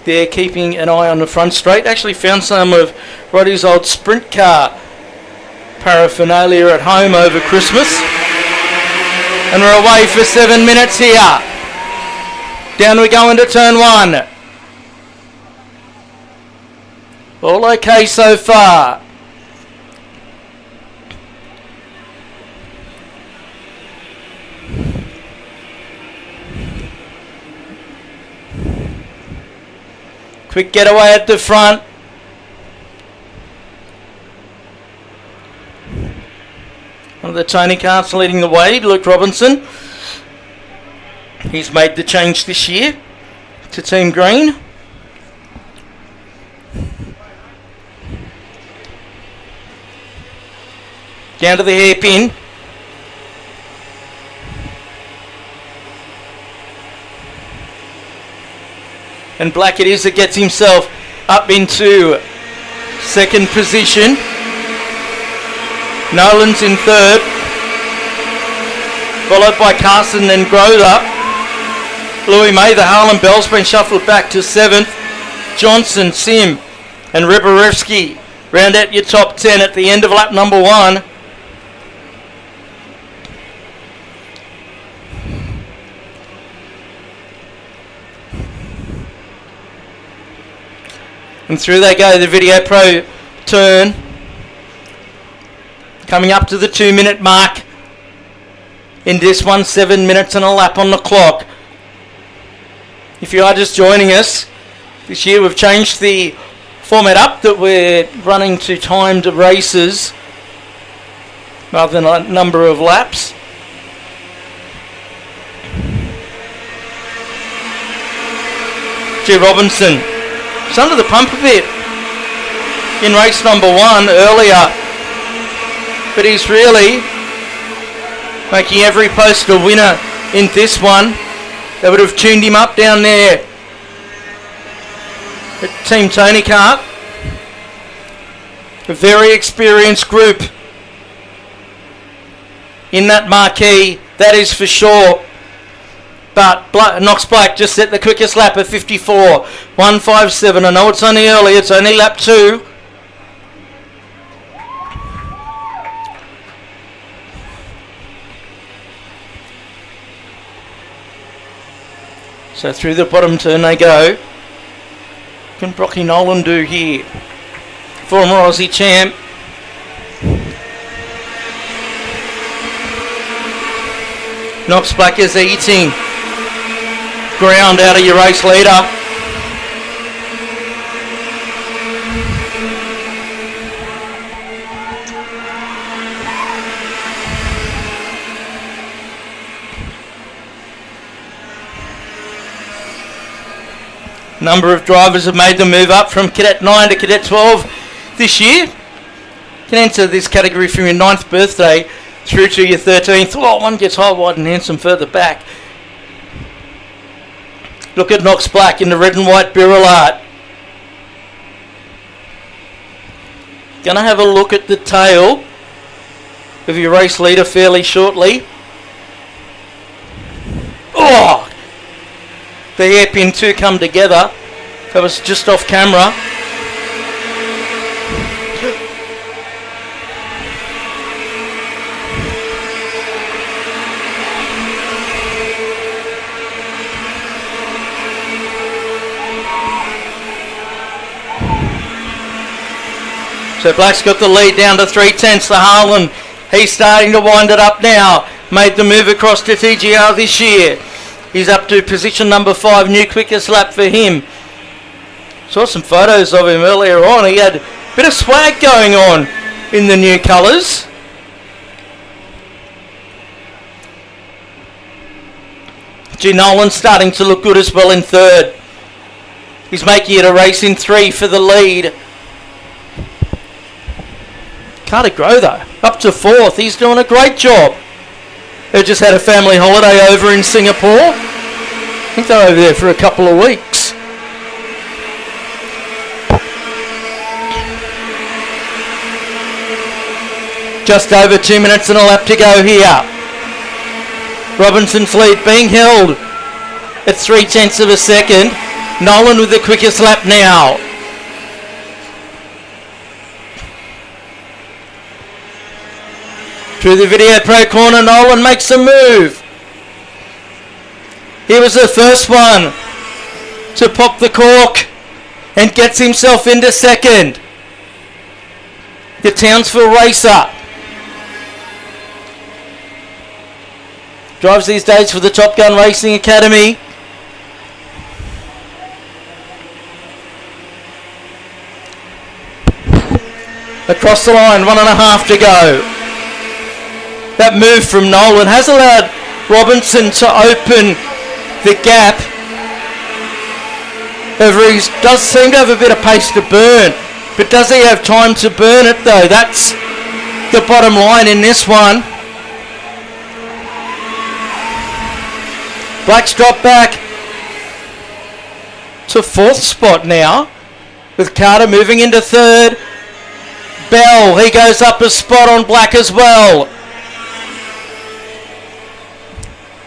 there keeping an eye on the front straight. Actually found some of Roddy's old sprint car paraphernalia at home over Christmas. And we're away for 7 minutes here. Down we go into turn 1. All okay so far. Quick getaway at the front. One of the Tony karts leading the way, Luke Robinson. He's made the change this year to Team Green. Down to the hairpin. And Black it is that gets himself up into second position. Nolan's in third, followed by Carson and Grover. Louis May, the Harlan Bell's been shuffled back to 7th. Johnson, Sim and Ribarewski round out your top 10 at the end of lap number 1. And through they go, the Video Pro turn. Coming up to the 2 minute mark in this one, 7 minutes and a lap on the clock. If you are just joining us, this year we've changed the format up that we're running to timed races rather than a number of laps. G. Robinson, he's under the pump a bit in race number 1 earlier, but he's really making every post a winner in this one. They would have tuned him up down there at Team Tony Kart. A very experienced group in that marquee, that is for sure. But Knox Black just set the quickest lap of 54.157. I know it's only early, it's only lap 2. So through the bottom turn they go. What can Brocky Nolan do here? Former Aussie champ. Knox Black is eating ground out of your race leader. Number of drivers have made the move up from Cadet 9 to Cadet 12 this year. You can enter this category from your 9th birthday through to your 13th. Oh, one gets high, wide and handsome further back. Look at Knox Black in the red and white Birrell art. Gonna have a look at the tail of your race leader fairly shortly. Oh! The hairpin two come together. That was just off camera. So Black's got the lead down to 3/10 to Harlan. He's starting to wind it up now. Made the move across to TGR this year. He's up to position number 5, new quickest lap for him. Saw some photos of him earlier on. He had a bit of swag going on in the new colours. G. Nolan's starting to look good as well in 3rd. He's making it a race in 3 for the lead. Can't grow though. Up to 4th. He's doing a great job. They just had a family holiday over in Singapore. I think they're over there for a couple of weeks. Just over 2 minutes and a lap to go here. Robinson's lead being held at 0.3 of a second. Nolan with the quickest lap now. Through the Video Pro corner, Nolan makes a move. He was the first one to pop the cork and gets himself into 2nd. The Townsville racer drives these days for the Top Gun Racing Academy. Across the line, 1.5 to go. That move from Nolan has allowed Robinson to open the gap. However, he does seem to have a bit of pace to burn. But does he have time to burn it though? That's the bottom line in this one. Black's dropped back to 4th spot now, with Carter moving into 3rd. Bell, he goes up a spot on Black as well.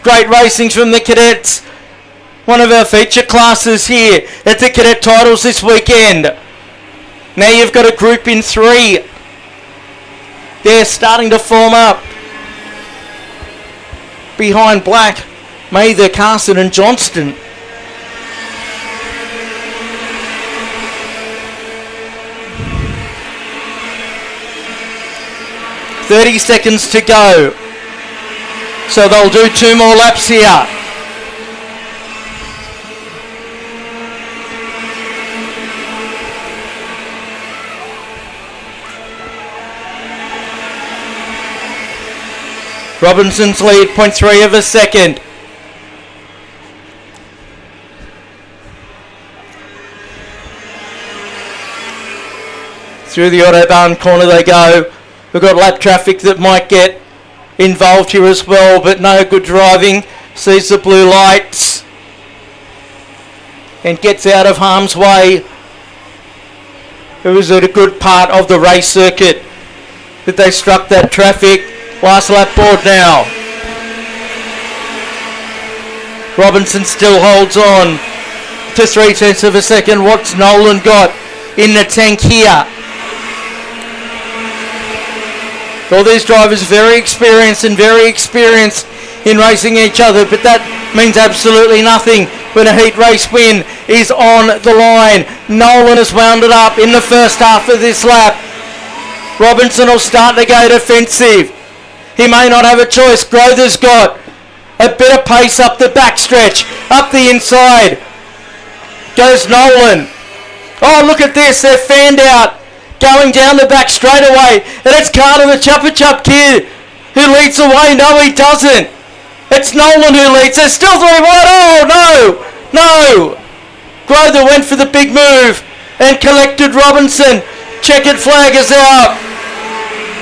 Great racing from the cadets. One of our feature classes here at the cadet titles this weekend. Now you've got a group in 3. They're starting to form up behind Black, Mather, Carson and Johnston. "30 seconds to go. So they'll do 2 more laps here. Robinson's lead, 0.3 of a second. Through the Autobahn corner they go. We've got lap traffic that might get involved here as well, but no good driving. Sees the blue lights and gets out of harm's way. It was at a good part of the race circuit that they struck that traffic. Last lap board now. Robinson still holds on to 0.3 of a second. What's Nolan got in the tank here? All these drivers very experienced in racing each other, but that means absolutely nothing when a heat race win is on the line. Nolan has wound it up in the first half of this lap. Robinson will start to go defensive. He may not have a choice. Grother's got a bit of pace up the backstretch, up the inside. Goes Nolan. Oh, look at this. They're fanned out. Going down the back straightaway, and it's Carter, the Chuppa Chup kid, who leads the way. No, he doesn't. It's Nolan who leads. There's still 3 wide. Oh, no. Grother went for the big move and collected Robinson. Checkered flag is out.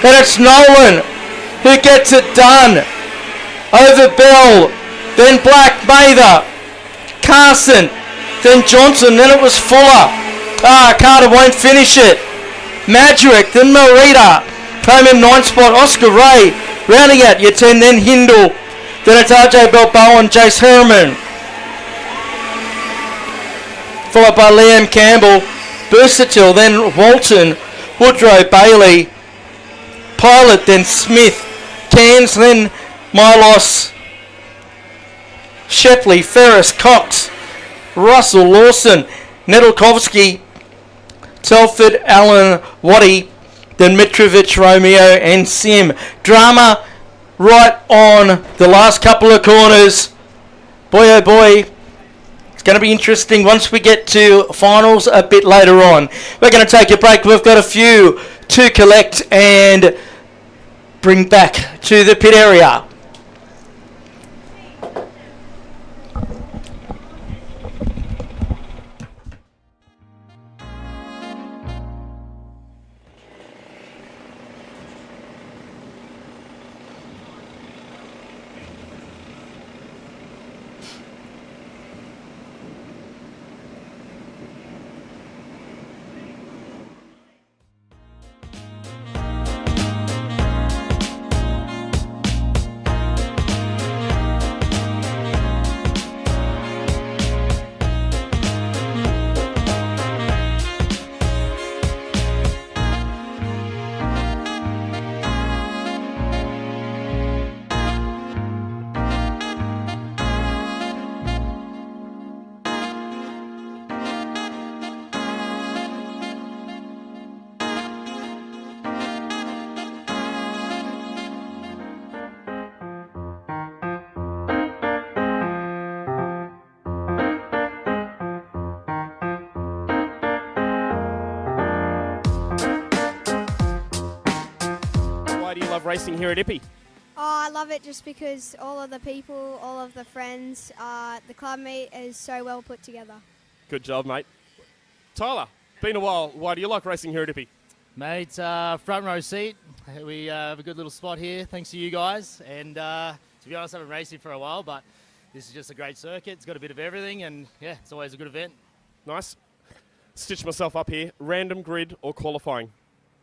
And it's Nolan who gets it done. Over Bell, then Black Mather, Carson, then Johnson, then it was Fuller. Carter won't finish it. Madrick, then Marita. Home in 9th spot, Oscar Ray. Rounding out your 10, then Hindle. Then it's RJ Balboa and Jace Herman. Followed by Liam Campbell, Bursatil, then Walton, Woodrow, Bailey, Pilot, then Smith, Cairns, then Milos, Shepley, Ferris, Cox, Russell, Lawson, Nedelkovsky, Telford, Allen, Waddy, then Mitrovic, Romeo and Sim. Drama right on the last couple of corners. Boy oh boy, it's going to be interesting once we get to finals a bit later on. We're going to take a break. We've got a few to collect and bring back to the pit area. Why do you love racing here at Ippy? Oh, I love it just because all of the people, all of the friends, the club meet is so well put together. Good job, mate. Tyler, been a while. Why do you like racing here at Ippy? Mate, front row seat. We have a good little spot here, thanks to you guys. And to be honest, I haven't raced here for a while, but this is just a great circuit. It's got a bit of everything, and yeah, it's always a good event. Nice. Stitch myself up here. Random grid or qualifying?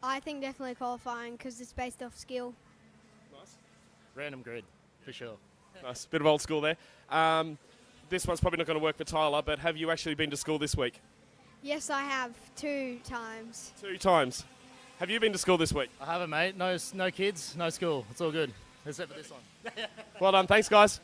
I think definitely qualifying because it's based off skill. Nice. Random grid, for sure. Nice. Bit of old school there. This one's probably not going to work for Tyler, but have you actually been to school this week? Yes, I have 2 times. 2 times. Have you been to school this week? I haven't, mate. No kids, no school. It's all good, except for this one. Well done. Thanks, guys.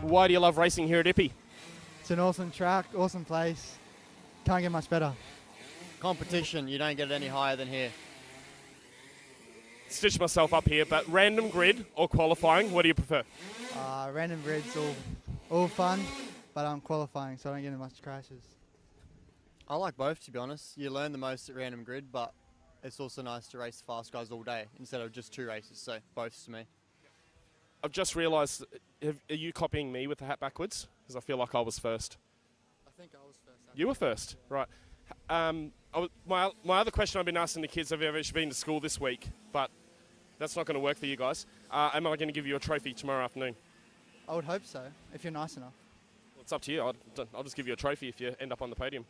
Why do you love racing here at Ippy? It's an awesome track, awesome place. Can't get much better. Competition, you don't get it any higher than here. Stitch myself up here, but random grid or qualifying, what do you prefer? Random grids, all fun, but I'm qualifying, so I don't get in much crashes. I like both, to be honest. You learn the most at random grid, but it's also nice to race fast guys all day instead of just 2 races, so both to me. I've just realised, are you copying me with the hat backwards? Because I feel like I was first. I think I was first. You were first, right. My other question I've been asking the kids, have you ever been to school this week? But that's not going to work for you guys. Am I going to give you a trophy tomorrow afternoon? I would hope so, if you're nice enough. Well, it's up to you. I'll just give you a trophy if you end up on the podium.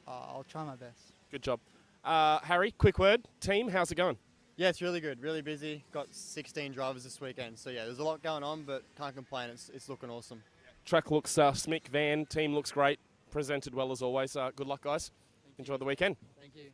I'll try my best. Good job. Harry, quick word. Team, how's it going? Yeah, it's really good. Really busy. Got 16 drivers this weekend. So yeah, there's a lot going on, but can't complain. It's looking awesome. Track looks smick, van, team looks great. Presented well as always. Good luck, guys. Enjoy the weekend. Thank you.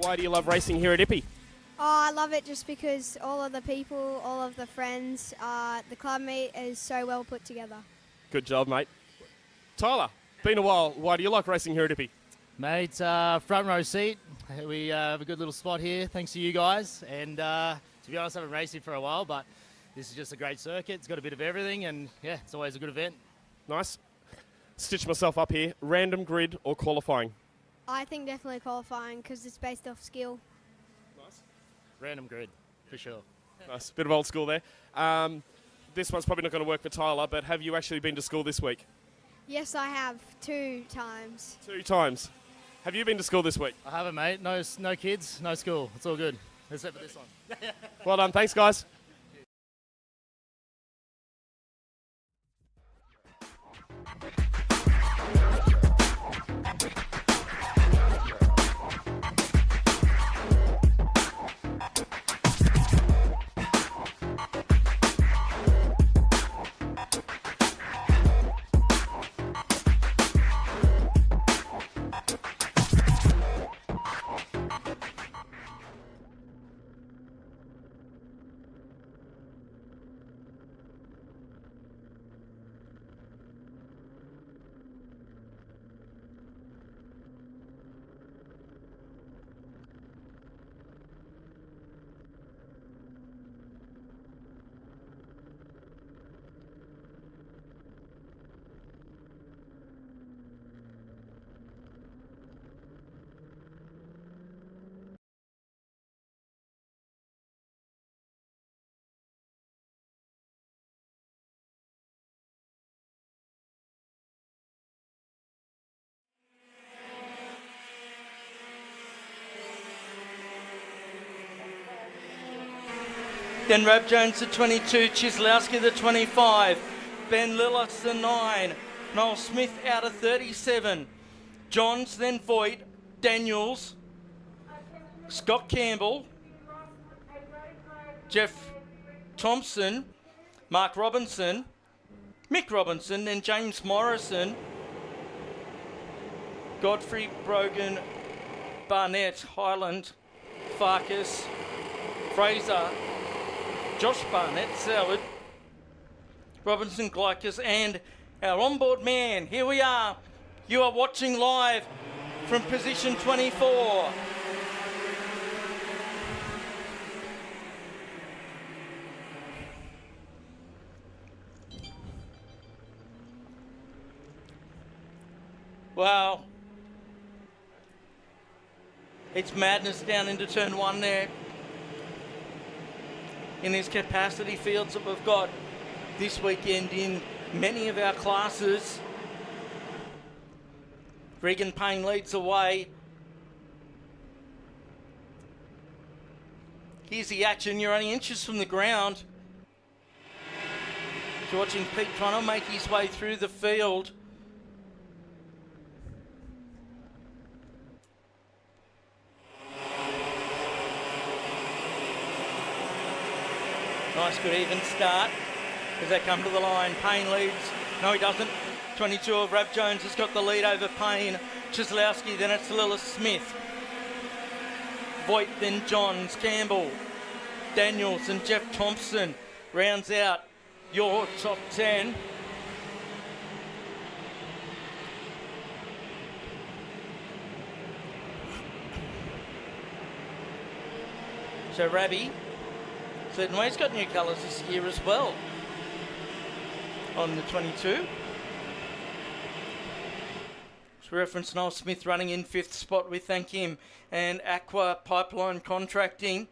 Why do you love racing here at Ippy? Oh, I love it just because all of the people, all of the friends, the club meet is so well put together. Good job, mate. Tyler, been a while. Why do you like racing here at Ippy? Mate, front row seat. We have a good little spot here, thanks to you guys. And to be honest, I haven't raced here for a while, but this is just a great circuit. It's got a bit of everything, and yeah, it's always a good event. Nice. Stitch myself up here. Random grid or qualifying? I think definitely qualifying because it's based off skill. Nice. Random grid, for sure. Nice. Bit of old school there. This one's probably not going to work for Tyler, but have you actually been to school this week? Yes, I have 2 times. 2 times. Have you been to school this week? I haven't, mate. No kids, no school. It's all good, except for this one. Well done. Thanks, guys. Then Rab Jones the 22, Chislowski the 25, Ben Lillis the 9, Noel Smith out of 37, Johns, then Voigt, Daniels, Scott Campbell, Jeff Thompson, Mark Robinson, Mick Robinson, then James Morrison, Godfrey Brogan, Barnett, Highland, Farkas, Fraser, Josh Barnett, Soward, Robinson, Glycus, and our onboard man. Here we are. You are watching live from position 24. Wow. It's madness down into turn 1 there. In these capacity fields that we've got this weekend in many of our classes. Regan Payne leads the way. Here's the action. You're only inches from the ground. You're watching Pete trying to make his way through the field. Nice, good even start as they come to the line. Payne leads. No, he doesn't. 22 of Rab Jones has got the lead over Payne. Chislowski, then it's Lillis Smith. Voigt, then Johns, Campbell, Daniels and Jeff Thompson rounds out your top 10. So Rabby, certainly he's got new colours this year as well on the 22. To reference Noel Smith running in 5th spot. We thank him and Aqua Pipeline Contracting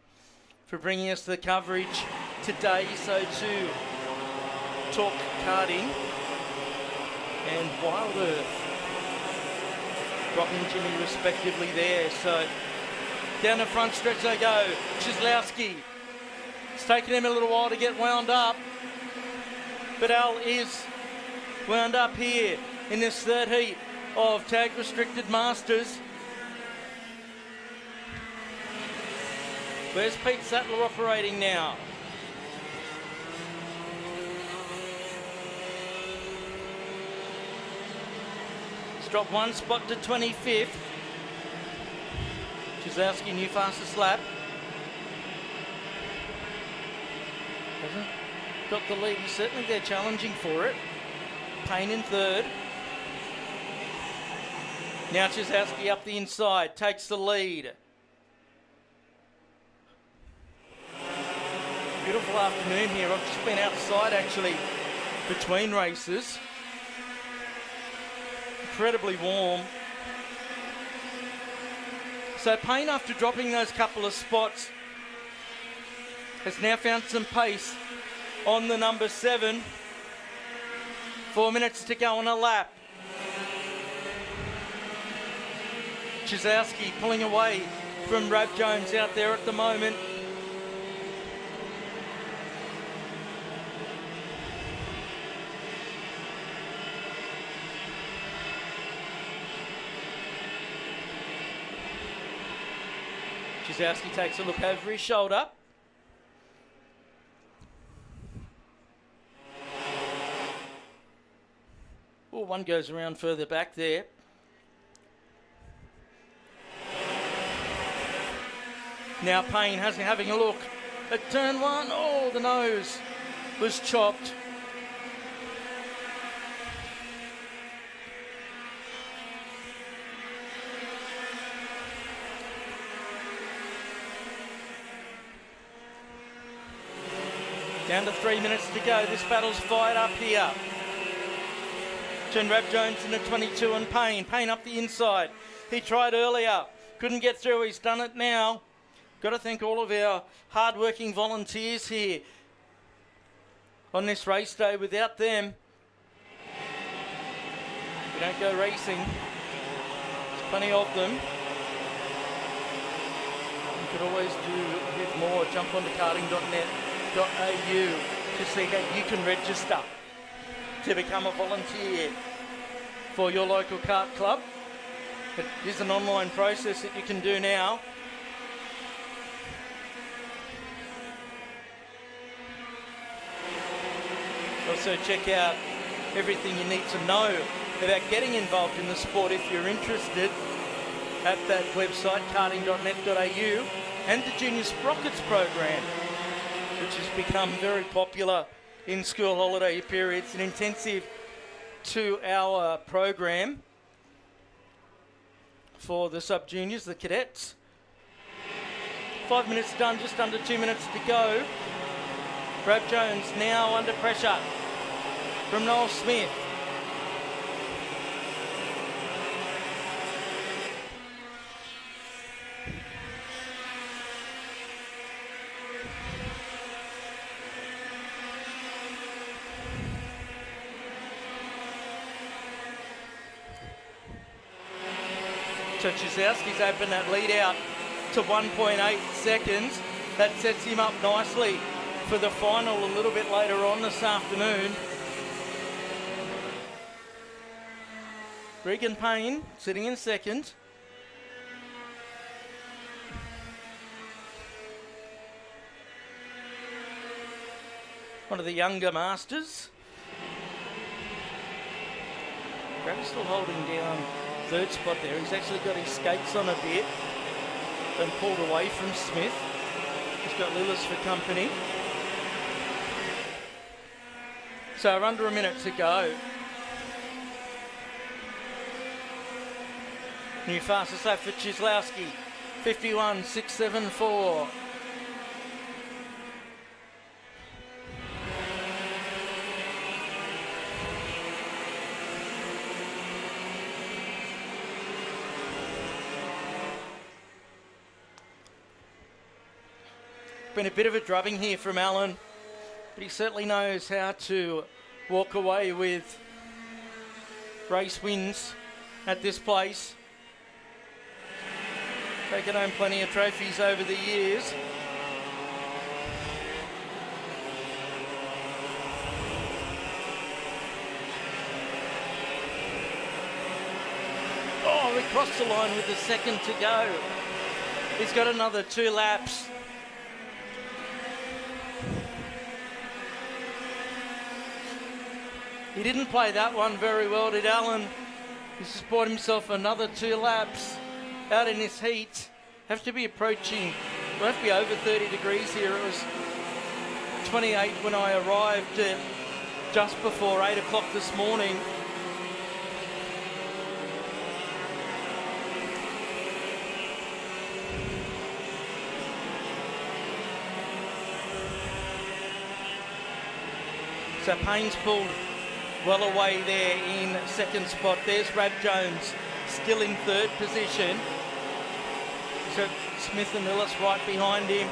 for bringing us the coverage today. So to Talk Karting and Wild Earth, Rock and Jimmy respectively there. So down the front stretch they go. Chislowski. It's taken him a little while to get wound up, but Al is wound up here in this third heat of tag restricted masters. Where's Pete Sattler operating now? He's dropped 1 spot to 25th. Chizowski, new fastest lap. Hasn't got the lead. Certainly they're challenging for it. Payne in third. Now Chizowski up the inside, takes the lead. Beautiful afternoon here. I've just been outside actually between races. Incredibly warm. So Payne, after dropping those couple of spots, has now found some pace on the number 7. 4 minutes to go on a lap. Chizowski pulling away from Rav Jones out there at the moment. Chizowski takes a look over his shoulder. Oh, one goes around further back there. Now Payne having a look at turn 1. Oh, the nose was chopped. Down to 3 minutes to go. This battle's fired up here. Between Rav Jones in the 22 and Payne. Payne up the inside. He tried earlier. Couldn't get through. He's done it now. Got to thank all of our hard-working volunteers here on this race day. Without them, we don't go racing. There's plenty of them. You could always do a bit more. Jump onto karting.net.au to see how you can register to become a volunteer for your local kart club. It is an online process that you can do now. Also check out everything you need to know about getting involved in the sport if you're interested at that website, karting.net.au, and the Junior Sprockets program, which has become very popular in school holiday periods. An intensive 2-hour program for the sub-juniors, the cadets. 5 minutes done, just under 2 minutes to go. Rav Jones now under pressure from Noel Smith. So Chizowski's opened that lead out to 1.8 seconds. That sets him up nicely for the final a little bit later on this afternoon. Regan Payne sitting in second. One of the younger masters. Gravy's still holding down third spot there. He's actually got his skates on a bit. Been pulled away from Smith. He's got Lillis for company. So under a minute to go. New fastest lap for Chislowski, 51.674. Been a bit of a drubbing here from Alan, but he certainly knows how to walk away with race wins at this place. Taken home plenty of trophies over the years. Oh, we crossed the line with a second to go. He's got another 2 laps. He didn't play that one very well, did Alan? He's just bought himself another 2 laps out in this heat. have to be approaching, we'll have to be over 30 degrees here. It was 28 when I arrived just before 8 o'clock this morning. So Payne's pulled well away there in second spot. There's Rab Jones still in third position. So Smith and Willis right behind him.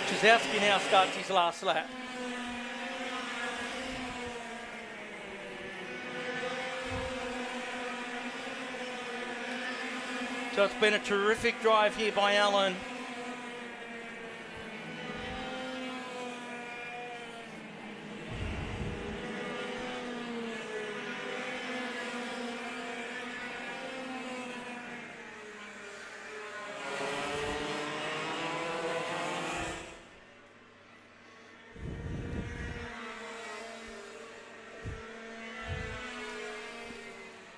Chizowski now starts his last lap. So it's been a terrific drive here by Allen.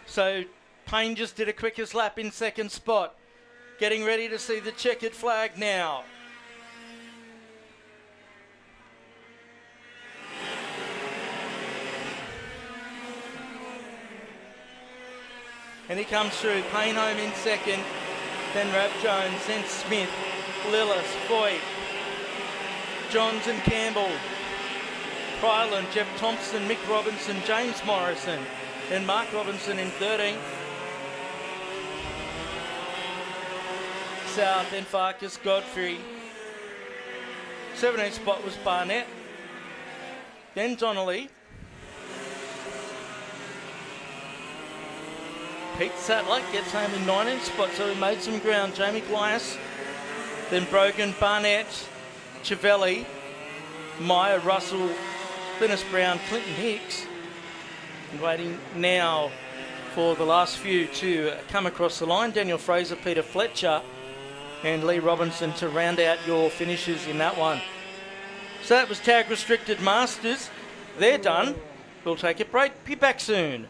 So Payne just did a quickest lap in second spot. Getting ready to see the checkered flag now. And he comes through. Payne home in second. Then Rab Jones, then Smith, Lillis, Boyd, Johns and Campbell, Krylan, Jeff Thompson, Mick Robinson, James Morrison. Then Mark Robinson in 13th. South, then Farkas, Godfrey. 17th spot was Barnett. Then Donnelly. Pete Sattler gets home in 19th spot, so he made some ground. Jamie Glyas. Then Brogan, Barnett, Chiavelli, Meyer, Russell, Linus Brown, Clinton Hicks. And waiting now for the last few to come across the line. Daniel Fraser, Peter Fletcher and Lee Robinson to round out your finishes in that one. So that was Tag Restricted Masters. They're done. We'll take a break. Be back soon.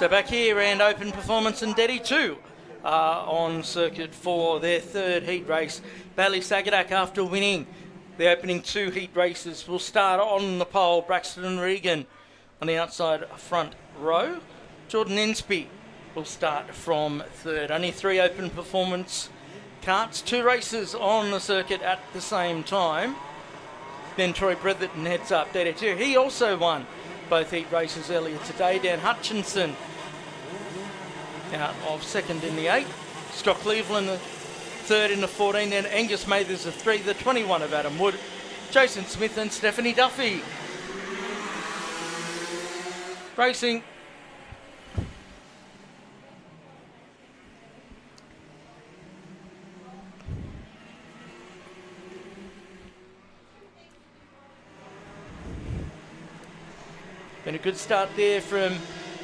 So back here and open performance and Deddy 2 on circuit for their third heat race. Ballysagadak, after winning the opening 2 heat races, will start on the pole. Braxton and Regan on the outside front row. Jordan Insby will start from third. Only 3 open performance karts, 2 races on the circuit at the same time. Then Troy Bretherton heads up Deddy 2. He also won both heat races earlier today. Dan Hutchinson out of second in the 8. Scott Cleveland the third in the 14. Then Angus Mathers the 3. The 21 of Adam Wood. Jason Smith and Stephanie Duffy. Racing. Been a good start there from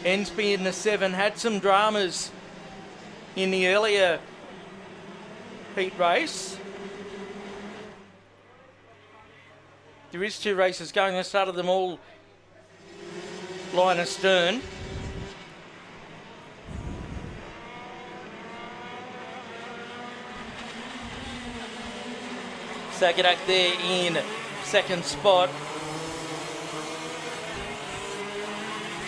Ensby in the 7. Had some dramas in the earlier heat race. There is 2 races going. I started them all line astern. Sagadak there in second spot.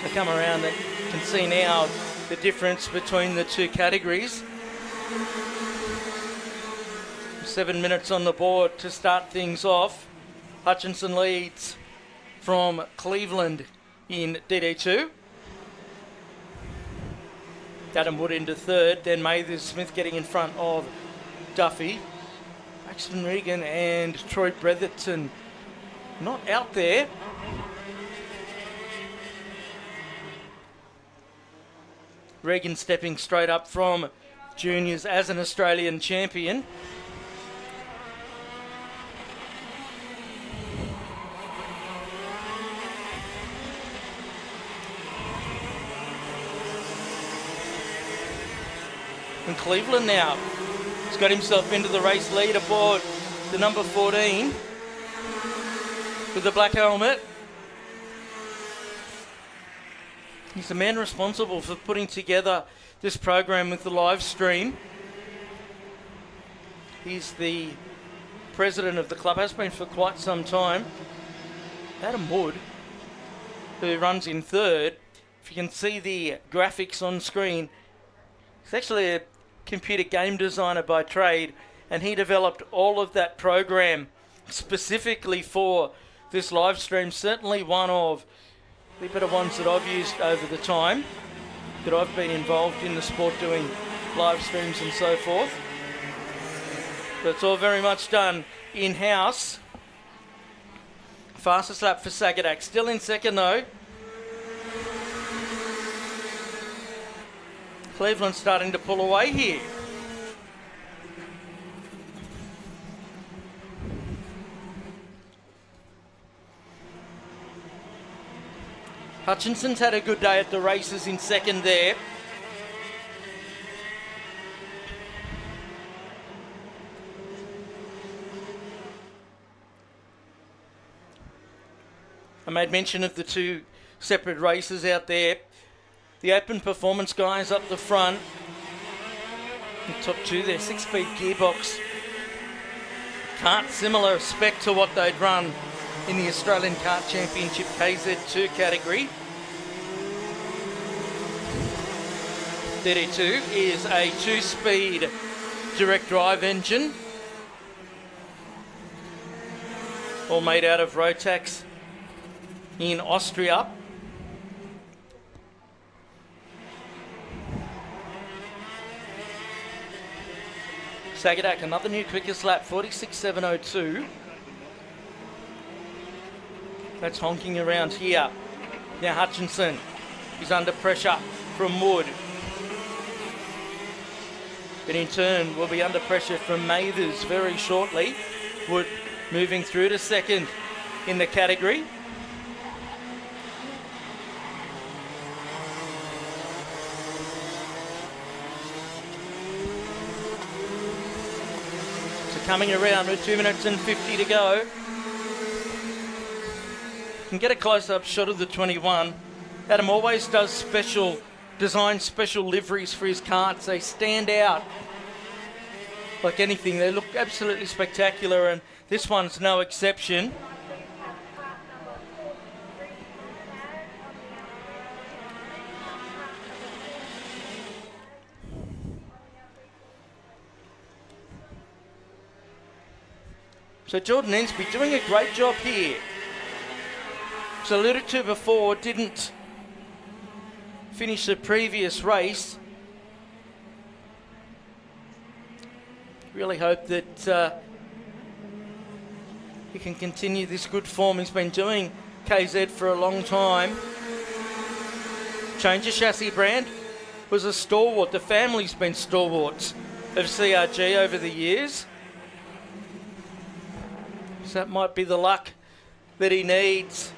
To come around and can see now the difference between the 2 categories. 7 minutes on the board to start things off. Hutchinson leads from Cleveland in DD2. Adam Wood into third, then Mathers Smith getting in front of Duffy. Braxton Regan and Troy Bretherton not out there. Regan stepping straight up from juniors as an Australian champion. And Cleveland now has got himself into the race leaderboard. The number 14 with the black helmet. He's the man responsible for putting together this program with the live stream. He's the president of the club, has been for quite some time. Adam Wood, who runs in third. If you can see the graphics on screen, he's actually a computer game designer by trade, and he developed all of that program specifically for this live stream. Certainly one of the better ones that I've used over the time that I've been involved in the sport, doing live streams and so forth. But it's all very much done in-house. Fastest lap for Sagadak. Still in second though. Cleveland starting to pull away here. Hutchinson's had a good day at the races in second there. I made mention of the 2 separate races out there. The open performance guys up the front. The top 2 there, 6-speed gearbox. Kart similar spec to what they'd run in the Australian Kart Championship KZ2 category. 32 is a 2-speed direct drive engine, all made out of Rotax in Austria. Sagadak, another new quickest lap, 46.702. That's honking around here. Now Hutchinson is under pressure from Wood. But in turn will be under pressure from Mathers very shortly. Wood moving through to second in the category. So coming around with 2 minutes and 50 to go. Can get a close-up shot of the 21. Adam always does special designed special liveries for his karts. They stand out like anything. They look absolutely spectacular, and this one's no exception. So Jordan Ensby doing a great job here. As I alluded to before, didn't finish the previous race. Really hope that he can continue this good form. He's been doing KZ for a long time. Change of chassis brand, was a stalwart. The family's been stalwarts of CRG over the years. So that might be the luck that he needs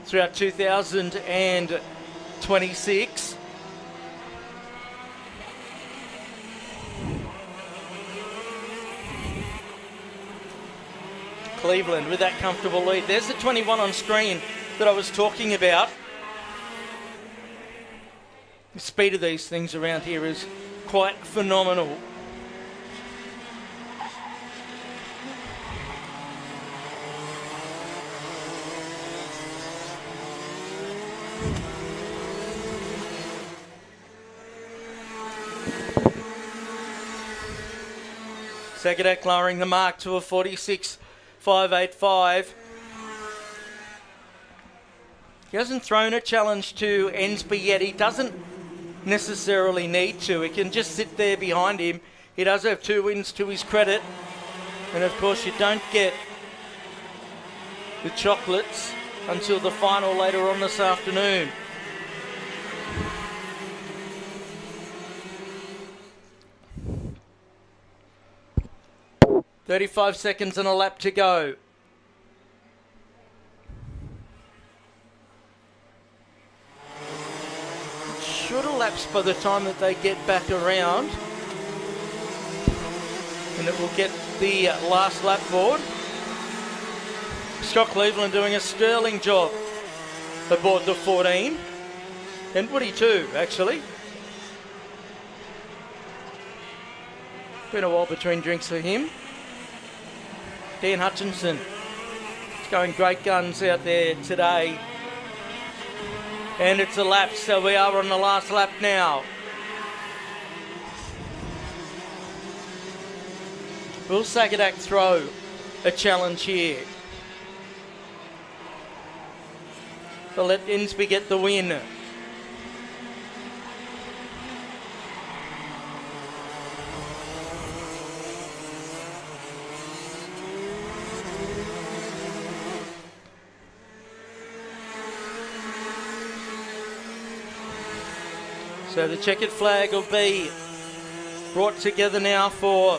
throughout 2026. Cleveland with that comfortable lead. There's the 21 on screen that I was talking about. The speed of these things around here is quite phenomenal. Cadet lowering the mark to a 46.585. He hasn't thrown a challenge to Ensby yet. He doesn't necessarily need to. He can just sit there behind him. He does have 2 wins to his credit. And of course you don't get the chocolates until the final later on this afternoon. .35 seconds and a lap to go. Should elapse by the time that they get back around. And it will get the last lap board. Scott Cleveland doing a sterling job aboard the 14. And Woody too, actually. Been a while between drinks for him. Dan Hutchinson is going great guns out there today. And it's a lap, so we are on the last lap now. Will Sagadak throw a challenge here? They'll let Ensby get the win. So the checkered flag will be brought together now for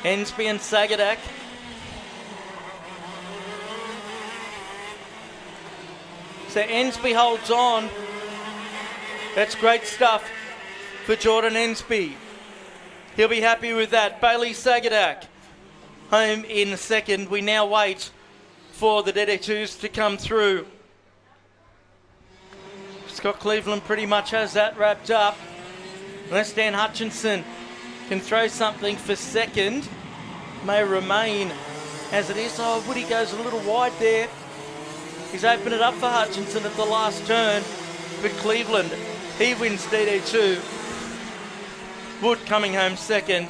Ensby and Sagadak. So Ensby holds on. That's great stuff for Jordan Ensby. He'll be happy with that. Bailey Sagadak home in second. We now wait for the DD2s to come through. Scott Cleveland pretty much has that wrapped up. Unless Dan Hutchinson can throw something for second, may remain as it is. Oh, Woody goes a little wide there. He's opened it up for Hutchinson at the last turn. But Cleveland, he wins DD2. Wood coming home second.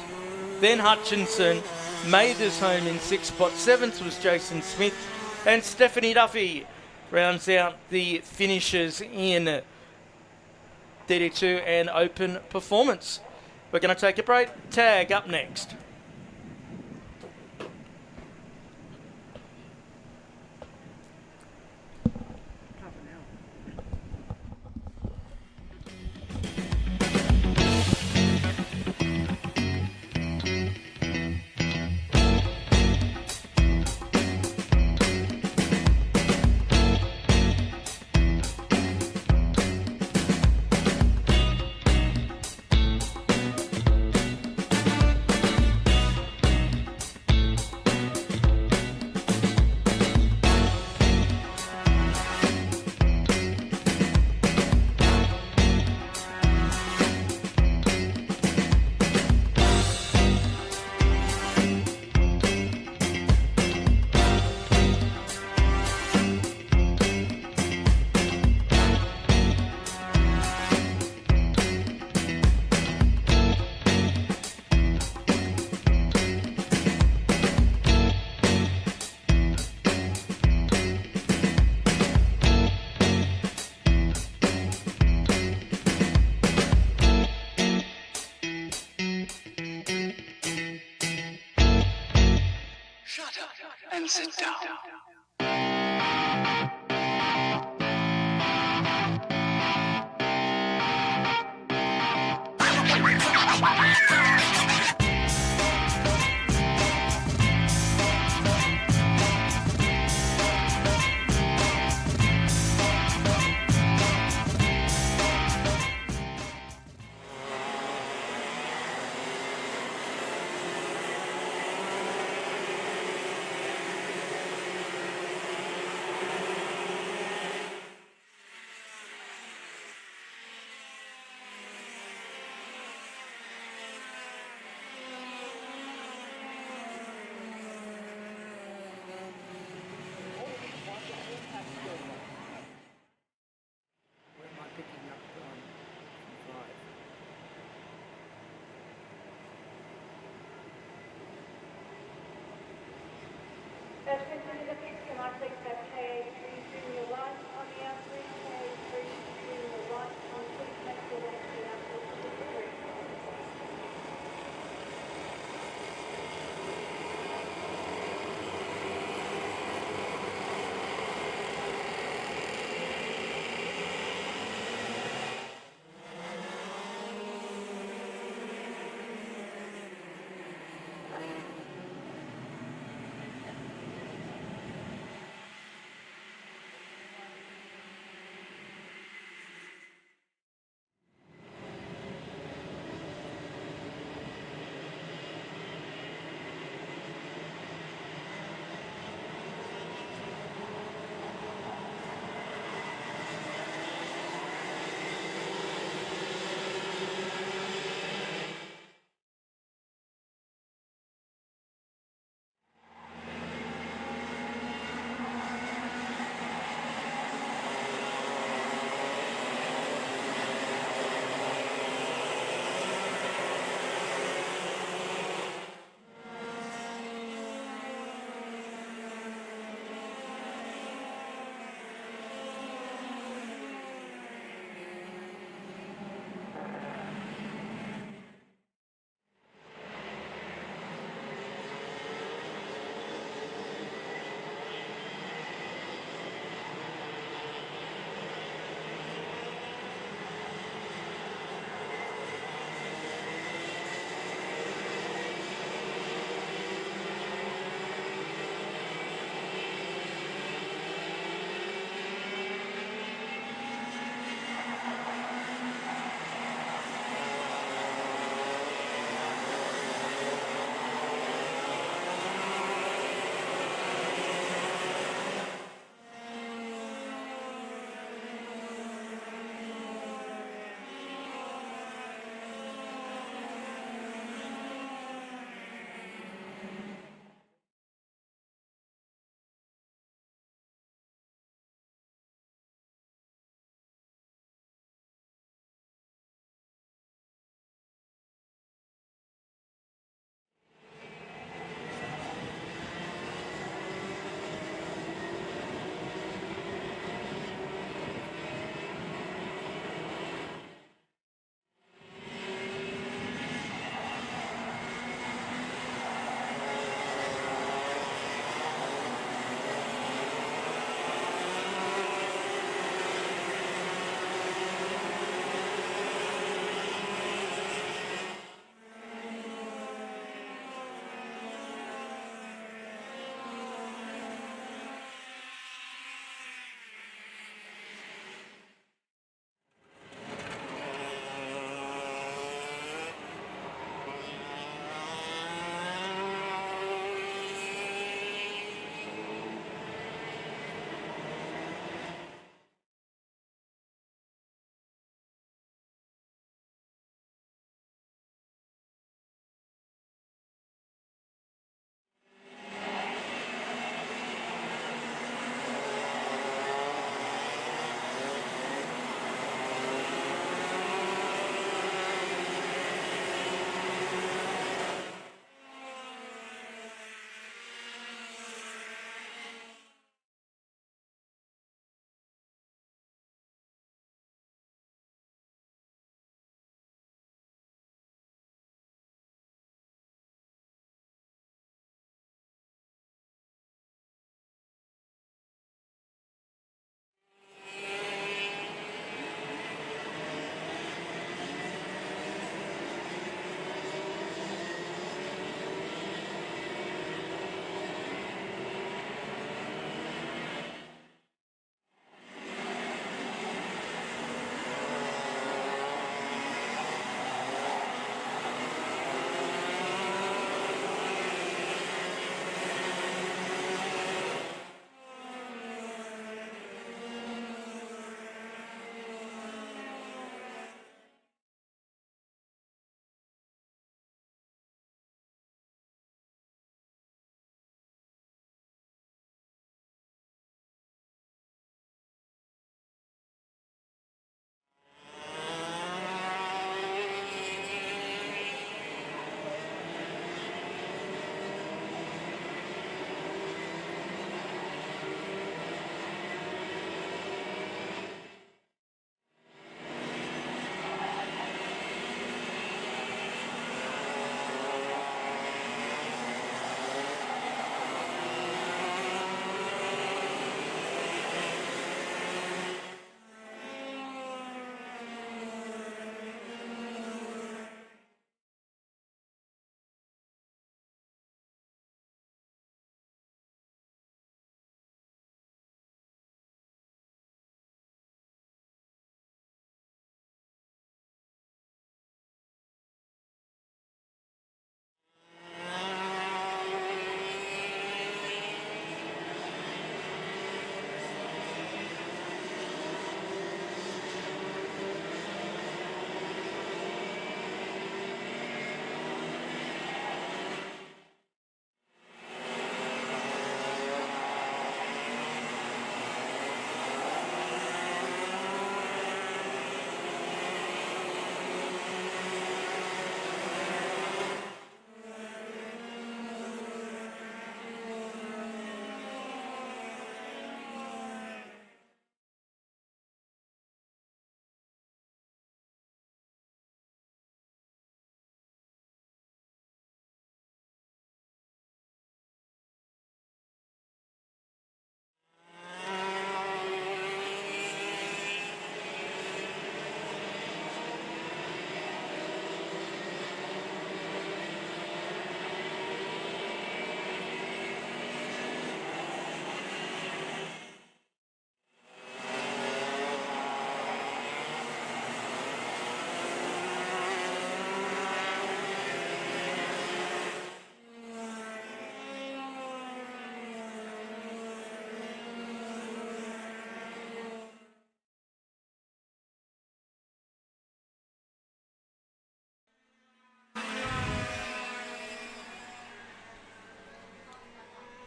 Then Hutchinson made his home in 6th spot. 7th was Jason Smith. And Stephanie Duffy rounds out the finishes in DD2 and open performance. We're going to take a break. Tag up next. and sit down.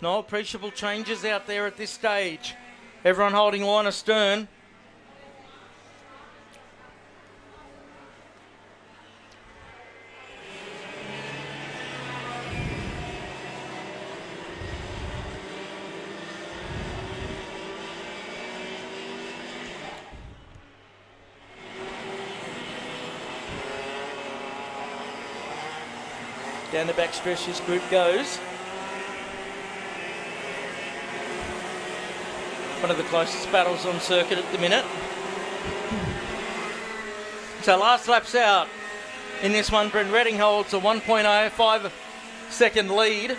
No appreciable changes out there at this stage. Everyone holding line astern. Down the back stretch this group goes. One of the closest battles on circuit at the minute. So last lap's out. In this one, Brent Redding holds a 1.05 second lead.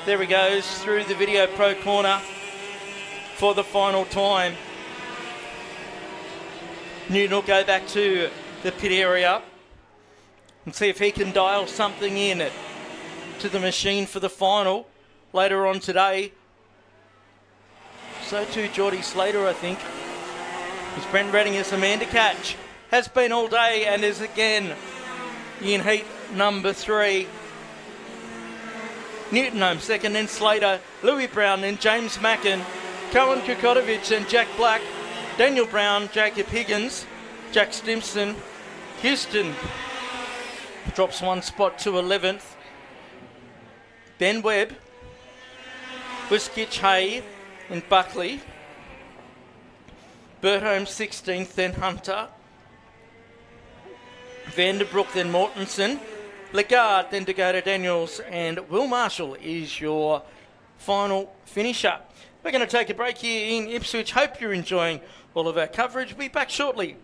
There he goes through the Video Pro corner for the final time. Newton will go back to the pit area and see if he can dial something in to the machine for the final later on today. So too Geordie Slater, I think. As Brent Redding is the man to catch. Has been all day and is again in heat number 3. Newton home second, then Slater, Louis Brown, then James Mackin, Cohen Kukotovic and Jack Black, Daniel Brown, Jacob Higgins, Jack Stimson, Houston drops 1 spot to 11th. Ben Webb, Wiskich, Hay and Buckley. Bertholm 16th, then Hunter. Vanderbroek, then Mortensen. Lagarde, then Dakota Daniels, and Will Marshall is your final finisher. We're going to take a break here in Ipswich. Hope you're enjoying all of our coverage. We'll be back shortly.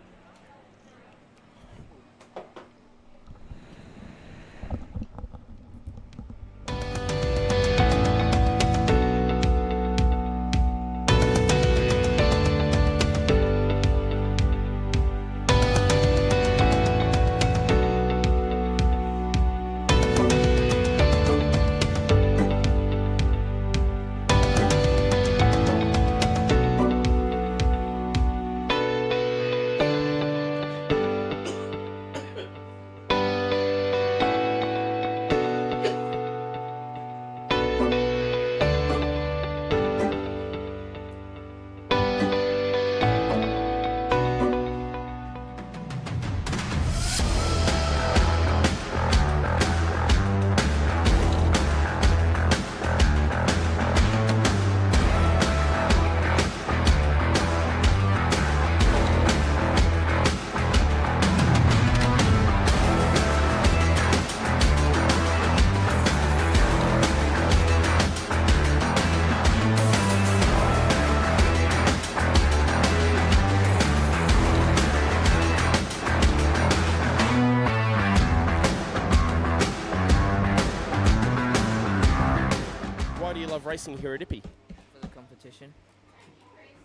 Racing here at Ippy? For the competition.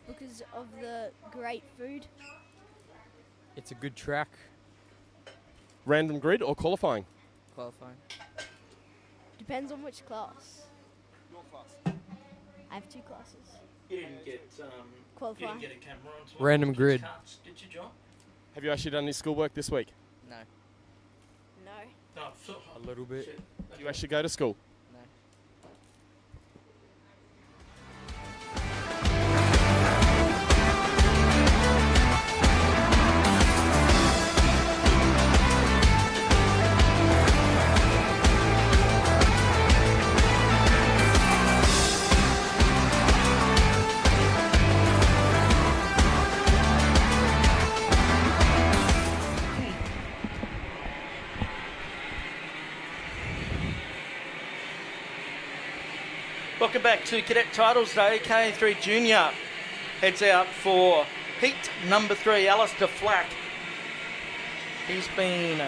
Because of the great food. It's a good track. Random grid or qualifying? Qualifying. Depends on which class. Your class? I have 2 classes. You didn't get Qualifying. You didn't get a camera onto Random grid. Karts, did you, John? Have you actually done any schoolwork this week? No. No. No. A little bit. Shit. Do you actually go to school? No. Welcome back to Cadet Titles Day. K3 Junior heads out for heat number 3, Alistair Flack. He's been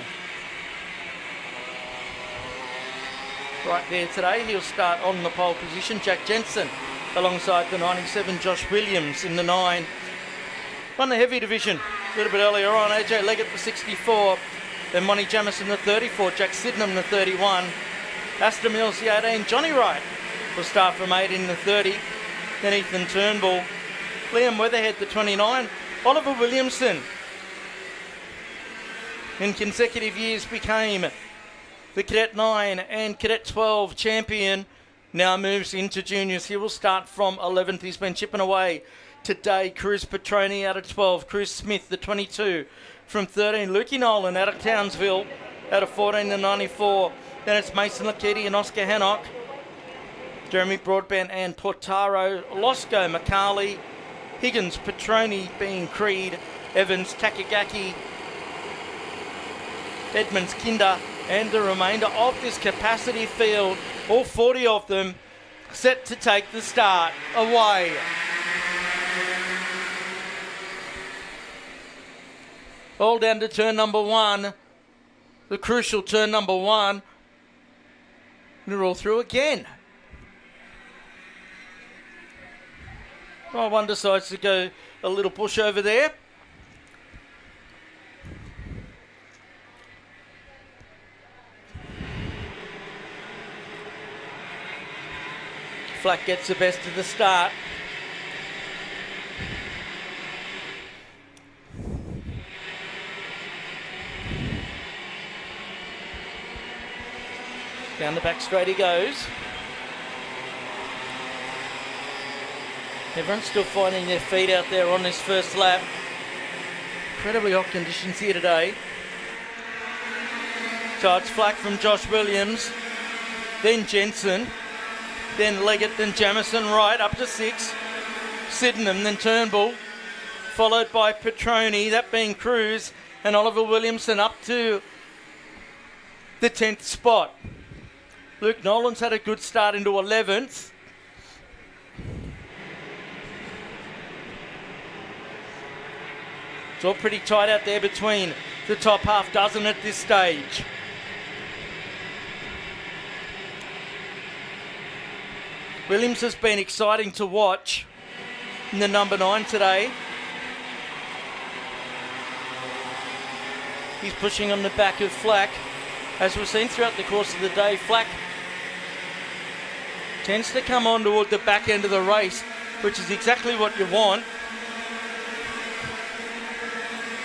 right there today. He'll start on the pole position. Jack Jensen alongside the 97, Josh Williams in the 9. Won the heavy division a little bit earlier on. AJ Leggett the 64. Then Monty Jamison the 34. Jack Sydenham the 31. Astor Mills the 18. Johnny Wright will start from 8 in the 30. then Ethan Turnbull. Liam Weatherhead, the 29. Oliver Williamson, in consecutive years, became the Cadet 9 and Cadet 12 champion. Now moves into juniors. He will start from 11th. He's been chipping away today. Cruz Petroni out of 12. Cruz Smith, the 22, from 13. Lukey Nolan out of Townsville, out of 14, the 94. Then it's Mason Lakiti and Oscar Hannock. Jeremy Broadbent and Portaro. Losco, McCarley, Higgins, Petroni being Creed, Evans, Takagaki, Edmonds, Kinder, and the remainder of this capacity field, all 40 of them, set to take the start away. All down to turn number 1, the crucial turn number 1. They're all through again. One decides to go a little push over there. Flack gets the best of the start. Down the back straight he goes. Everyone's still finding their feet out there on this first lap. Incredibly hot conditions here today. So it's Flack from Josh Williams, then Jensen, then Leggett, then Jamison Wright up to 6. Sydenham, then Turnbull, followed by Petroni, that being Cruz, and Oliver Williamson up to the 10th spot. Luke Nolan's had a good start into 11th. It's all pretty tight out there between the top half dozen at this stage. Williams has been exciting to watch in the number 9 today. He's pushing on the back of Flack. As we've seen throughout the course of the day, Flack tends to come on toward the back end of the race, which is exactly what you want.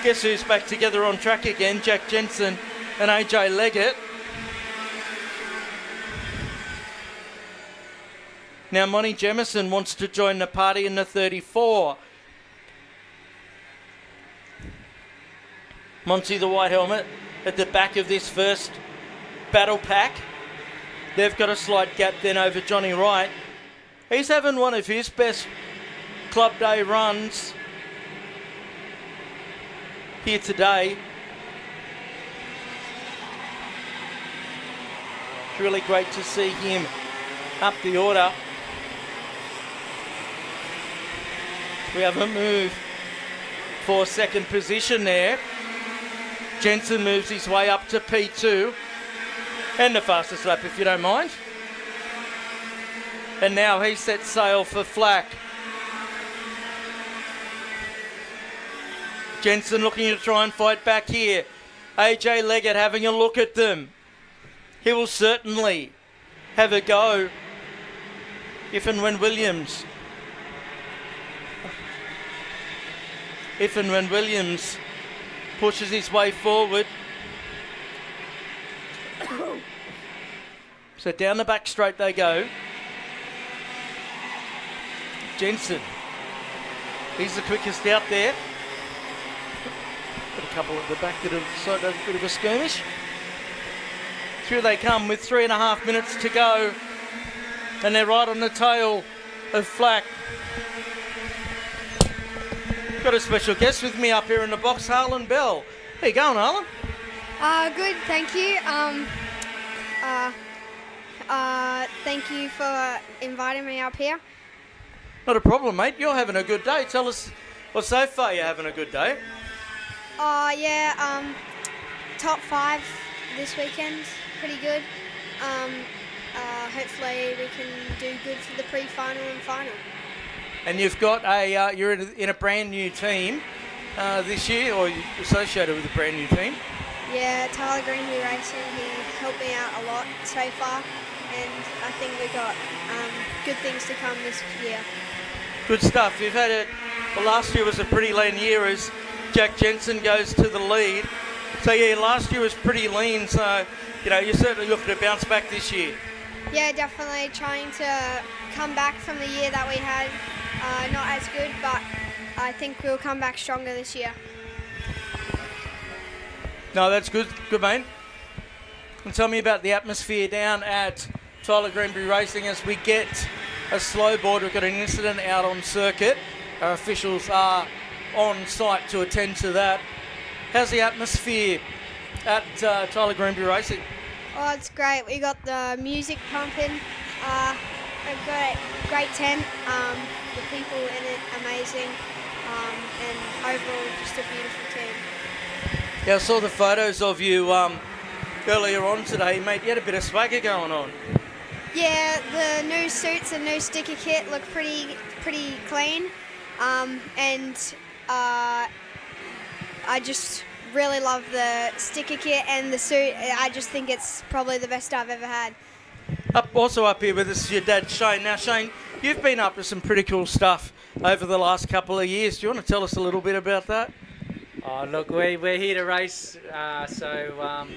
Guess who's back together on track again? Jack Jensen and AJ Leggett. Now Monty Jemison wants to join the party in the 34. Monty the white helmet at the back of this first battle pack. They've got a slight gap then over Johnny Wright. He's having one of his best club day runs here today. It's really great to see him up the order. We have a move for second position there. Jensen moves his way up to P2. And the fastest lap, if you don't mind. And now he sets sail for Flack. Jensen looking to try and fight back here. AJ Leggett having a look at them. He will certainly have a go if and when Williams pushes his way forward. So down the back straight they go. Jensen, he's the quickest out there. Got a couple at the back that have decided to have a bit of a skirmish. Through they come with 3.5 minutes to go. And they're right on the tail of Flack. Got a special guest with me up here in the box, Harlan Bell. How you going, Harlan? Good, thank you. Thank you for inviting me up here. Not a problem, mate. You're having a good day. Tell us, well, so far you're having a good day. Top 5 this weekend, pretty good. Hopefully we can do good for the pre-final and final. And you've got you're in a brand new team this year, or you're associated with a brand new team? Yeah, Tyler Greenby Racing, he helped me out a lot so far, and I think we've got good things to come this year. Good stuff. You've had it. Well, last year was a pretty lean year as Jack Jensen goes to the lead. So yeah, last year was pretty lean. So you're certainly looking to bounce back this year. Yeah, definitely trying to come back from the year that we had. Not as good, but I think we'll come back stronger this year. No, that's good. Good, mate. And tell me about the atmosphere down at Tyler Greenbury Racing as we get a slow board. We've got an incident out on circuit. Our officials are on site to attend to that. How's the atmosphere at Tyler Greenbury Racing? Oh, it's great. We got the music pumping. We've got a great tent. The people in it amazing. And overall, just a beautiful team. Yeah, I saw the photos of you earlier on today, mate. You had a bit of swagger going on. Yeah, the new suits and new sticker kit look pretty clean. And I just really love the sticker kit and the suit. I just think it's probably the best I've ever had. Also up here with us is your dad, Shane. Now, Shane, you've been up to some pretty cool stuff over the last couple of years. Do you want to tell us a little bit about that? Oh, look, we're here to race, so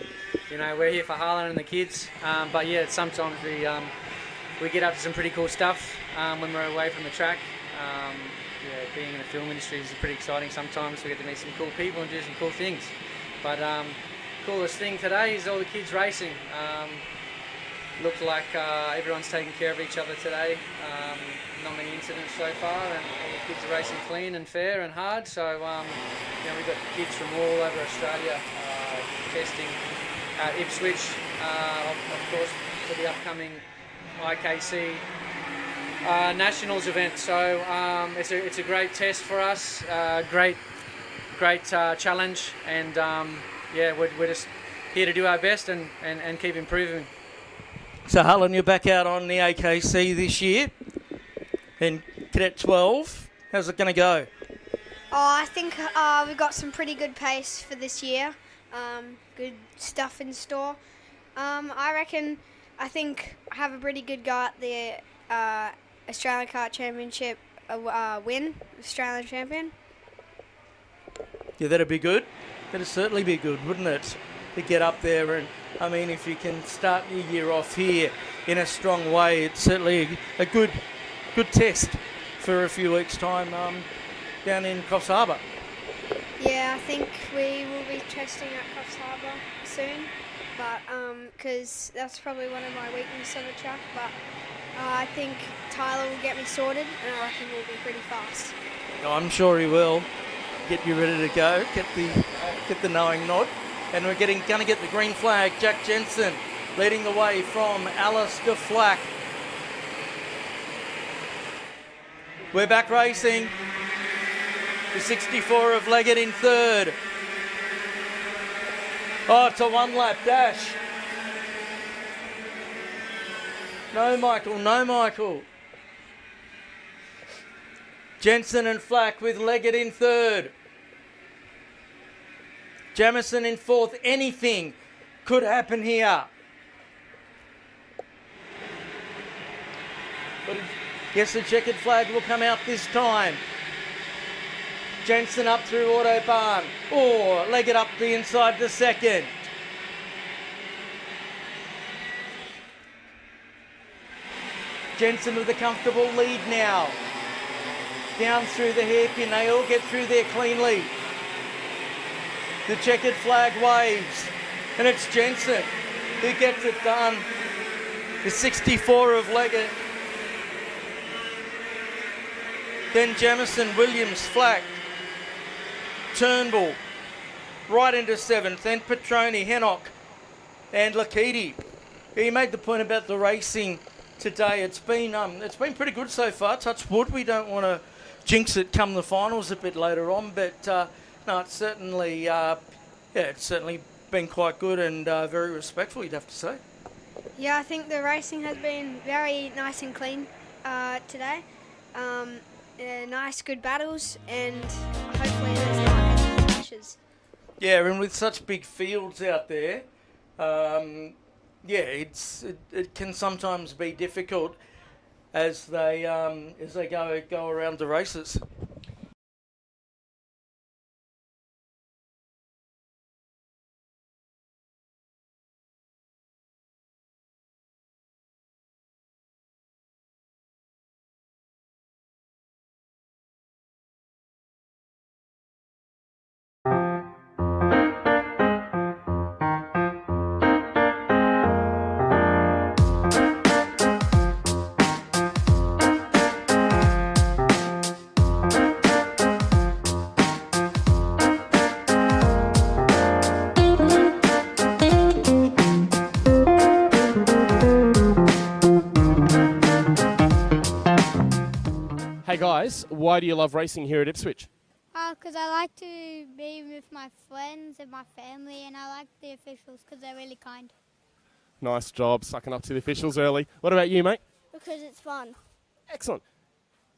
we're here for Harlan and the kids. But yeah, sometimes we get up to some pretty cool stuff when we're away from the track. Being in the film industry is pretty exciting. Sometimes we get to meet some cool people and do some cool things. But coolest thing today is all the kids racing. Looks like everyone's taking care of each other today. Not many incidents so far, and all the kids are racing clean and fair and hard. So we've got kids from all over Australia testing at Ipswich, of course, for the upcoming IKC Nationals event. So it's a great test for us, great challenge, and we're just here to do our best and keep improving. So Harlan, you're back out on the AKC this year in Cadet 12. How's it going to go? Oh, I think we've got some pretty good pace for this year. Good stuff in store. I think I have a pretty good go at the Australian Kart Championship win, Australian champion. Yeah, that'd be good. That'd certainly be good, wouldn't it? To get up there, and I mean, if you can start your year off here in a strong way, it's certainly a good test for a few weeks' time down in Coffs Harbour. Yeah, I think we will be testing at Coffs Harbour soon, but because that's probably one of my weaknesses on the track. But I think Tyler will get me sorted, and I reckon we'll be pretty fast. I'm sure he will. Get you ready to go. Get the knowing nod. And we're going to get the green flag. Jack Jensen leading the way from Alistair Flack. We're back racing. The 64 of Leggett in third. Oh, it's a one-lap dash. No, Michael. Jensen and Flack with Leggett in third. Jamison in fourth. Anything could happen here. But yes, the checkered flag will come out this time. Jensen up through Autobahn. Oh, Leggett up the inside the second. Jensen with a comfortable lead now. Down through the hairpin. They all get through there cleanly. The checkered flag waves, and it's Jensen who gets it done. The 64 of Leggett. Then Jamison, Williams, Flack, Turnbull, right into seventh. Then Petroni, Hennock, and Lakiti. He made the point about the racing today. It's been pretty good so far. Touch wood. We don't want to jinx it come the finals a bit later on, but no, it's certainly it's certainly been quite good and very respectful, you'd have to say. Yeah, I think the racing has been very nice and clean today. Nice, good battles, and hopefully there's not any crashes. Yeah, and with such big fields out there, it can sometimes be difficult as they go around the races. Hey guys, why do you love racing here at Ipswich? Because I like to be with my friends and my family, and I like the officials because they're really kind. Nice job, sucking up to the officials early. What about you, mate? Because it's fun. Excellent.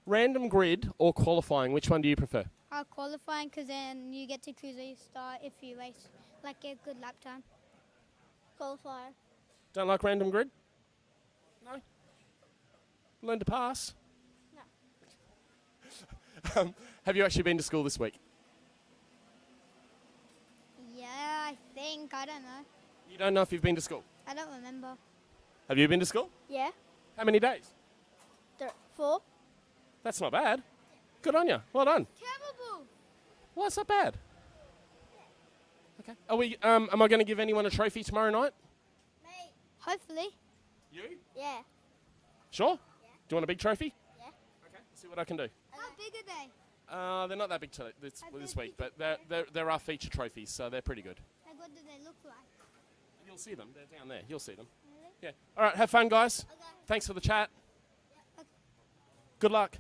Random grid or qualifying, which one do you prefer? Qualifying because then you get to cruise a start if you race, like get a good lap time. Qualifier. Don't like random grid? No? Learn to pass? No. Have you actually been to school this week? Yeah, I think. I don't know. You don't know if you've been to school? I don't remember. Have you been to school? Yeah. How many days? 4. That's not bad. Good on you. Well done. Terrible. Well, that's not bad. Okay. Are we? Am I going to give anyone a trophy tomorrow night? Me. Hopefully. You? Yeah. Sure? Yeah. Do you want a big trophy? Yeah. Okay. Let's see what I can do. How big are they? They're not that big this week, but there are feature trophies, so they're pretty good. Like, what do they look like? You'll see them. They're down there. You'll see them. Really? Yeah. All right. Have fun, guys. Okay. Thanks for the chat. Yeah. Okay. Good luck.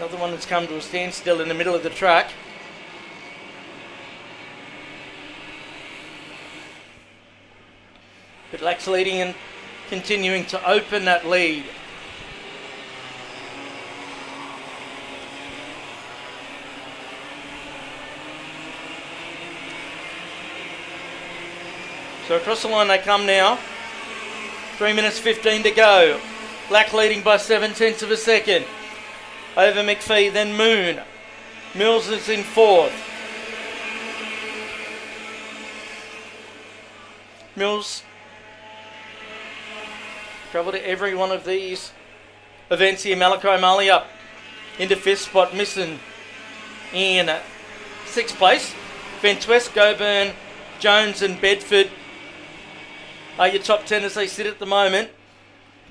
Another one that's come to a standstill in the middle of the track. But Lax leading and continuing to open that lead. So across the line they come now. 3 minutes 15 to go. Lack leading by 7/10 of a second. Over McPhee, then Moon. Mills is in fourth. Mills travelled to every one of these events here. Malachi Marley up into fifth spot, missing in sixth place. Ventwest, Goburn, Jones and Bedford are your top 10 as they sit at the moment.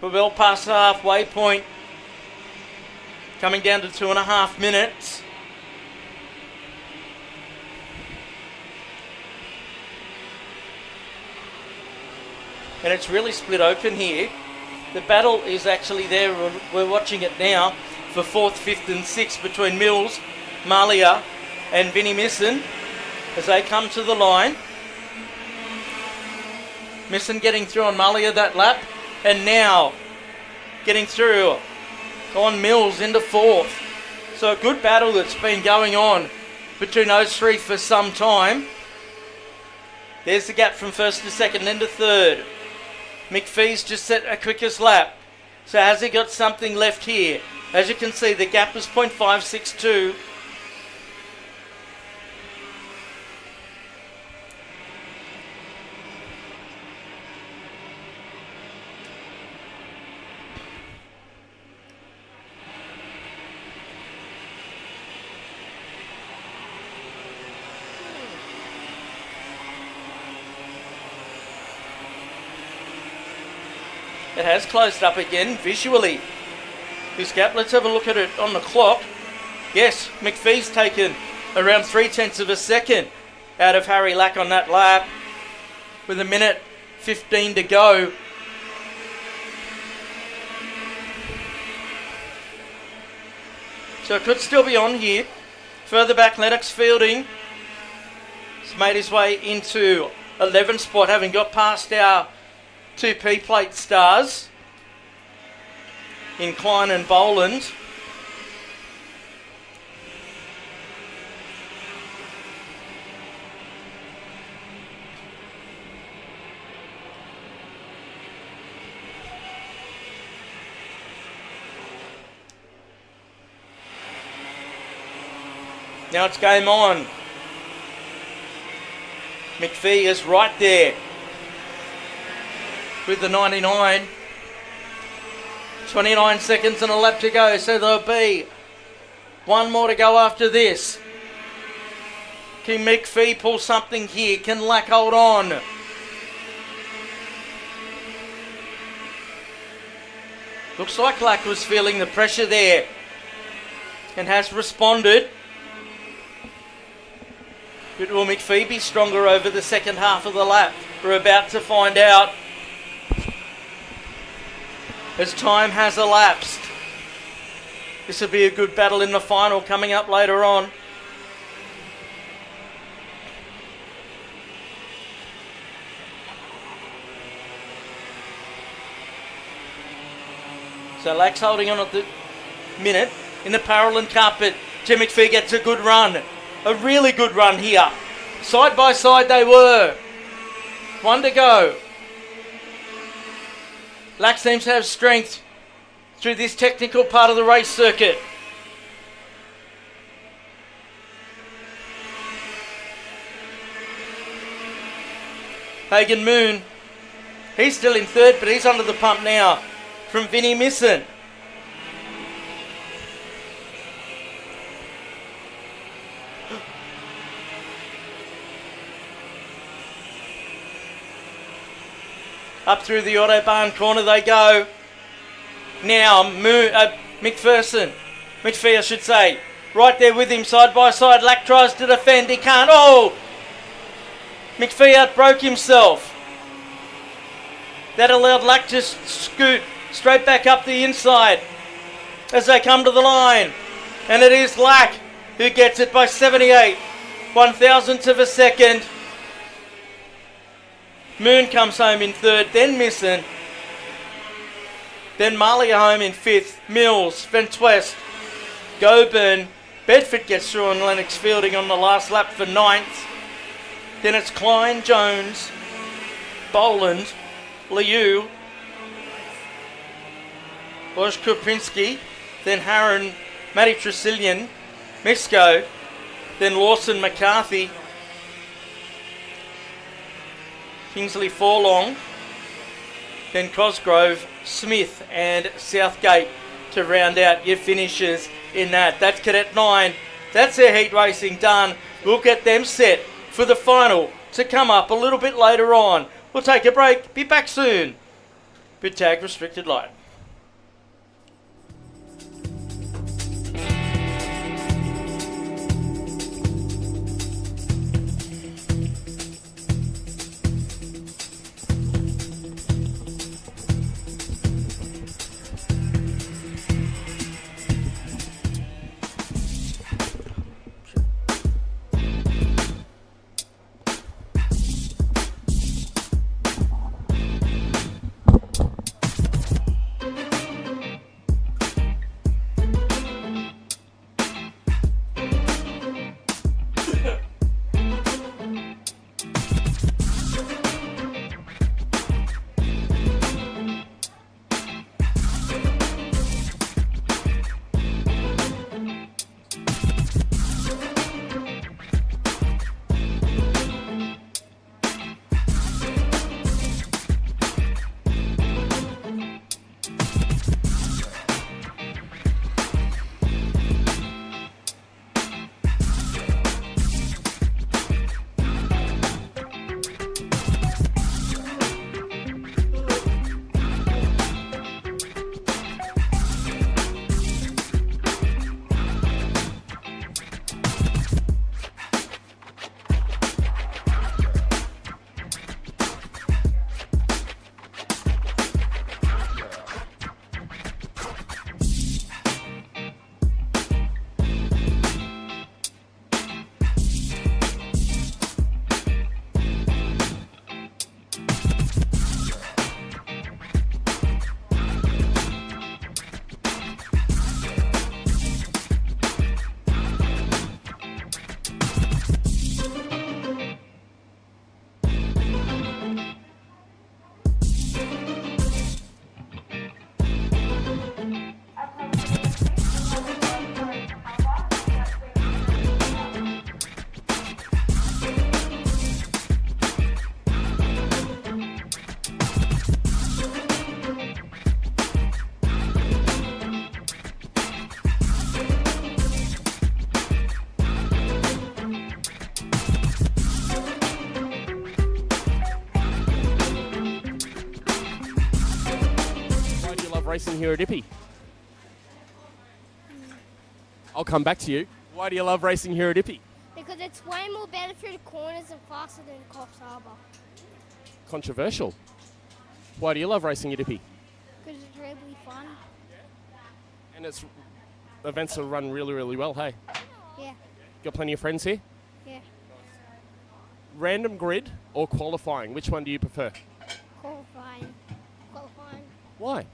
We're well past the halfway point. Coming down to 2.5 minutes. And it's really split open here. The battle is actually there. We're watching it now for 4th, 5th and 6th between Mills, Malia and Vinnie Misson as they come to the line. Misson getting through on Malia that lap, and now getting through on Mills into 4th. So a good battle that's been going on between those three for some time. There's the gap from 1st to 2nd into 3rd. McPhee's just set a quickest lap. So has he got something left here? As you can see, the gap is 0.562. It has closed up again visually. This gap, let's have a look at it on the clock. Yes, McPhee's taken around 0.3 of a second out of Harry Lack on that lap with 1 minute 15 to go. So it could still be on here. Further back, Lennox Fielding has made his way into 11th spot, having got past our 2 P-plate stars in Klein and Boland. Now it's game on. McPhee is right there with the 99. 29 seconds and a lap to go, so there'll be one more to go after this. Can McPhee pull something here? Can Lack hold on? Looks like Lack was feeling the pressure there and has responded. But will McPhee be stronger over the second half of the lap? We're about to find out as time has elapsed. This will be a good battle in the final coming up later on. So Lack's holding on at the minute in the parallel carpet. Jim McPhee gets a good run. A really good run here. Side by side they were. One to go. Lack seems to have strength through this technical part of the race circuit. Hagan Moon, he's still in 3rd, but he's under the pump now from Vinnie Misson. Up through the Autobahn corner they go. Now McPhee, I should say, right there with him side by side. Lack tries to defend, he can't. Oh! McPhee outbroke himself. That allowed Lack to scoot straight back up the inside as they come to the line. And it is Lack who gets it by 78 1,000ths of a second. Moon comes home in third, then Misson. Then Marley home in fifth. Mills, Ventwest, Goburn. Bedford gets through on Lennox Fielding on the last lap for ninth. Then it's Klein, Jones, Boland, Liu, Bosch Kuprinski, then Harron, Matty Tresillian, Misco, then Lawson McCarthy, Kingsley Forlong, then Cosgrove, Smith and Southgate to round out your finishes in that. That's Cadet 9. That's their heat racing done. We'll get them set for the final to come up a little bit later on. We'll take a break. Be back soon. Bit tag restricted light. Racing here at Ippy? I'll come back to you. Why do you love racing here at Ippy? Because it's way more better through the corners and faster than Coffs Harbour. Controversial. Why do you love racing at Ippy? Because it's really fun. And it's events are run really, really well, hey? Yeah. Got plenty of friends here? Yeah. Random grid or qualifying? Which one do you prefer? Qualifying. Why?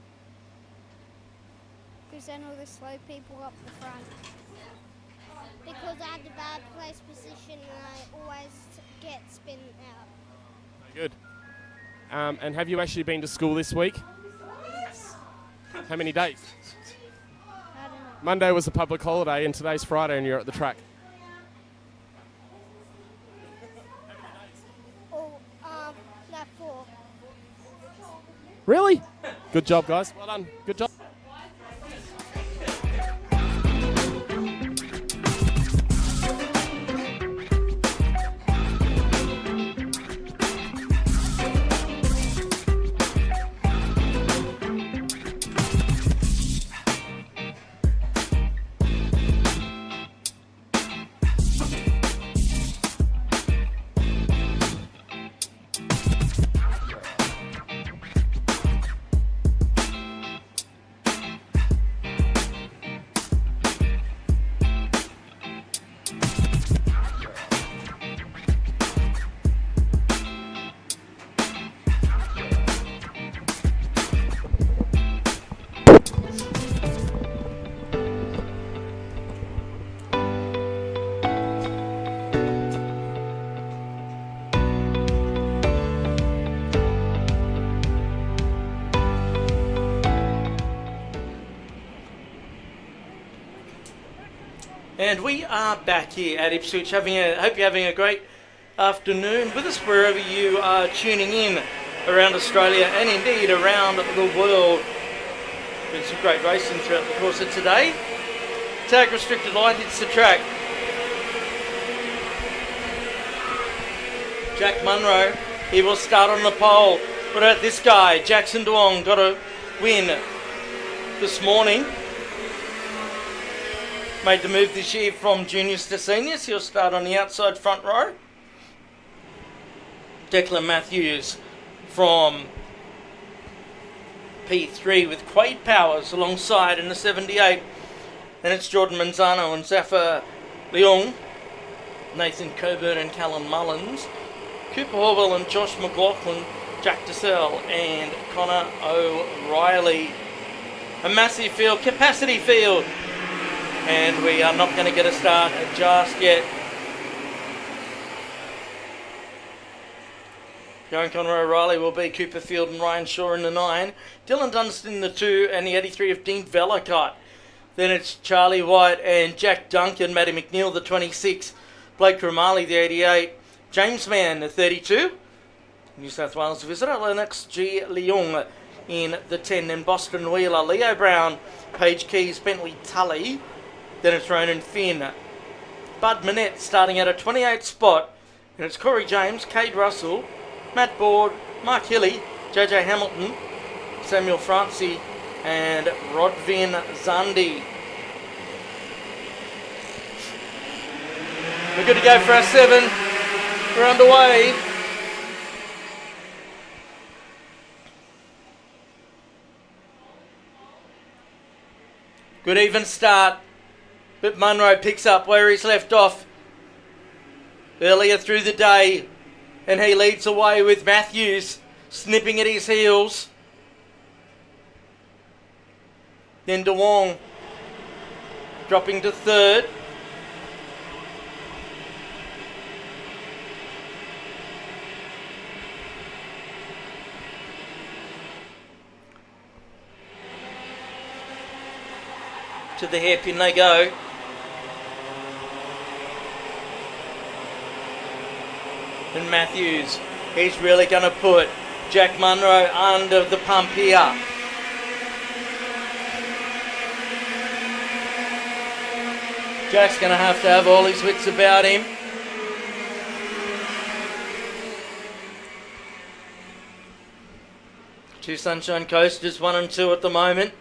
Because then all the slow people up the front. Because I had the bad place position and I always get spin out. Good. And have you actually been to school this week? Yes. How many days? I don't know. Monday was a public holiday and today's Friday and you're at the track. Oh, no, 4. Really? Good job, guys. Well done. Good job. And we are back here at Ipswich. Hope you're having a great afternoon with us wherever you are tuning in around Australia and indeed around the world. Been some great racing throughout the course of today. Tag restricted light hits the track. Jack Munro, he will start on the pole. What about this guy? Jackson Duong got a win this morning. Made the move this year from juniors to seniors. He'll start on the outside front row. Declan Matthews from P3 with Quade Powers alongside in the 78. Then it's Jordan Manzano and Zafar Leung, Nathan Coburn and Callan Mullins, Cooper Horwell and Josh McLaughlin, Jack DeSell and Connor O'Reilly. A massive field, capacity field. And we are not going to get a start just yet. Young Connor O'Reilly will be Cooper Field and Ryan Shaw in the 9. Dylan Dunstan in the 2 and the 83 of Dean Vellacott. Then it's Charlie White and Jack Duncan, Matty McNeil the 26, Blake Romali the 88, James Mann the 32, New South Wales visitor Lennox G. Leung in the 10, then Boston Wheeler, Leo Brown, Paige Keys, Bentley Tully. Then it's Ronan Finn. Bud Manette starting at a 28 spot. And it's Corey James, Cade Russell, Matt Board, Mark Hilly, JJ Hamilton, Samuel Francie, and Rodvin Zandi. We're good to go for our 7. We're underway. Good even start. But Munro picks up where he's left off earlier through the day. And he leads away with Matthews snipping at his heels. Then DeWong dropping to 3rd. To the hairpin they go. And Matthews, he's really going to put Jack Munro under the pump here. Jack's going to have all his wits about him. Two Sunshine Coasters, 1 and 2 at the moment.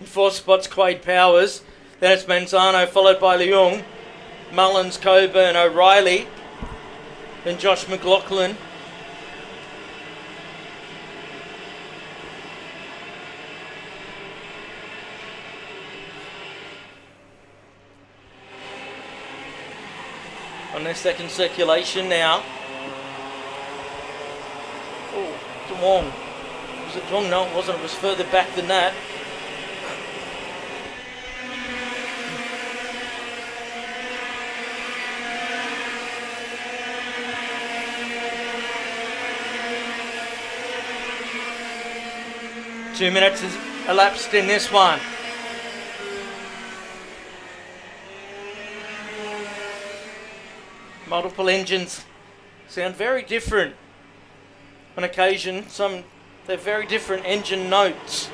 4 spots, Quade Powers. Then it's Manzano, followed by Leung. Mullins, Coburn, O'Reilly. Then Josh McLaughlin. On their second circulation now. Oh, DeWong. Was it DeWong? No, it wasn't. It was further back than that. Two minutes has elapsed in this one. Multiple engines sound very different. On occasion, they're very different engine notes.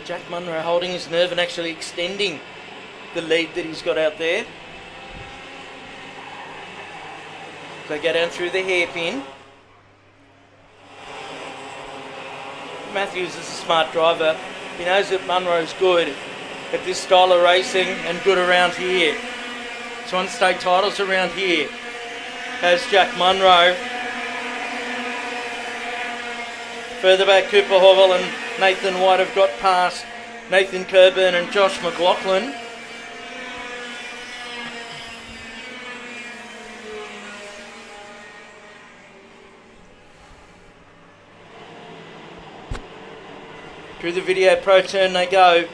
Jack Munro holding his nerve and actually extending the lead that he's got out there. They go down through the hairpin. Matthews is a smart driver. He knows that Munro's good at this style of racing and good around here. He's won state titles around here. Has Jack Munro. Further back, Cooper Horwell and Nathan White have got past Nathan Coburn and Josh McLaughlin. Through the video pro turn they go.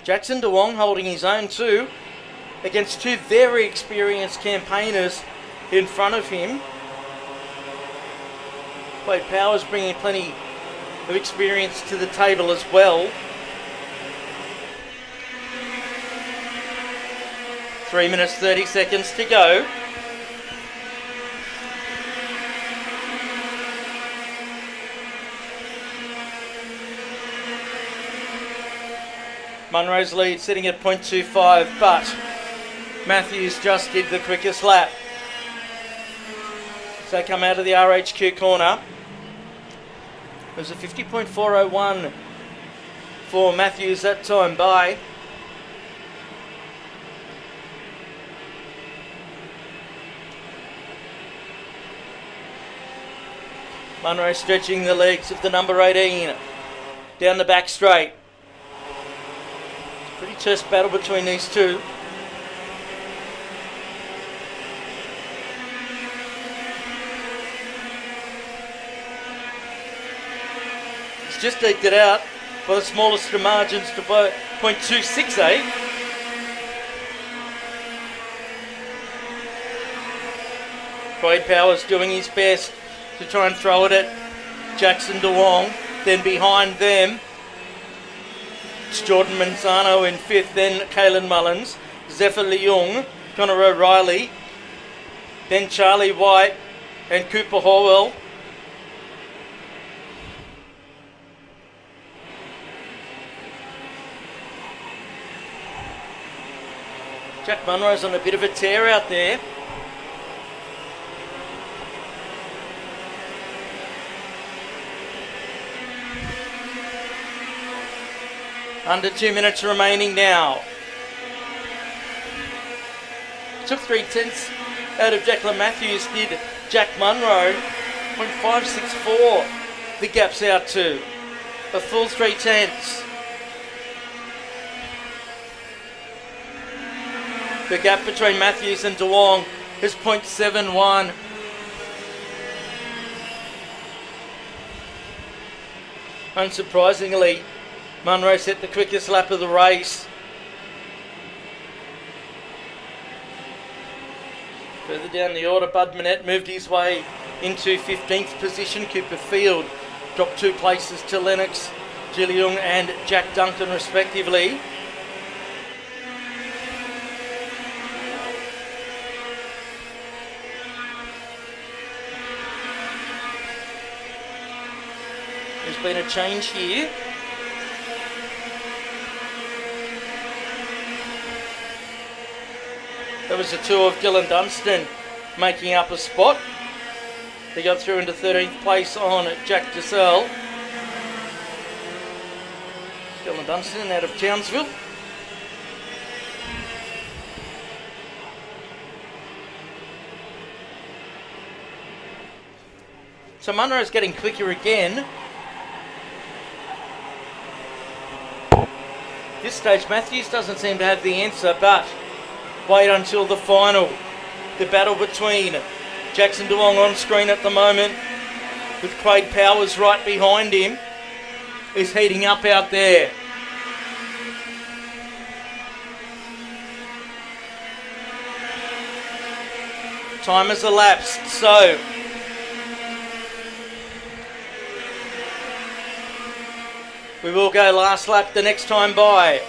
Jackson DeWong holding his own too. against two very experienced campaigners in front of him. Quade Powers bringing plenty of experience to the table as well. 3 minutes 30 seconds to go. Munro's lead sitting at 0.25, but Matthews just did the quickest lap. So come out of the RHQ corner. It was a 50.401 for Matthews that time by. Munro stretching the legs of the number 18 down the back straight. Pretty terse battle between these two. He's just eked it out by the smallest of margins to 0.268. Quade Powers doing his best to try and throw it at Jackson DeWong. Then behind them, it's Jordan Manzano in 5th, then Kalen Mullins, Zephyr Leung, Connor O'Reilly, then Charlie White and Cooper Horwell. Jack Munro's on a bit of a tear out there. Under 2 minutes remaining now. Took 3/10 out of Declan Matthews, did Jack Munro. 0.564 the gap's out to. A full 3/10. The gap between Matthews and DeWong is 0.71. Unsurprisingly, Munro set the quickest lap of the race. Further down the order, Bud Manette moved his way into 15th position. Cooper Field dropped 2 places to Lennox Gilliung and Jack Duncan respectively. There's been a change here. That was the 2 of Dylan Dunstan making up a spot. They got through into 13th place on Jack DeSalle. Dylan Dunstan out of Townsville. So Munro's getting quicker again. At this stage, Matthews doesn't seem to have the answer, but wait until the final. The battle between Jackson DeWong on screen at the moment, with Quade Powers right behind him, is heating up out there. Time has elapsed, so we will go last lap the next time by.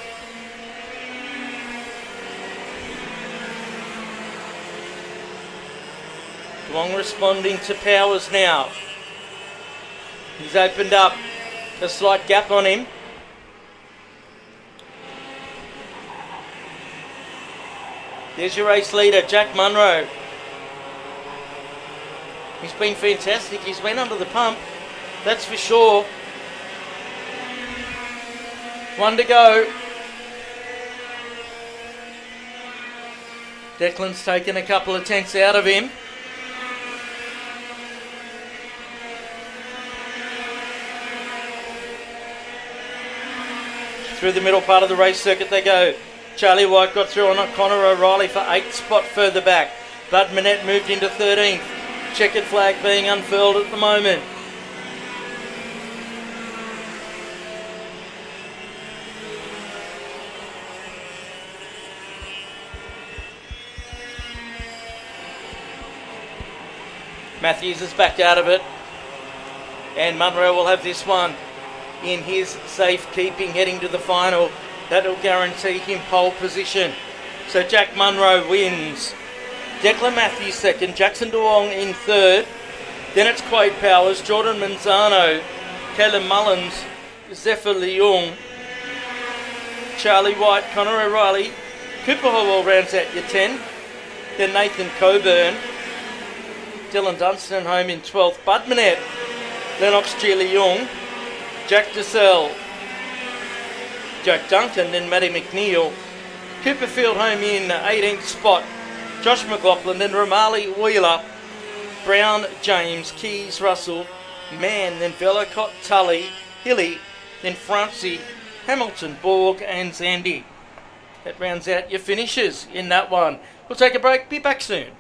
DeWong responding to Powers now. He's opened up a slight gap on him. There's your race leader, Jack Munro. He's been fantastic. He's been under the pump, that's for sure. 1 to go. Declan's taken a couple of tenths out of him. Through the middle part of the race circuit they go. Charlie White got through on Connor O'Reilly for 8th spot further back. Bud Manette moved into 13th. Checkered flag being unfurled at the moment. Matthews is back out of it. And Munro will have this one in his safekeeping heading to the final. That'll guarantee him pole position. So Jack Munro wins. Declan Matthews second, Jackson DeWong in third. Then it's Quade Powers, Jordan Manzano, Caleb Mullins, Zephyr Leung, Charlie White, Connor O'Reilly. Cooper Hallwell rounds out your 10. Then Nathan Coburn, Dylan Dunstan home in 12th. Bud Manette, Lennox G. Leung, Jack DeSalle, Jack Duncan, then Matty McNeil. Cooperfield home in 18th spot. Josh McLaughlin, then Romali Wheeler, Brown, James, Keys, Russell, Mann, then Vellacott, Tully, Hilly, then Francie, Hamilton, Borg, and Zandy. That rounds out your finishes in that one. We'll take a break, be back soon.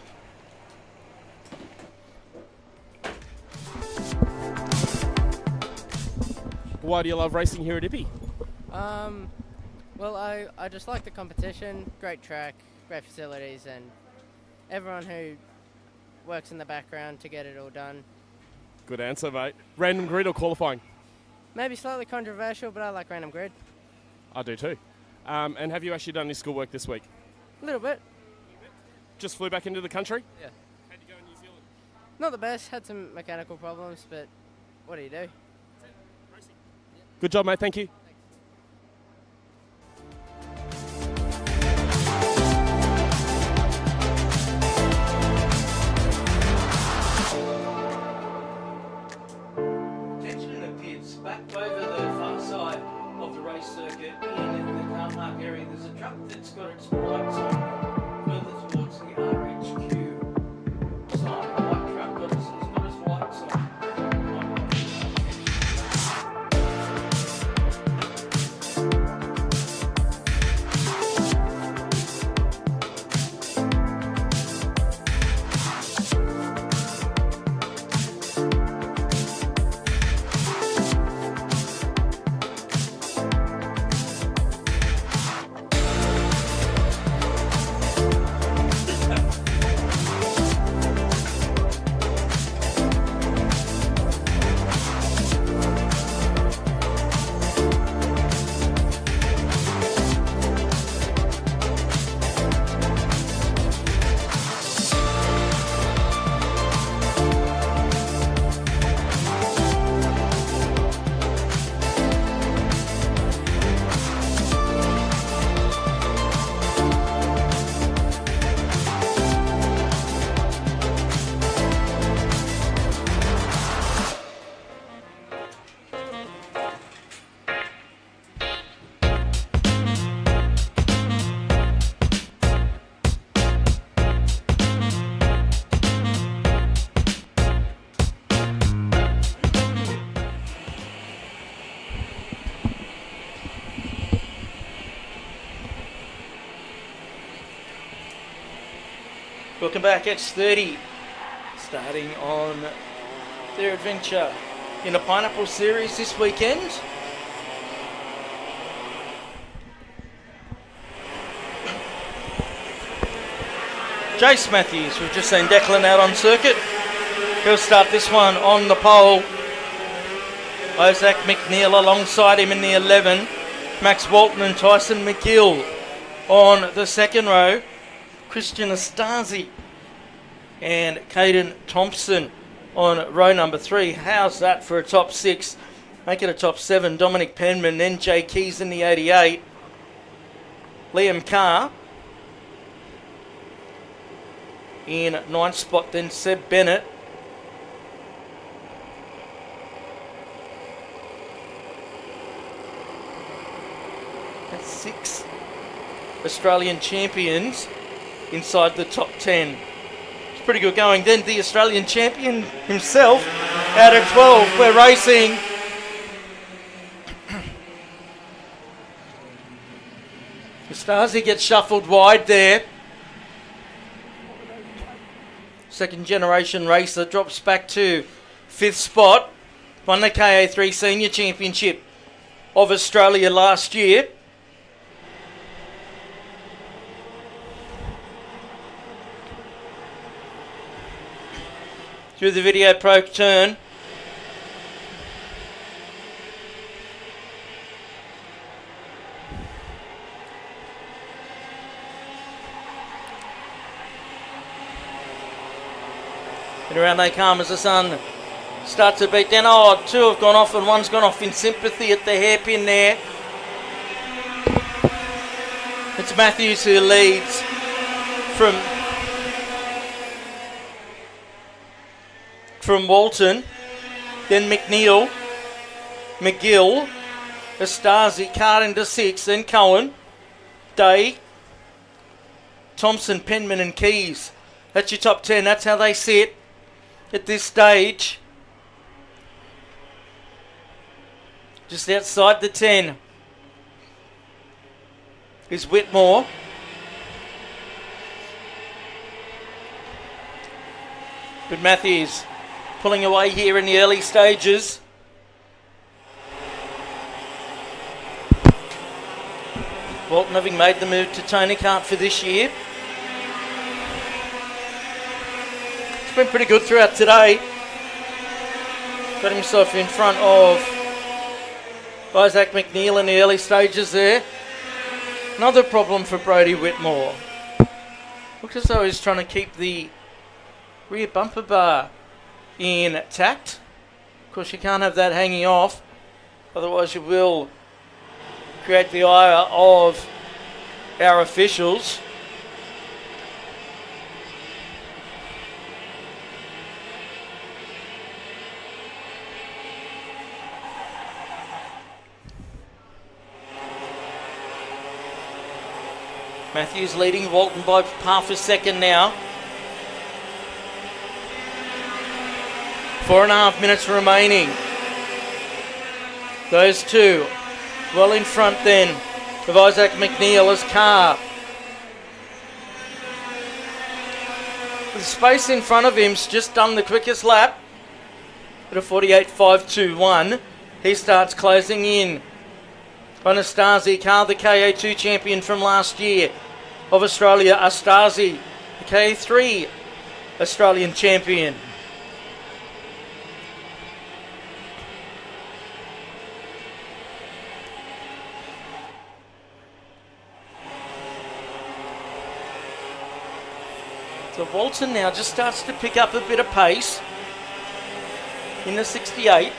Why do you love racing here at Ippy? Well, I just like the competition, great track, great facilities, and everyone who works in the background to get it all done. Good answer, mate. Random grid or qualifying? Maybe slightly controversial, but I like random grid. I do too. And have you actually done any schoolwork this week? A little bit. Just flew back into the country? Yeah. How'd you go in New Zealand? Not the best, had some mechanical problems, but what do you do? Good job, mate. Thank you. Attention in the pits, back over the far side of the race circuit in the car park area. There's a truck that's got its lights on further towards the RHQ side. The white truck got its lights on. Welcome back, X30, starting on their adventure in the Pineapple Series this weekend. Jace Matthews, we've just seen Declan out on circuit. He'll start this one on the pole. Isaac McNeil alongside him in the 11. Max Walton and Tyson McGill on the second row. Christian Astasi and Caden Thompson on row number 3. How's that for a top 6? Make it a top 7. Dominic Penman, then Jay Keys in the 88. Liam Carr in 9th spot, then Seb Bennett. That's 6 Australian champions inside the top 10. It's pretty good going. Then the Australian champion himself out of 12. We're racing. Stasi gets shuffled wide there. Second generation racer drops back to 5th spot. Won the KA3 Senior Championship of Australia last year. through the Video Pro turn. And around they come as the sun starts to beat down. Oh, two have gone off and one's gone off in sympathy at the hairpin there. It's Matthews who leads from Walton, then McNeil, McGill, Astasi, Card into 6, then Cohen, Day, Thompson, Penman and Keys. That's your top 10. That's how they sit at this stage. Just outside the 10 is Whitmore. But Matthews pulling away here in the early stages. Walton having made the move to Tony Kart for this year. It's been pretty good throughout today. Got himself in front of Isaac McNeil in the early stages there. Another problem for Brodie Whitmore. Looks as though he's trying to keep the rear bumper bar intact. Of course, you can't have that hanging off, otherwise you will create the ire of our officials. Matthews leading Walton by half a second now. 4.5 minutes remaining. Those two well in front then of Isaac McNeil as Carr. The space in front of him's just done the quickest lap at a 48.521. He starts closing in on Astasi. Carr, the KA2 champion from last year of Australia. Astasi, the KA3 Australian champion. So Walton now just starts to pick up a bit of pace in the 68.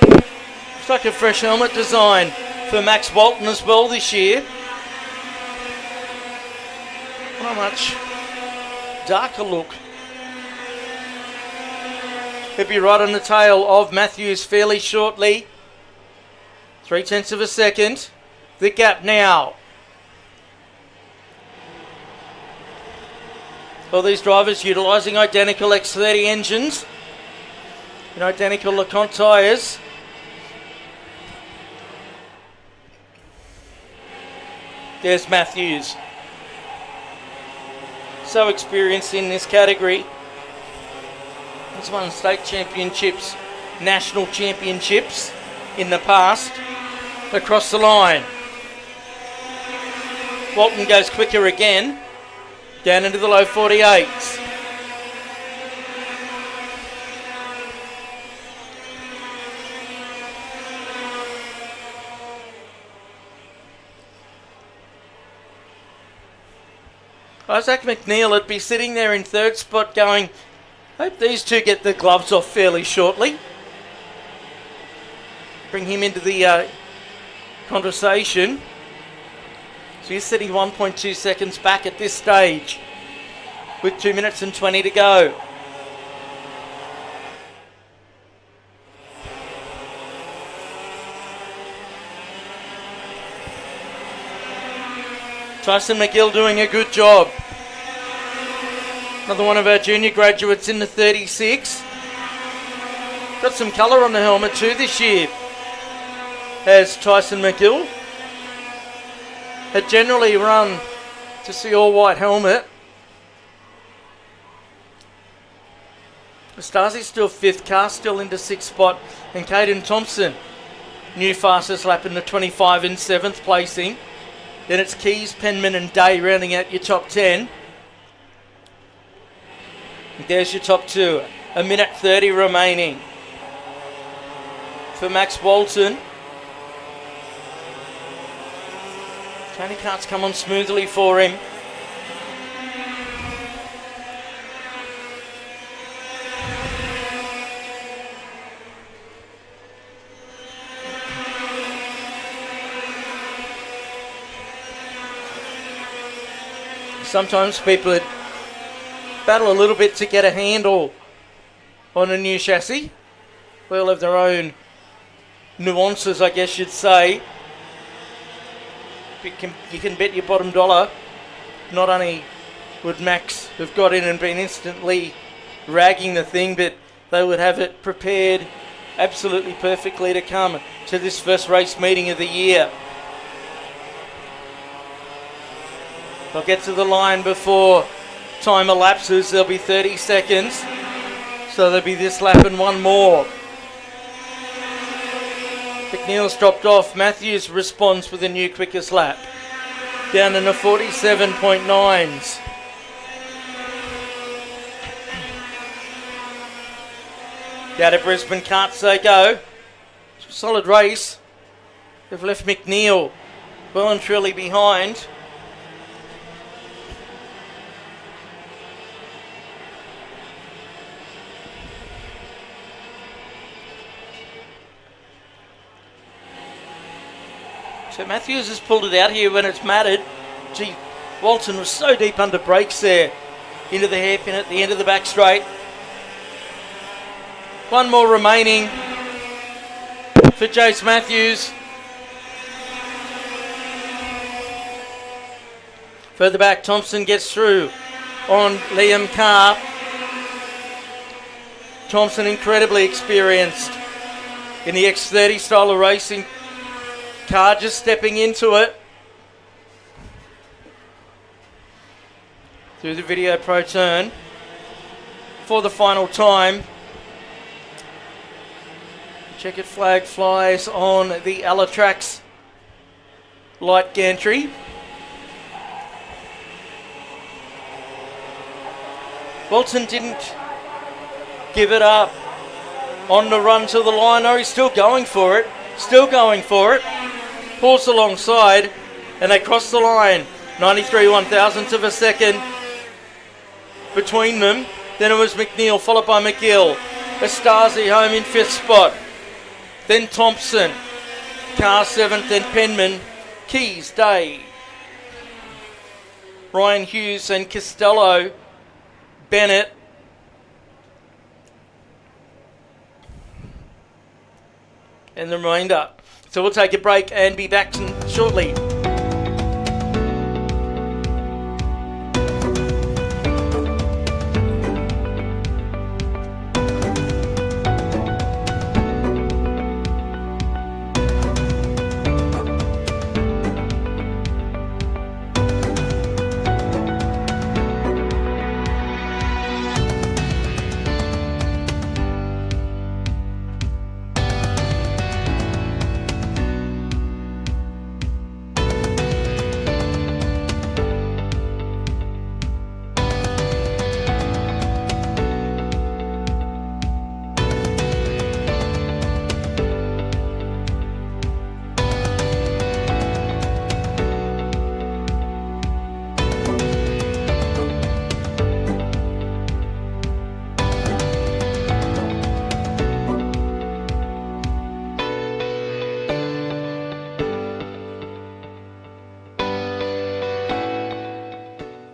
Looks like a fresh helmet design for Max Walton as well this year. Not much darker look. He'll be right on the tail of Matthews fairly shortly. 0.3 of a second. The gap now. All these drivers utilising identical X30 engines and identical LeConte tyres. There's Matthews. So experienced in this category. He's won state championships, national championships in the past. Across the line. Walton goes quicker again. Down into the low 48s. Isaac McNeil would be sitting there in third spot going, hope these two get the gloves off fairly shortly. Bring him into the conversation. So he's sitting 1.2 seconds back at this stage with 2 minutes and 20 to go. Tyson McGill doing a good job. Another one of our junior graduates in the 36. Got some colour on the helmet too this year, as Tyson McGill. Had generally run to see all white helmet. Stasi's still fifth, Carr still into sixth spot, and Caden Thompson, new fastest lap in the 25 in seventh placing. Then it's Keys, Penman and Day rounding out your top 10. There's your top two. 1:30 remaining for Max Walton. Tony Karts come on smoothly for him. Sometimes people battle a little bit to get a handle on a new chassis. They all have their own nuances, I guess you'd say. You can bet your bottom dollar, not only would Max have got in and been instantly ragging the thing, but they would have it prepared absolutely perfectly to come to this first race meeting of the year. They'll get to the line before time elapses. There'll be 30 seconds. So there'll be this lap and one more. McNeil's dropped off. Matthews responds with a new quickest lap. Down in the 47.9s. Down to Brisbane Karts they go. Solid race. They've left McNeil well and truly behind. So Matthews has pulled it out here when it's mattered. Gee, Walton was so deep under brakes there. Into the hairpin at the end of the back straight. One more remaining for Jace Matthews. Further back, Thompson gets through on Liam Carr. Thompson incredibly experienced in the X30 style of racing. Carr just stepping into it. Through the video pro turn. For the final time. Checkered flag flies on the Alatrax light gantry. Walton didn't give it up on the run to the line. No, he's still going for it. Still going for it. Pulls alongside and they cross the line. 93 1,000th of a second between them. Then it was McNeil followed by McGill. Estasi home in 5th spot. Then Thompson. Carr 7th, then Penman. Keys, Day. Ryan Hughes and Costello. Bennett. And the remainder. So we'll take a break and be back shortly.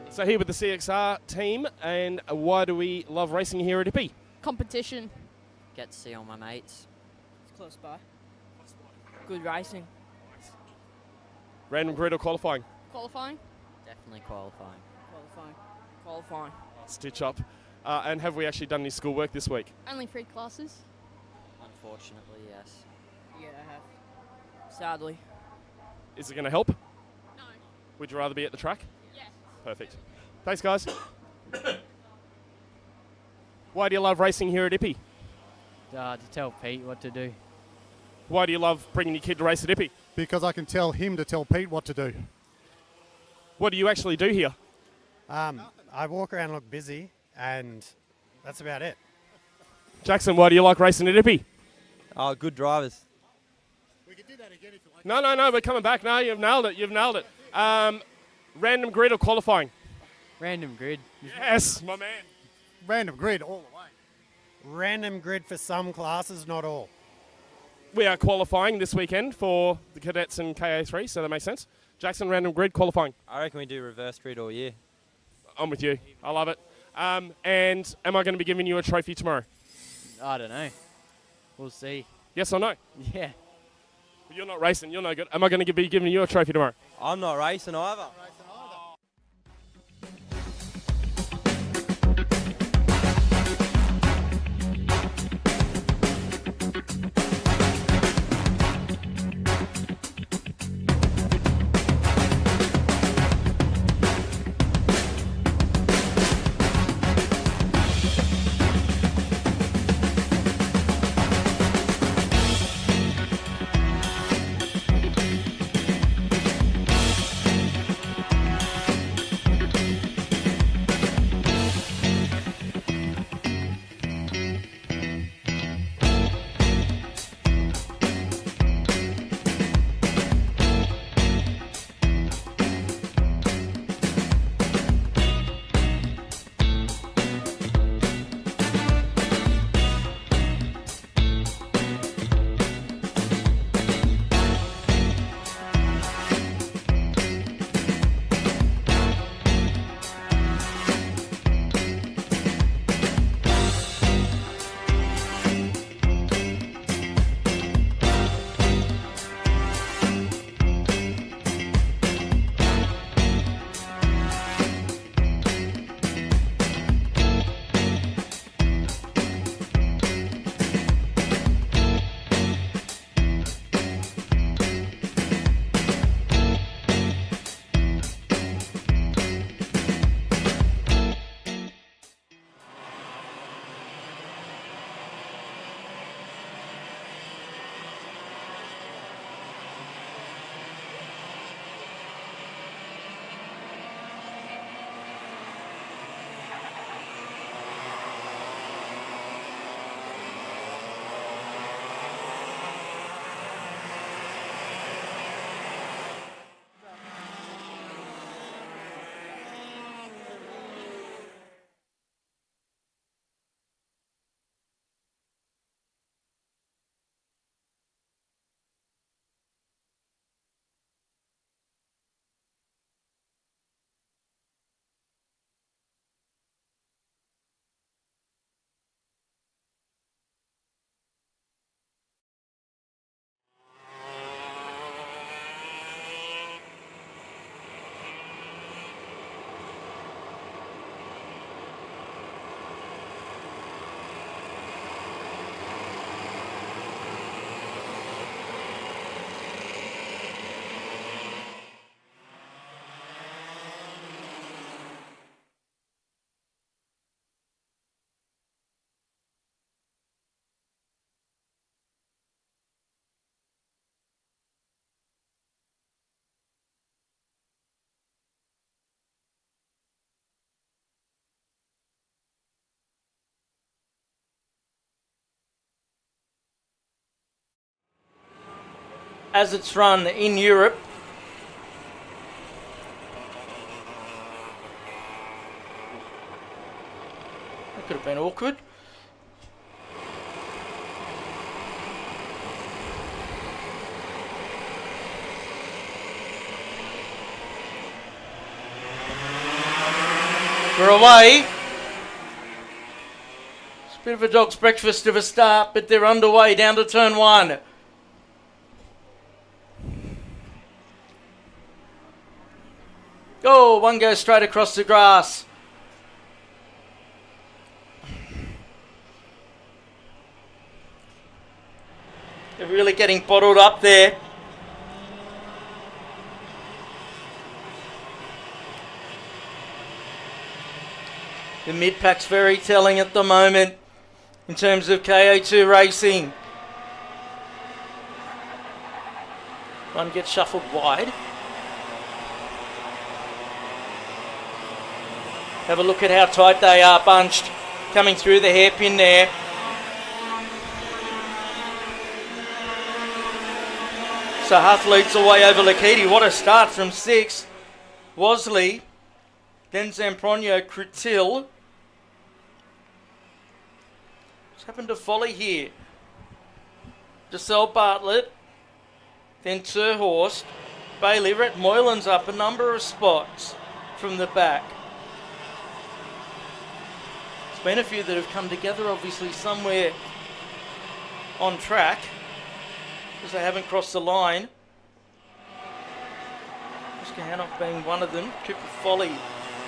So here with the CXR team, and why do we love racing here at Ippy? Competition. Get to see all my mates. It's close by. Good racing. Random grid or qualifying? Qualifying. Definitely qualifying. Qualifying. Stitch up. And have we actually done any schoolwork this week? Only 3 classes. Unfortunately, yes. Yeah, I have. Sadly. Is it going to help? No. Would you rather be at the track? Yes. Perfect. Thanks, guys. Why do you love racing here at Ippy? To tell Pete what to do. Why do you love bringing your kid to race at Ippy? Because I can tell him to tell Pete what to do. What do you actually do here? I walk around and look busy, and That's about it. Jackson, why do you like racing at Ippy? Oh, good drivers. No, we're coming back. No, you've nailed it. Random grid or qualifying? Random grid. Yes, my man. Random grid all the way. Random grid for some classes, not all. We are qualifying this weekend for the cadets and KA3, so that makes sense. Jackson, random grid qualifying. I reckon we do reverse grid all year. I'm with you. I love it. And am I going to be giving you a trophy tomorrow? I don't know. We'll see. Yes or no? Yeah. You're not racing. You're no good. Am I going to be giving you a trophy tomorrow? I'm not racing either. As it's run in Europe. That could have been awkward. We're away. It's a bit of a dog's breakfast of a start, but they're underway down to turn one. Oh, one goes straight across the grass. They're really getting bottled up there. The mid-pack's very telling at the moment in terms of KO2 racing. One gets shuffled wide. Have a look at how tight they are bunched. coming through the hairpin there. So Huth leads the way over Lakiti. What a start from 6. Wasley, then Zampronio, Crutil. What's happened to Folly here? DeSalle Bartlett, then Terhorst. Bailey, Rhett Moylan's up a number of spots from the back. There's been a few that have come together, obviously, somewhere on track, because they haven't crossed the line. Hannock being one of them, Cooper Folly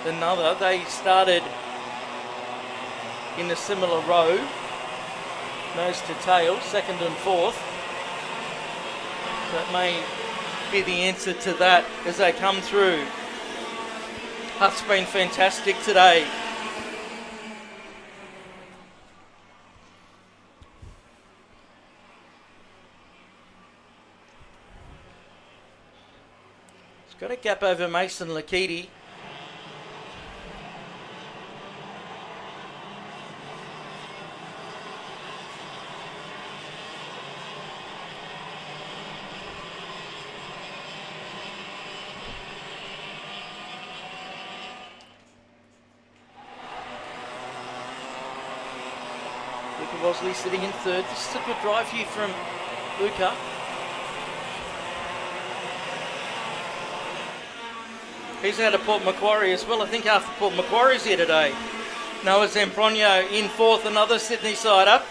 another. They started in a similar row, nose to tail, 2nd and 4th. That may be the answer to that as they come through. Huth's been fantastic today. Got a gap over Mason Lakiti. Luca Wasley sitting in 3rd. This is a good drive here from Luca. He's out of Port Macquarie as well. I think half of Port Macquarie's here today. Noah Zampronio in 4th, another Sydney sider.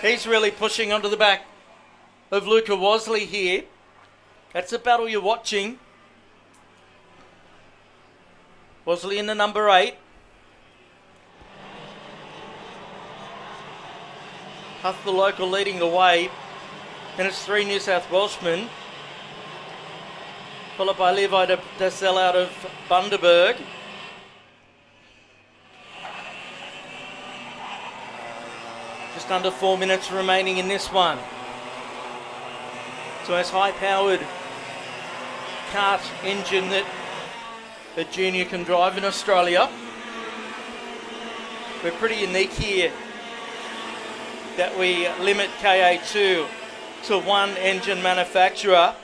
He's really pushing onto the back of Luca Wasley here. That's a battle you're watching. Wasley in the number 8. Huth the local leading the way. And it's 3 New South Welshmen. Followed by Levi DeSalle out of Bundaberg. Just under 4 minutes remaining in this one. So it's high-powered kart engine that a junior can drive in Australia. We're pretty unique here that we limit KA2 to one engine manufacturer.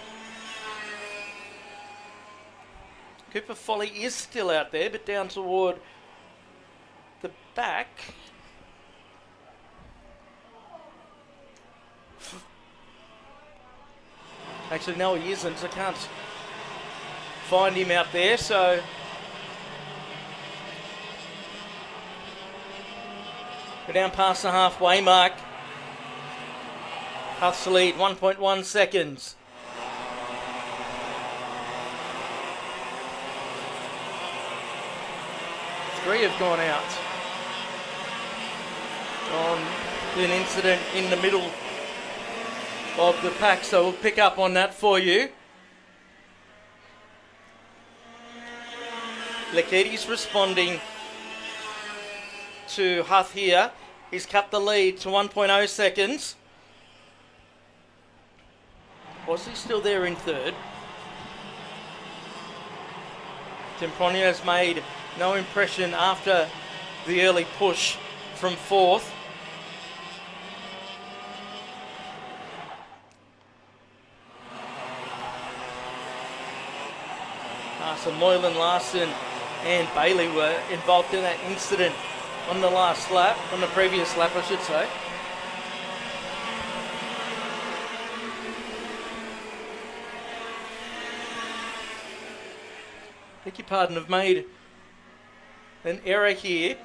Cooper Folly is still out there, but down toward the back. Actually, no, he isn't. I can't find him out there, so we're down past the halfway mark. Huth's lead, 1.1 seconds. Three have gone out on an incident in the middle of the pack, so we'll pick up on that for you. Lakiti's responding to Huth here. He's cut the lead to 1.0 seconds. Was he still there in 3rd? Tempronio's made no impression after the early push from 4th. So Moylan, Larson and Bailey were involved in that incident on the last lap, on the previous lap I should say. Beg your pardon, I've made an error here.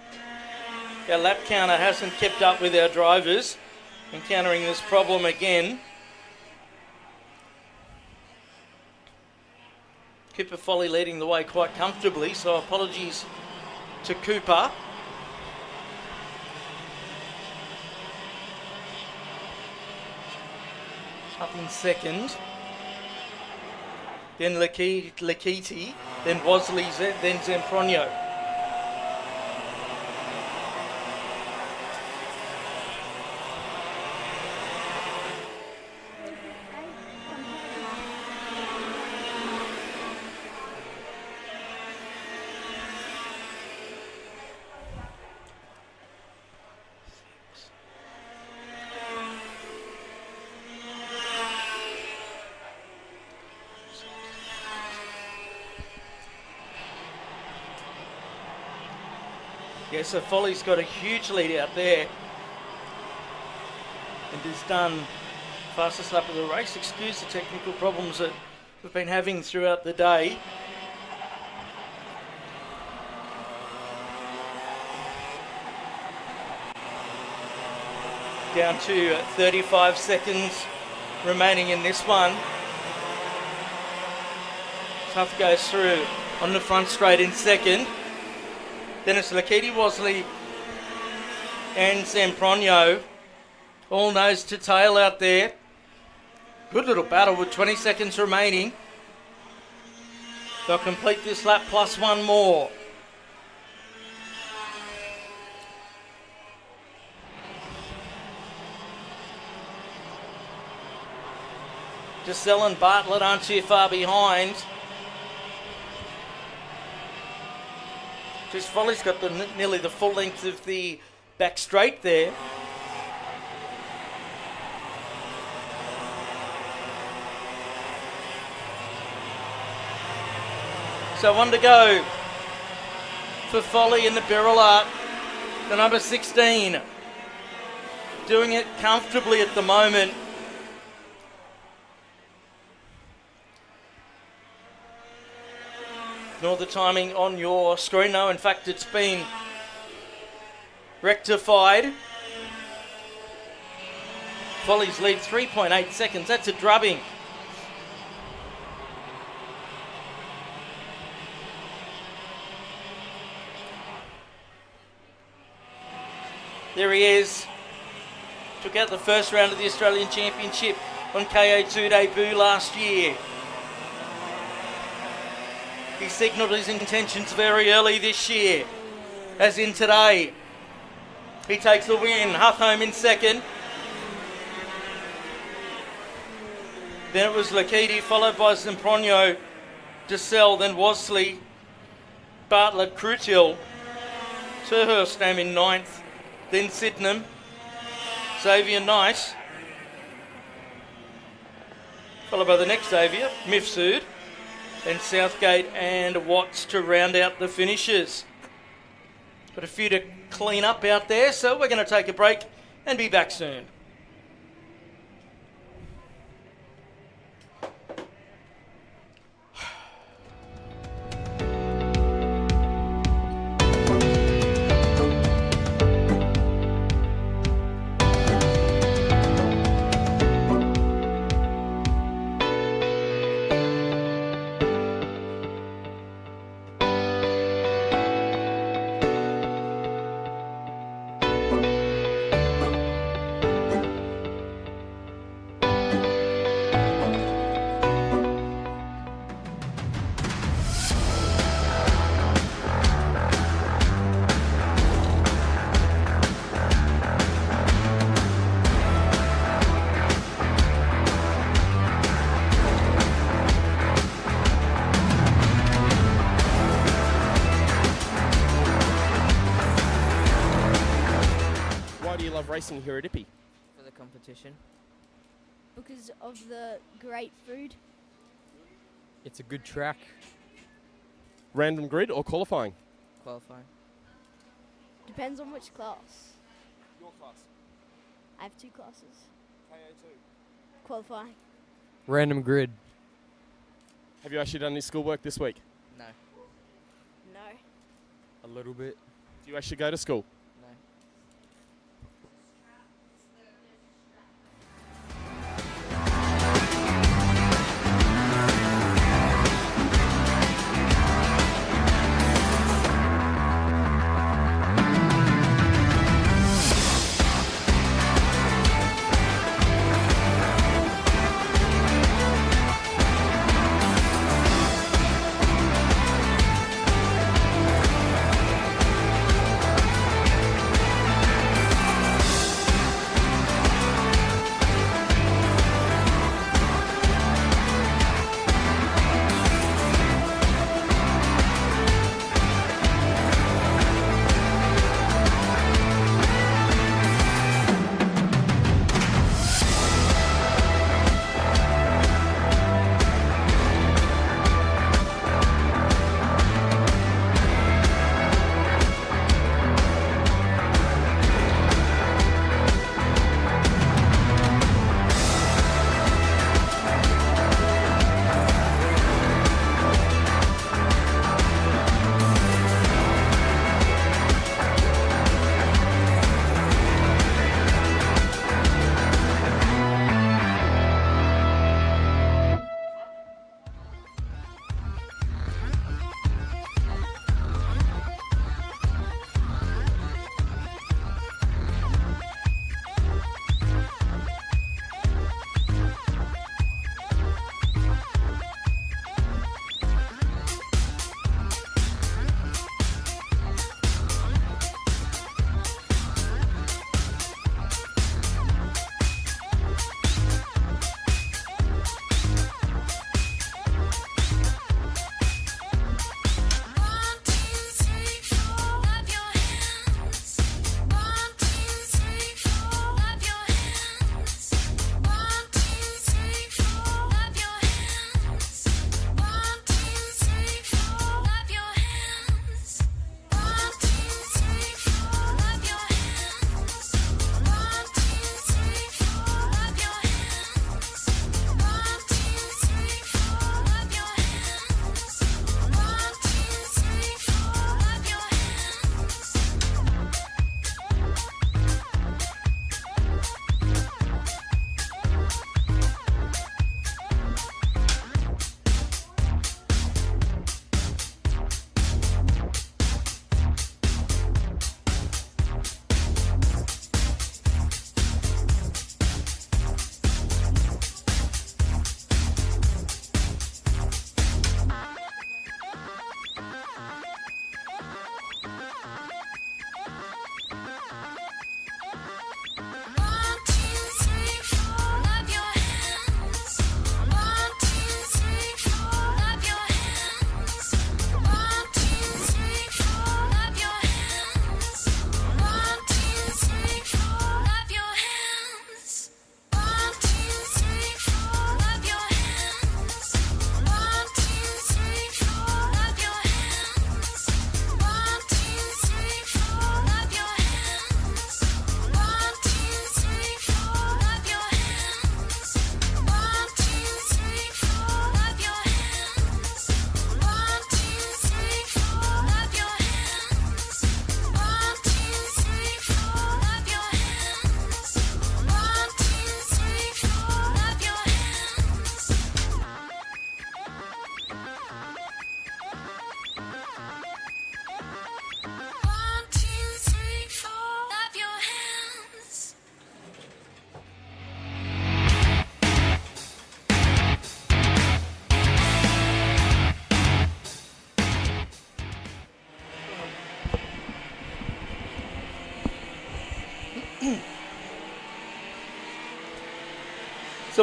Our lap counter hasn't kept up with our drivers, encountering this problem again. Cooper Folly leading the way quite comfortably, so apologies to Cooper. Up in 2nd. Then Lakiti, then Wasley, then Zampronio. Yeah, so Folly's got a huge lead out there. And has done fastest lap of the race. Excuse the technical problems that we've been having throughout the day. Down to 35 seconds remaining in this one. Tough goes through on the front straight in second. Then it's Lakiti Wasley and Zampronio, all nose to tail out there. Good little battle with 20 seconds remaining. They'll complete this lap plus one more. Giselle and Bartlett aren't too far behind. Just Folly's got nearly the full length of the back straight there. So one to go for Folly in the Birilla, the number 16. Doing it comfortably at the moment. Ignore the timing on your screen. No, in fact, it's been rectified. Folly's lead 3.8 seconds. That's a drubbing. There he is. Took out the first round of the Australian Championship on KO2 debut last year. He signalled his intentions very early this year, as in today. He takes the win. Huff home in second. Then it was Lakiti, followed by Zampronio, Giselle, then Wasley, Bartlett, Crutil, Turhurst in ninth, then Sydenham, Xavier Knight, followed by the next Xavier, Mifsud, then Southgate and Watts to round out the finishes. Got a few to clean up out there, so we're going to take a break and be back soon. Racing here at Ippy? For the competition. Because of the great food. It's a good track. Random grid or qualifying? Qualifying. Depends on which class. Your class? I have two classes. KO2. Qualifying. Random grid. Have you actually done any schoolwork this week? No. No. A little bit. Do you actually go to school?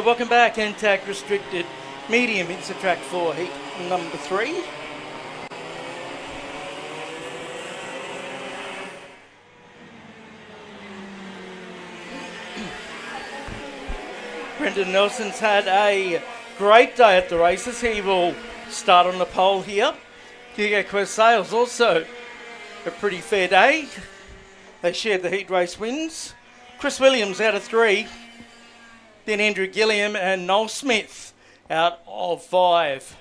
So welcome back, and tag restricted medium into track 4, heat number 3. Brendan Nelson's had a great day at the races. He will start on the pole here. Hugo Quest Sales also a pretty fair day. They shared the heat race wins. Chris Williams out of 3. Then Andrew Gilliam and Noel Smith out of 5.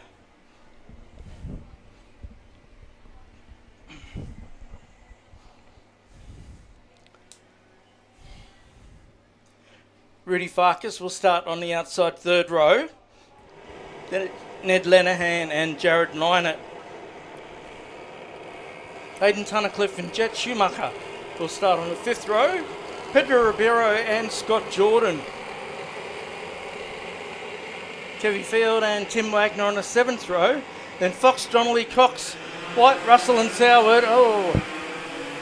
Rudy Farkas will start on the outside 3rd row. Then it's Ned Lenehan and Jared Nynett. Hayden Tunnicliffe and Jet Schumacher will start on the 5th row. Pedro Ribeiro and Scott Jordan. Kevy Field and Tim Wagner on the 7th row. Then Fox, Donnelly, Cox, White, Russell and Soward. Oh,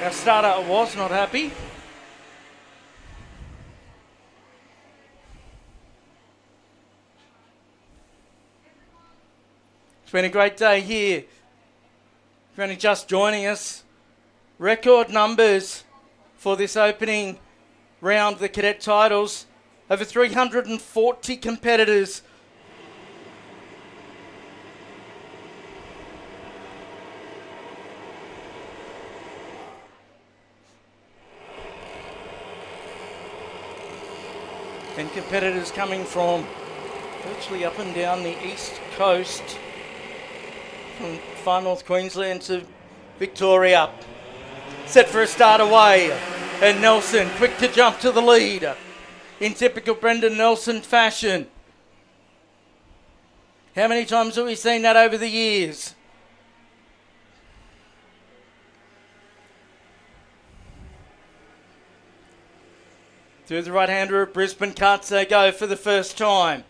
our starter was not happy. It's been a great day here. If you're only just joining us, record numbers for this opening round of the cadet titles. Over 340 competitors. And competitors coming from virtually up and down the east coast. From far north Queensland to Victoria. Set for a start away. And Nelson quick to jump to the lead. In typical Brendan Nelson fashion. How many times have we seen that over the years? Through the right-hander of Brisbane Karts they go for the first time.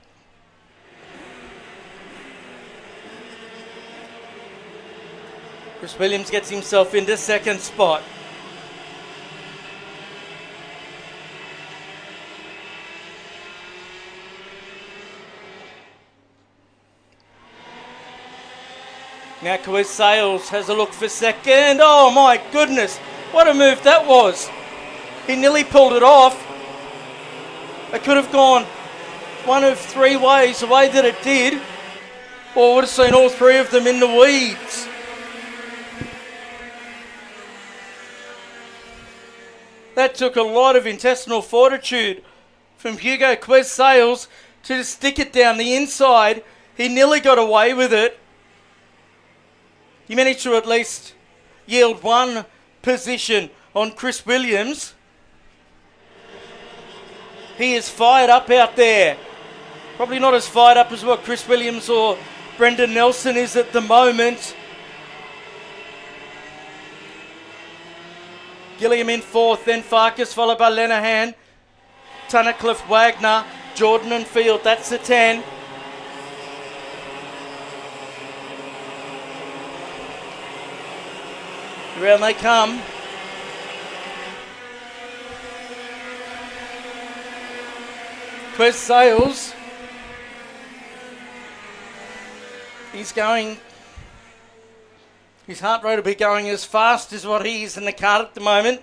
Chris Williams gets himself into 2nd spot. Now Quest Sales has a look for 2nd. Oh my goodness, what a move that was. He nearly pulled it off. It could have gone one of 3 ways, the way that it did. Or would have seen all 3 of them in the weeds. That took a lot of intestinal fortitude from Hugo Quest Sales to just stick it down the inside. He nearly got away with it. He managed to at least yield 1 position on Chris Williams. He is fired up out there. Probably not as fired up as what Chris Williams or Brendan Nelson is at the moment. Gilliam in 4th, then Farkas followed by Lenehan. Tunnicliffe, Wagner, Jordan and Field, that's the 10. Around they come. Quest Sales. He's going. His heart rate will be going as fast as what he is in the kart at the moment.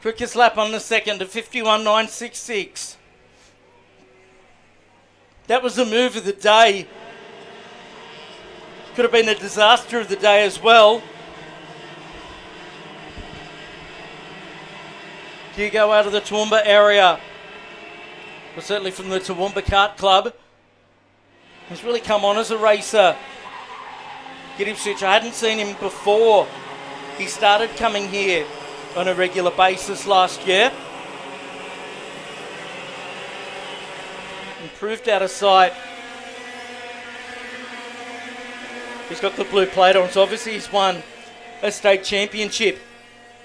Quickest lap on the 2nd to 51.966. That was the move of the day. Could have been a disaster of the day as well. Hugo out of the Toowoomba area. Well, certainly from the Toowoomba Kart Club. He's really come on as a racer. Get Ipswich, I hadn't seen him before. He started coming here on a regular basis last year. Improved out of sight. He's got the blue plate on, so obviously he's won a state championship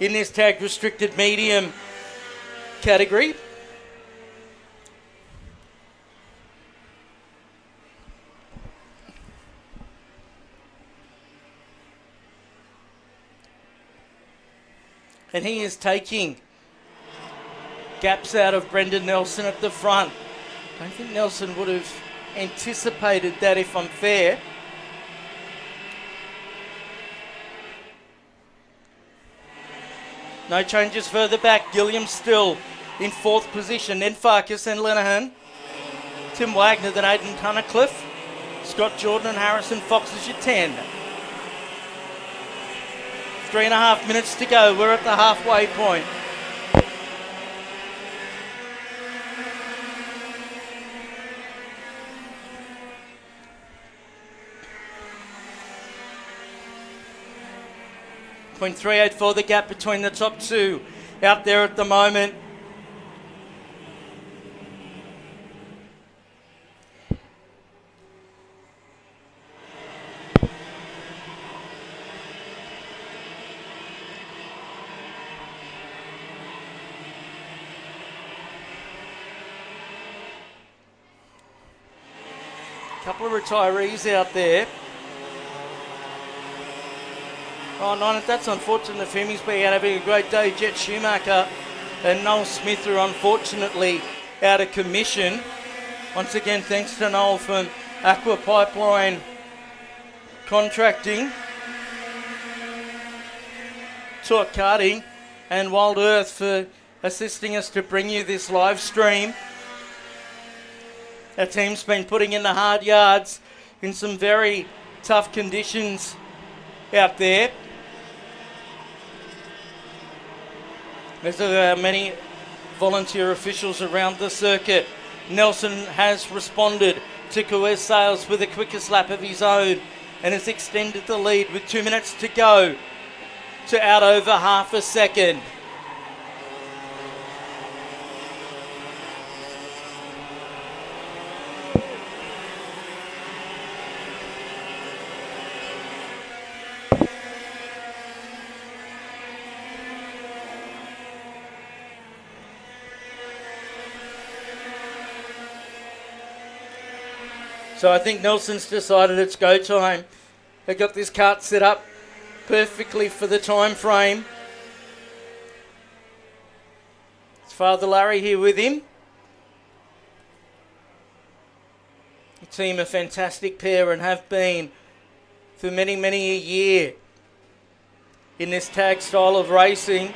in this tag restricted medium category. And he is taking gaps out of Brendan Nelson at the front. I don't think Nelson would have anticipated that, if I'm fair. No changes further back. Gilliam still in 4th position. Then Farkas and Lenehan. Tim Wagner, then Aidan Tunnicliffe. Scott Jordan and Harrison Fox is your 10. 3.5 minutes to go. We're at the halfway point. .384 the gap between the top two out there at the moment. Couple of retirees out there. Oh, no, that's unfortunate for him. He's been out having a great day. Jet Schumacher and Noel Smith are unfortunately out of commission. Once again, thanks to Noel from Aqua Pipeline Contracting, Talk Karting, and Wild Earth for assisting us to bring you this live stream. Our team's been putting in the hard yards in some very tough conditions out there. There's many volunteer officials around the circuit. Nelson has responded to Kuez Sales with the quickest lap of his own and has extended the lead with 2 minutes to go to out over half a second. So I think Nelson's decided it's go time. They got this kart set up perfectly for the time frame. His father Larry here with him. The team a fantastic pair and have been for many, many a year in this tag style of racing.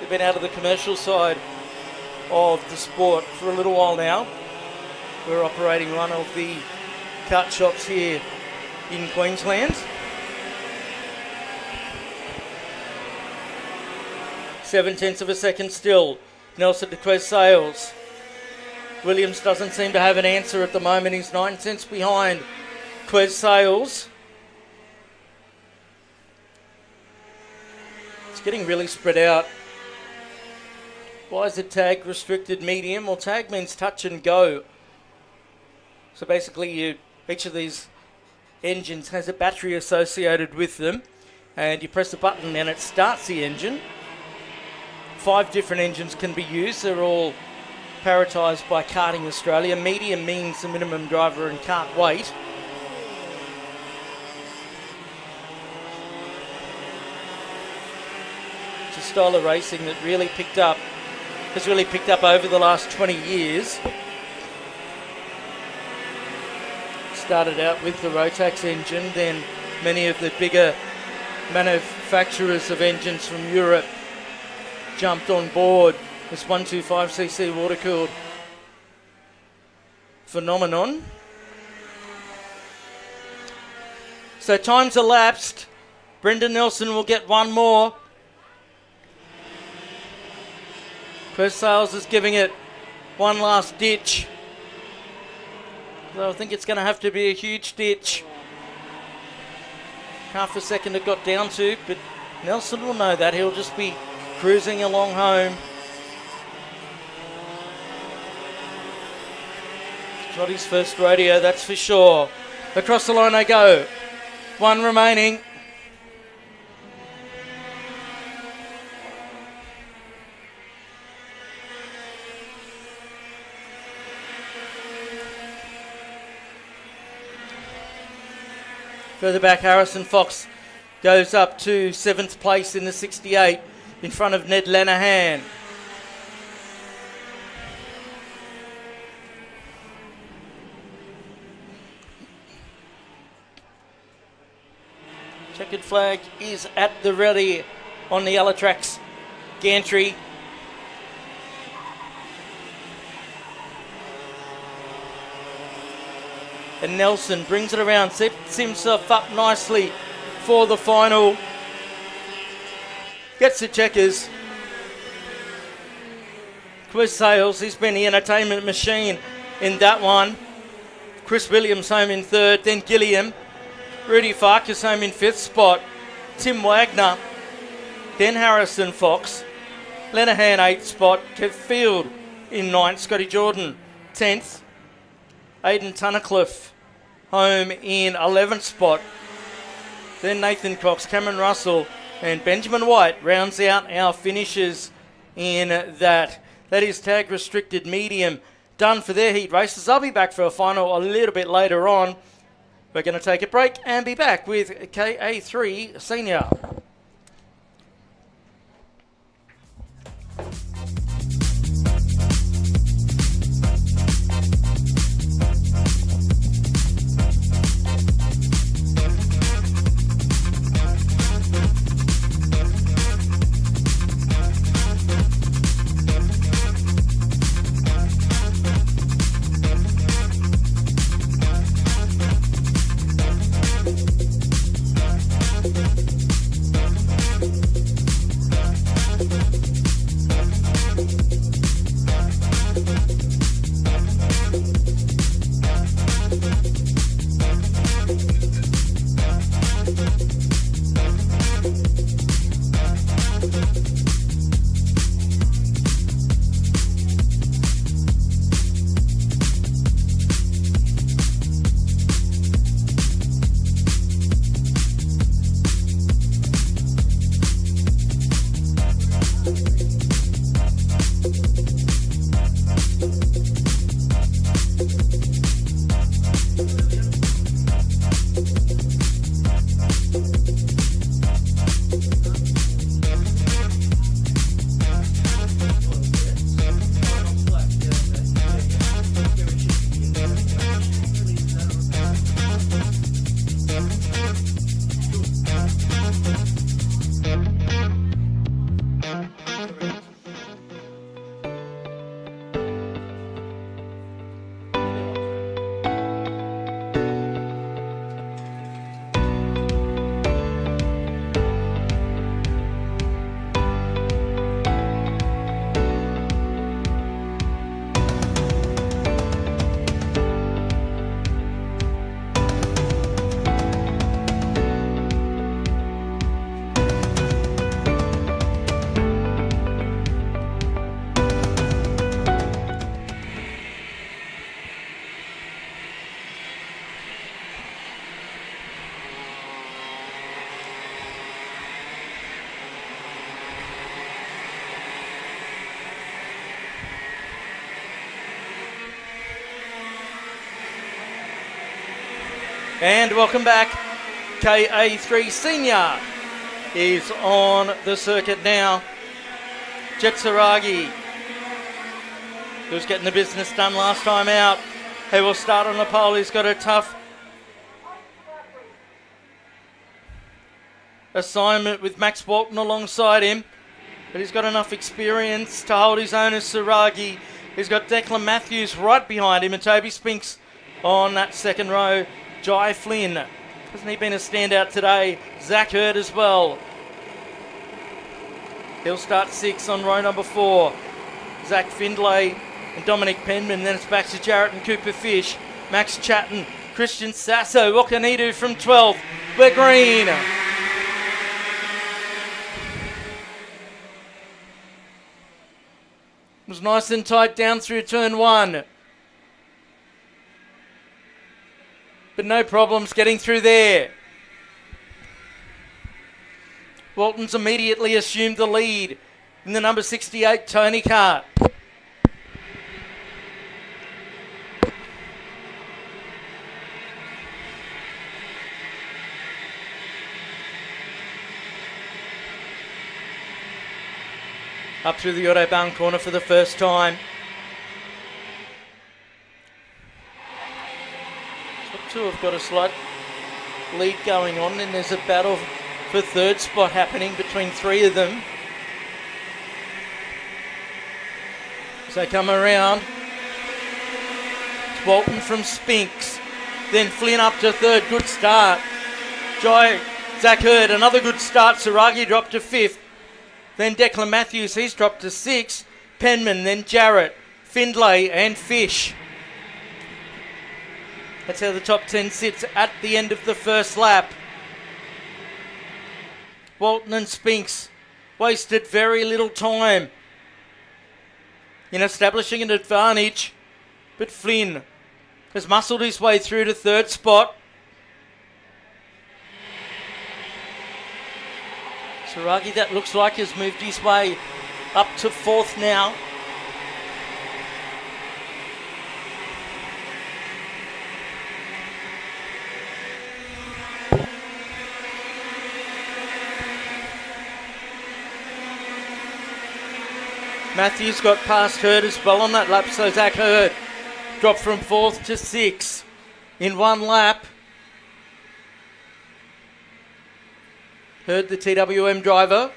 Been out of the commercial side of the sport for a little while now. We're operating one of the kart shops here in Queensland. 0.7 of a second still. Nelson to Quez Sales. Williams doesn't seem to have an answer at the moment. He's 9 cents behind Quez Sales. It's getting really spread out. Why is it tag restricted medium? Well, tag means touch and go. So basically each of these engines has a battery associated with them, and you press a button and it starts the engine. 5 different engines can be used. They're all prioritised by Karting Australia. Medium means the minimum driver and kart weight. It's a style of racing that has really picked up over the last 20 years. Started out with the Rotax engine, then many of the bigger manufacturers of engines from Europe jumped on board this 125cc water-cooled phenomenon. So time's elapsed. Brendan Nelson will get one more. Quez Sales is giving it one last ditch. So I think it's going to have to be a huge ditch. Half a second it got down to, but Nelson will know that. He'll just be cruising along home. It's not his first rodeo, that's for sure. Across the line they go. One remaining. Further back, Harrison Fox goes up to 7th place in the 68 in front of Ned Lenihan. Checkered flag is at the ready on the yellow tracks. Gantry. And Nelson brings it around, sets himself up nicely for the final. Gets the checkers. Chris Sales, he's been the entertainment machine in that one. Chris Williams home in 3rd, then Gilliam. Rudy Farkas home in 5th spot. Tim Wagner, then Harrison Fox. Lenihan 8th spot. Kev Field in 9th. Scotty Jordan 10th. Aidan Tunnicliffe home in 11th spot. Then Nathan Cox, Cameron Russell and Benjamin White rounds out our finishers in that. That is tag restricted medium done for their heat races. I'll be back for a final a little bit later on. We're going to take a break and be back with KA3 Senior. And welcome back. KA3 Senior is on the circuit now. Jet Saragi, who's getting the business done last time out. He will start on the pole. He's got a tough assignment with Max Walton alongside him, but he's got enough experience to hold his own as Saragi. He's got Declan Matthews right behind him and Toby Spinks on that second row. Jai Flynn, hasn't he been a standout today? Zach Hurd as well. He'll start 6 on row number 4. Zach Findlay and Dominic Penman. Then it's back to Jarrett and Cooper Fish. Max Chatton, Christian Sasso. What can he do from 12th? We're green. It was nice and tight down through turn 1. But no problems getting through there. Walton's immediately assumed the lead in the number 68 Tony Kart. up through the Autobahn corner for the first time. Top two have got a slight lead going on, and there's a battle for third spot happening between three of them. As they come around, it's Walton from Spinks, then Flynn up to third, good start. Zach Hurd, another good start. Saragi dropped to fifth. Then Declan Matthews, he's dropped to sixth. Penman, then Jarrett, Findlay and Fish. That's how the top 10 sits at the end of the first lap. Walton and Spinks wasted very little time in establishing an advantage, but Flynn has muscled his way through to third spot. Saragi, that looks like, has moved his way up to fourth now. Matthews got past Hurd as well on that lap, so Zach Hurd dropped from fourth to sixth in one lap. Hurd, the TWM driver.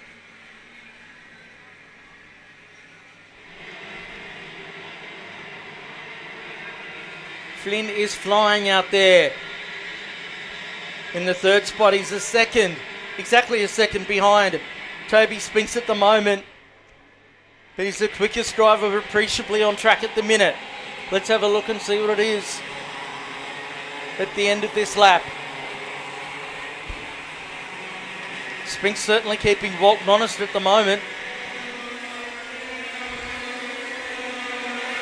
Flynn is flying out there. In the third spot, he's a second, exactly a second behind Toby Spinks at the moment. But he's the quickest driver appreciably on track at the minute. Let's have a look and see what it is at the end of this lap. Spinks certainly keeping Walton honest at the moment.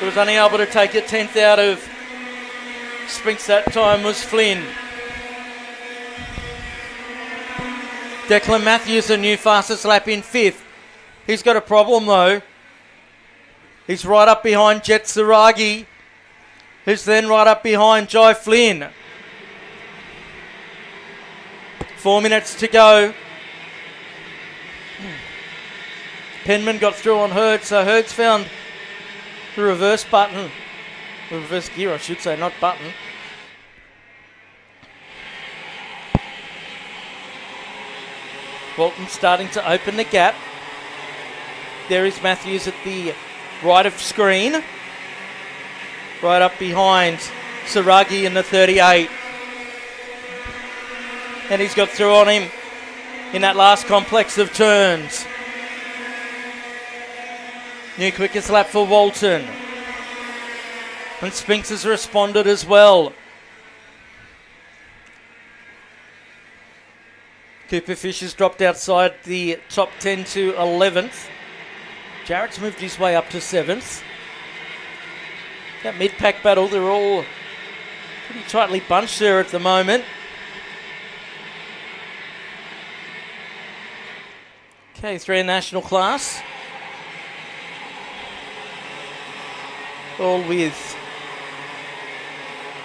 He was only able to take a 10th out of Spinks that time was Flynn. Declan Matthews, a new fastest lap in fifth. He's got a problem though. He's right up behind Jet Saragi, who's then right up behind Jai Flynn. 4 minutes to go. Penman got through on Hurd, so Hurd's found the reverse button. The reverse gear, I should say, not button. Walton starting to open the gap. There is Matthews at the right of screen. Right up behind Saragi in the 38. And he's got through on him in that last complex of turns. New quickest lap for Walton. And Spinks has responded as well. Cooper Fish has dropped outside the top 10 to 11th. Jarrett's moved his way up to 7th. That mid-pack battle, they're all pretty tightly bunched there at the moment. K3 national class. All with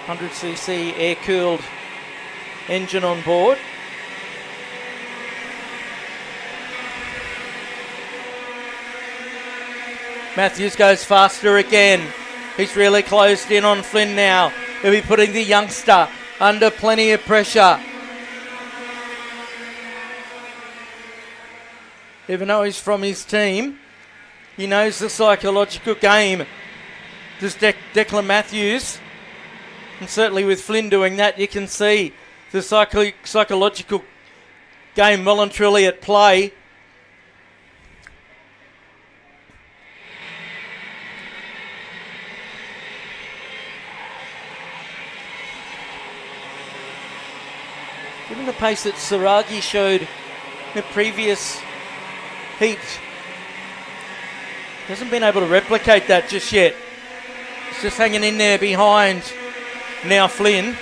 100cc air-cooled engine on board. Matthews goes faster again. He's really closed in on Flynn now. He'll be putting the youngster under plenty of pressure. Even though he's from his team, he knows the psychological game. Does Declan Matthews, and certainly with Flynn doing that, you can see the psychological game well and truly at play. Given the pace that Saragi showed in the previous heat, hasn't been able to replicate that just yet. He's just hanging in there behind now Flynn.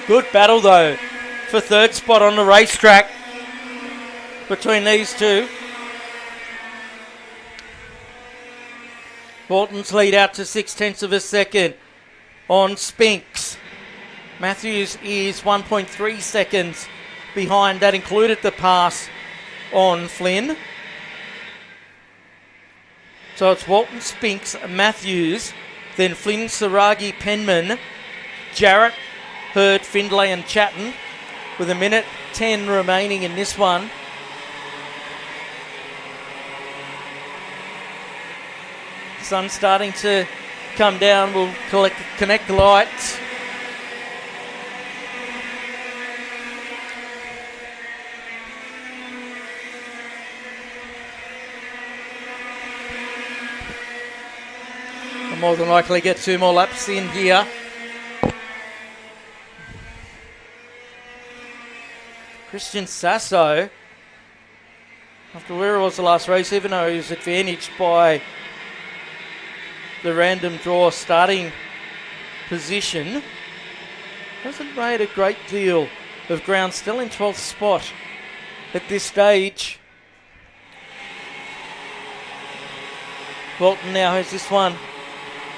Good battle though for third spot on the racetrack between these two. Walton's lead out to 0.6 of a second on Spinks. Matthews is 1.3 seconds behind. That included the pass on Flynn. So it's Walton, Spinks, Matthews, then Flynn, Saragi, Penman, Jarrett, Hurd, Findlay and Chatton with 1:10 remaining in this one. Sun starting to come down. We'll connect the lights. We'll more than likely get 2 more laps in here. Christian Sasso, after where it was the last race, even though he was advantaged by the random draw starting position, hasn't made a great deal of ground, still in 12th spot at this stage. Walton now has this one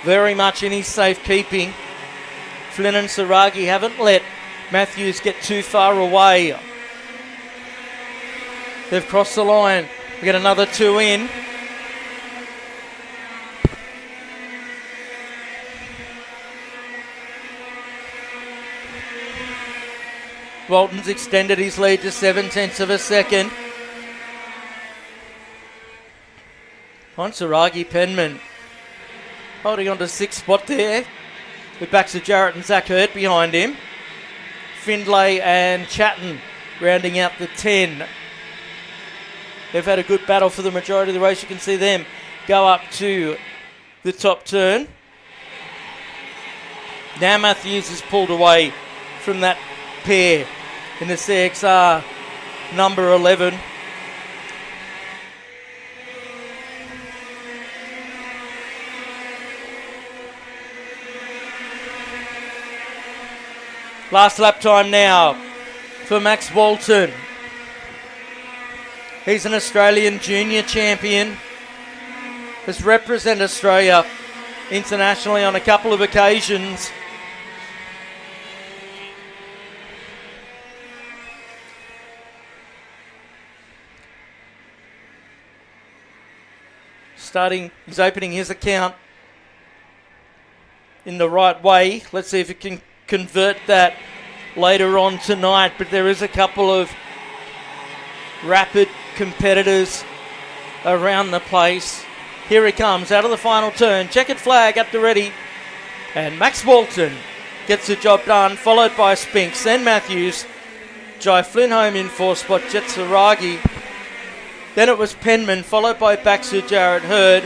very much in his safekeeping. Flynn and Saragi haven't let Matthews get too far away. They've crossed the line. We get another 2 in. Walton's extended his lead to 0.7 of a second. Saragi Penman holding on to 6th spot there, with backs of Jarrett and Zach Hurt behind him. Findlay and Chatton rounding out the 10. They've had a good battle for the majority of the race. You can see them go up to the top turn. Now Matthews is pulled away from that pair in the CXR number 11. Last lap time now for Max Walton. He's an Australian junior champion. Has represented Australia internationally on a couple of occasions. He's opening his account in the right way. Let's see if he can convert that later on tonight. But there is a couple of rapid competitors around the place. Here he comes out of the final turn. Checkered flag up to ready. And Max Walton gets the job done, followed by Spinks, then Matthews. Jai Flynn home in 4th spot, Jet Saragi. Then it was Penman, followed by Baxter, Jarrett Hurd.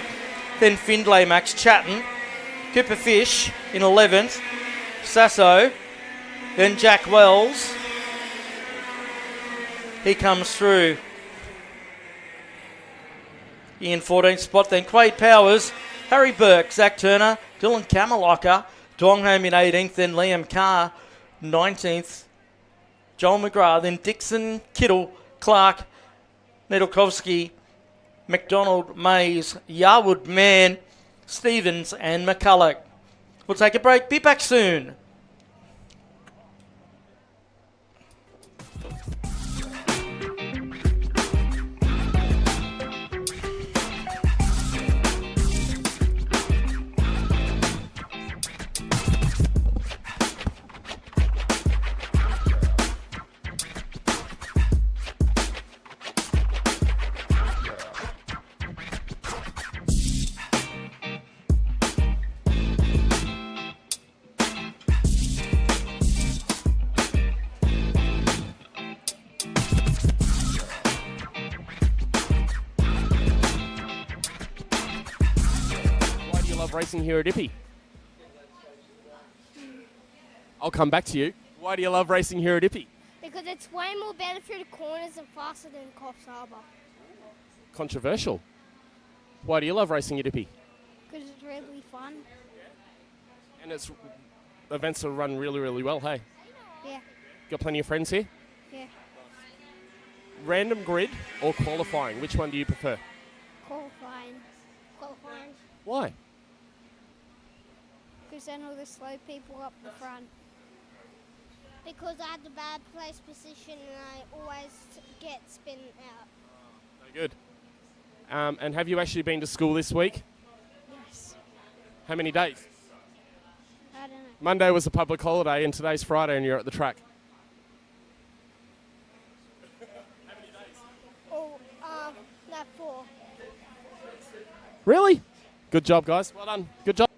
Then Findlay, Max Chatton. Cooper Fish in 11th. Sasso. Then Jack Wells. He comes through in 14th spot. Then Quade Powers, Harry Burke, Zach Turner, Dylan Kamalocker, Dong home in 18th. Then Liam Carr, 19th. Joel McGrath, then Dixon, Kittle, Clark, Nedelkovsky, McDonald, Mays, Yarwood, Mann, Stevens and McCulloch. We'll take a break. Be back soon. Racing here at Ippy? I'll come back to you. Why do you love racing here at Ippy? Because it's way more better through the corners and faster than Coffs Harbour. Controversial. Why do you love racing at Ippy? Because it's really fun. And its events are run really, really well, hey? Yeah. Got plenty of friends here? Yeah. Random grid or qualifying? Which one do you prefer? Qualifying. Why? Because then all the slow people up the front. Because I had the bad place position and I always get spin out. Good. And have you actually been to school this week? Yes. How many days? I don't know. Monday was a public holiday and today's Friday and you're at the track. Oh, not 4. Really? Good job, guys. Well done. Good job.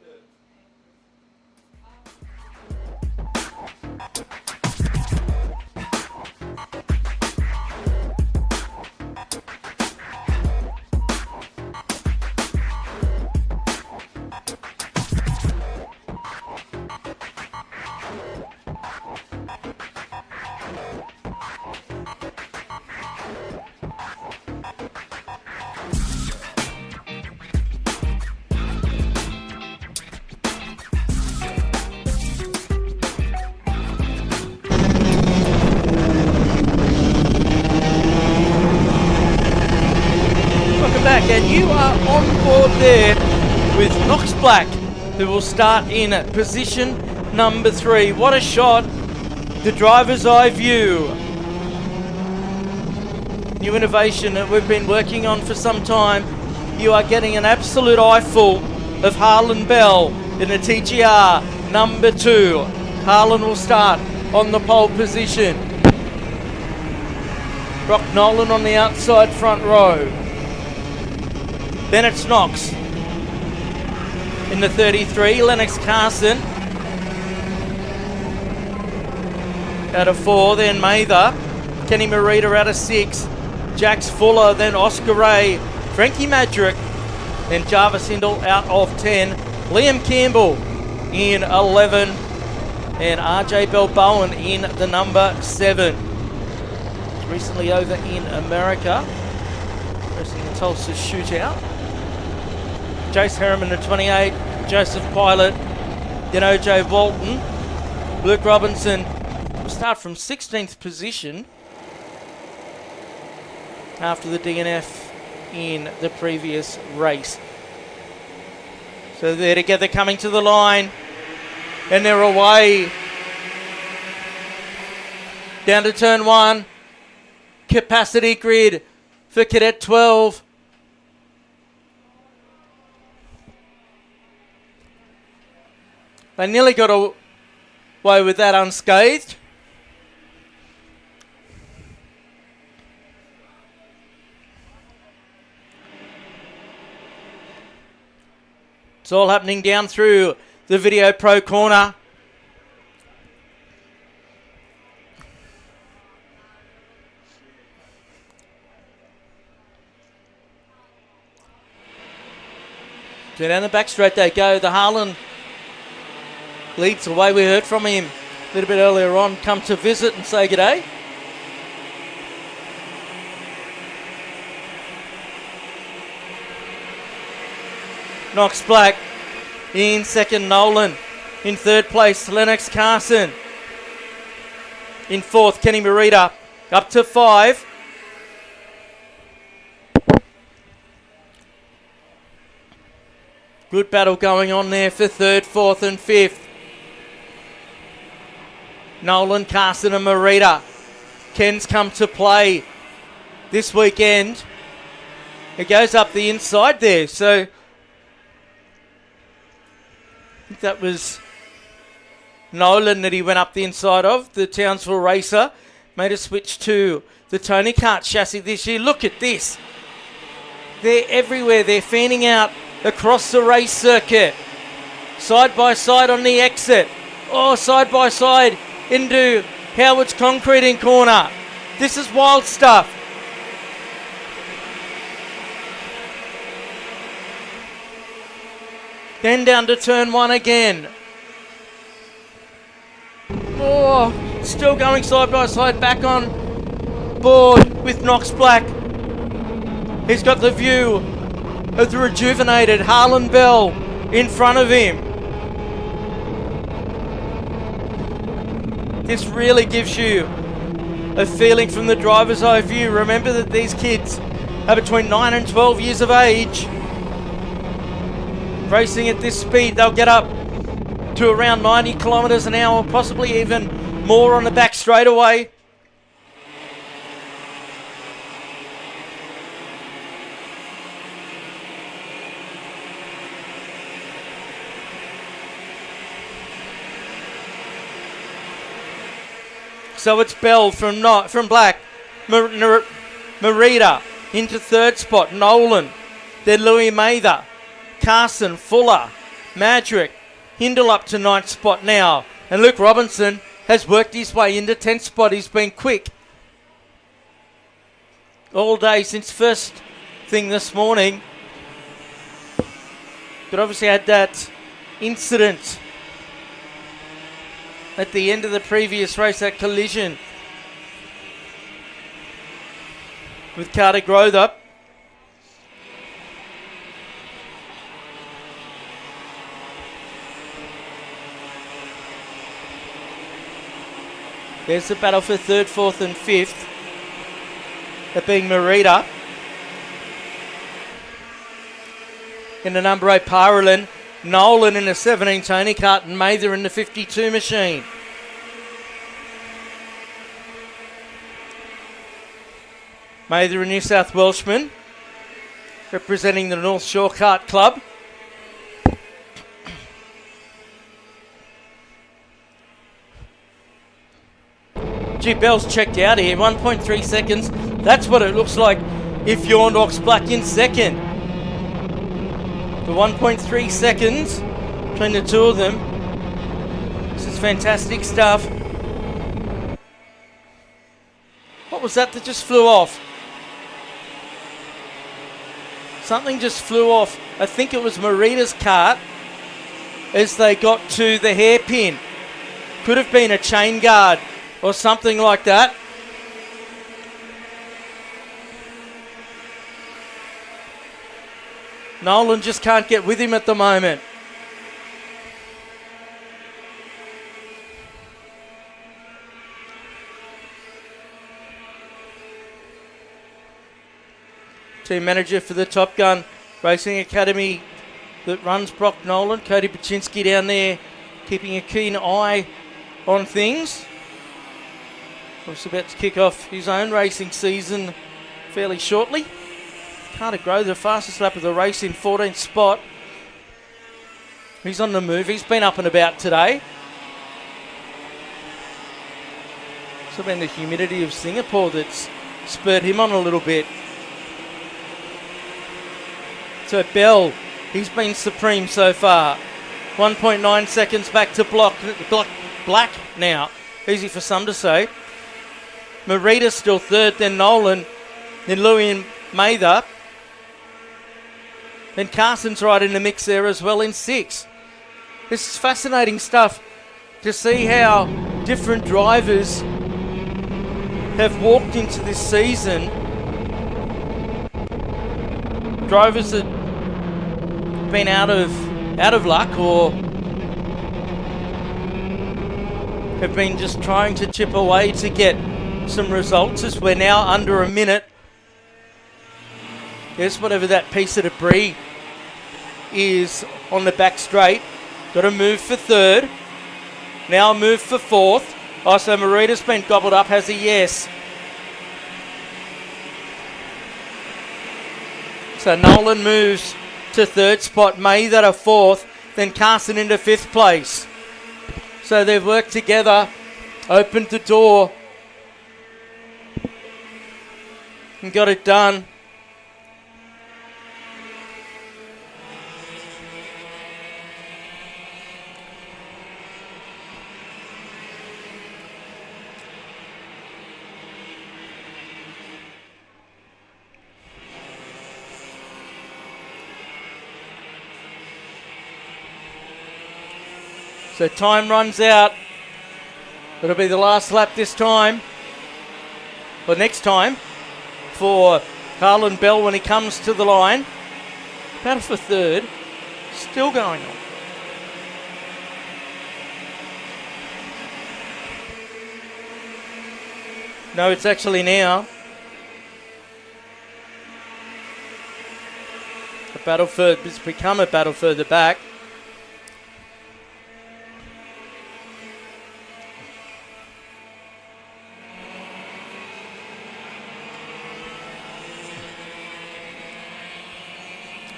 Back, and you are on board there with Knox Black, who will start in position number 3. What a shot, the driver's eye view. New innovation that we've been working on for some time. You are getting an absolute eyeful of Harlan Bell in the TGR number 2. Harlan will start on the pole position. Brock Nolan on the outside front row. Then it's Knox. In the 33, Lennox Carson. Out of 4, then Mather. Kenny Marita out of 6. Jax Fuller, then Oscar Ray. Frankie Madrick. Then Jarvis Hindle out of 10. Liam Campbell in 11. And RJ Balboan in the number 7. He's recently over in America, racing the Tulsa Shootout. Jace Harriman at 28, Joseph Pilot, then OJ Walton. Luke Robinson will start from 16th position after the DNF in the previous race. So they're together coming to the line, and they're away. Down to turn 1, capacity grid for Cadet 12. They nearly got away with that unscathed. It's all happening down through the Video Pro corner. So down the back straight they go. The Harlan leads the way. We heard from him a little bit earlier on. Come to visit and say g'day. Knox Black in second, Nolan. In third place, Lennox Carson. In fourth, Kenny Marita. Up to 5. Good battle going on there for third, fourth and fifth. Nolan, Carson and Marita. Ken's come to play this weekend. It goes up the inside there, so I think that was Nolan that he went up the inside of. The Townsville racer made a switch to the Tony Kart chassis this year. Look at this. They're everywhere. They're fanning out across the race circuit. Side by side on the exit. Oh, side by side into Howard's concreting corner. This is wild stuff. Then down to turn 1 again. Oh, still going side by side, back on board with Knox Black. He's got the view of the rejuvenated Harlan Bell in front of him. This really gives you a feeling from the driver's eye view. Remember that these kids are between 9 and 12 years of age. Racing at this speed, they'll get up to around 90 kilometres an hour, possibly even more on the back straightaway. So it's Bell from Black. Marita into third spot. Nolan. Then Louis Mather. Carson, Fuller, Madrick. Hindle up to ninth spot now. And Luke Robinson has worked his way into 10th spot. He's been quick all day since first thing this morning. But obviously had that incident at the end of the previous race, that collision with Carter Grother. There's the battle for third, fourth and fifth. That being Marita. In the number 8 Paralin. Nolan in the 17 Tony Kart and Mather in the 52 machine. Mather, a New South Welshman, representing the North Shore Kart Club. Gee, Bell's checked out here, 1.3 seconds. That's what it looks like if Yorndock's Black in second. The 1.3 seconds between the two of them. This is fantastic stuff. What was that just flew off? Something just flew off. I think it was Marita's kart as they got to the hairpin. Could have been a chain guard or something like that. Nolan just can't get with him at the moment. Team manager for the Top Gun Racing Academy that runs Brock Nolan, Cody Baczynski down there, keeping a keen eye on things. Also about to kick off his own racing season fairly shortly. Carter Grove, the fastest lap of the race in 14th spot. He's on the move. He's been up and about today. It's been the humidity of Singapore that's spurred him on a little bit. So Bell, he's been supreme so far. 1.9 seconds back to Black now. Easy for some to say. Marita still third, then Nolan, then Louis and Mather. Then Carson's right in the mix there as well in 6th. This is fascinating stuff to see how different drivers have walked into this season. Drivers that have been out of luck or have been just trying to chip away to get some results, as we're now under a minute. Yes, whatever that piece of debris is on the back straight. Got to move for third. Now move for fourth. Oh, so Marita's been gobbled up, has he? Yes. So Nolan moves to third spot. Mather to fourth. Then Carson into 5th place. So they've worked together, opened the door, and got it done. So time runs out. It'll be the last lap this time, or next time, for Harlan Bell when he comes to the line. Battle for third, still going on. No, it's actually now a battle for, it's become a battle further back.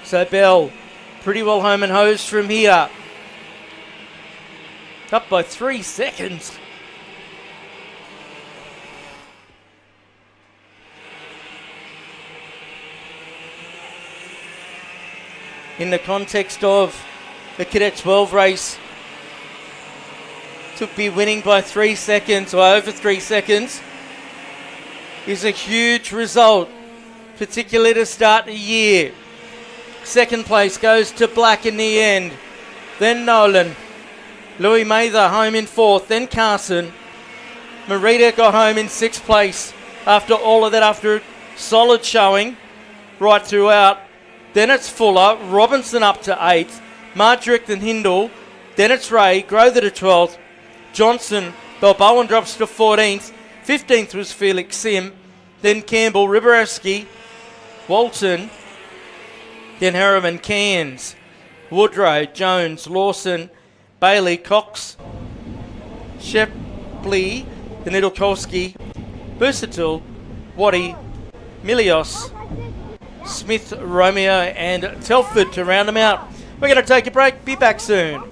So Bell, pretty well home and hosed from here. Up by 3 seconds. in the context of the Cadet 12 race. To be winning by 3 seconds or over 3 seconds is a huge result, particularly to start the year. Second place goes to Black in the end, then Nolan. Louis Mather home in 4th, then Carson. Marita got home in 6th place after all of that, after a solid showing right throughout. Then it's Fuller, Robinson up to 8th, Marjorick and Hindle, then it's Ray, Grother to 12th, Johnson, Balboa drops to 14th, 15th was Felix Sim, then Campbell, Riborowski, Walton, then Harriman, Cairns, Woodrow, Jones, Lawson, Bailey, Cox, Shepley, Nidolkowski, Versatile, Waddy, Milios, Smith, Romeo and Telford to round them out. We're going to take a break. Be back soon.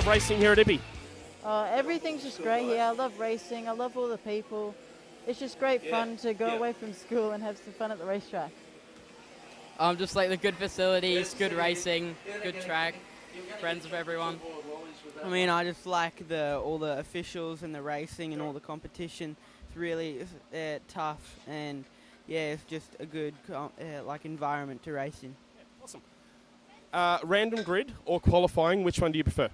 Racing here at Ippy? Everything's just great here. I love racing. I love all the people. It's just great fun to go away from school and have some fun at the racetrack. Just like the good facilities, good racing, good track, friends with everyone. I mean, I just like all the officials and the racing and all the competition. It's really tough, and yeah, it's just a good environment to race in. Awesome. Random grid or qualifying, which one do you prefer?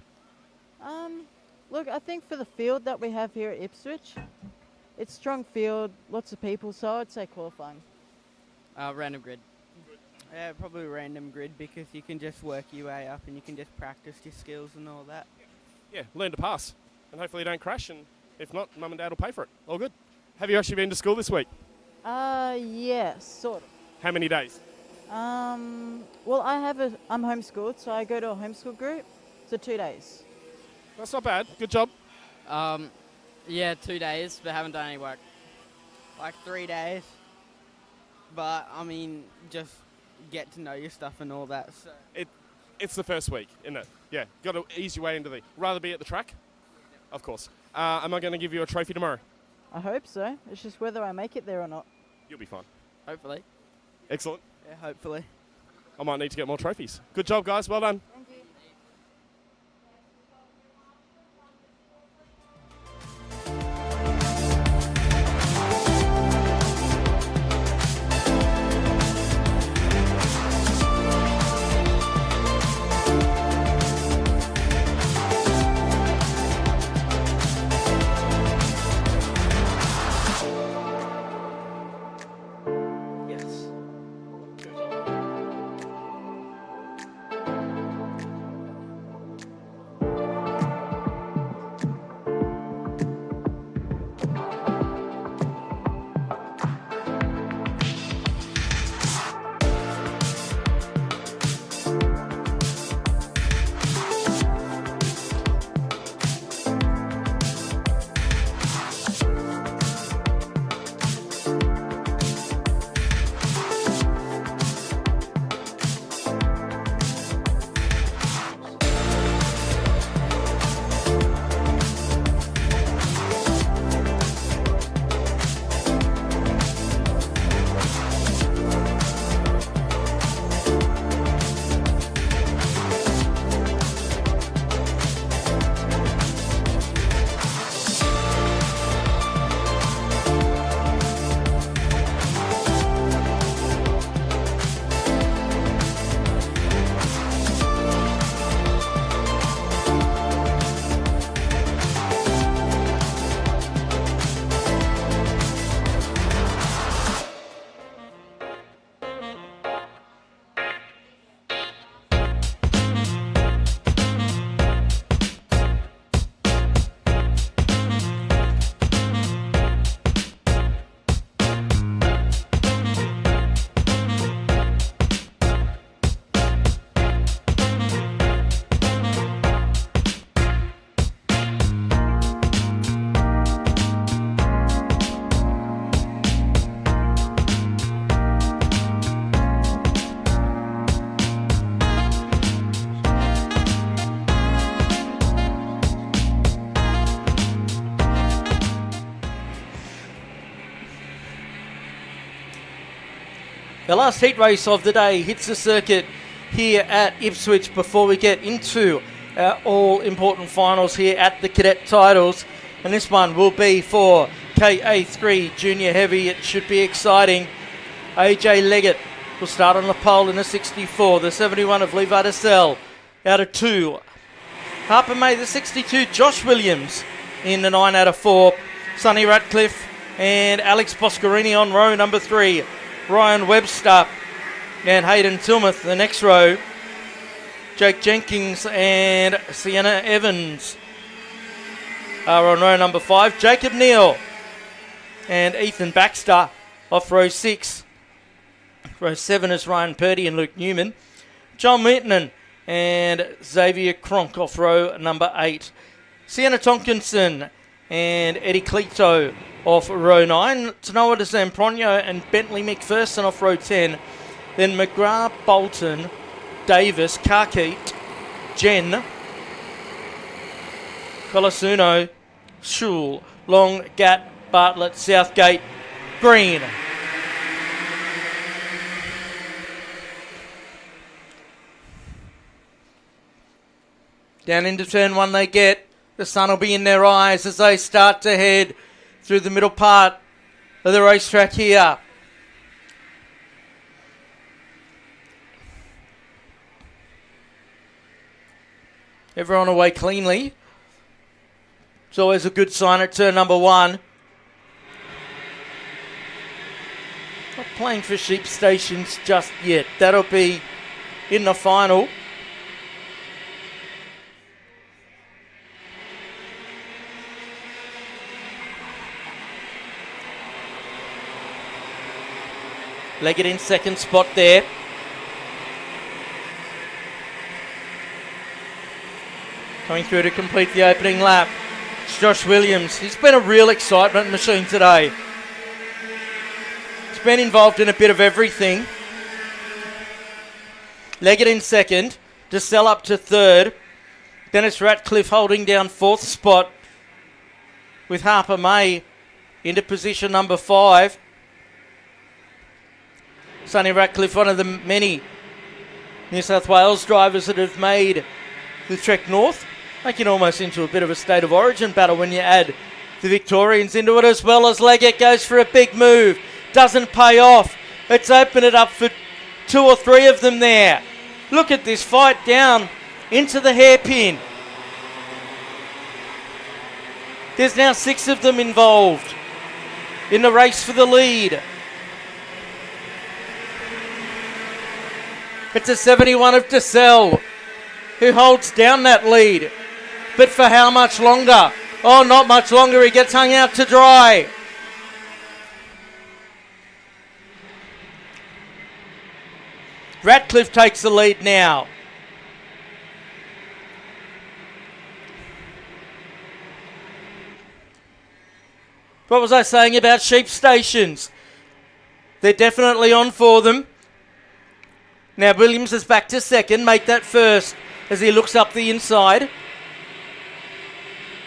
Look, I think for the field that we have here at Ipswich, it's strong field, lots of people, so I'd say qualifying. Random grid. Yeah, probably random grid, because you can just work your way up and you can just practice your skills and all that. Yeah, learn to pass, and hopefully you don't crash, and if not, Mum and Dad will pay for it. All good. Have you actually been to school this week? Yes, sort of. How many days? Well, I'm homeschooled, so I go to a homeschool group, so 2 days. That's not bad. Good job. Yeah, 2 days, but haven't done any work. Like 3 days. But, I mean, just get to know your stuff and all that. So. It's the first week, isn't it? Yeah, got to ease your way into rather be at the track? Of course. Am I going to give you a trophy tomorrow? I hope so. It's just whether I make it there or not. You'll be fine. Hopefully. Excellent. Yeah, hopefully. I might need to get more trophies. Good job, guys. Well done. Thank you. The last heat race of the day hits the circuit here at Ipswich before we get into our all-important finals here at the Cadet titles. And this one will be for KA3 Junior Heavy. It should be exciting. AJ Leggett will start on the pole in the 64. The 71 of Levi DeSalle out of 2. Harper May, the 62. Josh Williams in the 9 out of 4. Sonny Ratcliffe and Alex Boscarini on row number 3. Ryan Webster and Hayden Tilmuth the next row. Jake Jenkins and Sienna Evans are on row number 5. Jacob Neal and Ethan Baxter off row 6. Row 7 is Ryan Purdy and Luke Newman. John Whitman and Xavier Cronk off row number 8. Sienna Tonkinson and Eddie Cleto off row 9. Tanoa de Zampronio and Bentley McPherson off row 10. Then McGrath, Bolton, Davis, Carkeet, Jen, Colasuno, Schul, Long, Gat, Bartlett, Southgate, Green. Down into turn 1 they get. The sun will be in their eyes as they start to head through the middle part of the racetrack here. Everyone away cleanly. It's always a good sign at turn number 1. Not playing for sheep stations just yet. That'll be in the final. Leggett in second spot there. Coming through to complete the opening lap. It's Josh Williams. He's been a real excitement machine today. He's been involved in a bit of everything. Leggett in second. DeSalle up to third. Dennis Ratcliffe holding down fourth spot with Harper May into position number 5. Sonny Ratcliffe, one of the many New South Wales drivers that have made the trek north, making almost into a bit of a state of origin battle when you add the Victorians into it, as well as Leggett goes for a big move. Doesn't pay off. It's opened it up for 2 or 3 of them there. Look at this fight down into the hairpin. There's now 6 of them involved in the race for the lead. It's a 71 of DeSalle who holds down that lead. But for how much longer? Oh, not much longer. He gets hung out to dry. Ratcliffe takes the lead now. What was I saying about sheep stations? They're definitely on for them. Now Williams is back to second. Make that first as he looks up the inside.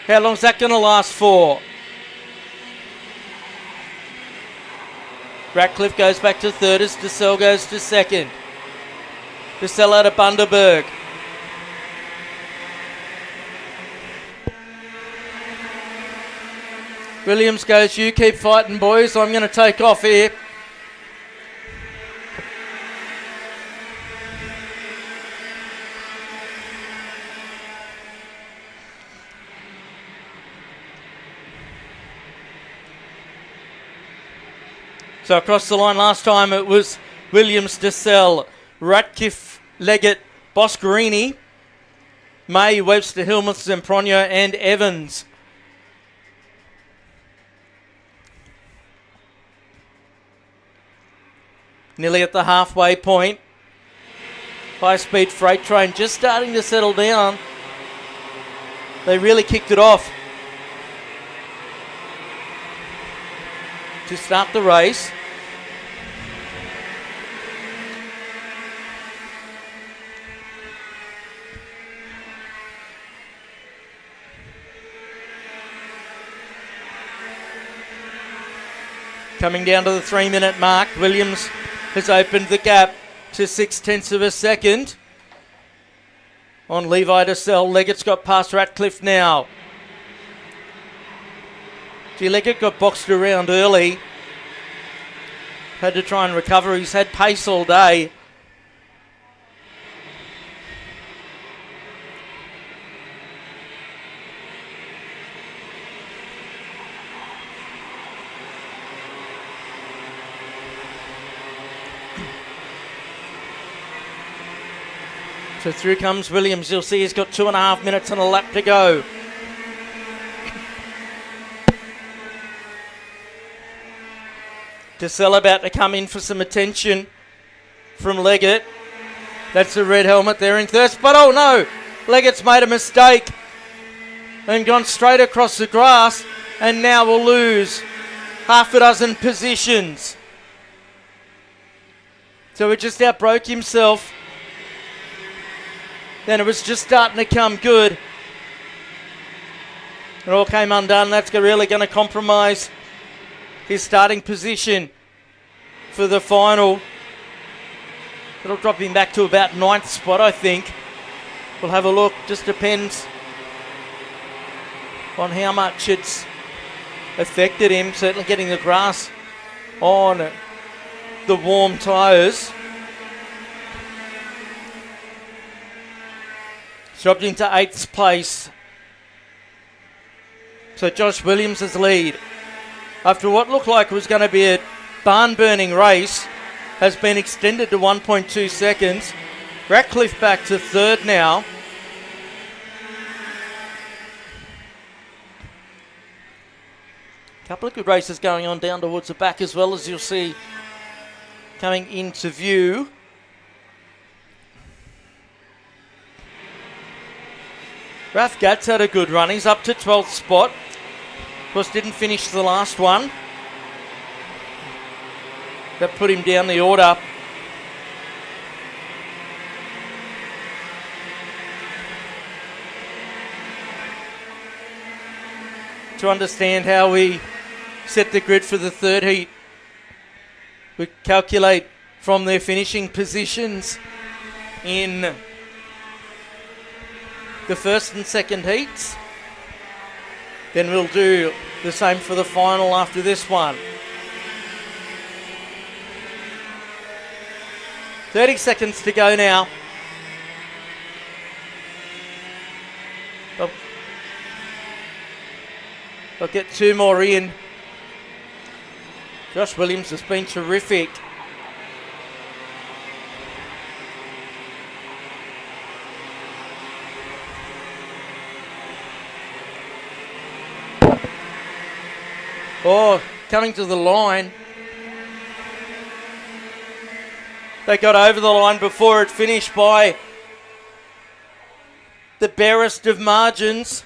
How long's that going to last for? Ratcliffe goes back to third as DeSalle goes to second. DeSalle out of Bundaberg. Williams goes, you keep fighting, boys. I'm going to take off here. So across the line last time it was Williams, DeSalle, Ratcliffe, Leggett, Boscarini, May, Webster, Hillmuth, Zempronio and Evans. Nearly at the halfway point. High-speed freight train just starting to settle down. They really kicked it off to start the race. Coming down to the 3-minute mark, Williams has opened the gap to 0.6 of a second on Levi DeSell. Leggett's got past Ratcliffe now. Leggett got boxed around early. Had to try and recover. He's had pace all day. So through comes Williams. You'll see he's got 2.5 minutes and a lap to go. DeSell about to come in for some attention from Leggett. That's the red helmet there in third. But oh no, Leggett's made a mistake and gone straight across the grass and now will lose half a dozen positions. So he just outbroke himself. Then it was just starting to come good. It all came undone. That's really going to compromise his starting position for the final. It'll drop him back to about 9th spot, I think. We'll have a look. Just depends on how much it's affected him. Certainly getting the grass on the warm tyres. Dropped into 8th place. So Josh Williams' lead, after what looked like was going to be a barn-burning race, has been extended to 1.2 seconds. Ratcliffe back to 3rd now. A couple of good races going on down towards the back as well, as you'll see coming into view. Raf Gatz had a good run. He's up to 12th spot. Of course, didn't finish the last one. That put him down the order. To understand how we set the grid for the third heat, we calculate from their finishing positions in the first and second heats. Then we'll do the same for the final after this one. 30 seconds to go now. I'll get 2 more in. Josh Williams has been terrific. Oh, coming to the line. They got over the line before it finished by the barest of margins.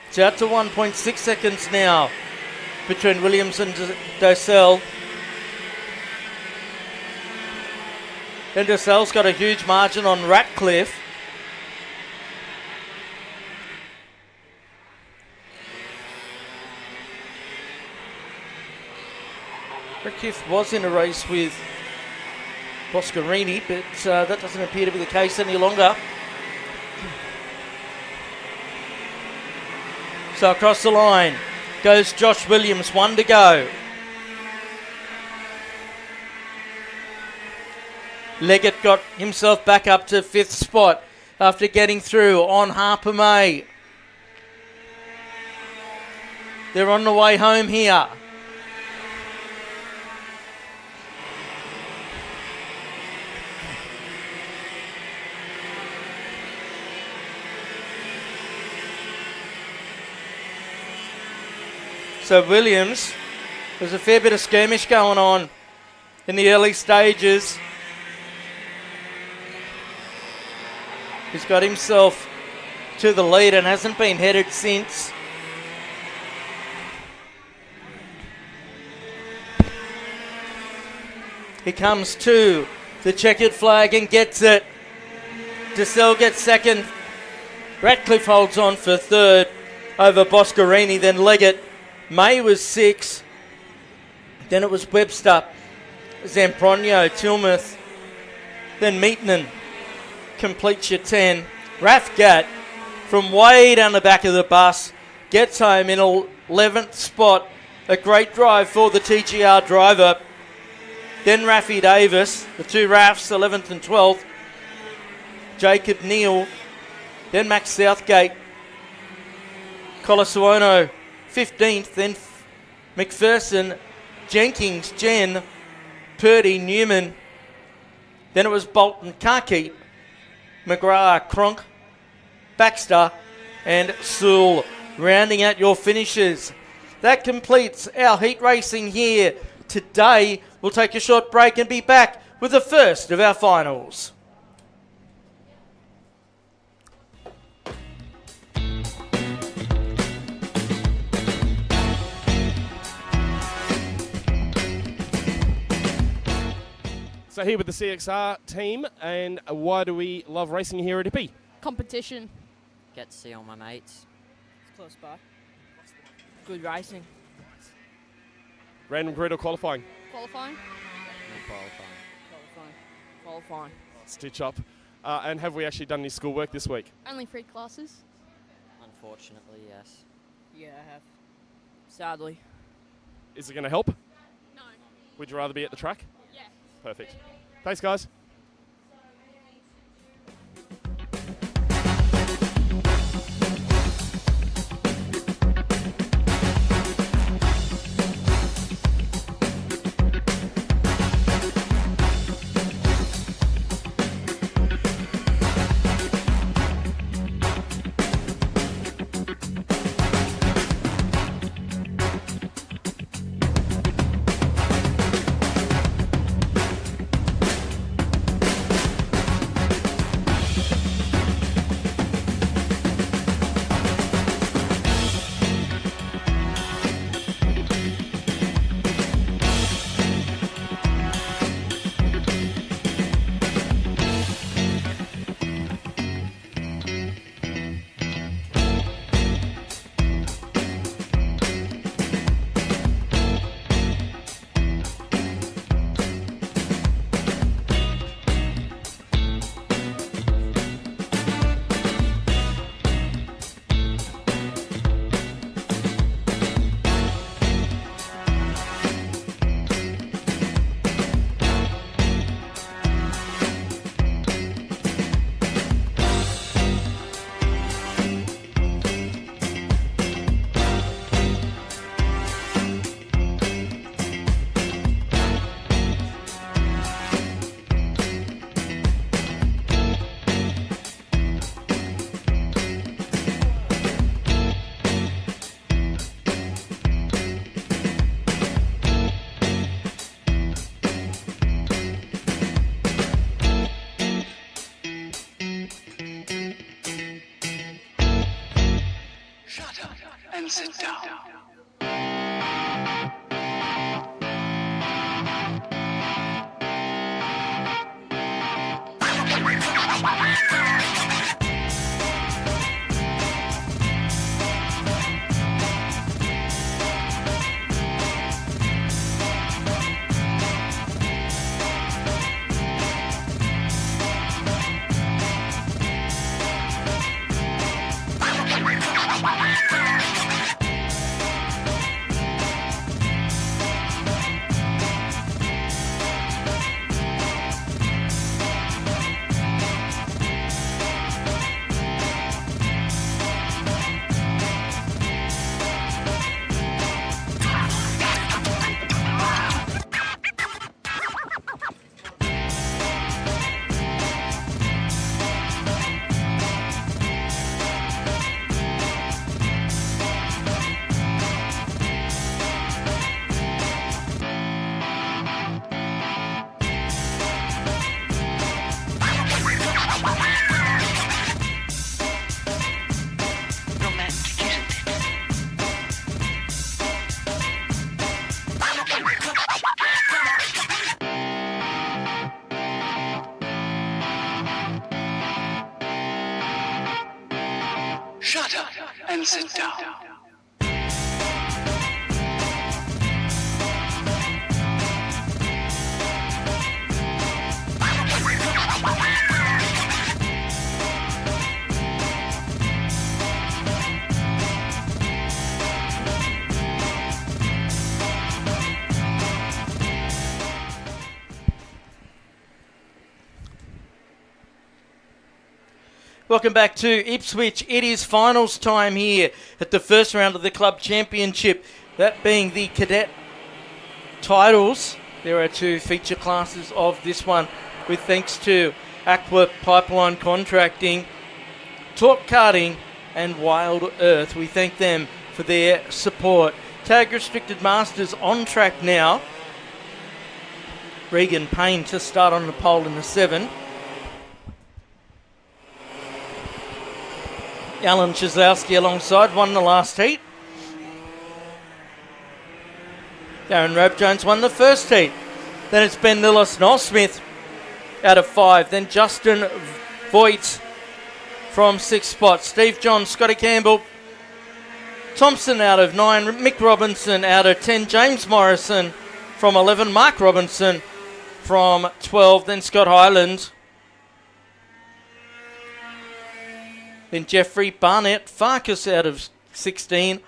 It's out to 1.6 seconds now between Williams and DeSell. And DeSell's got a huge margin on Ratcliffe. Ratcliffe was in a race with Boscarini, but that doesn't appear to be the case any longer. So across the line goes Josh Williams, 1 to go. Leggett got himself back up to 5th spot after getting through on Harper May. They're on the way home here. So Williams, there's a fair bit of skirmish going on in the early stages. He's got himself to the lead and hasn't been headed since. He comes to the checkered flag and gets it. DeSell gets second. Ratcliffe holds on for third over Boscarini, then Leggett. May was 6. Then it was Webster, Zampronio, Tilmouth. Then Meatman completes your 10. Rathgat from way down the back of the bus gets home in 11th spot. A great drive for the TGR driver. Then Raffy Davis, the two Raffs, 11th and 12th. Jacob Neal. Then Max Southgate. Colasuono, 15th. Then McPherson, Jenkins, Jen, Purdy, Newman. Then it was Bolton, Karki, McGrath, Cronk, Baxter, and Sewell. Rounding out your finishes. That completes our heat racing here today. We'll take a short break and be back with the first of our finals. So here with the CXR team, and why do we love racing here at Ippy? Competition. Get to see all my mates. It's close by. Good racing. Random grid or qualifying? Qualifying. No qualifying. Qualifying. Stitch up. And have we actually done any schoolwork this week? Only 3 classes. Unfortunately, yes. Yeah, I have. Sadly. Is it going to help? No. Would you rather be at the track? Yeah. Perfect. Thanks, guys. and sit down. Welcome back to Ipswich. It is finals time here at the first round of the club championship, that being the cadet titles. There are two feature classes of this one, with thanks to Aqua Pipeline Contracting, Torque Karting and Wild Earth. We thank them for their support. Tag Restricted Masters on track now. Regan Payne to start on the pole in the 7. Alan Czeslowski alongside, won the last heat. Darren Robe-Jones won the first heat. Then it's Ben Lillis, Noel Smith out of 5. Then Justin Voigt from 6th spot. Steve John, Scotty Campbell, Thompson out of 9. Mick Robinson out of 10. James Morrison from 11. Mark Robinson from 12. Then Scott Hyland. Then Jeffrey Barnett, Farkas out of 16,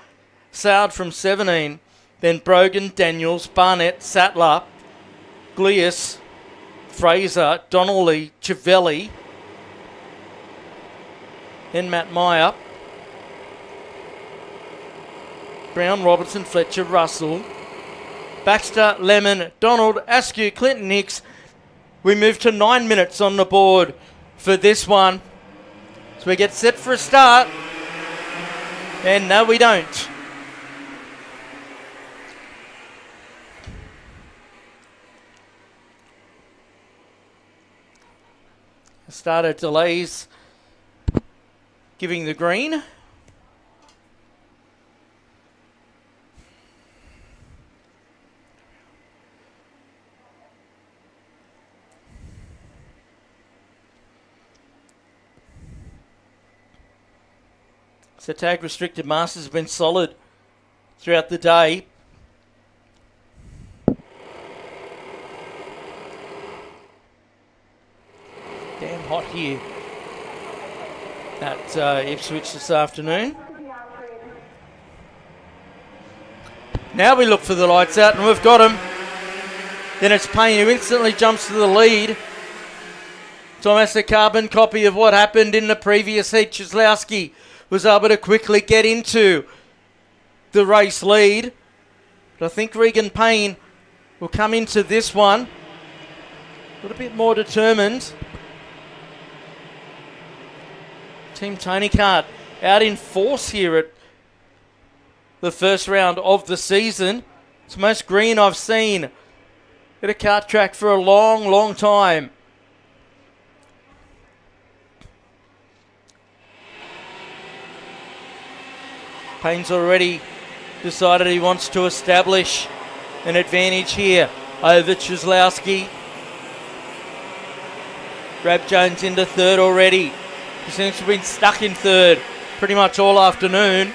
Soud from 17. Then Brogan, Daniels, Barnett, Sattler, Glias, Fraser, Donnelly, Civelli. Then Matt Meyer, Brown, Robertson, Fletcher, Russell, Baxter, Lemon, Donald, Askew, Clinton, Hicks. We move to 9 minutes on the board for this one. So we get set for a start, and no we don't. Starter delays giving the green. So Tag Restricted Masters have been solid throughout the day. Damn hot here at Ipswich this afternoon. Now we look for the lights out, and we've got them. Then it's Payne who instantly jumps to the lead. Thomas, a carbon copy of what happened in the previous heat. Czeslowski was able to quickly get into the race lead. But I think Regan Payne will come into this one a little bit more determined. Team Tony Kart out in force here at the first round of the season. It's the most green I've seen at a kart track for a long, long time. Payne's already decided he wants to establish an advantage here over Czeslowski. Robe-Jones into third already. He seems to have been stuck in third pretty much all afternoon.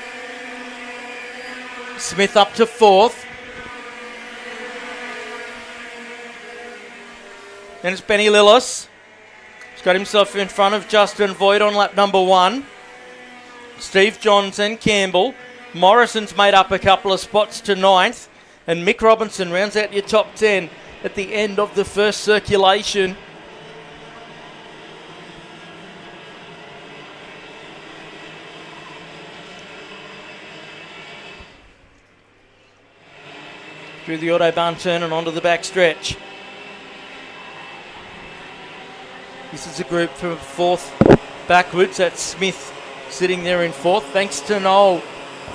Smith up to fourth. Then it's Benny Lillis. He's got himself in front of Justin Voigt on lap number 1. Steve Johns and Campbell. Morrison's made up a couple of spots to 9th. And Mick Robinson rounds out your top 10 at the end of the first circulation. Through the Autobahn turn and onto the back stretch. This is a group from 4th backwards. That's Smith sitting there in 4th. Thanks to Noel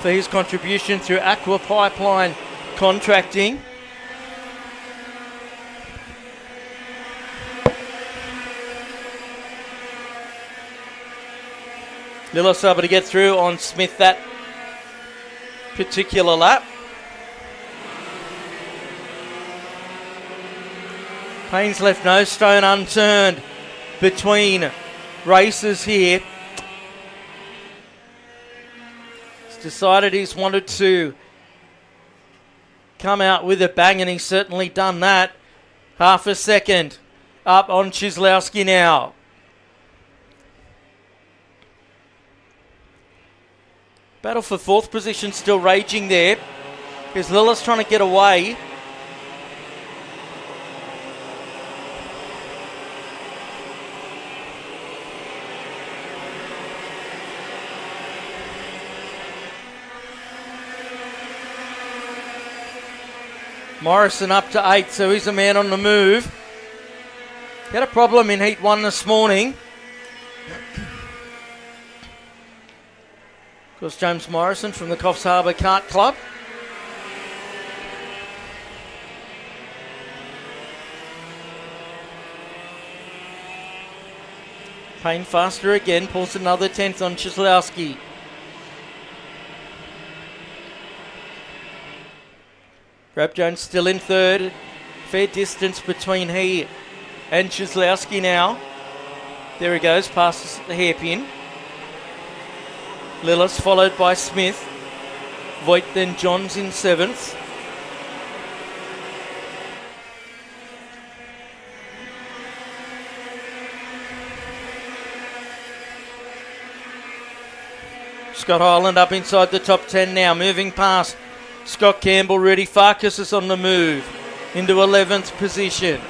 for his contribution through Aqua Pipeline Contracting. Lillis able to get through on Smith that particular lap. Payne's left no stone unturned between races here. decided he's wanted to come out with a bang, and he's certainly done that. Half a second up on Chislowski now. Battle for fourth position still raging there. Here's Lillis trying to get away. Morrison up to 8, so he's a man on the move. He had a problem in Heat 1 this morning. Of course, James Morrison from the Coffs Harbour Kart Club. Payne faster again, pulls another 10th on Chislowski. Rab Jones still in third. Fair distance between he and Chislowski now. There he goes, passes the hairpin. Lillis followed by Smith. Voigt then Johns in 7th. Scott Hyland up inside the top 10 now, moving past Scott Campbell. Rudy Farkas is on the move into 11th position.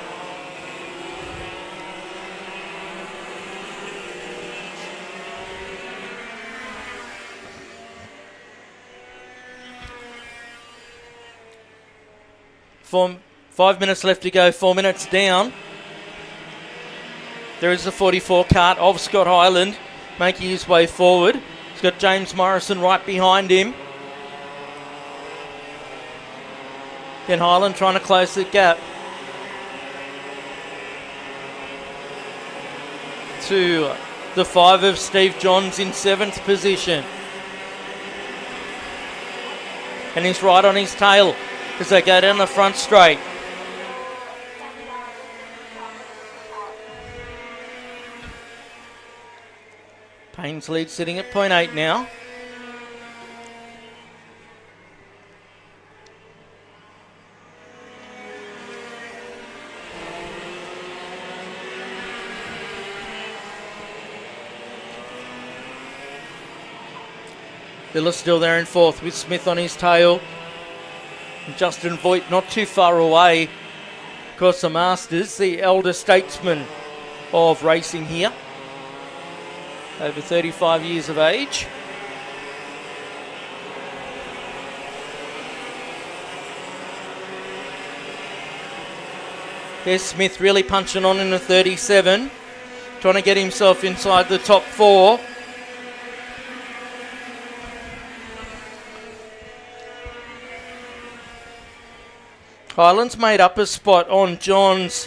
From 5 minutes left to go, 4 minutes down. There is the 44 kart of Scott Hyland making his way forward. He's got James Morrison right behind him. Then Hyland trying to close the gap to the 5 of Steve Johns in 7th position. And he's right on his tail as they go down the front straight. Payne's lead sitting at 0.8 now. Lillis still there in 4th with Smith on his tail. And Justin Voigt not too far away. Of course, the Masters, the elder statesman of racing here. Over 35 years of age. There's Smith really punching on in the 37. Trying to get himself inside the top 4. Highlands made up a spot on Johns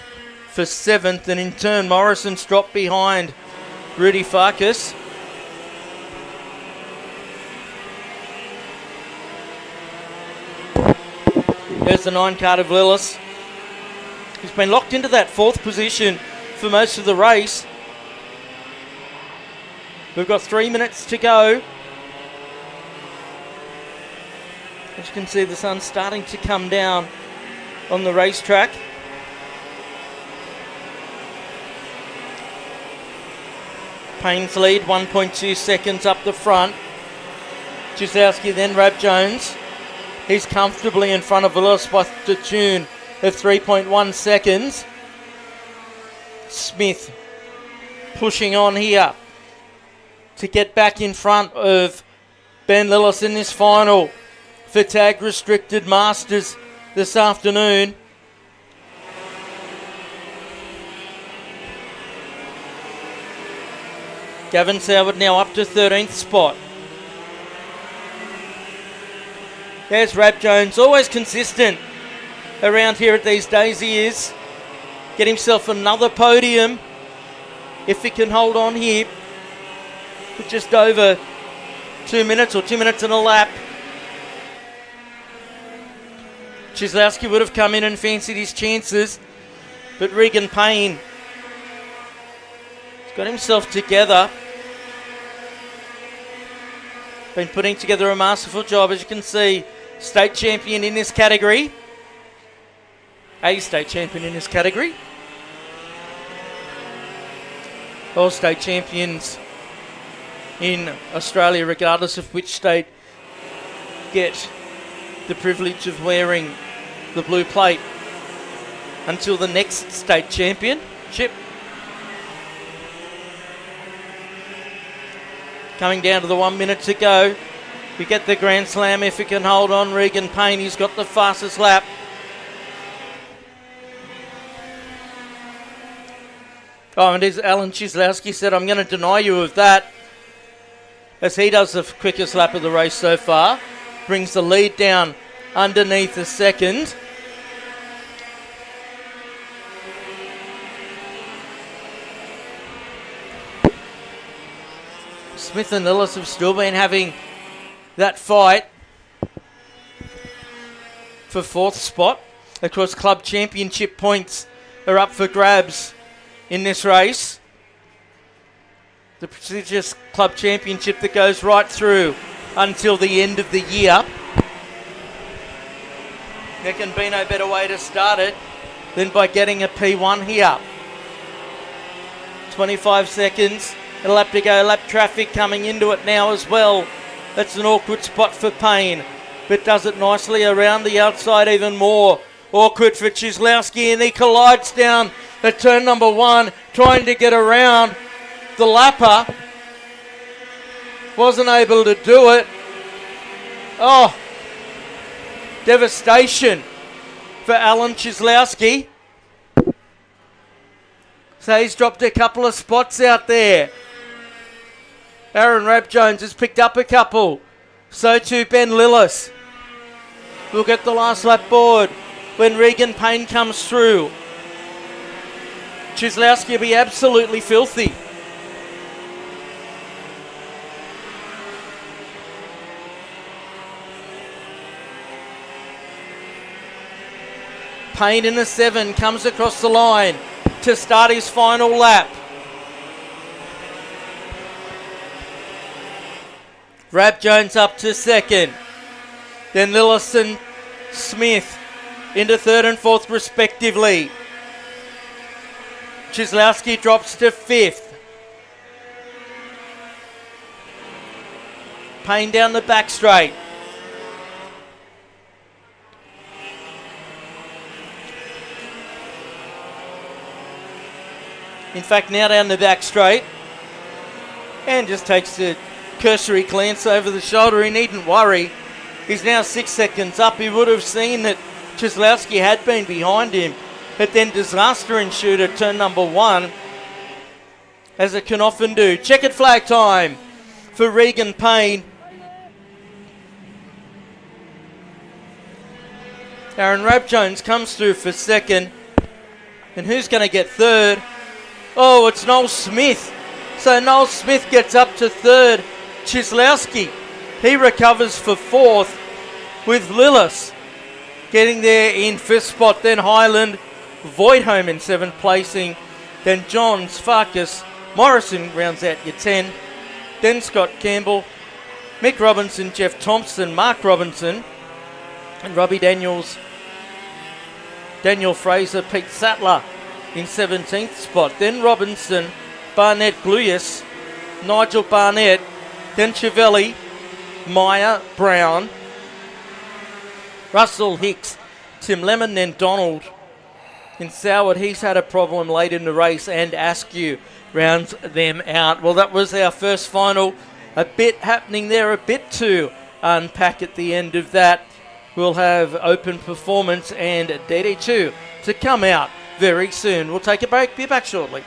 for 7th, and in turn Morrison's dropped behind Rudy Farkas. There's the 9 kart of Lillis. He's been locked into that 4th position for most of the race. We've got 3 minutes to go. As you can see, the sun's starting to come down on the racetrack. Payne's lead, 1.2 seconds up the front. Chislowski, then Rab Jones. He's comfortably in front of Lillis by the tune of 3.1 seconds. Smith pushing on here to get back in front of Ben Lillis in this final for tag restricted Masters this afternoon. Gavin Soward now up to 13th spot. There's Rab Jones, always consistent around here at these days. He is. Get himself another podium if he can hold on here for just over 2 minutes or 2 minutes and a lap. Chislowski would have come in and fancied his chances, but Regan Payne has got himself together. been putting together a masterful job. As you can see, state champion in this category. A state champion in this category. All state champions in Australia, regardless of which state, get the privilege of wearing the blue plate until the next state championship. Coming down to the 1 minute to go. We get the Grand Slam if he can hold on. Regan Payne, he's got the fastest lap. Oh, and as Alan Chislowski said, I'm going to deny you of that, as he does the quickest lap of the race so far. Brings the lead down underneath the second. Smith and Lillis have still been having that fight for fourth spot. Of course, club championship points are up for grabs in this race. The prestigious club championship that goes right through until the end of the year. There can be no better way to start it than by getting a P1 here. 25 seconds. A lap to go. Lap traffic coming into it now as well. That's an awkward spot for Payne, but does it nicely around the outside even more. Awkward for Chislowski, and he collides down at turn number 1, trying to get around the lapper. Wasn't able to do it. Oh, devastation for Alan Chislowski. So he's dropped a couple of spots out there. Aaron Rabjones has picked up a couple. So too Ben Lillis. We'll get the last lap board when Regan Payne comes through. Chislowski will be absolutely filthy. Payne in the 7 comes across the line to start his final lap. Rabjones up to second. Then Lillis and Smith into third and fourth respectively. Chislowski drops to 5th. Payne down the back straight. In fact, now down the back straight. And just takes a cursory glance over the shoulder. He needn't worry. He's now 6 seconds up. He would have seen that Chislowski had been behind him, but then disaster ensued at turn number 1, as it can often do. Checkered flag time for Regan Payne. Aaron Rabjones comes through for second. And who's going to get third? Oh, it's Noel Smith. So Noel Smith gets up to third. Chislowski, he recovers for fourth, with Lillis getting there in 5th spot. Then Highland, Voigtholm in 7th placing. Then Johns, Farkas, Morrison rounds out your 10. Then Scott Campbell, Mick Robinson, Jeff Thompson, Mark Robinson, and Robbie Daniels, Daniel Fraser, Pete Sattler in 17th spot. Then Robinson, Barnett Gluyas, Nigel Barnett, then Chiavelli, Meyer, Brown, Russell Hicks, Tim Lemon, then Donald. In Soward, he's had a problem late in the race, and Askew rounds them out. Well, that was our first final. A bit happening there, a bit to unpack at the end of that. We'll have open performance and DD2 to come out very soon. We'll take a break, be back shortly.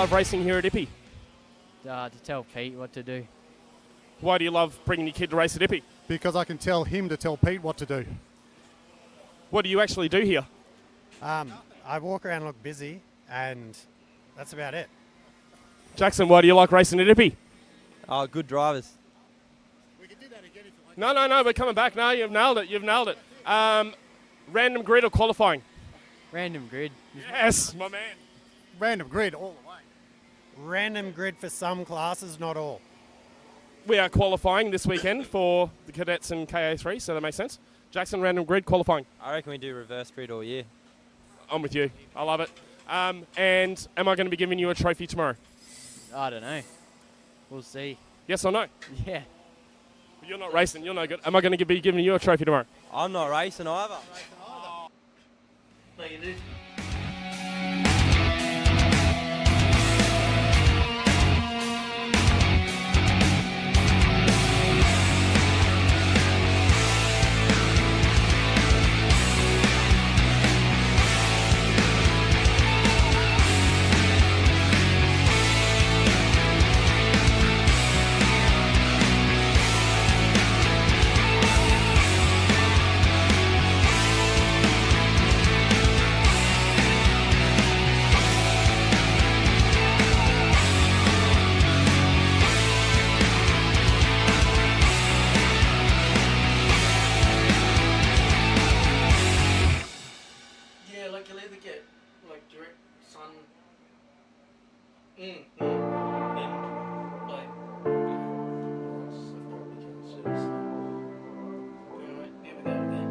love racing here at Ippy? To tell Pete what to do. Why do you love bringing your kid to race at Ippy? Because I can tell him to tell Pete what to do. What do you actually do here? I walk around and look busy, and that's about it. Jackson, why do you like racing at Ippy? Good drivers. No, we're coming back. No, you've nailed it. Random grid or qualifying? Random grid. Yes, my man. Random grid all the way. Random grid for some classes, not all. We are qualifying this weekend for the cadets and KA3, so that makes sense. Jackson, random grid qualifying. I reckon we do reverse grid all year. I'm with you. I love it. And am I going to be giving you a trophy tomorrow? I don't know. We'll see. Yes or no? Yeah. You're not racing. You're no good. Am I going to be giving you a trophy tomorrow? I'm not racing either. No, you do. Yeah, like you'll either get like direct sun and like Alright, here we go again.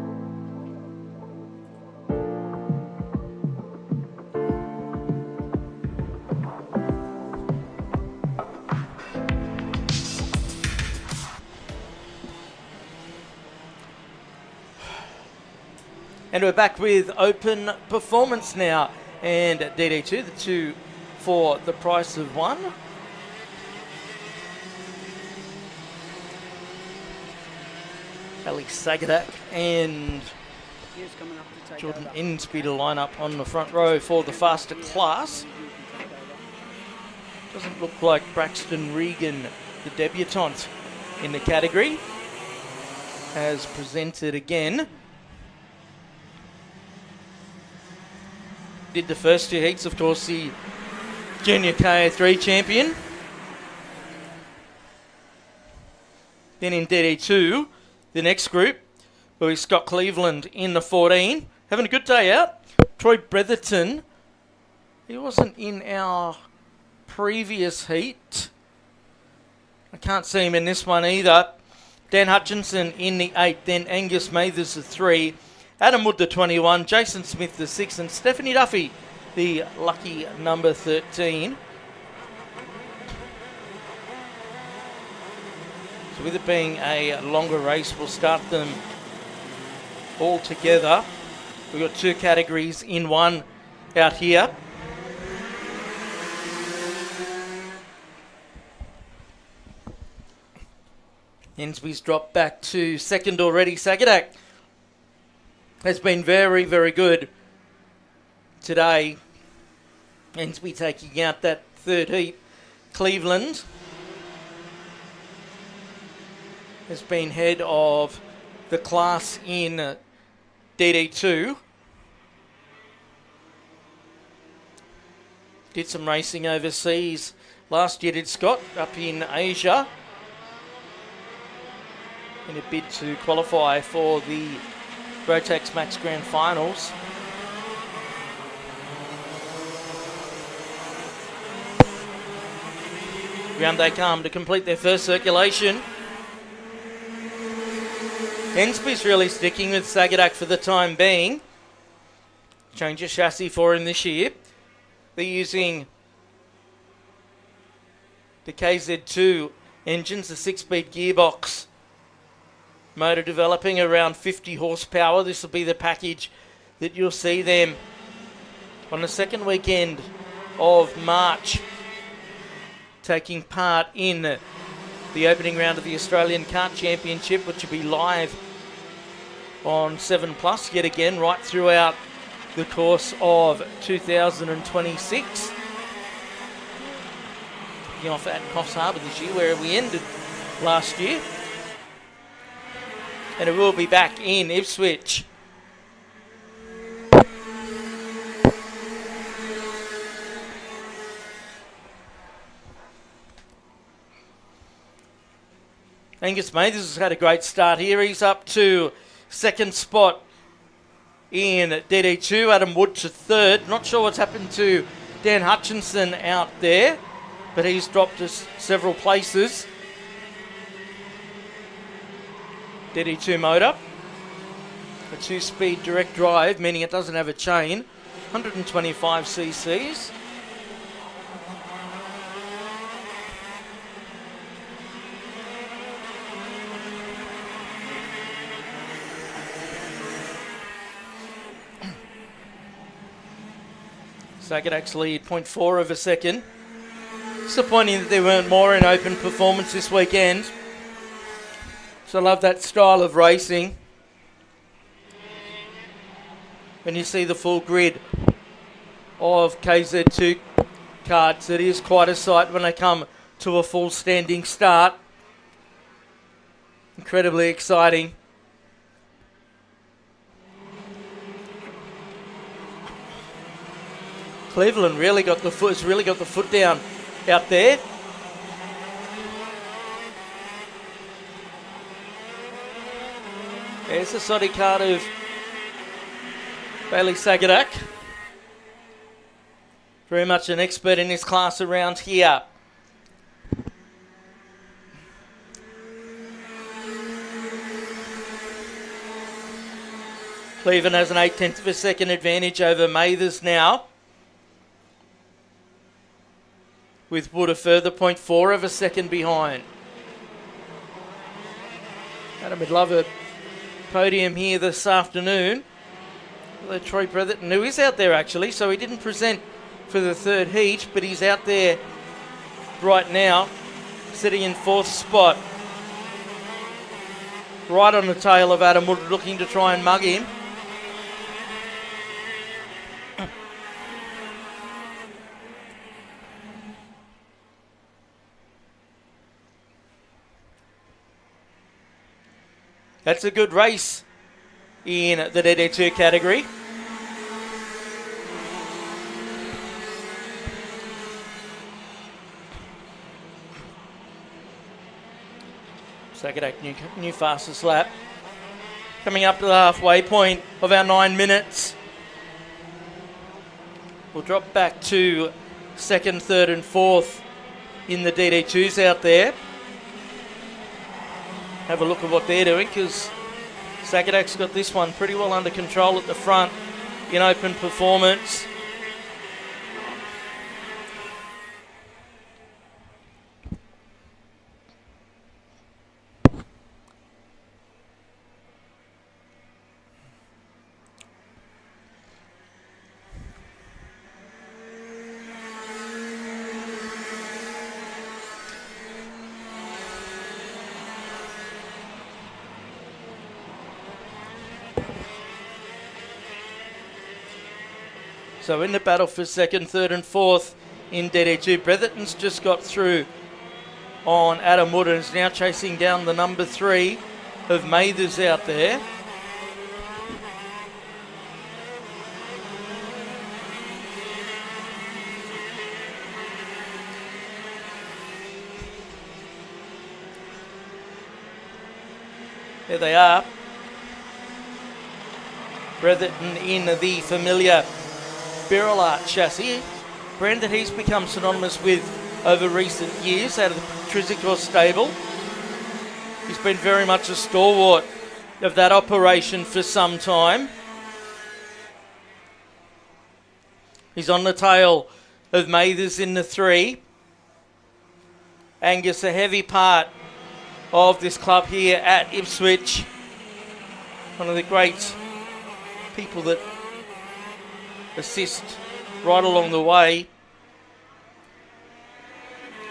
And we're back with open performance now. And DD2, the two for the price of one. Alex Sagadak and Jordan Ensby to line up on the front row for the faster class. Doesn't look like Braxton Regan, the debutant in the category, has presented again. Did the first two heats, of course, the Junior KA3 champion. Then in DD2, the next group, where Scott Cleveland in the 14. Having a good day out. Troy Bretherton, he wasn't in our previous heat. I can't see him in this one either. Dan Hutchinson in the 8, then Angus Mathers the 3. Adam Wood the 21, Jason Smith the 6, and Stephanie Duffy, the lucky number 13. So with it being a longer race, we'll start them all together. We've got two categories in one out here. Ensby's dropped back to second already. Sagadak has been very, very good today. Ensby taking out that third heat. Cleveland has been head of the class in DD2. Did some racing overseas last year, did Scott, up in Asia, in a bid to qualify for the Rotax Max Grand Finals. Round they come to complete their first circulation. Ensby's really sticking with Sagadak for the time being. Change of chassis for him this year. They're using the KZ2 engines, the 6-speed gearbox. Motor developing around 50 horsepower. This will be the package that you'll see them on the second weekend of March, taking part in the opening round of the Australian Kart Championship, which will be live on 7+ yet again right throughout the course of 2026. kicking off at Coffs Harbour this year, where we ended last year. And it will be back in Ipswich. Angus Mathers has had a great start here. He's up to second spot in DD2. Adam Wood to third. Not sure what's happened to Dan Hutchinson out there, but he's dropped us several places. DD2 motor. A 2-speed direct drive, meaning it doesn't have a chain. 125 cc's. Cadet lead 0.4 of a second. Disappointing that there weren't more in open performance this weekend. So I love that style of racing. When you see the full grid of KZ2 karts, it is quite a sight when they come to a full standing start. Incredibly exciting. Cleveland has really got the foot down out there. There's the Soddy card of Bailey Sagadak. Very much an expert in his class around here. Cleveland has an 0.8 of a second advantage over Mathers now, with Wood a further 0.4 of a second behind. Adam would love a podium here this afternoon. Although Troy Bretherton, who is out there actually, so he didn't present for the third heat, but he's out there right now, sitting in fourth spot. Right on the tail of Adam Wood, looking to try and mug him. That's a good race in the DD2 category. Sagadak, new fastest lap. Coming up to the halfway point of our 9 minutes. We'll drop back to second, third and fourth in the DD2s out there. Have a look at what they're doing, because Sagadak's got this one pretty well under control at the front in open performance. So in the battle for second, third and fourth in DD2, Bretherton's just got through on Adam Wood and is now chasing down the number 3 of Mathers out there. There they are. Bretherton in the familiar Beryl Art chassis, brand that he's become synonymous with over recent years out of the Trizicor stable. He's been very much a stalwart of that operation for some time. He's on the tail of Mathers in the 3. Angus, a heavy part of this club here at Ipswich. One of the great people that assist right along the way.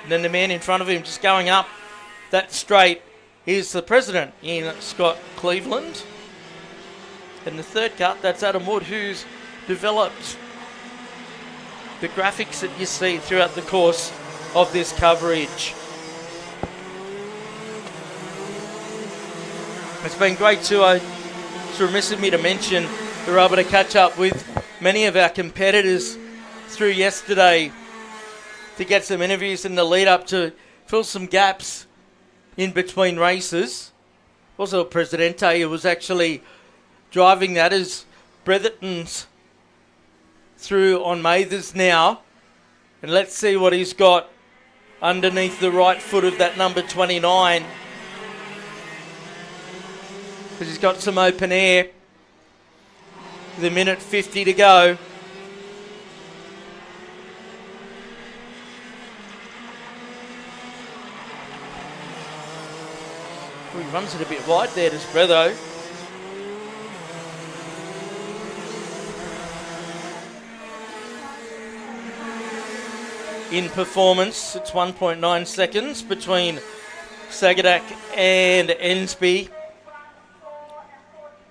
And then the man in front of him just going up that straight is the president in Scott Cleveland. And the third cut, that's Adam Wood, who's developed the graphics that you see throughout the course of this coverage. It's been great too. It's remiss of me to mention we were able to catch up with many of our competitors through yesterday to get some interviews in the lead up to fill some gaps in between races. Also, Presidente, who was actually driving that as Bretherton's through on Mathers now. And let's see what he's got underneath the right foot of that number 29. Because he's got some open air. With a minute 50 to go. He runs it a bit wide there, does Bretho. In performance, it's 1.9 seconds between Sagadak and Ensby.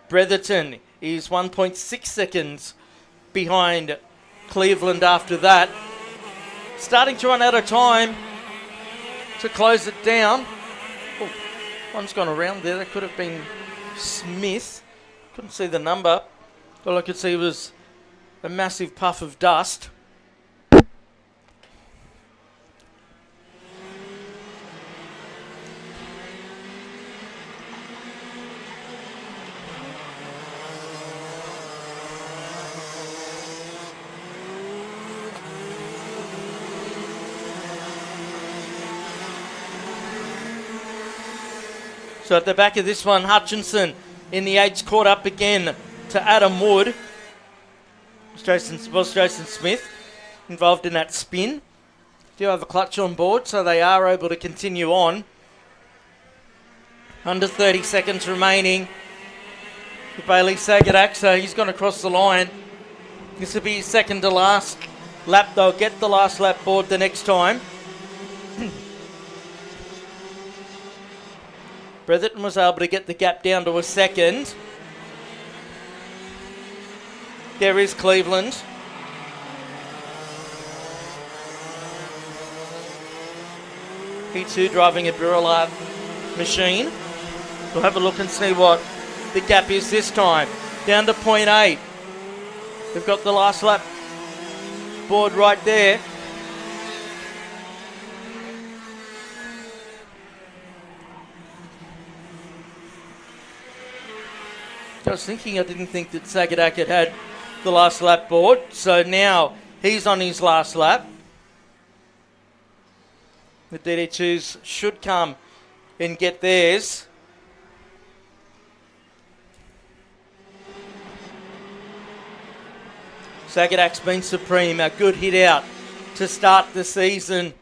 Bretherton is 1.6 seconds behind Cleveland after that. Starting to run out of time to close it down. Oh, one's gone around there. That could have been Smith. Couldn't see the number. All I could see was a massive puff of dust. So at the back of this one, Hutchinson in the 8's caught up again to Adam Wood. Jason Smith involved in that spin. Do have a clutch on board, so they are able to continue on. Under 30 seconds remaining for Bailey Sagadak, so he's gone across the line. This will be his second to last lap. They'll get the last lap board the next time. Bretherton was able to get the gap down to a second. There is Cleveland. He too driving a Burla machine. We'll have a look and see what the gap is this time. Down to 0.8. We've got the last lap board right there. I was thinking, I didn't think that Sagadak had the last lap board. So now he's on his last lap. The DD2s should come and get theirs. Sagadak's been supreme. A good hit out to start the season.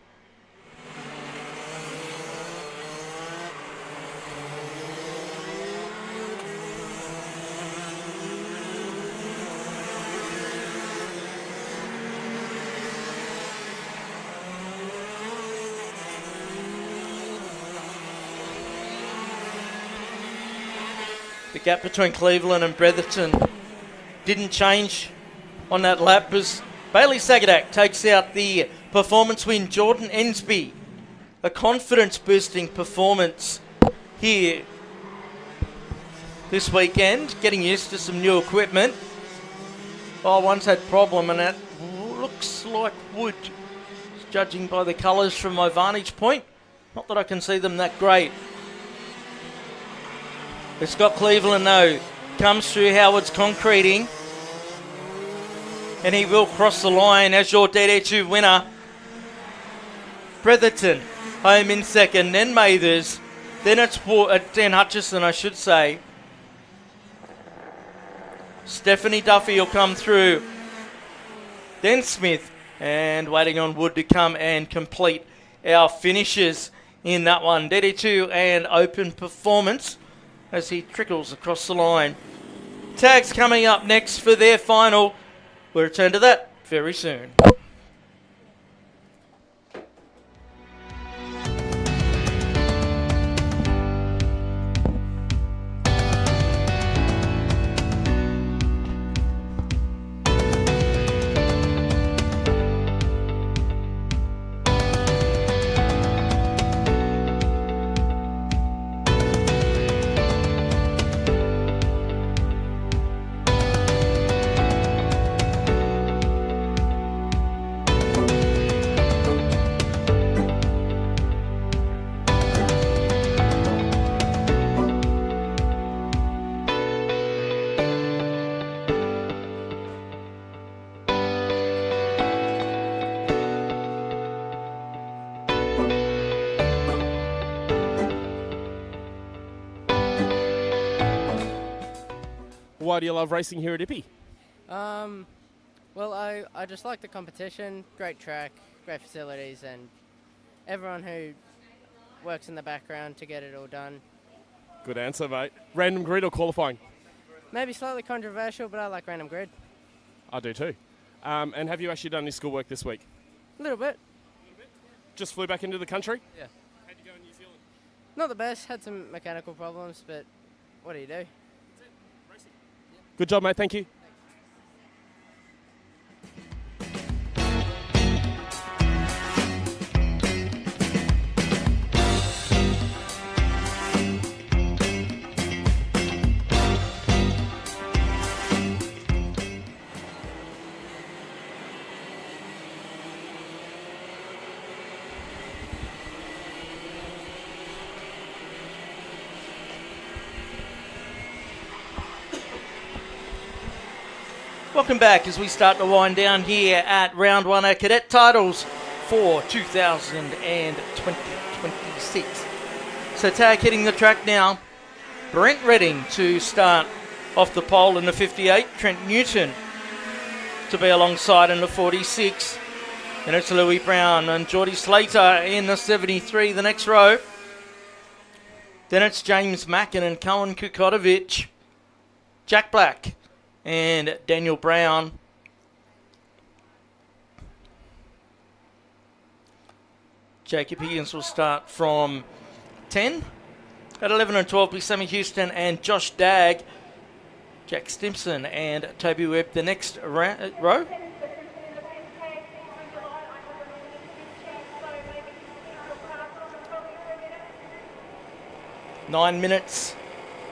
The gap between Cleveland and Bretherton didn't change on that lap as Bailey Sagadak takes out the performance win. Jordan Ensby, a confidence-boosting performance here this weekend, getting used to some new equipment. Oh, one's had problem, and that looks like wood, judging by the colours from my vantage point. Not that I can see them that great. It's got Cleveland though, comes through Howard's concreting, and he will cross the line as your DD2 winner. Bretherton home in second, then Mathers, then it's Dan Hutchison, I should say. Stephanie Duffy will come through, then Smith, and waiting on Wood to come and complete our finishes in that one. DD2 and open performance as he trickles across the line. Tags coming up next for their final. We'll return to that very soon. Why do you love racing here at Ippy? Well, I just like the competition, great track, great facilities, and everyone who works in the background to get it all done. Good answer, mate. Random grid or qualifying? Maybe slightly controversial, but I like random grid. I do too. And have you actually done any schoolwork this week? A little bit. Just flew back into the country? Yeah. How'd you go in New Zealand? Not the best, had some mechanical problems, but what do you do? Good job, mate. Thank you. Welcome back as we start to wind down here at round one of cadet titles for 2026. So tag hitting the track now. Brent Redding to start off the pole in the 58. Trent Newton to be alongside in the 46. Then it's Louis Brown and Geordie Slater in the 73, the next row. Then it's James Mackin and Cohen Kukotovic. Jack Black and Daniel Brown. Jacob Higgins will start from 10. At 11 and 12 be Sammy Houston and Josh Dagg. Jack Stimson and Toby Webb the next row. Nine minutes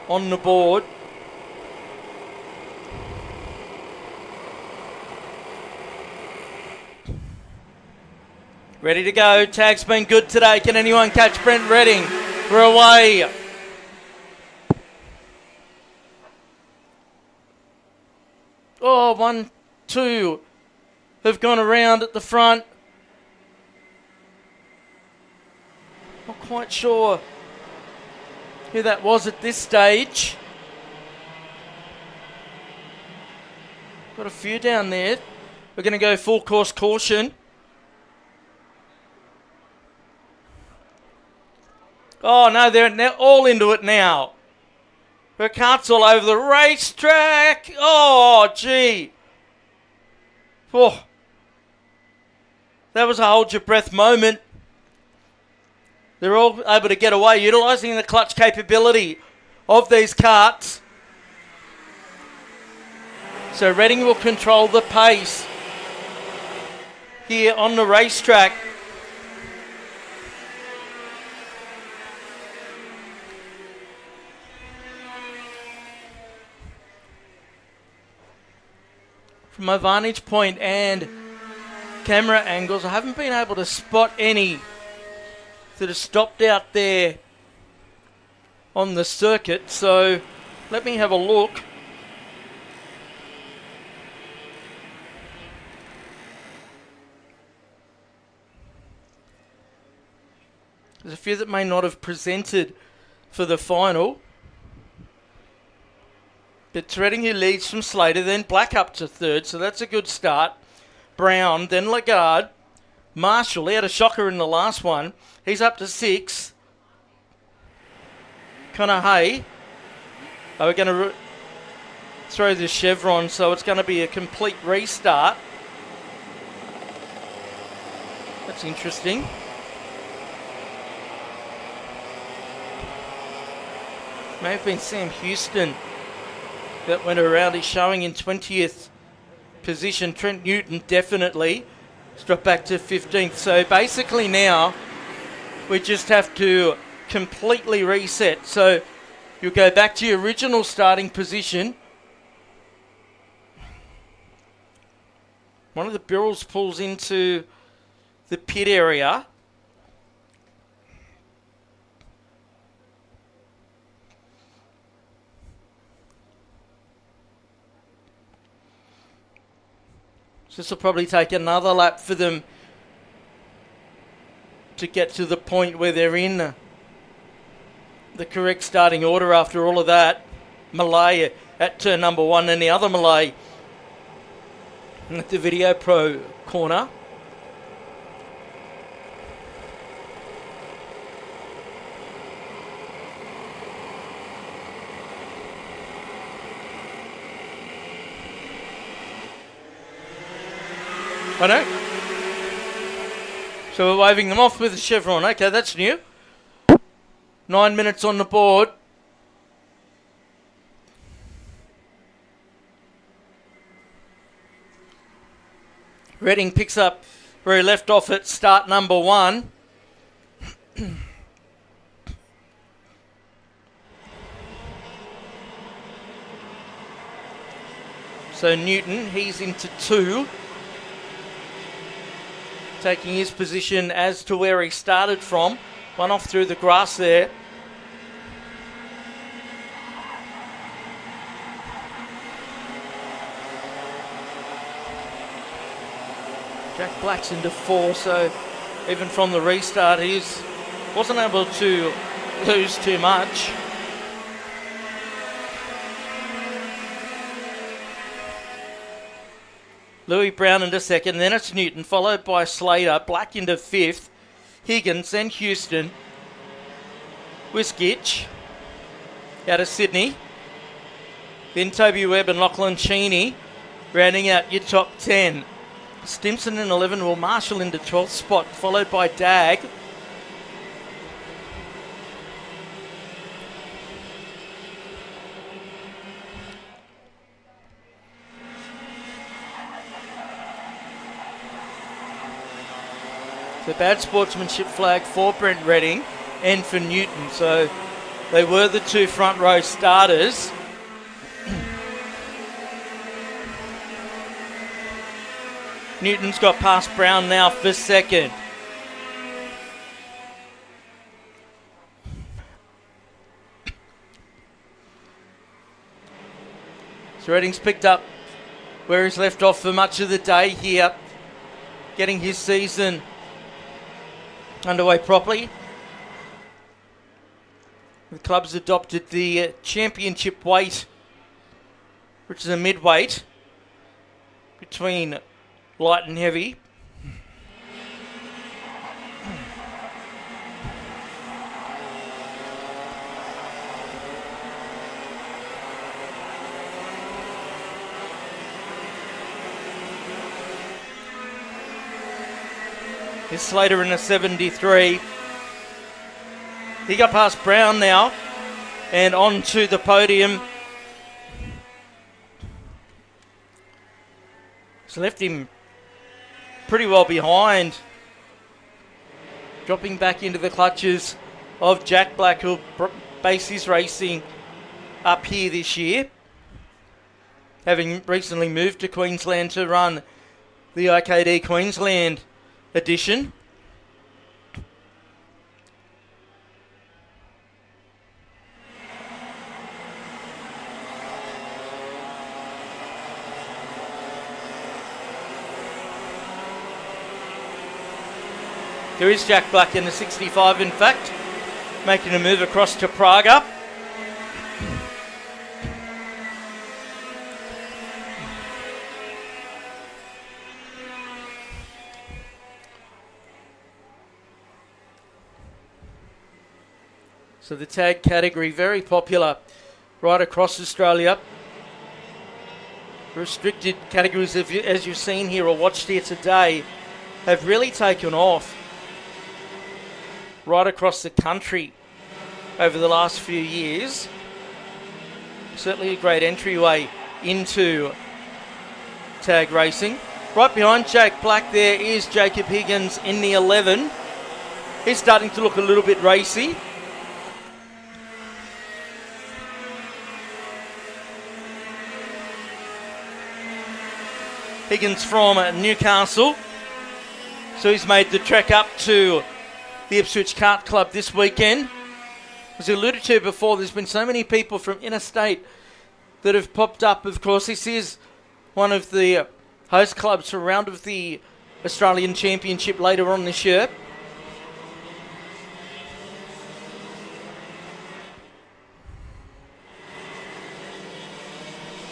on the board. Ready to go. Tag's been good today. Can anyone catch Brent Redding? We're away. Oh, 1, 2 have gone around at the front. Not quite sure who that was at this stage. Got a few down there. We're going to go full course caution. Oh, no, they're all into it now. Her cart's all over the racetrack. Oh, gee. Oh. That was a hold your breath moment. They're all able to get away, utilising the clutch capability of these carts. So Redding will control the pace here on the racetrack. From my vantage point and camera angles, I haven't been able to spot any that have stopped out there on the circuit. So let me have a look. There's a few that may not have presented for the final. But Redding who leads from Slater, then Black up to third, so that's a good start. Brown, then Lagarde. Marshall, he had a shocker in the last one. He's up to 6. Connor Hay. We're going to throw the chevron, so it's going to be a complete restart. That's interesting. May have been Sam Houston that went around. He's showing in 20th position. Trent Newton definitely. It's dropped back to 15th. So basically now we just have to completely reset. So you'll go back to your original starting position. One of the barrels pulls into the pit area. This will probably take another lap for them to get to the point where they're in the correct starting order after all of that. Malay at turn number 1, and the other Malay at the Video Pro corner. I know. So we're waving them off with a chevron. Okay, that's new. 9 minutes on the board. Reading picks up where he left off at start number 1. So Newton, he's into 2. Taking his position as to where he started from. One off through the grass there. Jack Black's into 4, so even from the restart, he wasn't able to lose too much. Louis Brown into 2nd, then it's Newton, followed by Slater, Black into 5th, Higgins, then Houston, Wiskich out of Sydney, then Toby Webb and Lachlan Cheney, rounding out your top 10. Stimson in 11 will marshal into 12th spot, followed by Dag. The bad sportsmanship flag for Brent Redding and for Newton. So they were the 2 front row starters. Newton's got past Brown now for 2nd. So Redding's picked up where he's left off for much of the day here, getting his season underway properly. The club's adopted the championship weight, which is a midweight between light and heavy. Here's Slater in a 73. He got past Brown now and on to the podium. So left him pretty well behind. Dropping back into the clutches of Jack Black, who'll base his racing up here this year, having recently moved to Queensland to run the IKD Queensland edition. There is Jack Black in the 65, in fact, making a move across to Praga. So the tag category, very popular right across Australia. Restricted categories, as you've seen here or watched here today, have really taken off right across the country over the last few years. Certainly a great entryway into tag racing. Right behind Jack Black there is Jacob Higgins in the 11. He's starting to look a little bit racy. Higgins from Newcastle. So he's made the trek up to the Ipswich Kart Club this weekend. As I alluded to before, there's been so many people from interstate that have popped up. Of course, this is one of the host clubs for a round of the Australian Championship later on this year.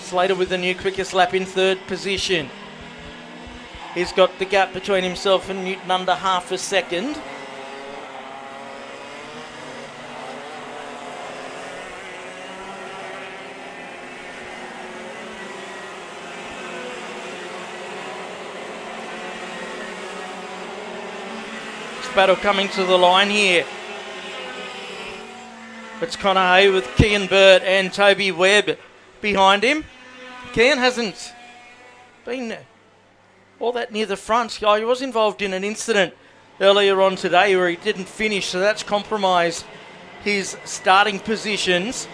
Slater with the new quickest lap in third position. He's got the gap between himself and Newton under half a second. Battle coming to the line here. It's Connor Hay with Kean Burt and Toby Webb behind him. Kean hasn't been all that near the front. He was involved in an incident earlier on today where he didn't finish, so that's compromised his starting positions.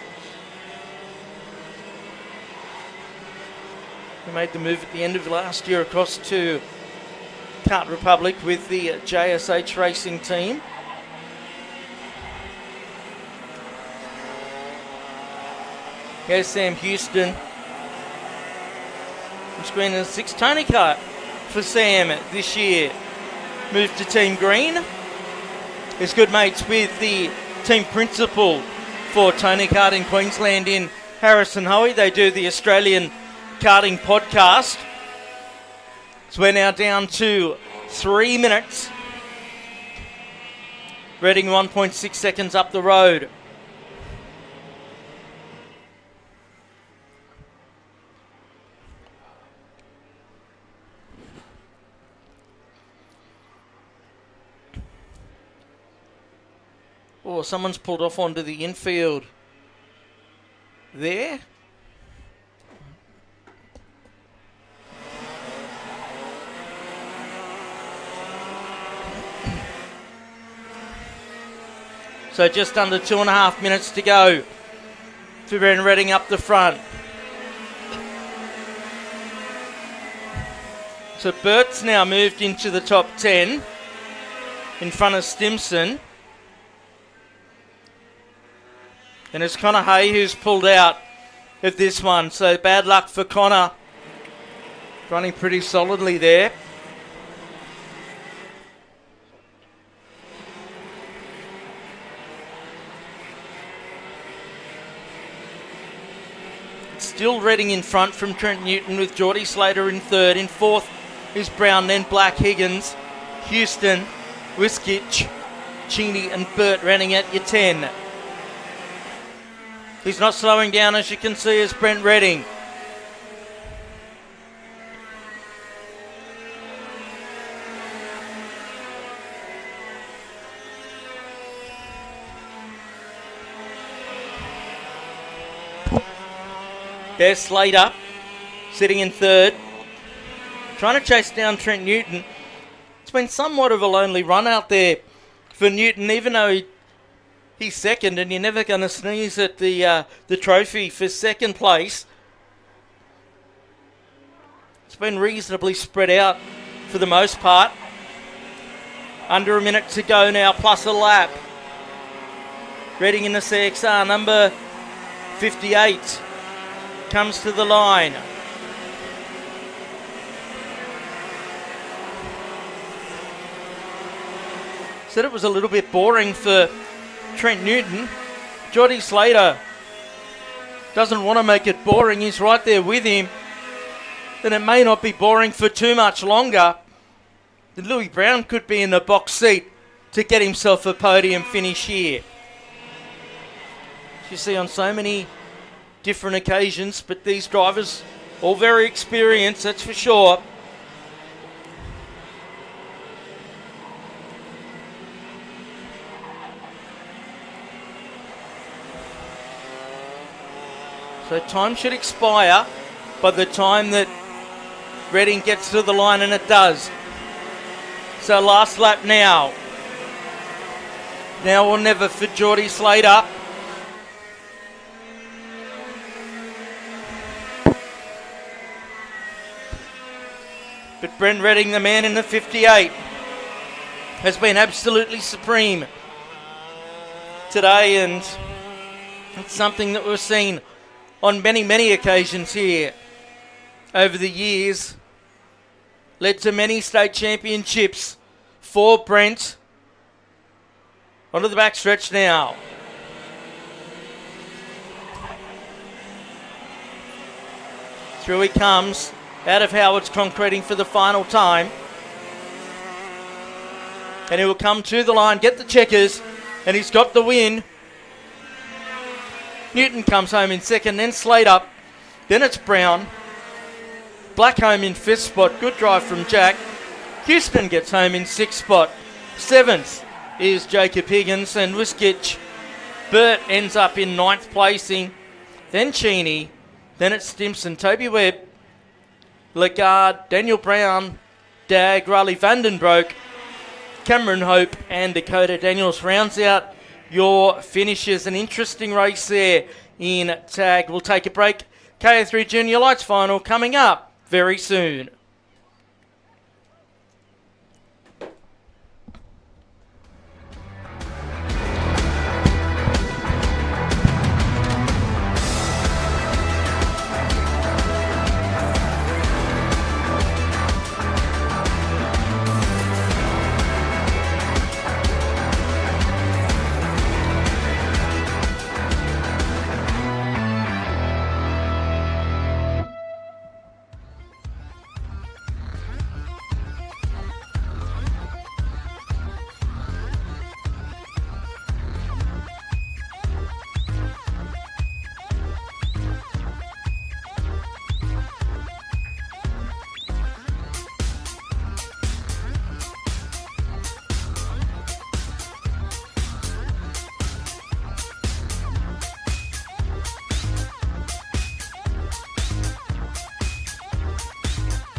He made the move at the end of last year across to Kart Republic with the JSH racing team. Here's Sam Houston. From screen and 6 Tony Kart for Sam this year. Moved to Team Green. He's good mates with the team principal for Tony Kart in Queensland in Harrison Hoey. They do the Australian Karting podcast. So we're now down to 3 minutes. Reading 1.6 seconds up the road. Oh, someone's pulled off onto the infield there. So just under 2.5 minutes to go for Ben Redding up the front. So Burt's now moved into the top 10 in front of Stimson. And it's Connor Hay who's pulled out of this one. So bad luck for Connor. Running pretty solidly there. Still Redding in front from Trent Newton with Geordie Slater in third. In fourth is Brown, then Black, Higgins, Houston, Wiskich, Cheney and Burt running at your 10. He's not slowing down, as you can see, as Brent Redding. There's Slater, sitting in third. Trying to chase down Trent Newton. It's been somewhat of a lonely run out there for Newton, even though he's second, and you're never going to sneeze at the trophy for second place. It's been reasonably spread out for the most part. Under a minute to go now, plus a lap. Redding in the CXR, number 58. Comes to the line. Said it was a little bit boring for Trent Newton. Geordie Slater doesn't want to make it boring. He's right there with him. Then it may not be boring for too much longer. Then Louis Brown could be in the box seat to get himself a podium finish here. As you see on so many different occasions, but these drivers all very experienced, that's for sure. So time should expire by the time that Redding gets to the line, and it does. So last lap now. Now or never for Geordie Slater. But Brent Redding, the man in the 58, has been absolutely supreme today, and it's something that we've seen on many, many occasions here over the years. Led to many state championships for Brent. Onto the backstretch now. Through he comes, out of Howard's concreting for the final time. And he will come to the line, get the checkers, and he's got the win. Newton comes home in second, then Slater. Then it's Brown. Black home in fifth spot. Good drive from Jack. Houston gets home in sixth spot. Seventh is Jacob Higgins and Wiskich. Burt ends up in ninth placing. Then Cheney. Then it's Stimson, Toby Webb, Lagarde, Daniel Brown, Dag, Riley Vandenbroek, Cameron Hope and Dakota Daniels rounds out your finishes. An interesting race there in tag. We'll take a break. KO3 Junior Lights final coming up very soon.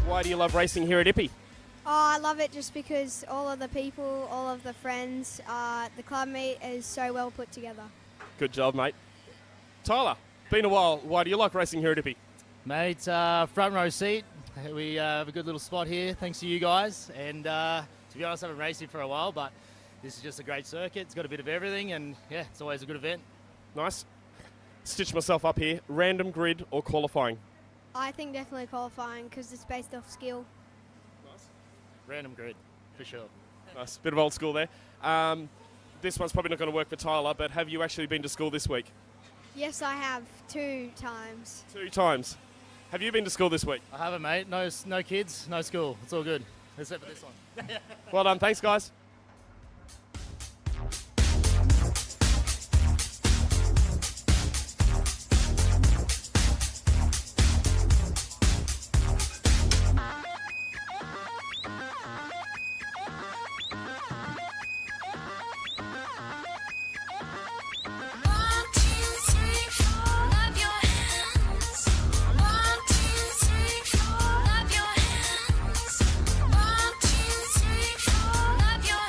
Why do you love racing here at Ippy? Oh, I love it just because all of the people, all of the friends, the club meet is so well put together. Good job, mate. Tyler, been a while. Why do you like racing here at Ippy? Mate, front row seat. We have a good little spot here, thanks to you guys. And to be honest, I haven't raced here for a while, but this is just a great circuit. It's got a bit of everything, and yeah, it's always a good event. Nice. Stitch myself up here. Random grid or qualifying? I think definitely qualifying because it's based off skill. Random grid, for sure. Nice. Bit of old school there. This one's probably not going to work for Tyler, but have you actually been to school this week? Yes, I have 2 times. 2 times. Have you been to school this week? I haven't, mate. No kids, no school. It's all good, except for this one. Well done. Thanks, guys. Love your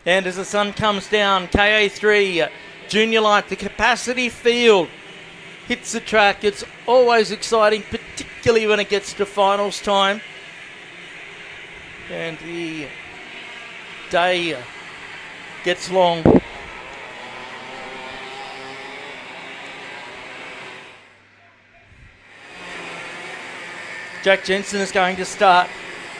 And as the sun comes down, KA3 Junior Light, the capacity field hits the track. It's always exciting, particularly when it gets to finals time. And the day gets long. Jack Jensen is going to start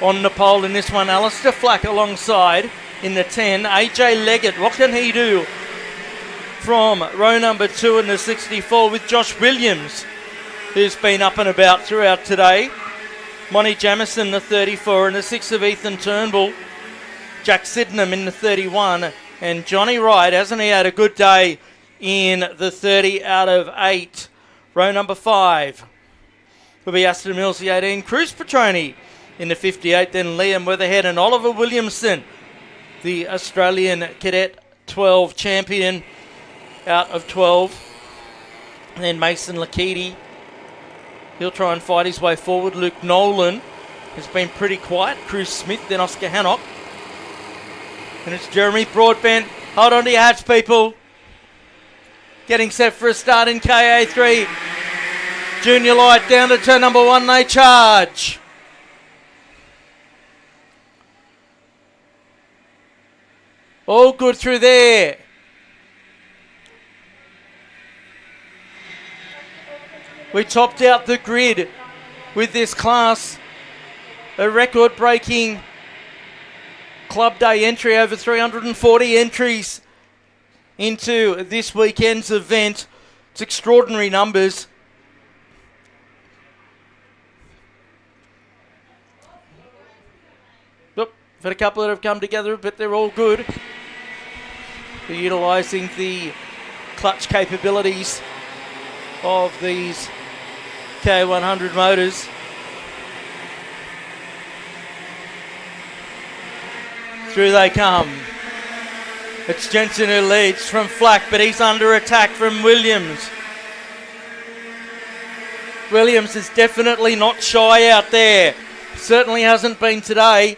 on the pole in this one. Alistair Flack alongside in the 10. AJ Leggett, what can he do from row number 2 in the 64 with Josh Williams, who's been up and about throughout today. Monty Jamison, the 34, and the 6 of Ethan Turnbull. Jack Sydenham in the 31. And Johnny Wright, hasn't he had a good day in the 30 out of 8. Row number 5 will be Aston Mills, the 18. Cruz Petroni in the 58. Then Liam Weatherhead and Oliver Williamson, the Australian Cadet 12 champion out of 12. And then Mason Lakiti, he'll try and fight his way forward. Luke Nolan has been pretty quiet. Cruz Smith, then Oscar Hannock. And it's Jeremy Broadbent. Hold on to your hats, people. Getting set for a start in KA3. Junior Light down to turn number 1, they charge. All good through there. We topped out the grid with this class. A record-breaking club day entry, over 340 entries into this weekend's event. It's extraordinary numbers. Look, we've had a couple that have come together, but they're all good. They're utilising the clutch capabilities of these K100 motors. Through they come. It's Jensen who leads from Flack, but he's under attack from Williams. Williams is definitely not shy out there. Certainly hasn't been today.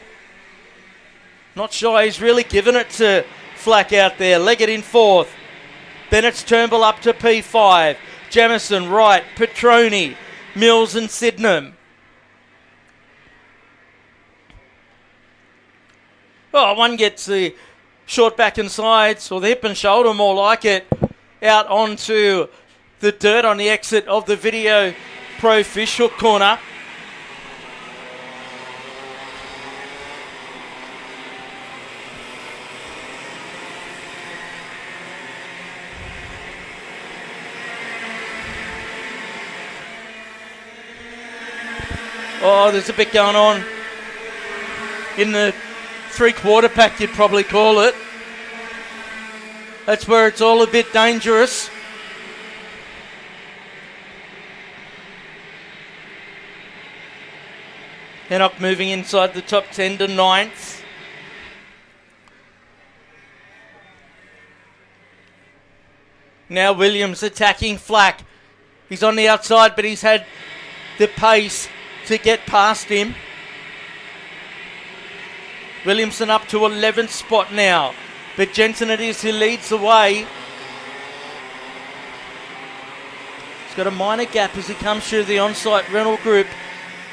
Not shy, he's really given it to Flack out there. Leggett in 4th. Bennett's Turnbull up to P5. Jamison, Wright, Petroni, Mills and Sydenham. Oh, one gets the short back and sides, or the hip and shoulder more like it, out onto the dirt on the exit of the Video Pro Fish Hook corner. Oh, there's a bit going on in the 3/4 pack, you'd probably call it. That's where it's all a bit dangerous. Hannock moving inside the top 10 to 9th. Now Williams attacking Flack. He's on the outside, but he's had the pace to get past him. Williamson up to 11th spot now, but Jensen it is who leads the way. He's got a minor gap as he comes through the on-site rental group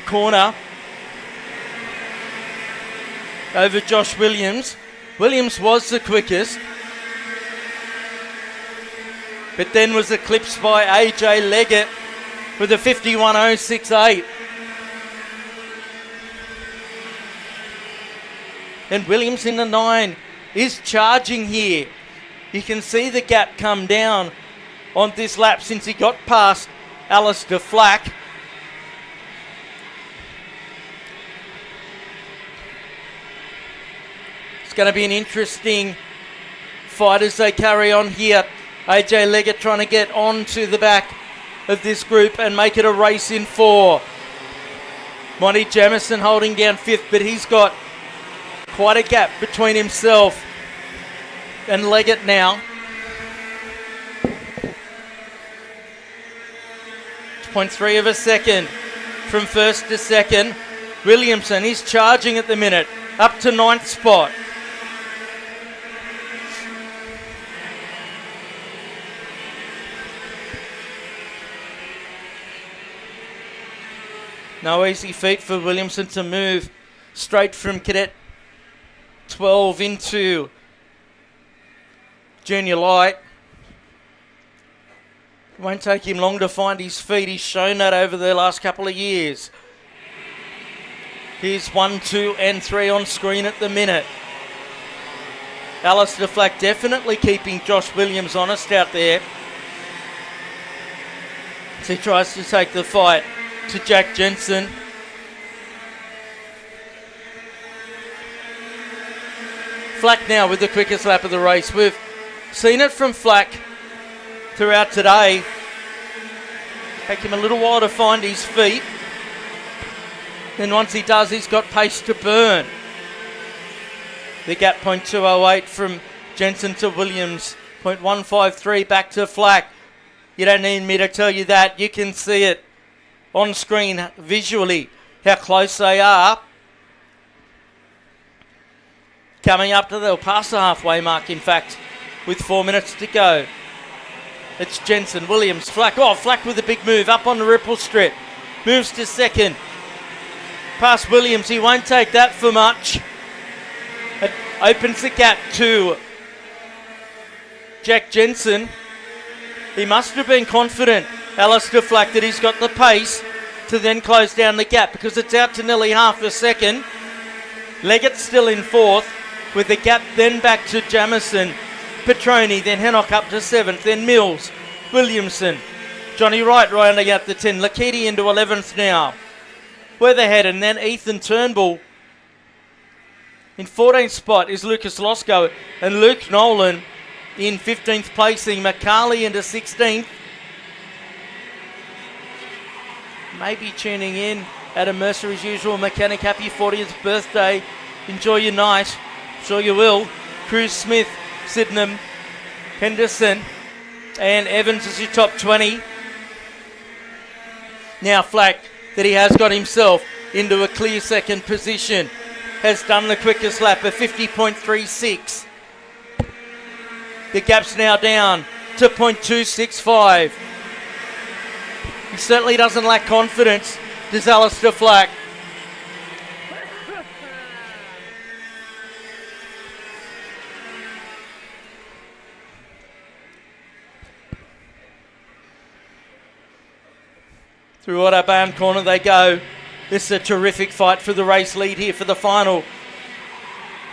corner over Josh Williams. Williams was the quickest, but then was eclipsed by AJ Leggett with a 51.068. And Williams in the 9 is charging here. You can see the gap come down on this lap since he got past Alistair Flack. It's going to be an interesting fight as they carry on here. AJ Leggett trying to get onto the back of this group and make it a race in 4. Monty Jamison holding down 5th, but he's got quite a gap between himself and Leggett now. 0.3 of a second from first to second. Williamson is charging at the minute, up to 9th spot. No easy feat for Williamson to move straight from Cadet 12 into Junior Light. It won't take him long to find his feet. He's shown that over the last couple of years. Here's 1, 2 and 3 on screen at the minute. Alistair Flack definitely keeping Josh Williams honest out there as he tries to take the fight to Jack Jensen. Flack now with the quickest lap of the race. We've seen it from Flack throughout today. Take him a little while to find his feet. Then once he does, he's got pace to burn. The gap 0.208 from Jensen to Williams. 0.153 back to Flack. You don't need me to tell you that. You can see it on screen visually how close they are. Coming up to they'll pass the halfway mark, in fact, with 4 minutes to go. It's Jensen, Williams, Flack. Oh, Flack with a big move up on the ripple strip. Moves to second. Past Williams, he won't take that for much. It opens the gap to Jack Jensen. He must have been confident, Alistair Flack, that he's got the pace to then close down the gap because it's out to nearly half a second. Leggett's still in fourth with the gap then back to Jamison. Petroni, then Hennock up to 7th, then Mills, Williamson, Johnny Wright rounding up the 10, Lakiti into 11th now. Weatherhead and then Ethan Turnbull. In 14th spot is Lucas Losco and Luke Nolan in 15th placing. McCarley into 16th. Maybe tuning in. Adam Mercer as usual. Mechanic, happy 40th birthday. Enjoy your night. Sure you will. Cruz Smith, Sydenham, Henderson and Evans is your top 20. Now Flack, that he has got himself into a clear second position, has done the quickest lap of 50.36. The gap's now down to 0.265. He certainly doesn't lack confidence, does Alistair Flack. Through Autobahn corner they go. This is a terrific fight for the race lead here for the final.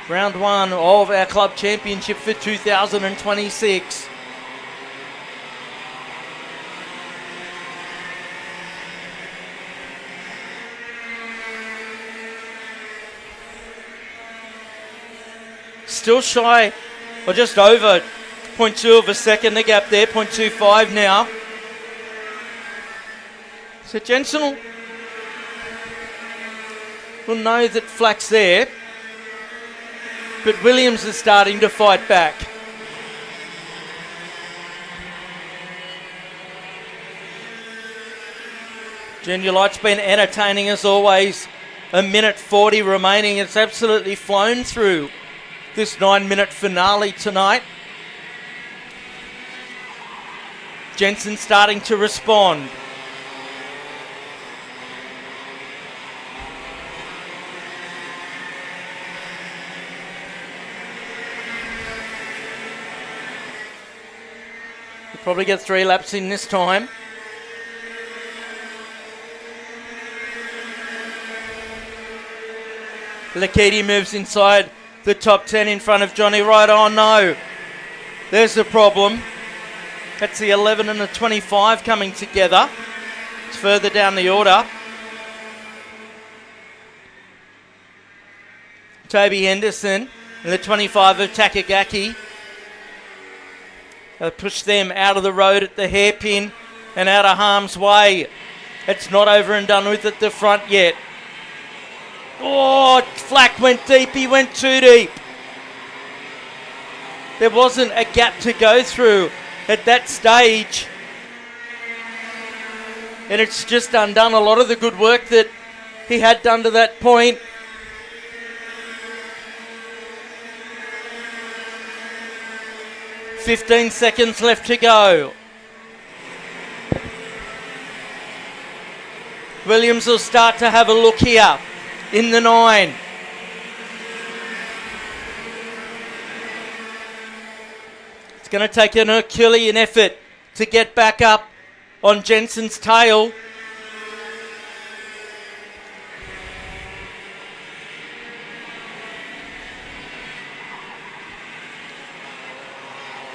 Round 1 of our club championship for 2026. Still shy, or just over 0.2 of a second, the gap there, 0.25 now. So Jensen will know that Flack's there, but Williams is starting to fight back. Junior Light's been entertaining as always. 1:40 remaining. It's absolutely flown through this 9-minute finale tonight. Jensen starting to respond. He'll probably get 3 laps in this time. Lakiti moves inside the top 10 in front of Johnny Wright. Oh no, there's the problem. That's the 11 and the 25 coming together. It's further down the order. Toby Henderson and the 25 of Takagaki. They'll push them out of the road at the hairpin and out of harm's way. It's not over and done with at the front yet. Oh, Flack went deep. He went too deep. There wasn't a gap to go through at that stage. And it's just undone a lot of the good work that he had done to that point. "15 seconds left to go." Williams will start to have a look here in the 9. It's going to take an Herculean effort to get back up on Jensen's tail.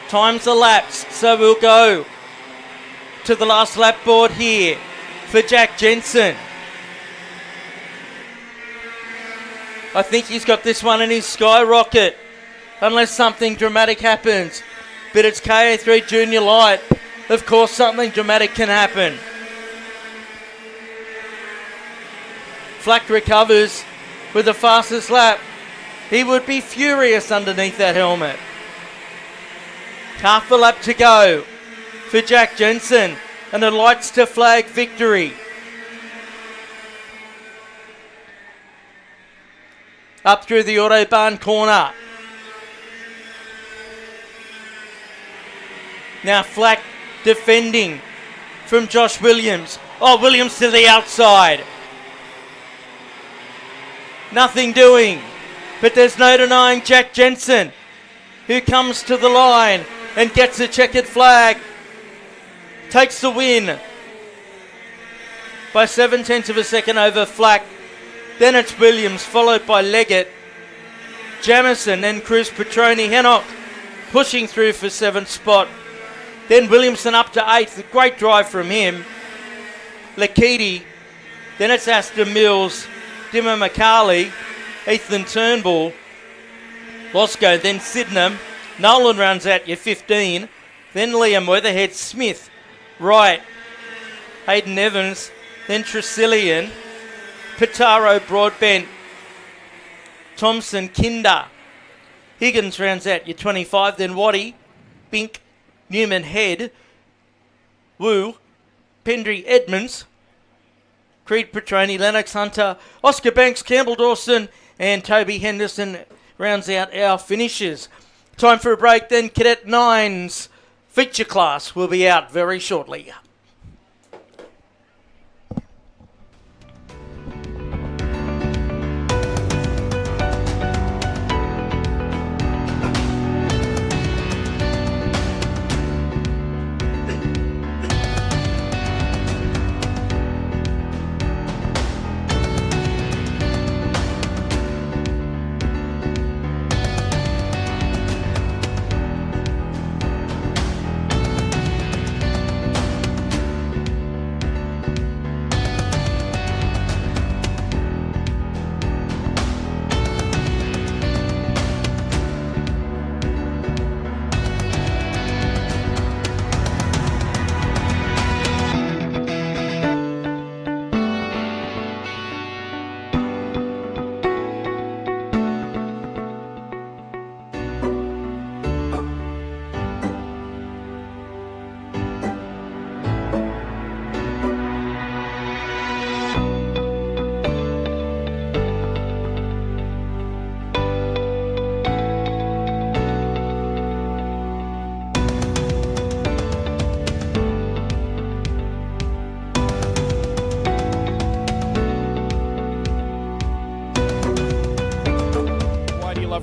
Time's elapsed, so we'll go to the last lap board here for Jack Jensen. I think he's got this one in his skyrocket, unless something dramatic happens. But it's KA3 Junior Light. Of course, something dramatic can happen. Flack recovers with the fastest lap. He would be furious underneath that helmet. Half a lap to go for Jack Jensen, and a lights to flag victory. Up through the Autobahn corner. Now Flack defending from Josh Williams. Oh, Williams to the outside. Nothing doing, but there's no denying Jack Jensen, who comes to the line and gets a checkered flag. Takes the win by 0.7 of a second over Flack. Then it's Williams, followed by Leggett, Jamison, then Cruz Petroni. Hennock pushing through for 7th spot. Then Williamson up to 8th. A great drive from him. Lakiti. Then it's Aston Mills, Dimmer McCarley, Ethan Turnbull, Bosco, then Sydenham. Nolan runs out your 15. Then Liam Weatherhead, Smith, Wright, Hayden Evans, then Tresillian, Pitaro, Broadbent, Thompson, Kinder. Higgins rounds out your 25. Then Waddy, Bink, Newman, Head, Wu, Pendry, Edmonds, Creed Petroni, Lennox Hunter, Oscar Banks, Campbell Dawson, and Toby Henderson rounds out our finishes. Time for a break, then Cadet 9's feature class will be out very shortly.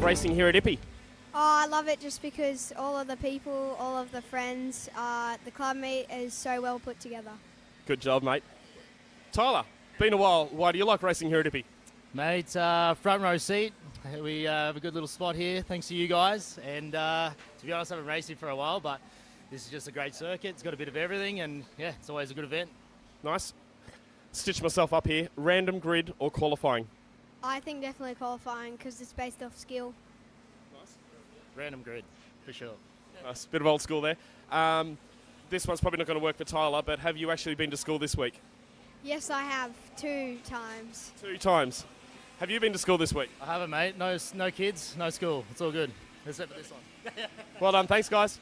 Racing here at Ippy? Oh, I love it just because all of the people, all of the friends, the club meet is so well put together. Good job, mate. Tyler, been a while. Why do you like racing here at Ippy? Mate, front row seat. We have a good little spot here, thanks to you guys. And to be honest, I haven't raced here for a while, but this is just a great circuit. It's got a bit of everything, and yeah, it's always a good event. Nice. Stitch myself up here. Random grid or qualifying? I think definitely qualifying because it's based off skill. Nice. Random grid, for sure. Nice. Bit of old school there. This one's probably not going to work for Tyler, but have you actually been to school this week? Yes, I have 2 times. 2 times. Have you been to school this week? I haven't, mate. No kids, no school. It's all good, except for this one. Well done. Thanks, guys.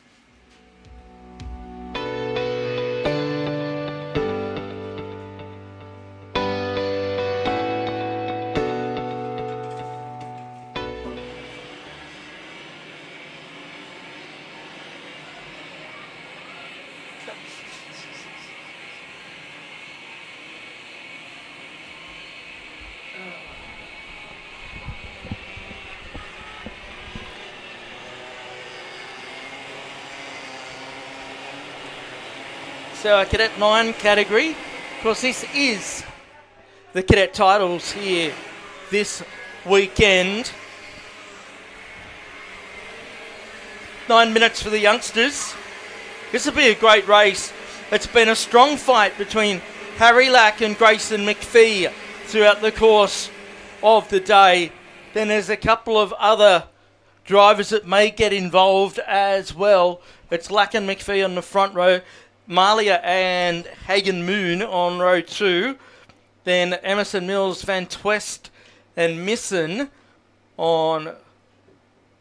So our Cadet 9 category. Of course, this is the Cadet titles here this weekend. 9 minutes for the youngsters. This will be a great race. It's been a strong fight between Harry Lack and Grayson McPhee throughout the course of the day. Then there's a couple of other drivers that may get involved as well. It's Lack and McPhee on the front row, Malia and Hagen Moon on row 2. Then Emerson Mills, Van Twest and Misson on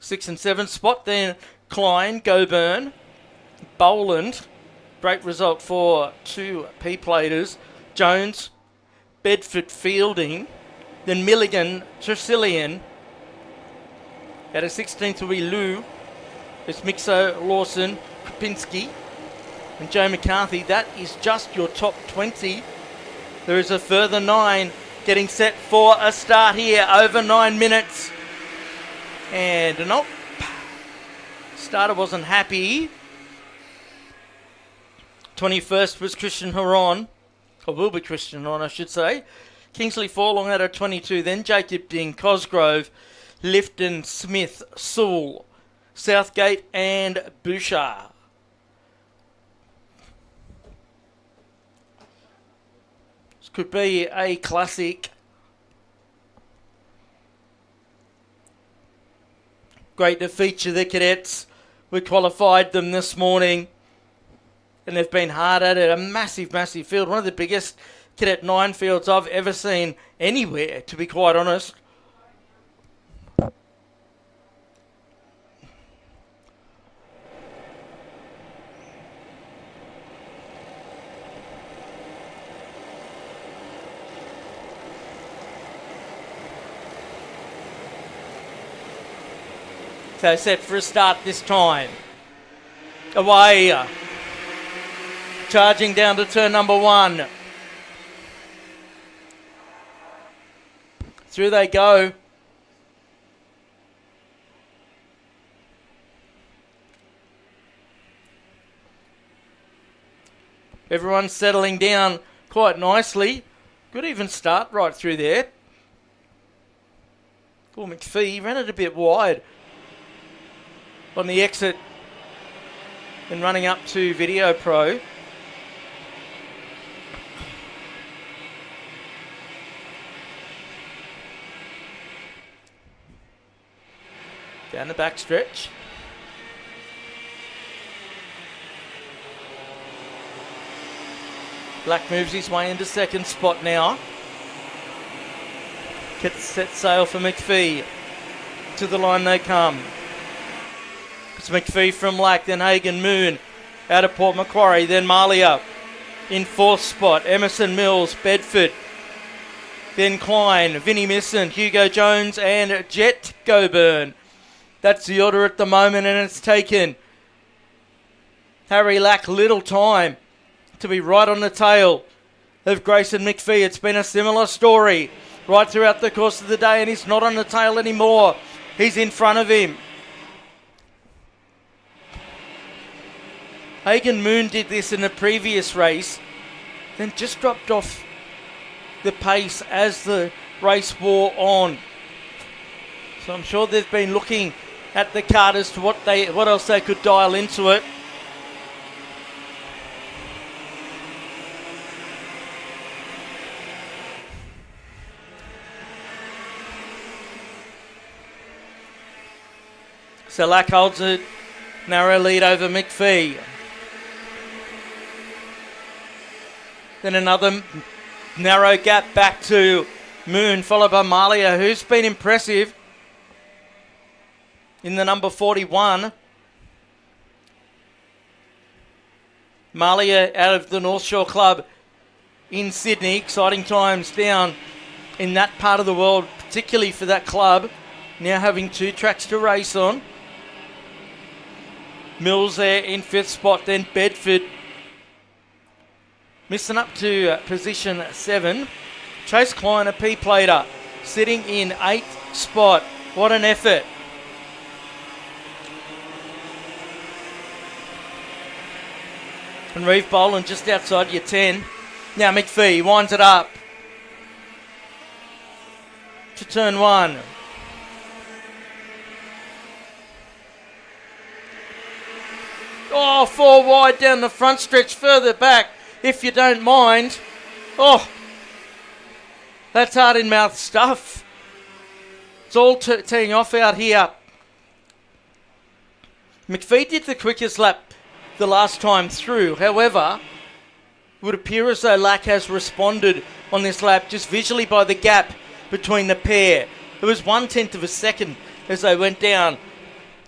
6 and 7 spot. Then Klein, Goburn, Boland. Great result for 2 P-platers. Jones, Bedford Fielding. Then Milligan, Tresillian. At a 16th will be Lou. It's Mixo, Lawson, Krupinski, and Joe McCarthy. That is just your top 20. There is a further 9 getting set for a start here. Over 9 minutes. And nope. Starter wasn't happy. 21st was Christian Huron. Or will be Christian Huron, I should say. Kingsley Forlong out of 22. Then Jacob Ding, Cosgrove, Lifton, Smith, Sewell, Southgate and Bouchard. This could be a classic. Great to feature the cadets. We qualified them this morning and they've been hard at it. A massive, massive field. One of the biggest Cadet 9 fields I've ever seen anywhere, to be quite honest. So set for a start this time. Away. Charging down to turn number 1. Through they go. Everyone's settling down quite nicely. Good even start right through there. Paul McPhee ran it a bit wide on the exit and running up to Video Pro. Down the back stretch. Black moves his way into second spot now. Gets set sail for McPhee. To the line they come. It's McPhee from Lack, then Hagen Moon. Out of Port Macquarie, then Malia. In fourth spot, Emerson Mills, Bedford. Then Klein, Vinnie Misson, Hugo Jones and Jet Goburn. That's the order at the moment, and it's taken Harry Lack little time to be right on the tail of Grayson McPhee. It's been a similar story right throughout the course of the day, and he's not on the tail anymore. He's in front of him. Hagen Moon did this in a previous race, then just dropped off the pace as the race wore on. So I'm sure they've been looking at the card as to what else they could dial into it. So Lack holds a narrow lead over McPhee. Then another narrow gap back to Moon, followed by Malia, who's been impressive in the number 41. Malia out of the North Shore Club in Sydney. Exciting times down in that part of the world, particularly for that club. Now having 2 tracks to race on. Mills there in 5th spot, then Bedford. Missing up to position 7. Chase Klein, a P-plater, sitting in 8th spot. What an effort. And Reeve Boland just outside your 10. Now McPhee winds it up to turn 1. Oh, 4 wide down the front stretch, further back, if you don't mind. Oh, that's hard in mouth stuff. It's all teeing off out here. McPhee did the quickest lap the last time through. However, it would appear as though Lack has responded on this lap just visually by the gap between the pair. It was 1/10 of a second as they went down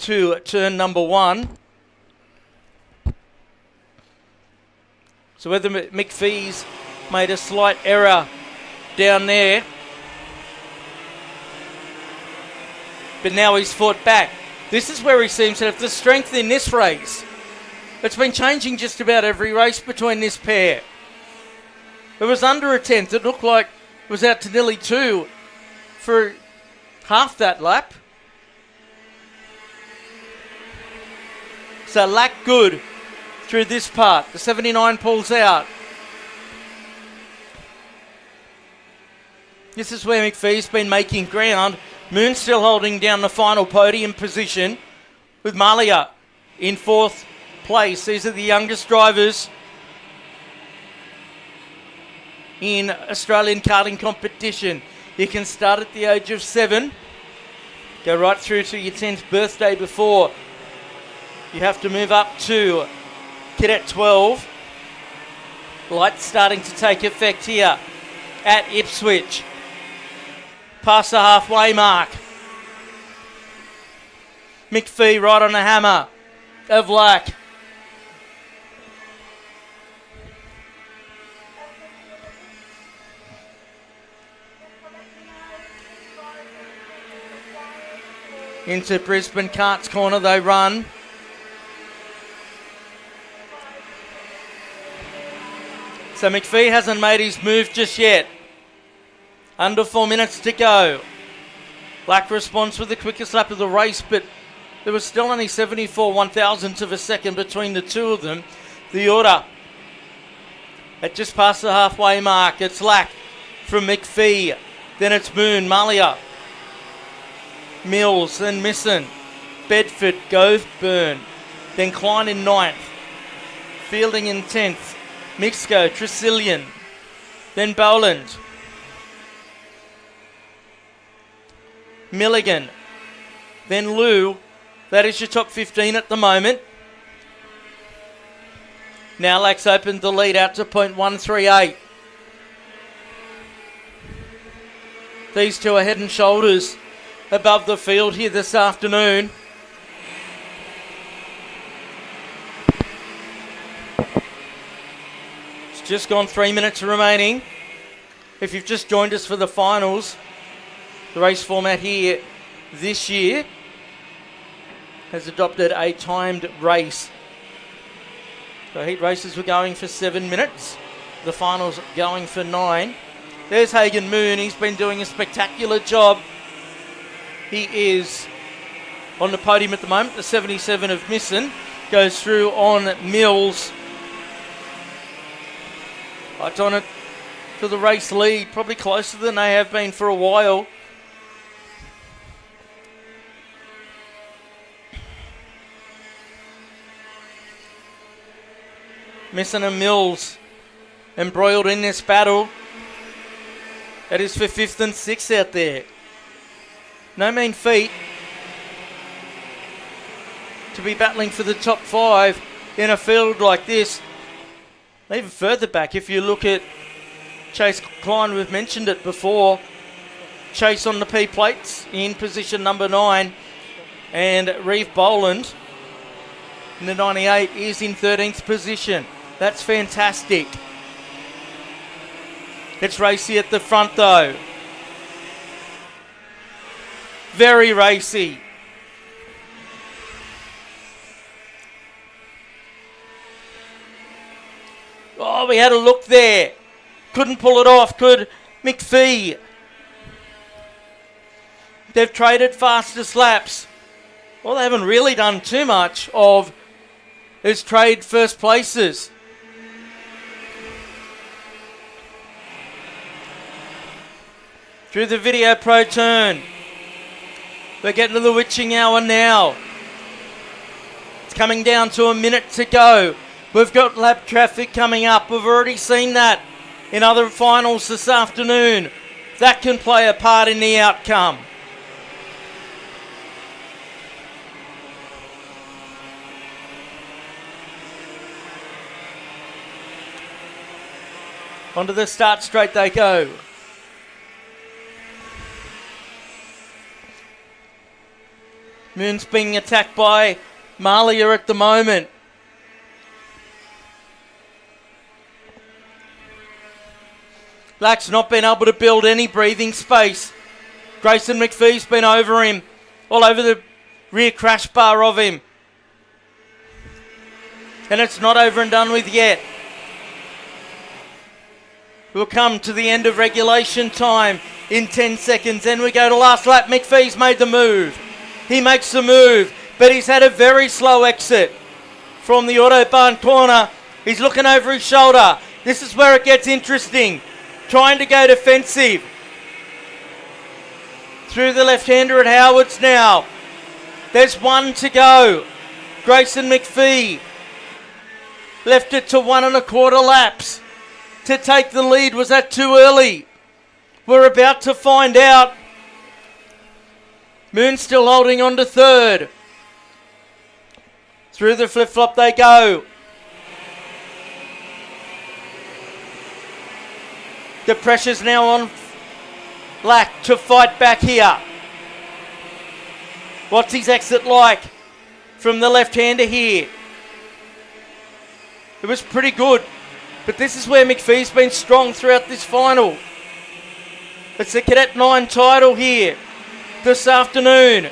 to turn number 1. So whether McPhee's made a slight error down there, but now he's fought back. This is where he seems to have the strength in this race. It's been changing just about every race between this pair. It was under a 10th. It looked like it was out to nearly 2 for half that lap. So Lack good through this part. The 79 pulls out. This is where McPhee's been making ground. Moon still holding down the final podium position with Malia in 4th place. These are the youngest drivers in Australian karting competition. You can start at the age of 7, go right through to your 10th birthday before you have to move up to Cadet 12. Lights starting to take effect here at Ipswich. Past the halfway mark. McPhee right on the hammer of Lack. Into Brisbane Karts corner they run. So McPhee hasn't made his move just yet. Under 4 minutes to go. Lack responds with the quickest lap of the race, but there was still only 74 1,000ths of a second between the two of them. The order at just past the halfway mark. It's Lack from McPhee. Then it's Moon, Malia, Mills, then Misson, Bedford, Goveburn. Then Klein in 9th. Fielding in 10th. Mixco, Tresillian. Then Boland. Milligan, then Lou. That is your top 15 at the moment. Now Lack's opened the lead out to .138. These two are head and shoulders above the field here this afternoon. It's just gone 3 minutes remaining. If you've just joined us for the finals, the race format here this year has adopted a timed race. So heat races were going for 7 minutes. The finals going for 9. There's Hagan Moon. He's been doing a spectacular job. He is on the podium at the moment. The 77 of Misson goes through on Mills. Right on it for the race lead. Probably closer than they have been for a while. Misson and Mills embroiled in this battle. That is for 5th and 6th out there. No mean feat to be battling for the top 5 in a field like this. Even further back, if you look at Chase Klein, we've mentioned it before. Chase on the P plates in position number 9. And Reeve Boland in the 98 is in 13th position. That's fantastic. It's racy at the front though. Very racy. Oh, we had a look there. Couldn't pull it off, could McPhee. They've traded fastest laps. Well, they haven't really done too much of is trade first places. through the Video Pro turn. We're getting to the witching hour now. It's coming down to a minute to go. We've got lap traffic coming up. We've already seen that in other finals this afternoon. That can play a part in the outcome. Onto the start straight they go. Moon's being attacked by Malia at the moment. Black's not been able to build any breathing space. Grayson McPhee's been over him, all over the rear crash bar of him. And it's not over and done with yet. We'll come to the end of regulation time in 10 seconds. Then we go to last lap. McPhee's made the move. He makes the move, but he's had a very slow exit from the Autobahn corner. He's looking over his shoulder. This is where it gets interesting. Trying to go defensive. Through the left-hander at Howard's now. There's one to go. Grayson McPhee left it to 1 1/4 laps to take the lead. Was that too early? We're about to find out. Moon still holding on to third. Through the flip-flop they go. The pressure's now on Black to fight back here. What's his exit like from the left-hander here? It was pretty good, but this is where McPhee's been strong throughout this final. It's the Cadet 9 title here this afternoon.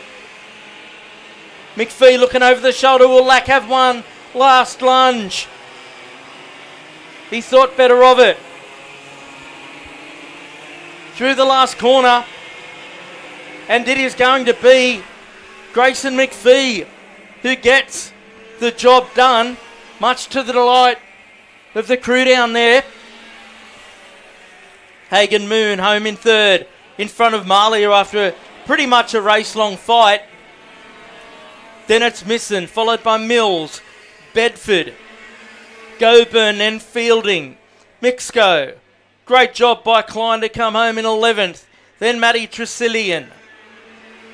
McPhee looking over the shoulder. Will Lack have one last lunge? He thought better of it. Through the last corner, and it is going to be Grayson McPhee who gets the job done, much to the delight of the crew down there. Hagan Moon home in third, in front of Malia after pretty much a race-long fight. Then it's Misson, followed by Mills, Bedford, Goburn, and Fielding, Mixco. Great job by Klein to come home in 11th. Then Matty Tresillian,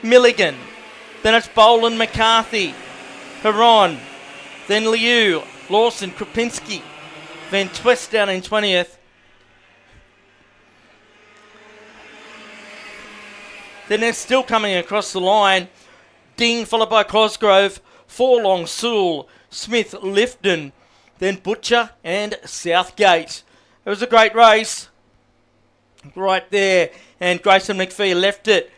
Milligan. Then it's Boland, McCarthy, Heron. Then Liu, Lawson, Krupinski. Van Twist down in 20th. Then they're still coming across the line. Ding followed by Cosgrove, Forlong, Sewell, Smith, Lifton. Then Butcher and Southgate. It was a great race right there, and Grayson McPhee left it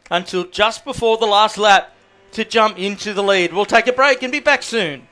until just before the last lap to jump into the lead. We'll take a break and be back soon.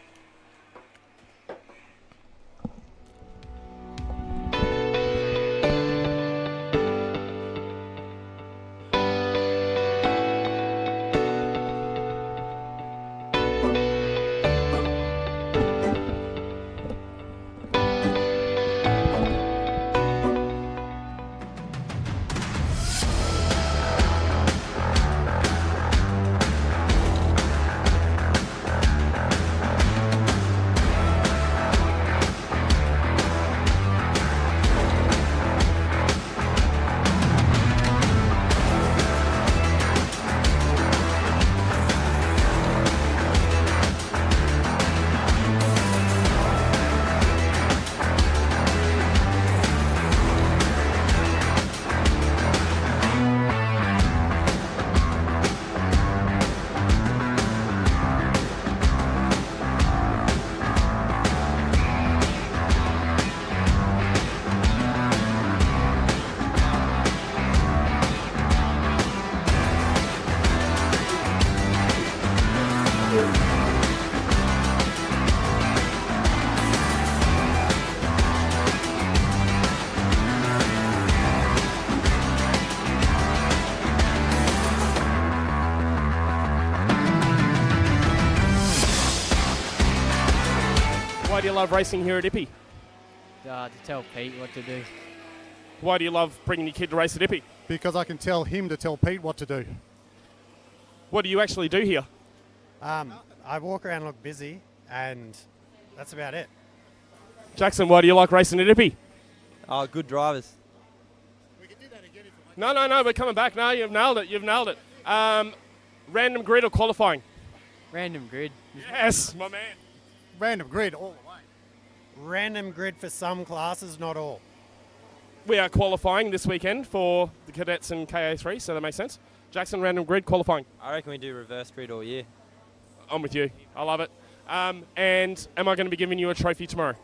Why do you love racing here at Ippy? To tell Pete what to do. Why do you love bringing your kid to race at Ippy? Because I can tell him to tell Pete what to do. What do you actually do here? I walk around and look busy, and that's about it. Jackson, why do you like racing at Ippy? Oh, good drivers. No, we're coming back. No, you've nailed it. Random grid or qualifying? Random grid. Yes, my man. Random grid all the way. Random grid for some classes, not all. We are qualifying this weekend for the cadets and KA3, so that makes sense. Jackson, random grid qualifying. I reckon we do reverse grid all year. I'm with you. I love it. And am I going to be giving you a trophy tomorrow?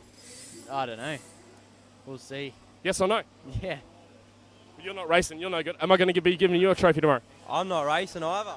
I don't know. We'll see. Yes or no? Yeah. You're not racing. You're no good. Am I going to be giving you a trophy tomorrow? I'm not racing either.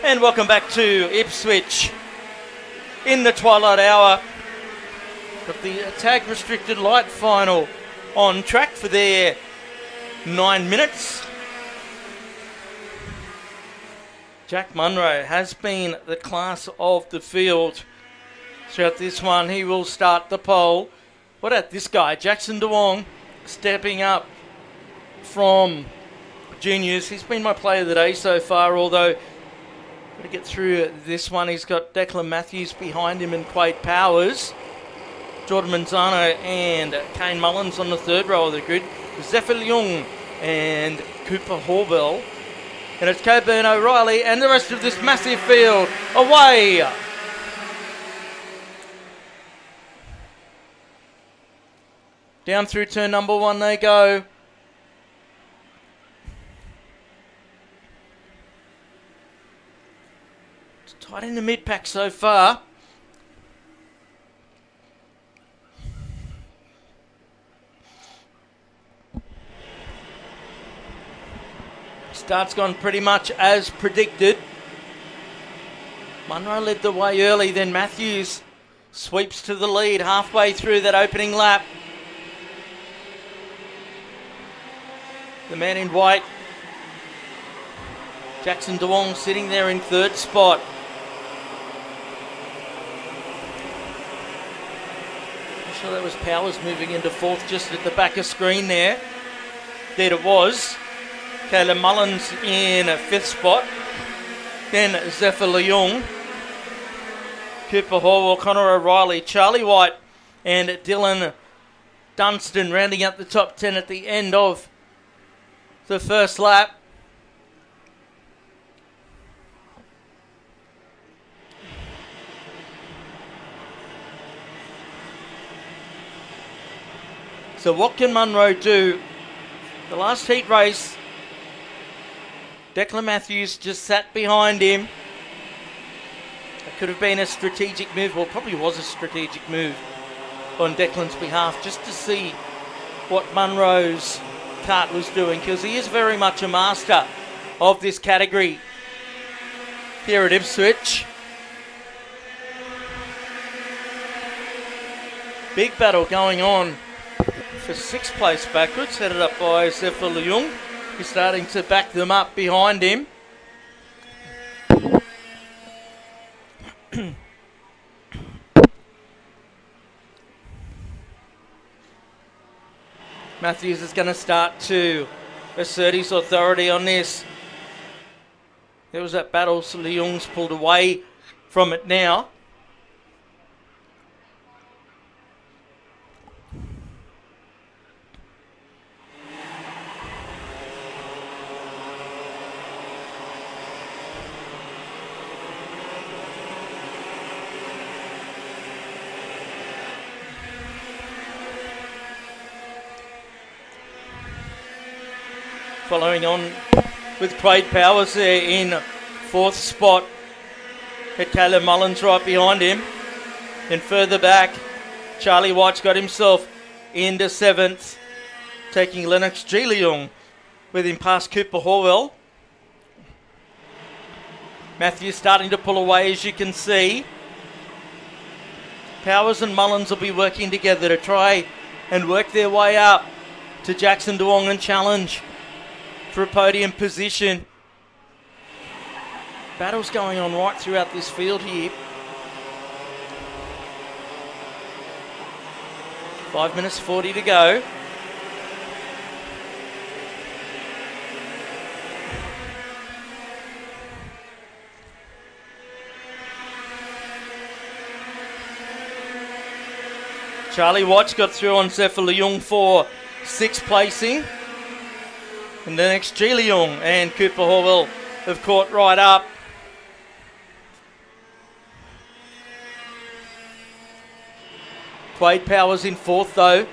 And welcome back to Ipswich in the twilight hour. Got the tag restricted light final on track for their 9 minutes. Jack Munro has been the class of the field throughout this one. He will start the pole. What about this guy, Jackson DeWong, stepping up from juniors. He's been my player of the day so far, although to get through this one, he's got Declan Matthews behind him and Quade Powers. Jordan Manzano and Kane Mullins on the third row of the grid. Zephyr Leung and Cooper Horwell. And it's Coburn O'Reilly and the rest of this massive field away. Down through turn number 1 they go. Tight in the mid-pack so far. Start's gone pretty much as predicted. Munro led the way early, then Matthews sweeps to the lead halfway through that opening lap. The man in white, Jackson DeWong, sitting there in third spot. So that was Powers moving into fourth just at the back of screen there. There it was. Caleb Mullins in fifth spot. Then Zephyr Leung. Cooper Horwell, Connor O'Reilly, Charlie White and Dylan Dunstan rounding up the top 10 at the end of the first lap. So what can Munro do? The last heat race, Declan Matthews just sat behind him. It could have been a strategic move, well, probably was a strategic move on Declan's behalf, just to see what Munro's kart was doing, because he is very much a master of this category here at Ipswich. Big battle going on for sixth place backwards, headed up by Zephyr Leung. He's starting to back them up behind him. Matthews is going to start to assert his authority on this. There was that battle, so Leung's pulled away from it now. Following on with Quade Powers there in fourth spot. Had Caleb Mullins right behind him. And further back, Charlie White's got himself into seventh, taking Lennox G. Leung with him past Cooper Horwell. Matthews starting to pull away, as you can see. Powers and Mullins will be working together to try and work their way up to Jackson Duong and challenge for a podium position. Battle's going on right throughout this field here. 5 minutes 40 to go. Charlie Watts got through on Zephyr Leung for sixth placing. And the next G Leung and Cooper Horwell have caught right up. Quade Powers in fourth though.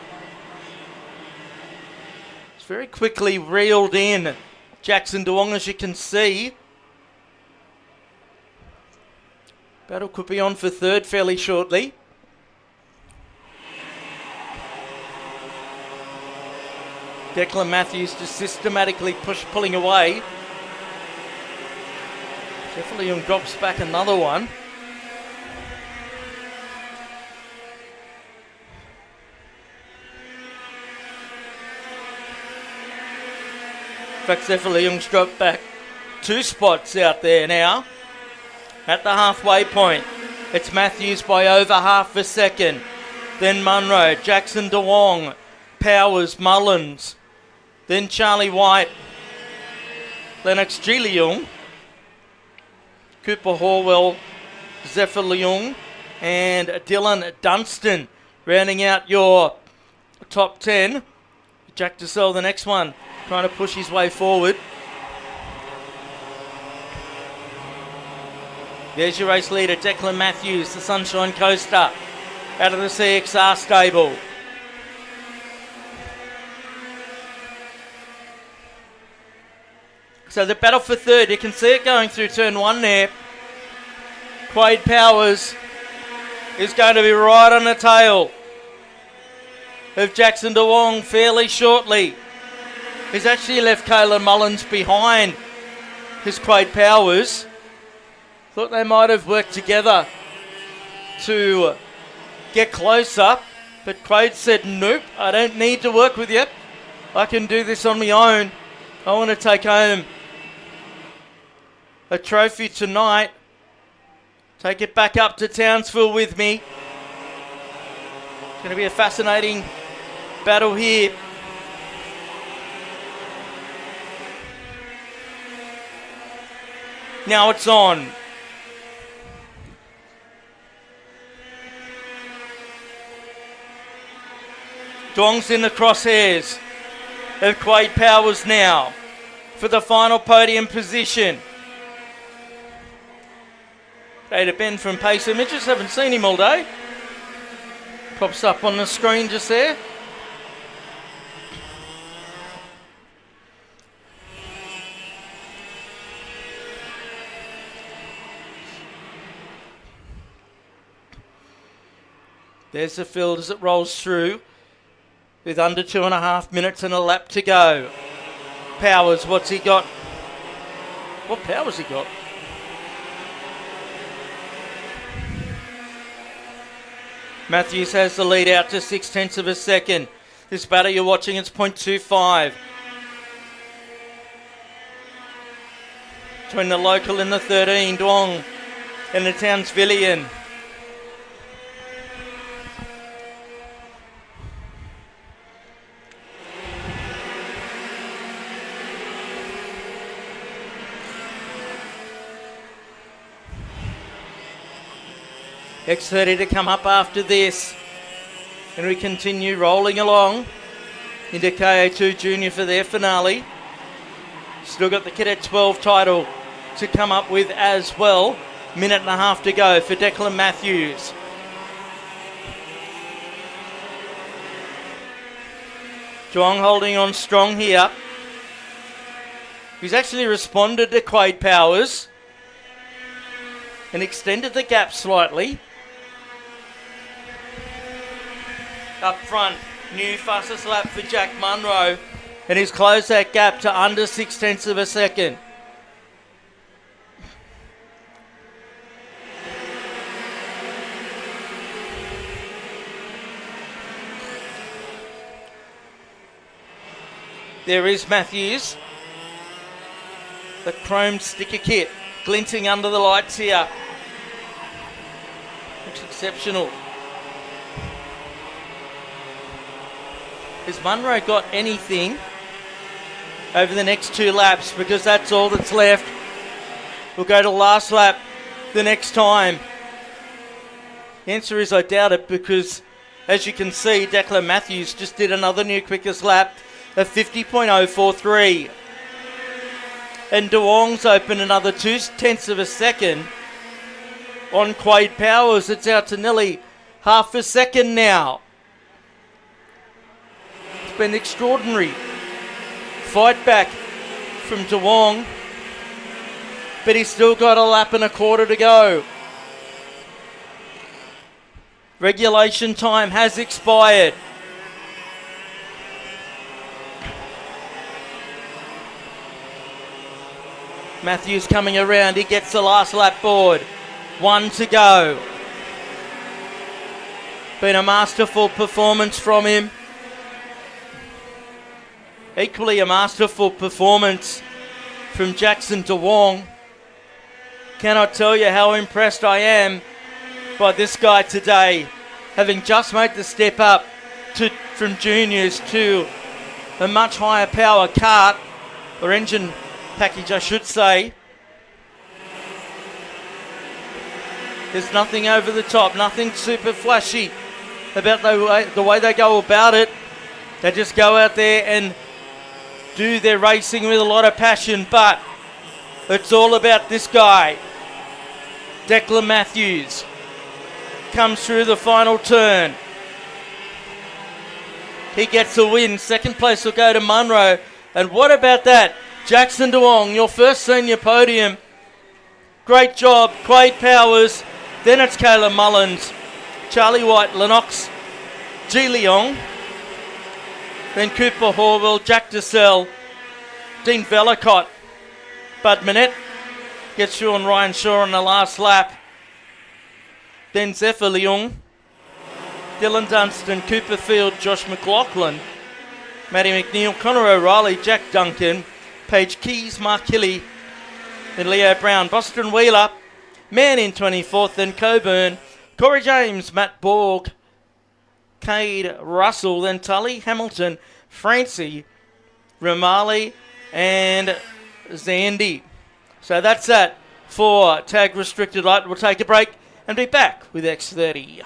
It's very quickly reeled in Jackson Duong, as you can see. Battle could be on for third fairly shortly. Declan Matthews just systematically pulling away. Zephyr Leung drops back another one. In fact, Zephyr Leung's dropped back 2 spots out there now. At the halfway point, it's Matthews by over half a second. Then Munro, Jackson Duong, Powers, Mullins. Then Charlie White, Lennox G. Leung, Cooper Horwell, Zephyr Leung, and Dylan Dunstan rounding out your top 10. Jack DeSalle, the next one, trying to push his way forward. There's your race leader, Declan Matthews, the Sunshine Coaster, out of the CXR stable. So the battle for third, you can see it going through turn one there. Quade Powers is going to be right on the tail of Jackson Duong fairly shortly. He's actually left Kayla Mullins behind his Quade Powers. Thought they might have worked together to get closer, but Quade said, nope, I don't need to work with you. I can do this on my own. I want to take home a trophy tonight. Take it back up to Townsville with me. It's going to be a fascinating battle here. Now it's on. Duong's in the crosshairs of Quade Powers now for the final podium position. Data Ben from Pace Images, haven't seen him all day. Pops up on the screen just there. There's the field as it rolls through with under 2.5 minutes and a lap to go. Powers, what's he got? What power's he got? Matthews has the lead out to 0.6 of a second. This battle you're watching, it's 0.25. Between the local and the 13, Duong and the Townsvillian. X30 to come up after this. And we continue rolling along into KA2 Junior for their finale. Still got the Cadet 12 title to come up with as well. 1.5 minutes to go for Declan Matthews. Duong holding on strong here. He's actually responded to Quade Powers and extended the gap slightly. Up front, new fastest lap for Jack Munro, and he's closed that gap to under 0.6 of a second. There is Matthews. The chrome sticker kit glinting under the lights here. Looks exceptional. Has Munro got anything over the next 2 laps? Because that's all that's left. We'll go to last lap the next time. The answer is I doubt it, because as you can see, Declan Matthews just did another new quickest lap of 50.043. And De Wong's opened another 0.2 of a second on Quade Powers. It's out to nearly half a second now. It's been extraordinary fight back from De Wong, but he's still got a lap and a quarter to go. Regulation time has expired. Matthews coming around, he gets the last lap board. 1 to go. Been a masterful performance from him. Equally a masterful performance from Jackson De Wong. Cannot tell you how impressed I am by this guy today, having just made the step up from juniors to a much higher power kart, or engine package I should say. There's nothing over the top, nothing super flashy about the way they go about it. They just go out there and do their racing with a lot of passion, but it's all about this guy. Declan Matthews comes through the final turn. He gets a win. Second place will go to Munro. And what about that? Jackson De Wong, your first senior podium. Great job, Quade Powers. Then it's Caleb Mullins, Charlie White, Lennox, G. Leong. Then Cooper Horwell, Jack DeSell, Dean Vellicott, Bud Minette gets through on Ryan Shaw on the last lap. Then Zephyr Leung, Dylan Dunstan, Cooper Field, Josh McLaughlin, Matty McNeil, Connor O'Reilly, Jack Duncan, Paige Keys, Mark Hilly, then Leo Brown, Boston Wheeler, Man in 24th, then Coburn, Corey James, Matt Borg, Cade Russell, then Tully, Hamilton, Francie, Romali, and Zandy. So that's that for Tag Restricted Light. We'll take a break and be back with X30.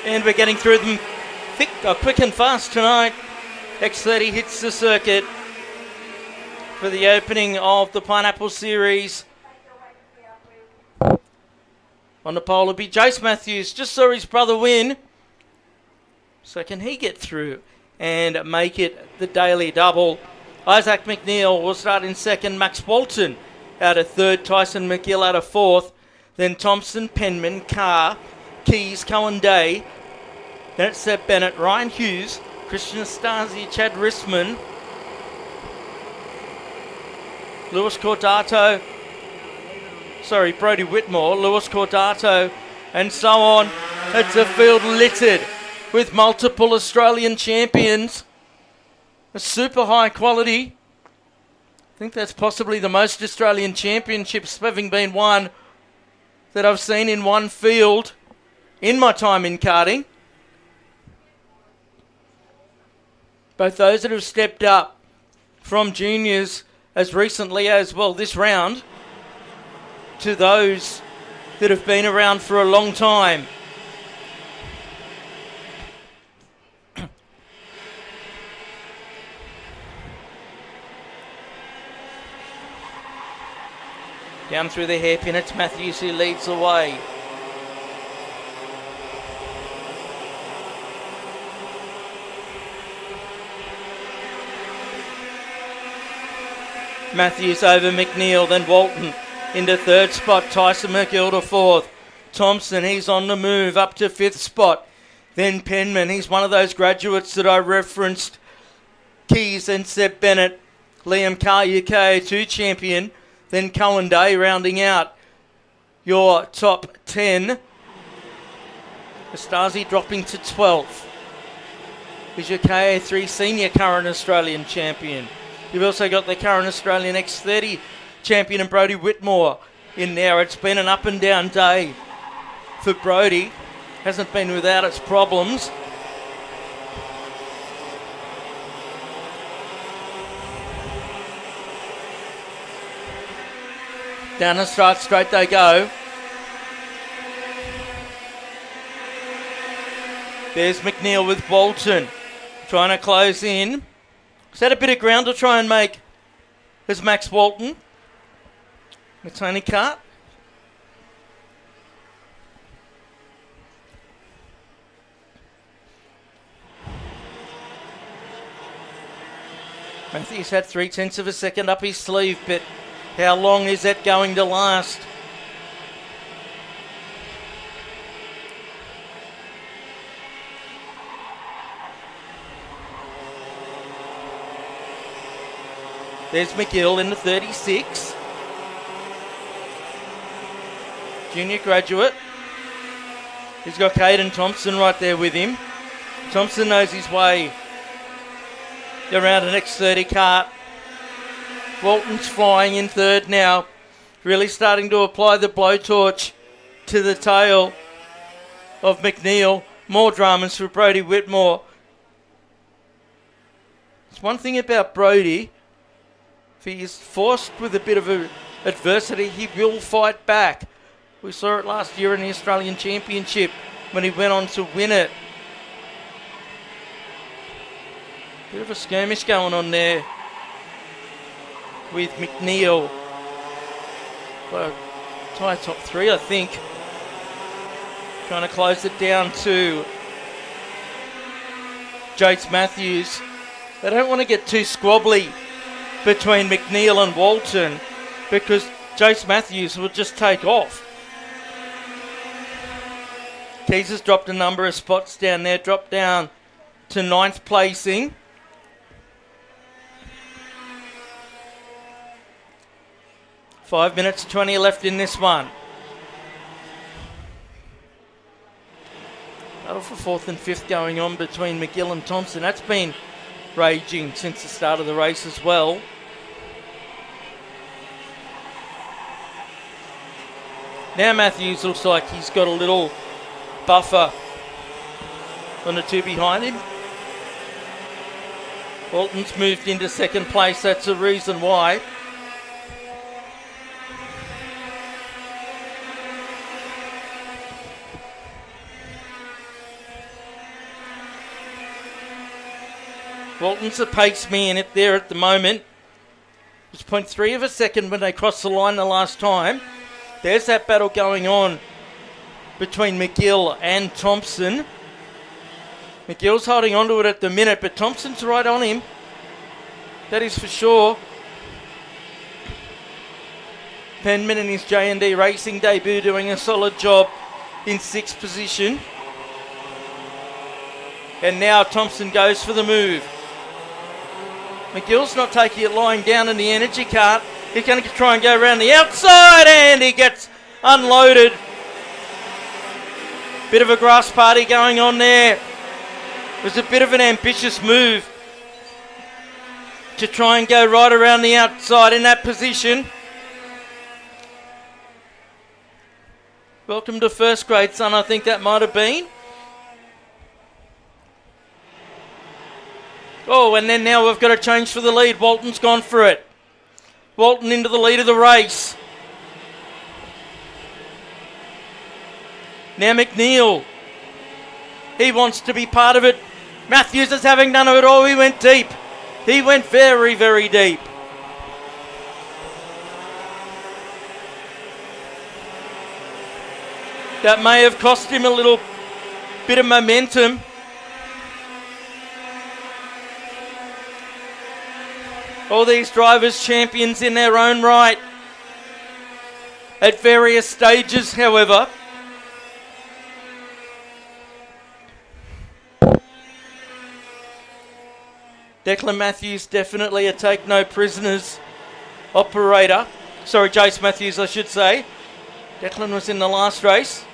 And we're getting through them quick and fast tonight. X30 hits the circuit for the opening of the Pineapple Series. On the pole will be Jace Matthews. Just saw his brother win. So can he get through and make it the daily double? Isaac McNeil will start in second. Max Walton out of third. Tyson McGill out of fourth. Then Thompson, Penman, Carr, Keys, Cohen Day. Then it's Seb Bennett, Ryan Hughes, Christian Stasi, Chad Rissman, Lewis Cordato, Brody Whitmore, Lewis Cordato, and so on. It's a field littered with multiple Australian champions. A super high quality. I think that's possibly the most Australian championships having been won that I've seen in one field in my time in karting. Both those that have stepped up from juniors as recently as, well, this round, to those that have been around for a long time. Down through the hairpin, it's Matthews who leads the way. Matthews over McNeil, then Walton into third spot. Tyson McGill to fourth. Thompson, he's on the move up to fifth spot. Then Penman, he's one of those graduates that I referenced. Keys and Seb Bennett. Liam Carr, UK 2 champion. Then Cohen Day rounding out your top 10. Stasi dropping to 12th. Is your KA3 senior current Australian champion. You've also got the current Australian X30 champion and Brody Whitmore in there. It's been an up and down day for Brody. Hasn't been without its problems. Down the straight they go. There's McNeil with Bolton trying to close in. Is that a bit of ground to try and make? There's Max Walton. Tony Kart. Matthews had 0.3 of a second up his sleeve, but how long is that going to last? There's McGill in the 36. Junior graduate. He's got Caden Thompson right there with him. Thompson knows his way around an X30 kart. Walton's flying in third now. Really starting to apply the blowtorch to the tail of McNeil. More dramas for Brody Whitmore. It's one thing about Brody. If he is forced with a bit of adversity, he will fight back. We saw it last year in the Australian Championship when he went on to win it. Bit of a skirmish going on there with McNeil. Well, tie top 3, I think. Trying to close it down to Jace Matthews. They don't want to get too squabbly between McNeil and Walton because Jace Matthews will just take off. Keys has dropped a number of spots down there, dropped down to 9th placing. Five minutes 20 left in this one. Battle for 4th and 5th going on between McGill and Thompson. That's been raging since the start of the race as well. Now Matthews looks like he's got a little buffer on the two behind him. Walton's moved into second place. That's the reason why. Walton's the pace man up there at the moment. It's 0.3 of a second when they crossed the line the last time. There's that battle going on between McGill and Thompson. McGill's holding on to it at the minute, but Thompson's right on him. That is for sure. Penman in his J&D Racing debut doing a solid job in 6th position. And now Thompson goes for the move. McGill's not taking it lying down in the energy cart. He's going to try and go around the outside, and he gets unloaded. Bit of a grass party going on there. It was a bit of an ambitious move to try and go right around the outside in that position. Welcome to first grade, son, I think that might have been. Oh, and then now we've got to change for the lead. Walton's gone for it. Walton into the lead of the race. Now McNeil. He wants to be part of it. Matthews is having none of it all. He went deep. He went very, very deep. That may have cost him a little bit of momentum. All these drivers champions in their own right. At various stages, however. Declan Matthews definitely a take no prisoners operator. Sorry, Jace Matthews I should say. Declan was in the last race.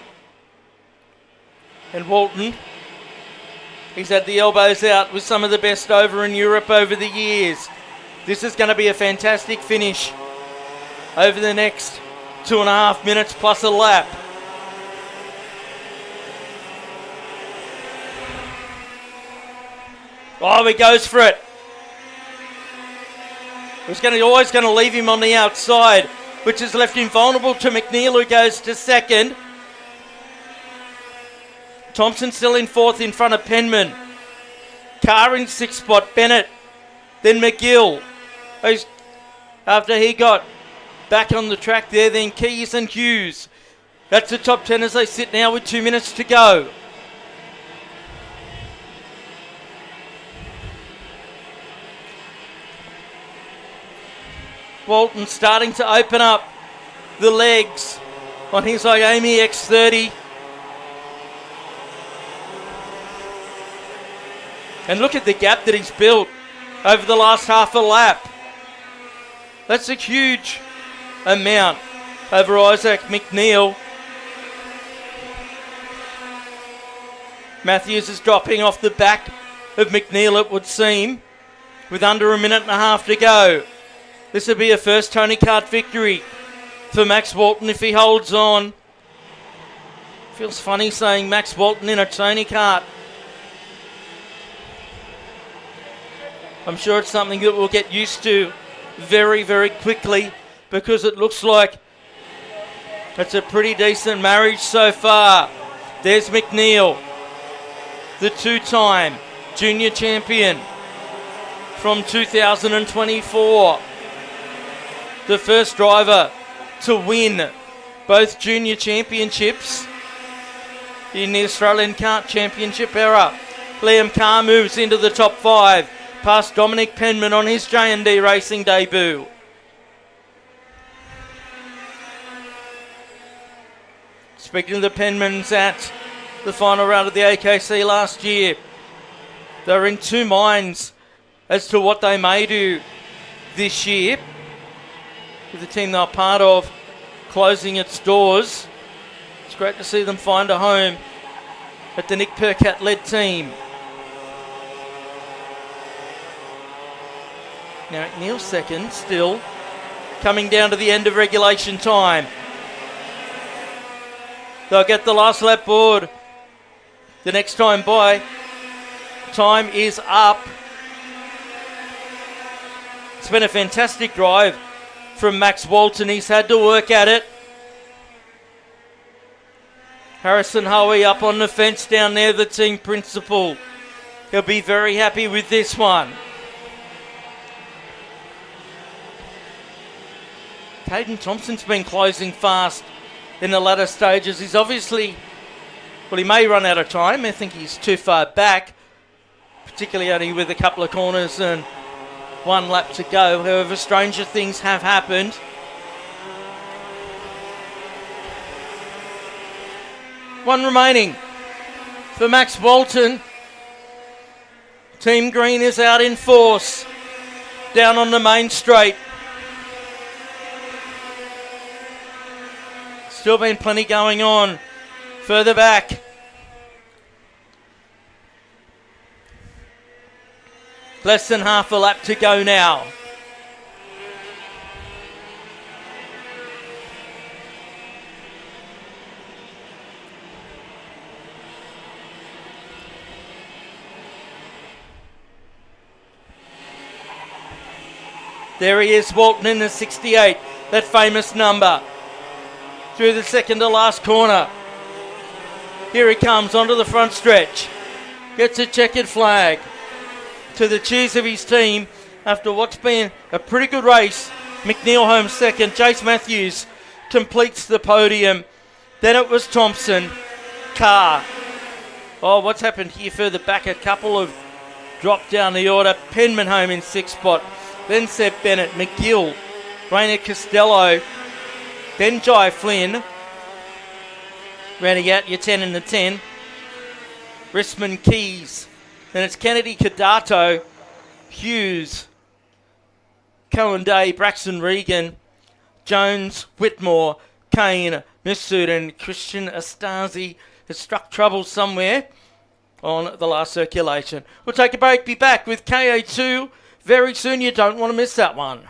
And Walton, he's had the elbows out with some of the best over in Europe over the years. This is going to be a fantastic finish over the next 2.5 minutes plus a lap. Oh, he goes for it. He's always going to leave him on the outside, which has left him vulnerable to McNeil, who goes to second. Thompson still in 4th in front of Penman. Carr in 6th spot, Bennett. Then McGill. After he got back on the track there, then Keys and Hughes. That's the top 10 as they sit now with 2 minutes to go. Walton starting to open up the legs on his Miami X30. And look at the gap that he's built over the last half a lap. That's a huge amount over Isaac McNeil. Matthews is dropping off the back of McNeil, it would seem, with under 1.5 minutes to go. This will be a first Tony Kart victory for Max Walton if he holds on. Feels funny saying Max Walton in a Tony Kart. I'm sure it's something that we'll get used to very, very quickly, because it looks like it's a pretty decent marriage so far. There's McNeil, the two-time junior champion from 2024. The first driver to win both junior championships in the Australian Kart Championship era. Liam Carr moves into the top 5. Past Dominic Penman on his J&D Racing debut. Speaking of the Penmans at the final round of the AKC last year, they were in two minds as to what they may do this year, with the team they're part of closing its doors. It's great to see them find a home at the Nick Percat-led team. Now McNeil second, still coming down to the end of regulation time. They'll get the last lap board the next time by. Time is up. It's been a fantastic drive from Max Walton. He's had to work at it. Harrison Hoey up on the fence down there, the team principal. He'll be very happy with this one. Caden Thompson's been closing fast in the latter stages. He's obviously, well, he may run out of time. I think he's too far back, particularly only with a couple of corners and one lap to go. However, stranger things have happened. One remaining for Max Walton. Team Green is out in force down on the main straight. Still been plenty going on further back. Less than half a lap to go now. There he is, Walton in the 68, that famous number. Through the second to last corner. Here he comes onto the front stretch. Gets a checkered flag to the cheers of his team after what's been a pretty good race. McNeil home second. Jace Matthews completes the podium. Then it was Thompson. Carr. Oh, what's happened here further back? A couple of dropped down the order. Penman home in sixth spot. Then Seb Bennett. McGill. Rainer Costello. Then Jai Flynn. Rounding out your 10 and the 10. Risman Keys. Then it's Kennedy Cadato. Hughes. Cohen Day. Braxton Regan. Jones. Whitmore. Kane. Missoud and Christian Astasi has struck trouble somewhere on the last circulation. We'll take a break. Be back with KA2 very soon. You don't want to miss that one.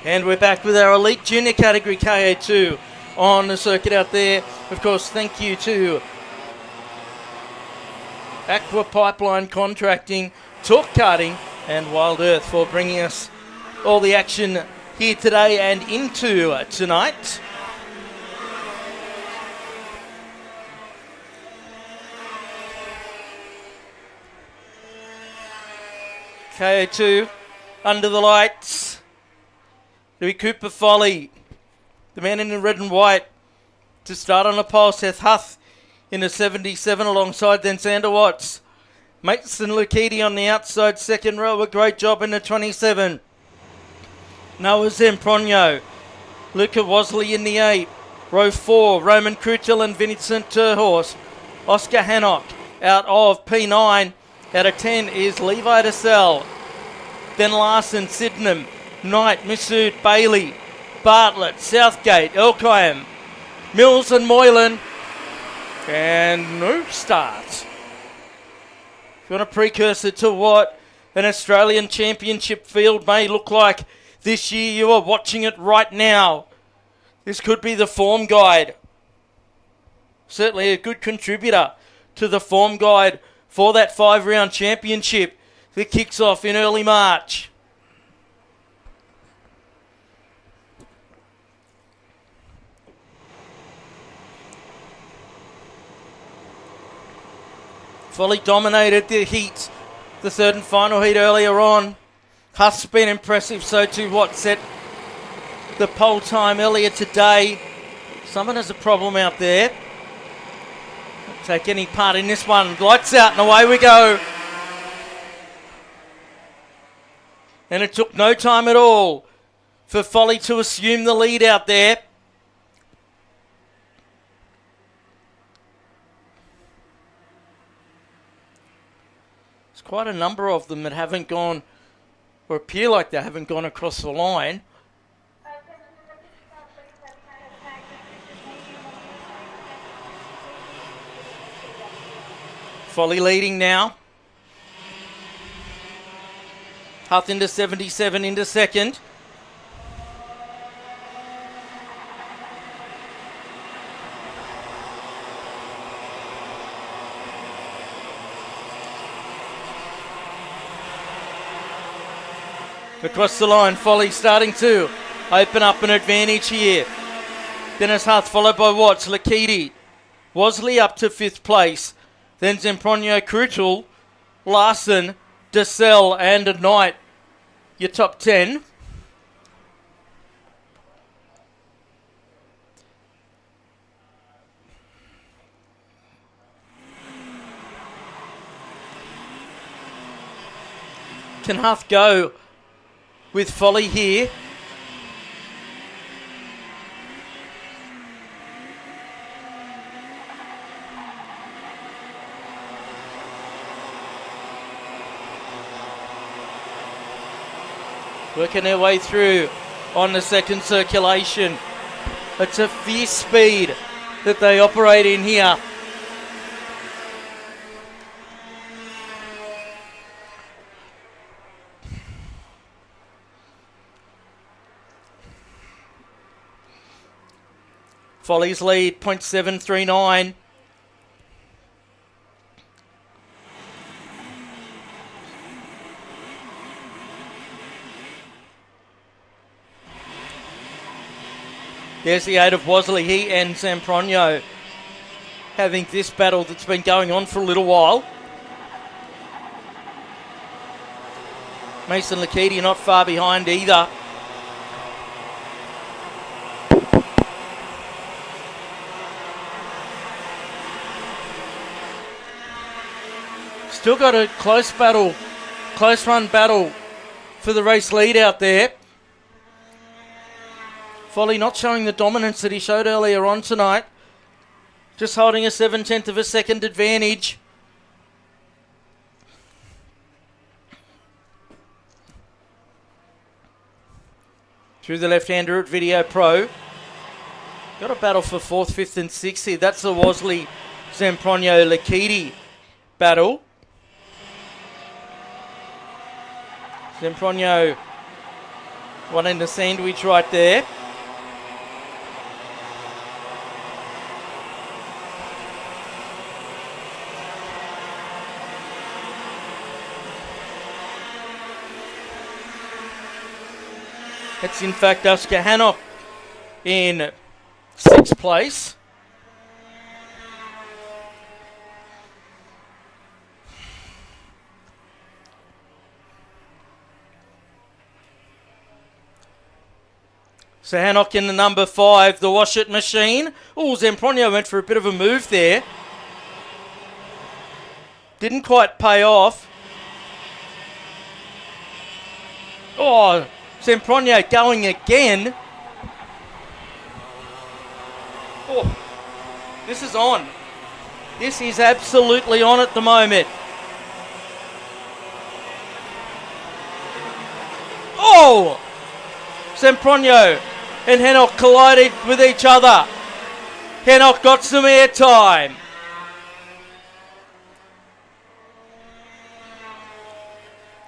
And we're back with our Elite Junior category KA2 on the circuit out there. Of course, thank you to Aqua Pipeline Contracting, Talk Karting and Wild Earth for bringing us all the action here today and into tonight. KA2 under the lights. Louis Cooper Folly, the man in the red and white, to start on the pole. Seth Huth in the 77 alongside then Sander Watts. Mason Lukidi on the outside second row, a great job in the 27. Noah Zempronio, Luca Wasley in the 8. Row 4, Roman Crutel and Vincent Terhorst. Oscar Hannock out of P9. Out of 10 is Levi DeSalle. Then Larson, Sydenham, Knight, Missoud, Bailey, Bartlett, Southgate, Elkheim, Mills and Moylan. And no start. If you want a precursor to what an Australian Championship field may look like this year, you are watching it right now. This could be the form guide. Certainly a good contributor to the form guide for that 5-round championship that kicks off in early March. Fully dominated the heat, the third and final heat earlier on. Huff's been impressive, so too what set the pole time earlier today. Someone has a problem out there. Won't take any part in this one. Lights out and away we go. And it took no time at all for Folly to assume the lead out there. There's quite a number of them that haven't gone, or appear like they haven't gone across the line. Folly leading now. Huth into 77 into second. Across the line, Folly starting to open up an advantage here. Dennis Huth followed by Watts, Lakiti. Wasley up to 5th place. Then Zempronio, Krutel, Larson, DeSell and Knight. Your top 10. Can Huth go with Folly here? Working their way through on the second circulation. It's a fierce speed that they operate in here. Folly's lead, 0.739. There's the 8 of Wasley. He and Zempronio having this battle that's been going on for a little while. Mason Lakiti not far behind either. Still got a close battle, close run battle for the race lead out there. Folly not showing the dominance that he showed earlier on tonight. Just holding a 7/10 of a second advantage. Through the left-hander at Video Pro. Got a battle for 4th, 5th and 6th here. That's the Wasley, Zempronio, Lakiti battle. Zempronio wanting the sandwich right there. It's in fact Oscar Hannock in 6th place. So Hannock in the number 5, the Wash It machine. Oh, Zempronio went for a bit of a move there. Didn't quite pay off. Oh, Zempronio going again. Oh, this is on. This is absolutely on at the moment. Oh! Zempronio and Hannock collided with each other. Henoch got some air time.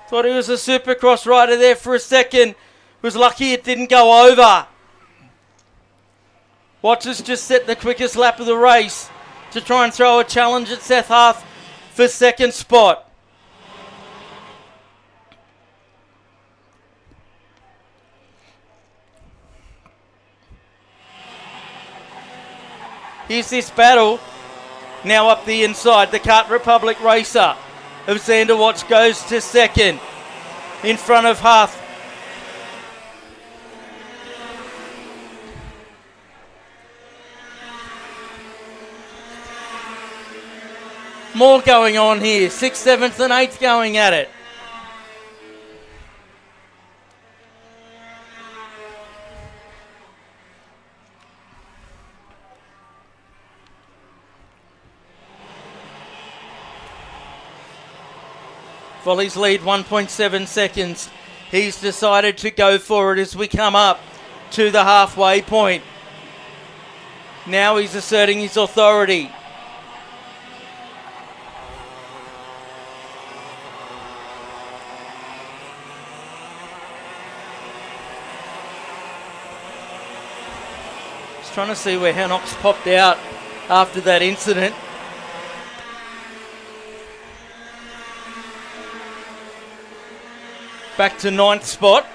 Thought he was a supercross rider there for a second. Was lucky it didn't go over. Watchers just set the quickest lap of the race to try and throw a challenge at Seth Huth for second spot. Here's this battle. Now up the inside, the Kart Republic racer of Xander Watts goes to second in front of Huth. More going on here. 6th, 7th and 8th going at it. Volley's lead 1.7 seconds. He's decided to go for it as we come up to the halfway point. Now he's asserting his authority. Just trying to see where Henoch's popped out after that incident. Back to 9th spot.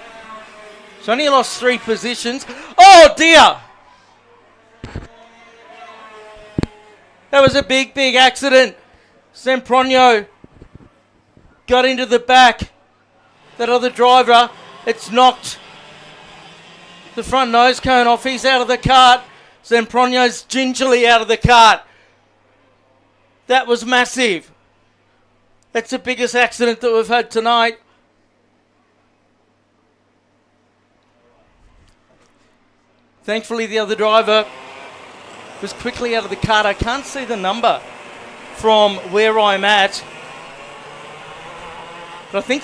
He's only lost 3 positions. Oh dear! That was a big, big accident. Sempronio got into the back. That other driver, it's knocked the front nose cone off. He's out of the kart. Sempronio's gingerly out of the kart. That was massive. That's the biggest accident that we've had tonight. Thankfully, the other driver was quickly out of the kart. I can't see the number from where I'm at. But I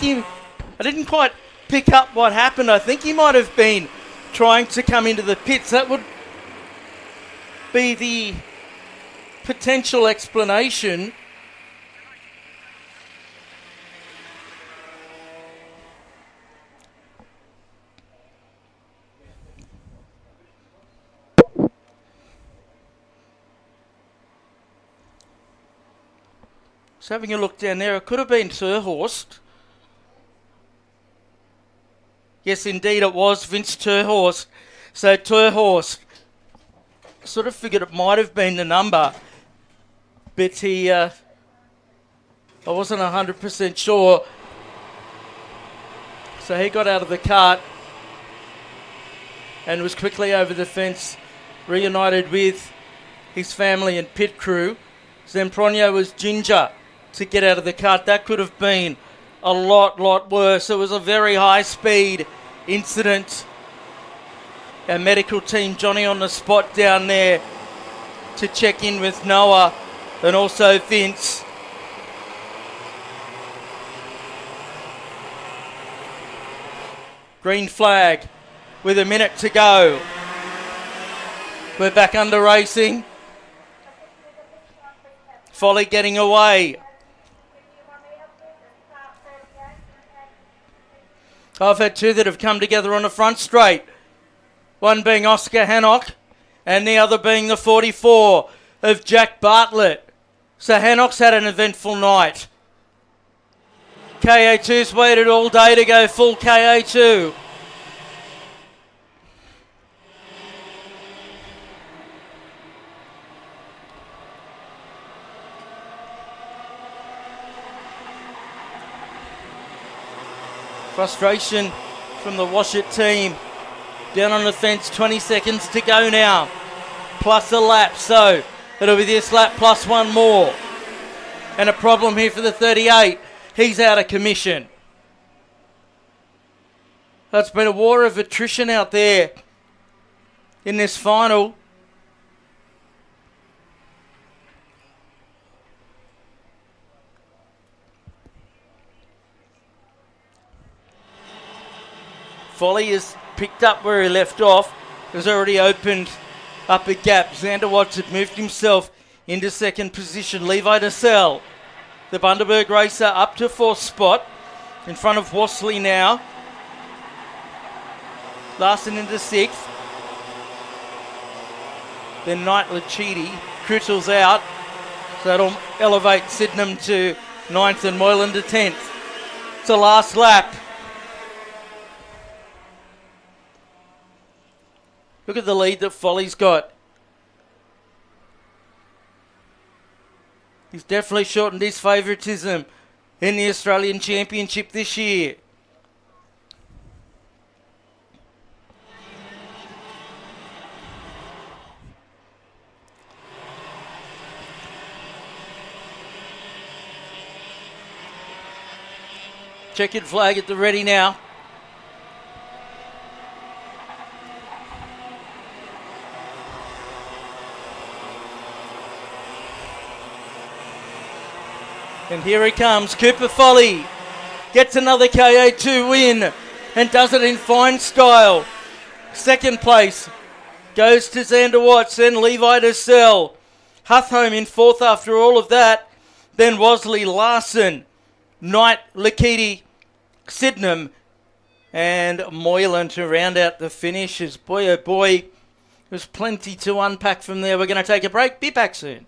didn't quite pick up what happened. I think he might have been trying to come into the pits. That would be the potential explanation. Just having a look down there, it could have been Terhorst. Yes, indeed it was Vince Terhorst. So Terhorst, sort of figured it might have been the number, but I wasn't 100% sure. So he got out of the kart and was quickly over the fence, reunited with his family and pit crew. Sempronio was ginger to get out of the kart. That could have been a lot worse. It was a very high-speed incident. Our medical team, Johnny on the spot down there to check in with Noah and also Vince. Green flag with a minute to go. We're back under racing. Folly getting away. I've had 2 that have come together on the front straight. One being Oscar Henoch and the other being the 44 of Jack Bartlett. So Henoch's had an eventful night. KA2's waited all day to go full KA2. Frustration from the Washit team. Down on the fence, 20 seconds to go now. Plus a lap, so it'll be this lap plus 1 more. And a problem here for the 38. He's out of commission. It's been a war of attrition out there in this final. Folly has picked up where he left off. Has already opened up a gap. Xander Watts had moved himself into second position. Levi DeSalle, the Bundaberg racer, up to fourth spot in front of Wassley now. Larson into sixth. Then Knight Lachidi. Critchell's out. So that'll elevate Sydenham to ninth and Moylan to 10th. It's the last lap. Look at the lead that Folly's got. He's definitely shortened his favouritism in the Australian Championship this year. Checkered flag at the ready now. And here he comes, Cooper Folly gets another KA2 win and does it in fine style. Second place goes to Xander Watts, then Levi DeSalle. Huthholm in fourth after all of that. Then Wasley, Larson, Knight, Lakiti, Sydenham and Moylan to round out the finishes. Boy, oh boy, there's plenty to unpack from there. We're going to take a break. Be back soon.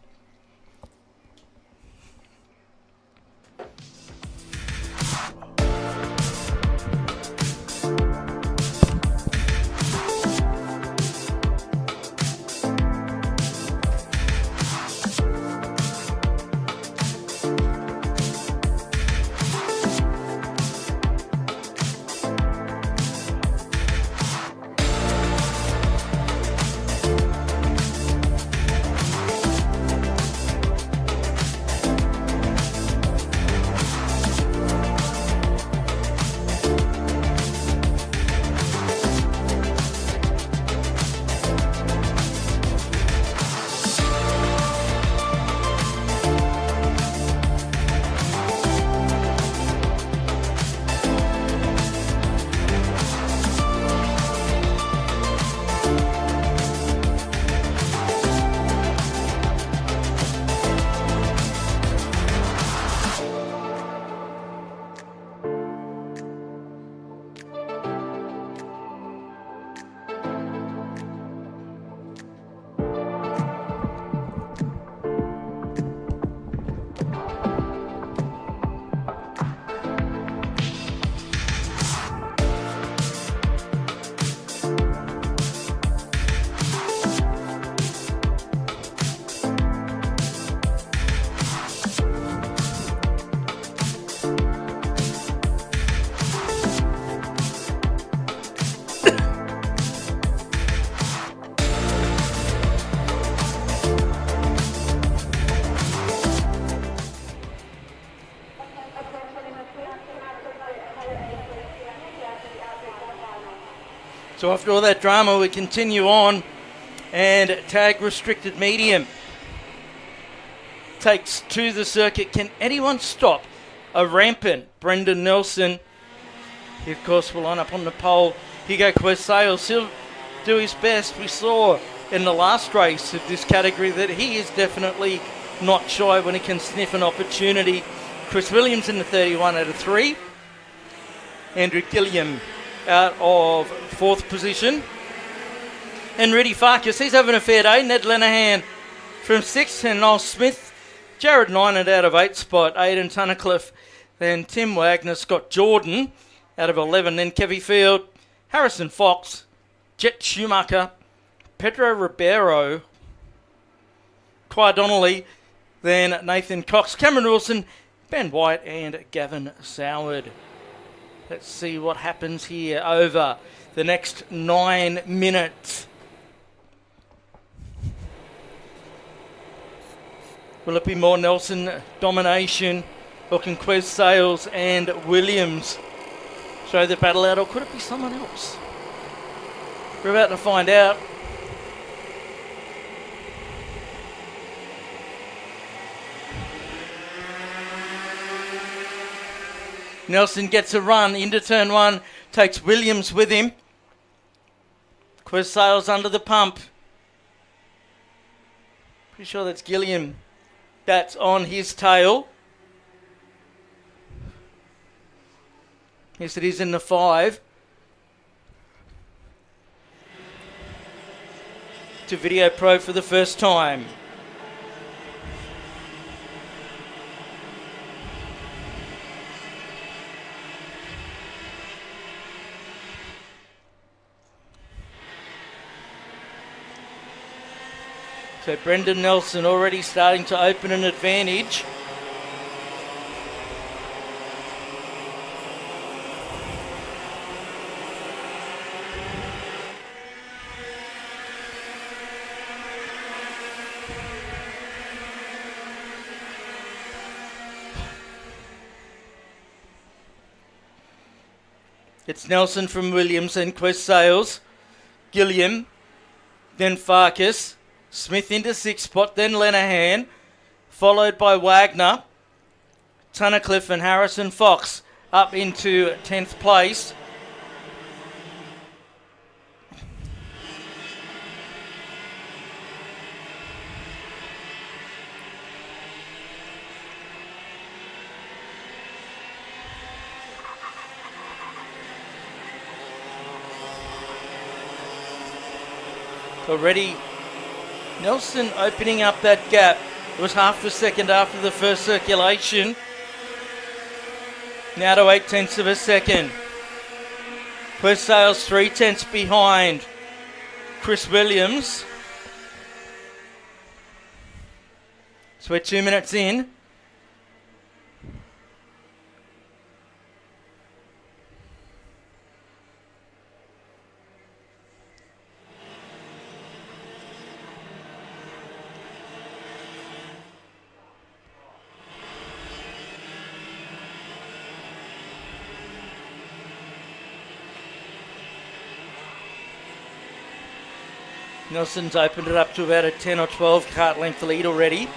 So after all that drama, we continue on, and tag restricted medium takes to the circuit. Can anyone stop a rampant Brendan Nelson? He, of course, will line up on the pole. Hugo Quest Sales, he'll do his best. We saw in the last race of this category that he is definitely not shy when he can sniff an opportunity. Chris Williams in the 31 out of 3. Andrew Gilliam out of 4th position. And Rudy Farkas, he's having a fair day. Ned Lenahan from 6th, and Noel Smith, Jared Nynard out of 8th spot. Aidan Tunnicliffe, then Tim Wagner, Scott Jordan out of 11, then Kevy Field, Harrison Fox, Jet Schumacher, Pedro Ribeiro, Quire Donnelly, then Nathan Cox, Cameron Wilson, Ben White and Gavin Soward. Let's see what happens here over the next 9 minutes. Will it be more Nelson domination, or can Quez Sales and Williams show the battle out, or could it be someone else? We're about to find out. Nelson gets a run into turn 1, takes Williams with him. Quez Sales under the pump. Pretty sure that's Gilliam. That's on his tail. Yes, it is in the 5. To Video Pro for the first time. So Brendan Nelson already starting to open an advantage. It's Nelson from Williams and Quest Sales. Gilliam, then Farkas. Smith into 6th spot, then Lenahan, followed by Wagner. Tunnicliffe and Harrison Fox up into 10th place. Already Nelson opening up that gap. It was half a second after the first circulation. Now to 8/10 of a second. Quest Sales 3/10 behind Chris Williams. So we're 2 minutes in. Nelson's opened it up to about a 10 or 12 kart length lead already.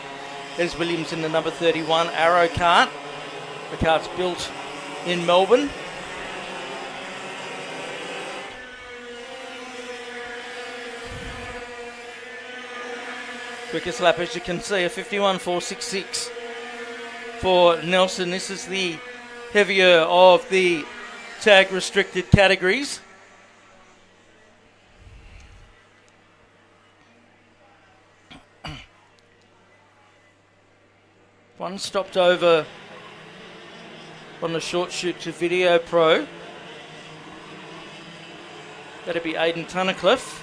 There's Williams in the number 31 Arrow kart. The kart's built in Melbourne. Quickest lap, as you can see, a 51.466 for Nelson. This is the heavier of the tag restricted categories. One stopped over on the short shoot to Video Pro. That'd be Aidan Tunnicliffe.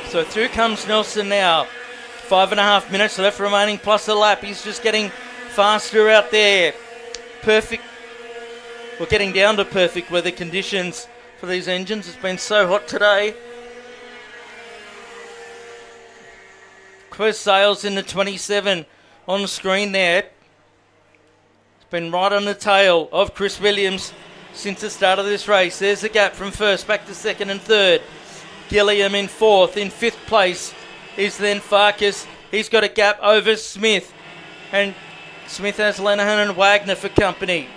So through comes Nelson now. 5.5 minutes left remaining plus a lap. He's just getting faster out there. Perfect. We're getting down to perfect weather conditions for these engines. It's been so hot today. Quest Sales in the 27 on the screen there. It's been right on the tail of Chris Williams since the start of this race. There's the gap from first back to second and third. Gilliam in 4th. In 5th place is then Farkas. He's got a gap over Smith. And Smith has Lenahan and Wagner for company.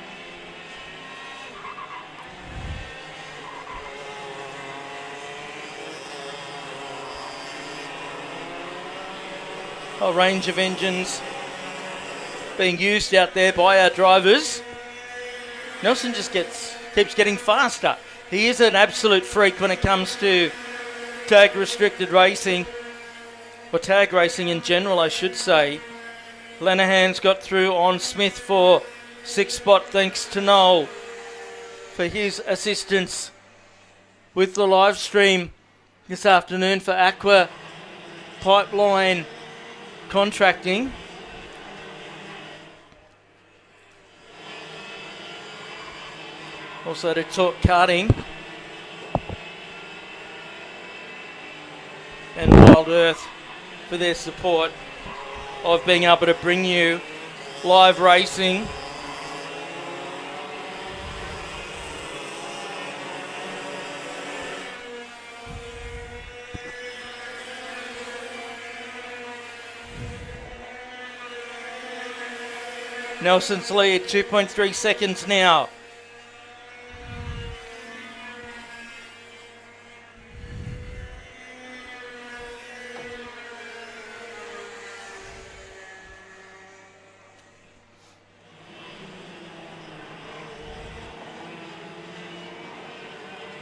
A range of engines being used out there by our drivers. Nelson just keeps getting faster. He is an absolute freak when it comes to tag restricted racing, or tag racing in general, I should say. Lenahan's got through on Smith for 6th spot, thanks to Noel for his assistance with the live stream this afternoon for Aqua Pipeline Contracting. Also to Talk Karting. And Wild Earth for their support of being able to bring you live racing. Nelson's lead, 2.3 seconds now.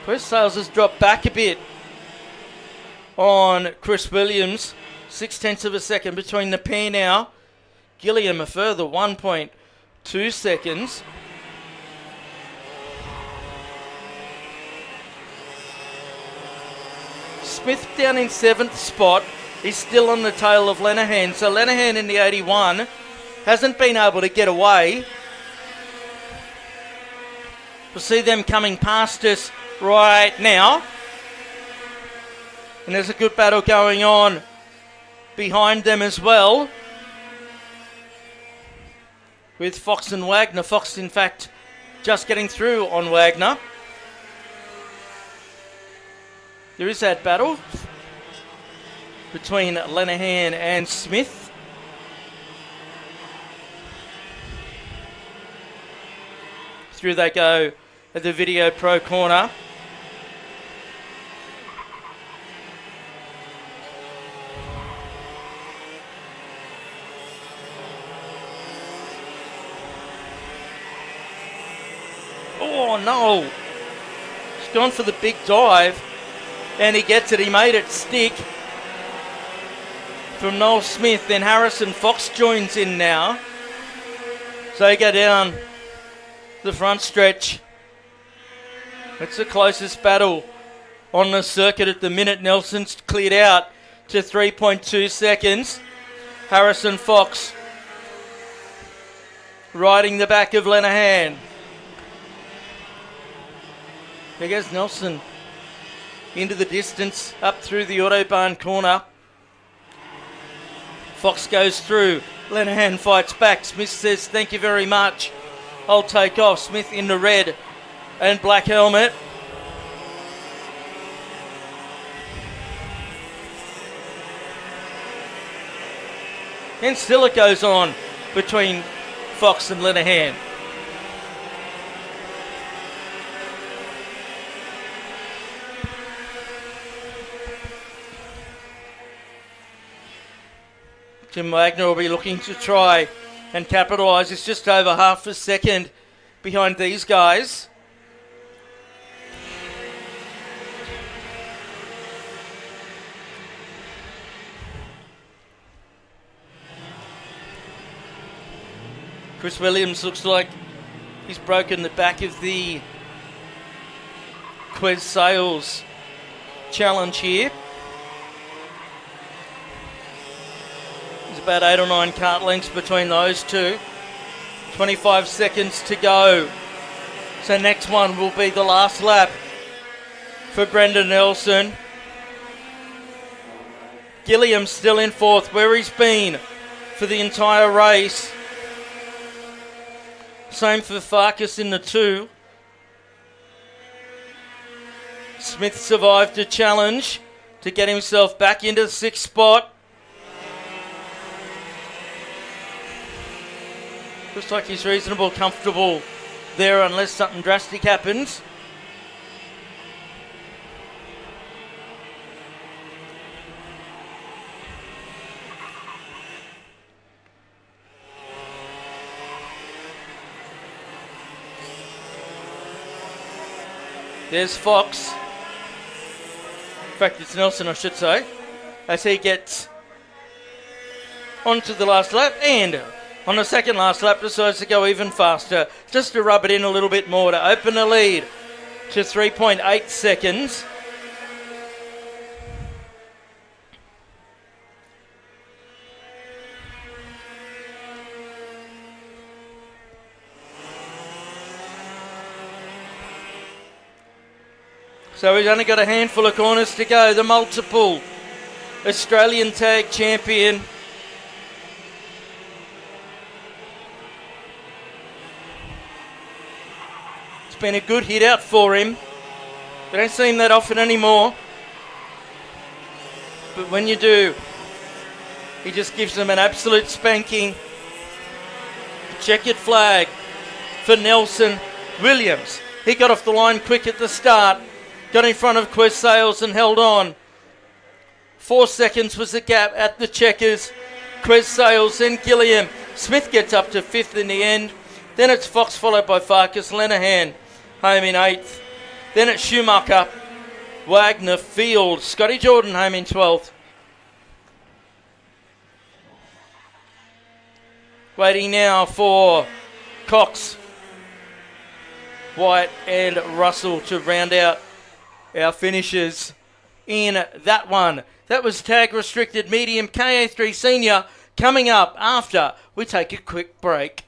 Chris Sales has dropped back a bit on Chris Williams. 0.6 of a second between the pair now. Gilliam a further 1.2 seconds. Smith down in 7th spot. He's still on the tail of Lenihan. So Lenihan in the 81 hasn't been able to get away. We'll see them coming past us right now. And there's a good battle going on behind them as well, with Fox and Wagner. Fox, in fact, just getting through on Wagner. There is that battle between Lenihan and Smith. Through they go at the Video Pro corner. Oh no! He's gone for the big dive and he gets it. He made it stick from Noel Smith. Then Harrison Fox joins in now. So they go down the front stretch. It's the closest battle on the circuit at the minute. Nelson's cleared out to 3.2 seconds. Harrison Fox riding the back of Lenihan. There goes Nelson into the distance, up through the Autobahn corner. Fox goes through. Lenihan fights back. Smith says, thank you very much. I'll take off. Smith in the red and black helmet. And still it goes on between Fox and Lenihan. Jim Wagner will be looking to try and capitalise. He's just over half a second behind these guys. Chris Williams looks like he's broken the back of the Quez Sales challenge here. There's about 8 or 9 kart lengths between those two. 25 seconds to go. So next one will be the last lap for Brendan Nelson. Gilliam still in 4th, where he's been for the entire race. Same for Farkas in the 2. Smith survived a challenge to get himself back into the 6th spot. Looks like he's reasonable, comfortable there unless something drastic happens. There's Fox. In fact, it's Nelson, I should say, as he gets onto the last lap and on the second last lap decides to go even faster, just to rub it in a little bit more to open the lead to 3.8 seconds. So he's only got a handful of corners to go. The multiple Australian tag champion. It's been a good hit out for him. We don't see him that often anymore. But when you do, he just gives them an absolute spanking. checkered flag for Nelson Williams. He got off the line quick at the start, got in front of Quest Sales and held on. 4 seconds was the gap at the checkers. Quest Sales, then Gilliam. Smith gets up to 5th in the end. Then it's Fox, followed by Farkas Lenehan, home in 8th. Then it's Schumacher, Wagner, Field, Scotty Jordan home in 12th. Waiting now for Cox, White and Russell to round out our finishers in that one. That was tag restricted medium KA3 senior coming up after we take a quick break.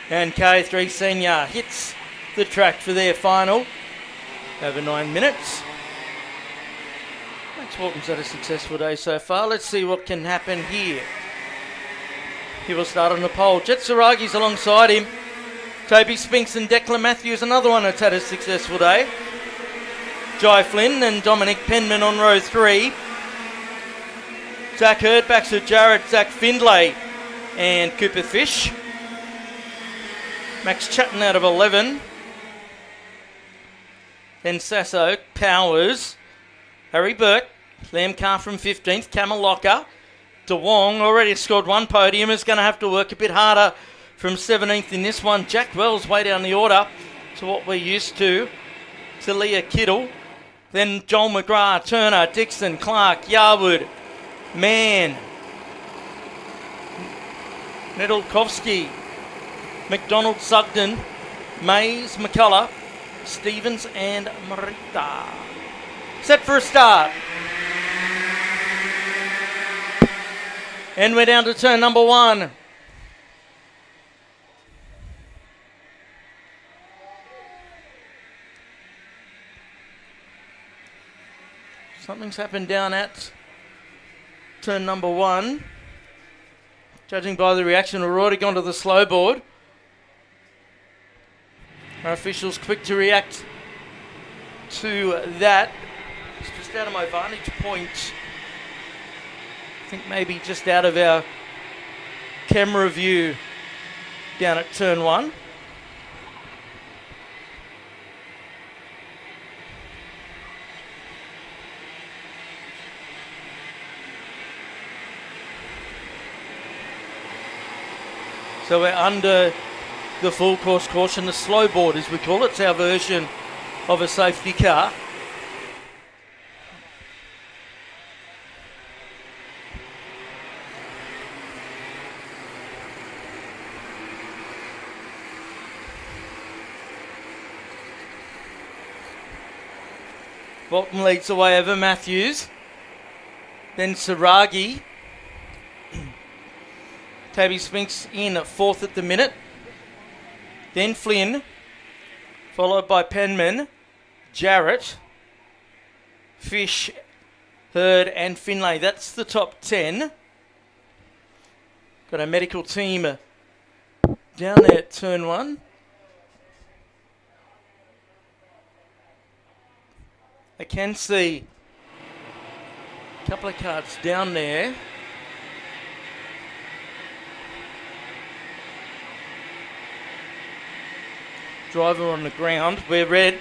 And K3 Senior hits the track for their final over 9 minutes. Max Walton's had a successful day so far. Let's see what can happen here. He will start on the pole. Jet Saragi's alongside him. Toby Spinks and Declan Matthews, another one that's had a successful day. Jai Flynn and Dominic Penman on row 3. Zach Hurd, Baxter Jarrett, Zach Findlay and Cooper Fish. Max Chatton out of 11. Then Sasso, Powers, Harry Burke, Liam Carr from 15th, Camel Locker. DeWong already scored one podium, is going to have to work a bit harder from 17th in this one. Jack Wells way down the order to what we're used to. Leah Kittle. Then Joel McGrath, Turner, Dixon, Clark, Yarwood, Mann, Nedolkovsky, McDonald, Sugden, Mays, McCullough, Stevens and Marita. Set for a start. And we're down to turn number 1. Something's happened down at turn number 1. Judging by the reaction, we're already gone to the slow board. Our officials quick to react to that. It's just out of my vantage point. I think maybe just out of our camera view down at turn 1. So we're under the full course caution, the slow board as we call it. It's our version of a safety car. Bolton leads the way over Matthews. Then Saragi. Tabby Spinks in at 4th at the minute. Then Flynn, followed by Penman, Jarrett, Fish, Hurd and Finlay. That's the top 10. Got a medical team down there at turn 1. I can see a couple of carts down there. Driver on the ground. We're red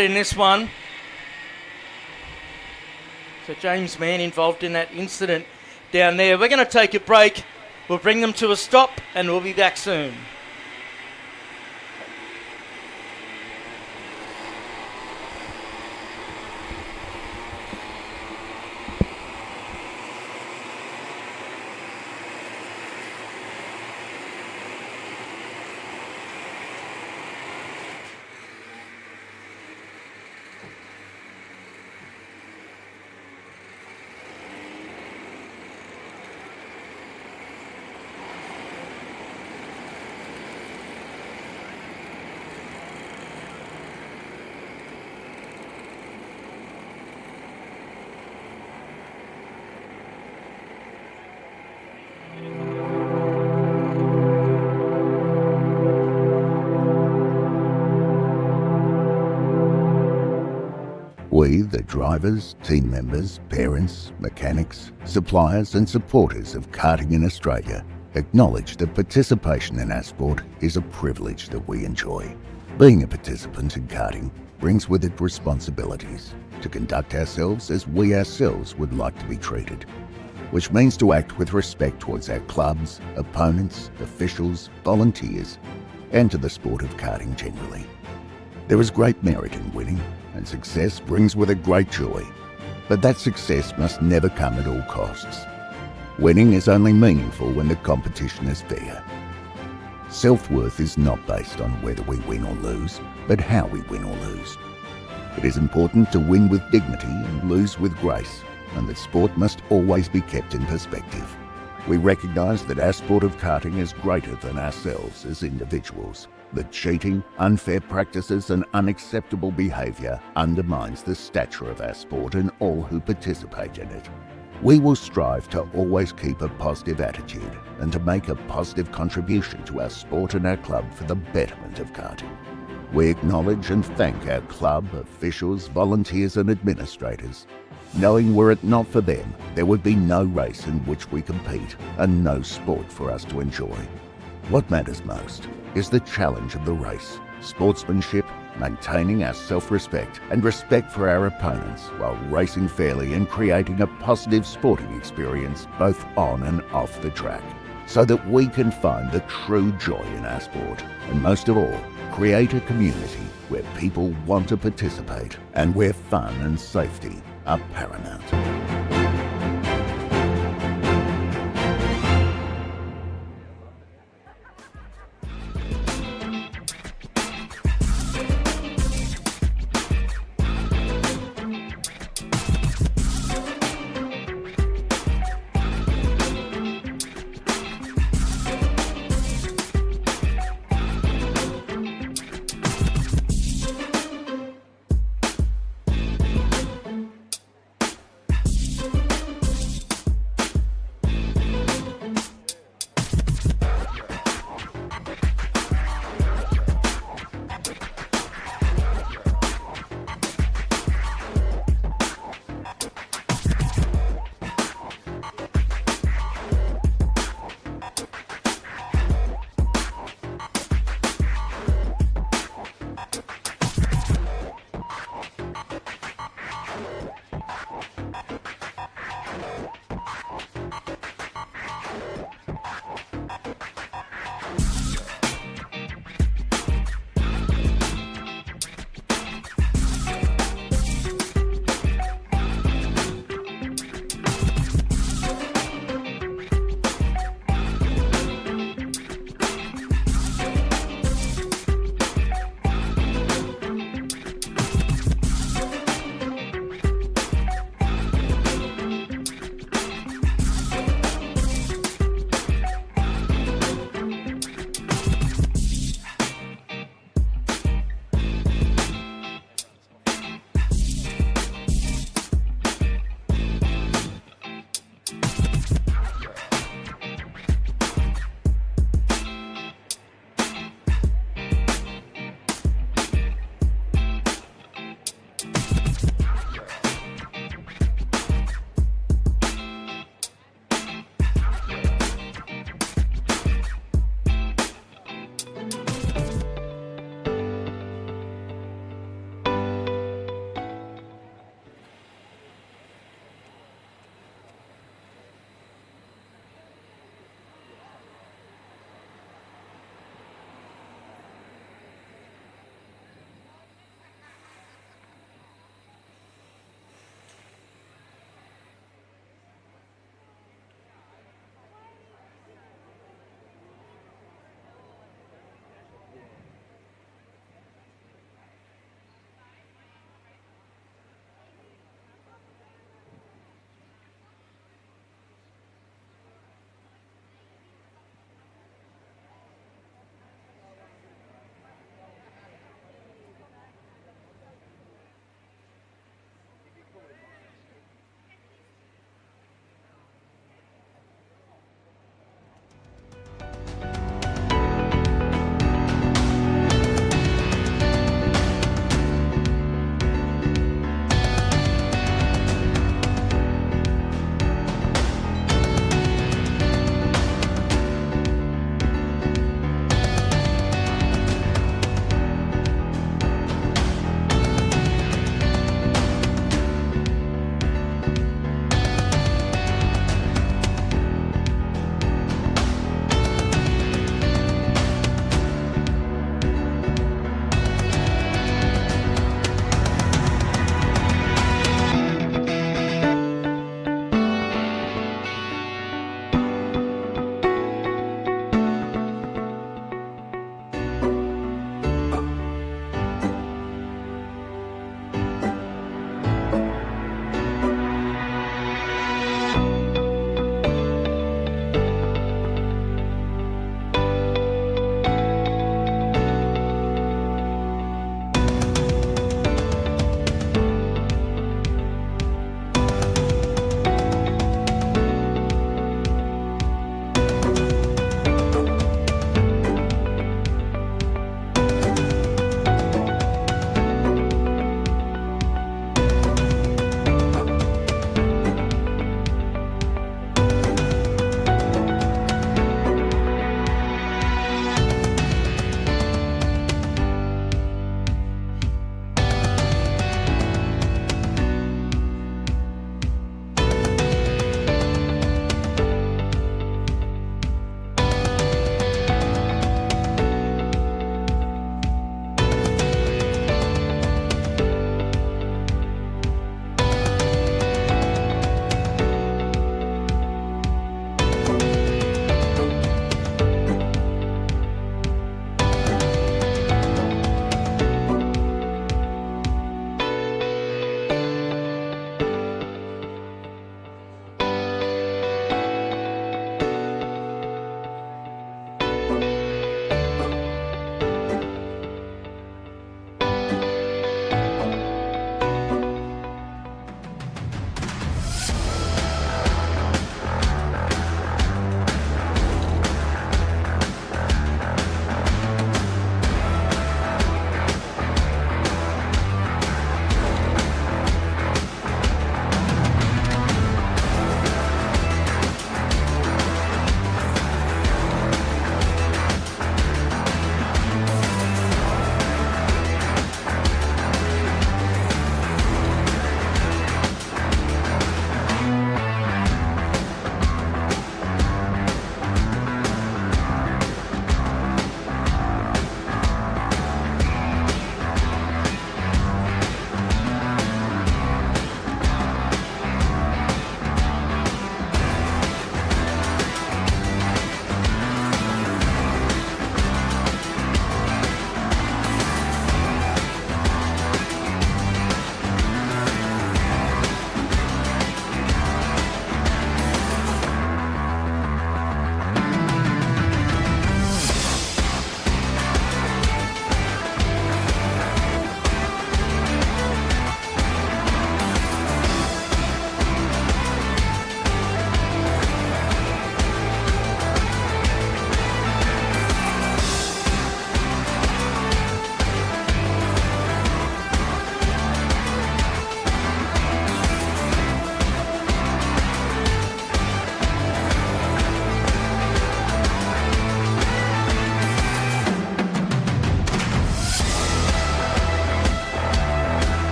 in this one. So James Mann involved in that incident down there. We're going to take a break. We'll bring them to a stop and we'll be back soon. We, the drivers, team members, parents, mechanics, suppliers and supporters of karting in Australia, acknowledge that participation in our sport is a privilege that we enjoy. Being a participant in karting brings with it responsibilities to conduct ourselves as we ourselves would like to be treated, which means to act with respect towards our clubs, opponents, officials, volunteers, and to the sport of karting generally. There is great merit in winning, and success brings with it great joy, but that success must never come at all costs. Winning is only meaningful when the competition is fair. Self-worth is not based on whether we win or lose, but how we win or lose. It is important to win with dignity and lose with grace, and that sport must always be kept in perspective. We recognise that our sport of karting is greater than ourselves as individuals, that cheating, unfair practices and unacceptable behaviour undermines the stature of our sport and all who participate in it. We will strive to always keep a positive attitude and to make a positive contribution to our sport and our club for the betterment of karting. We acknowledge and thank our club, officials, volunteers and administrators, knowing were it not for them, there would be no race in which we compete and no sport for us to enjoy. What matters most is the challenge of the race, sportsmanship, maintaining our self-respect and respect for our opponents while racing fairly and creating a positive sporting experience both on and off the track, so that we can find the true joy in our sport and most of all, create a community where people want to participate and where fun and safety are paramount.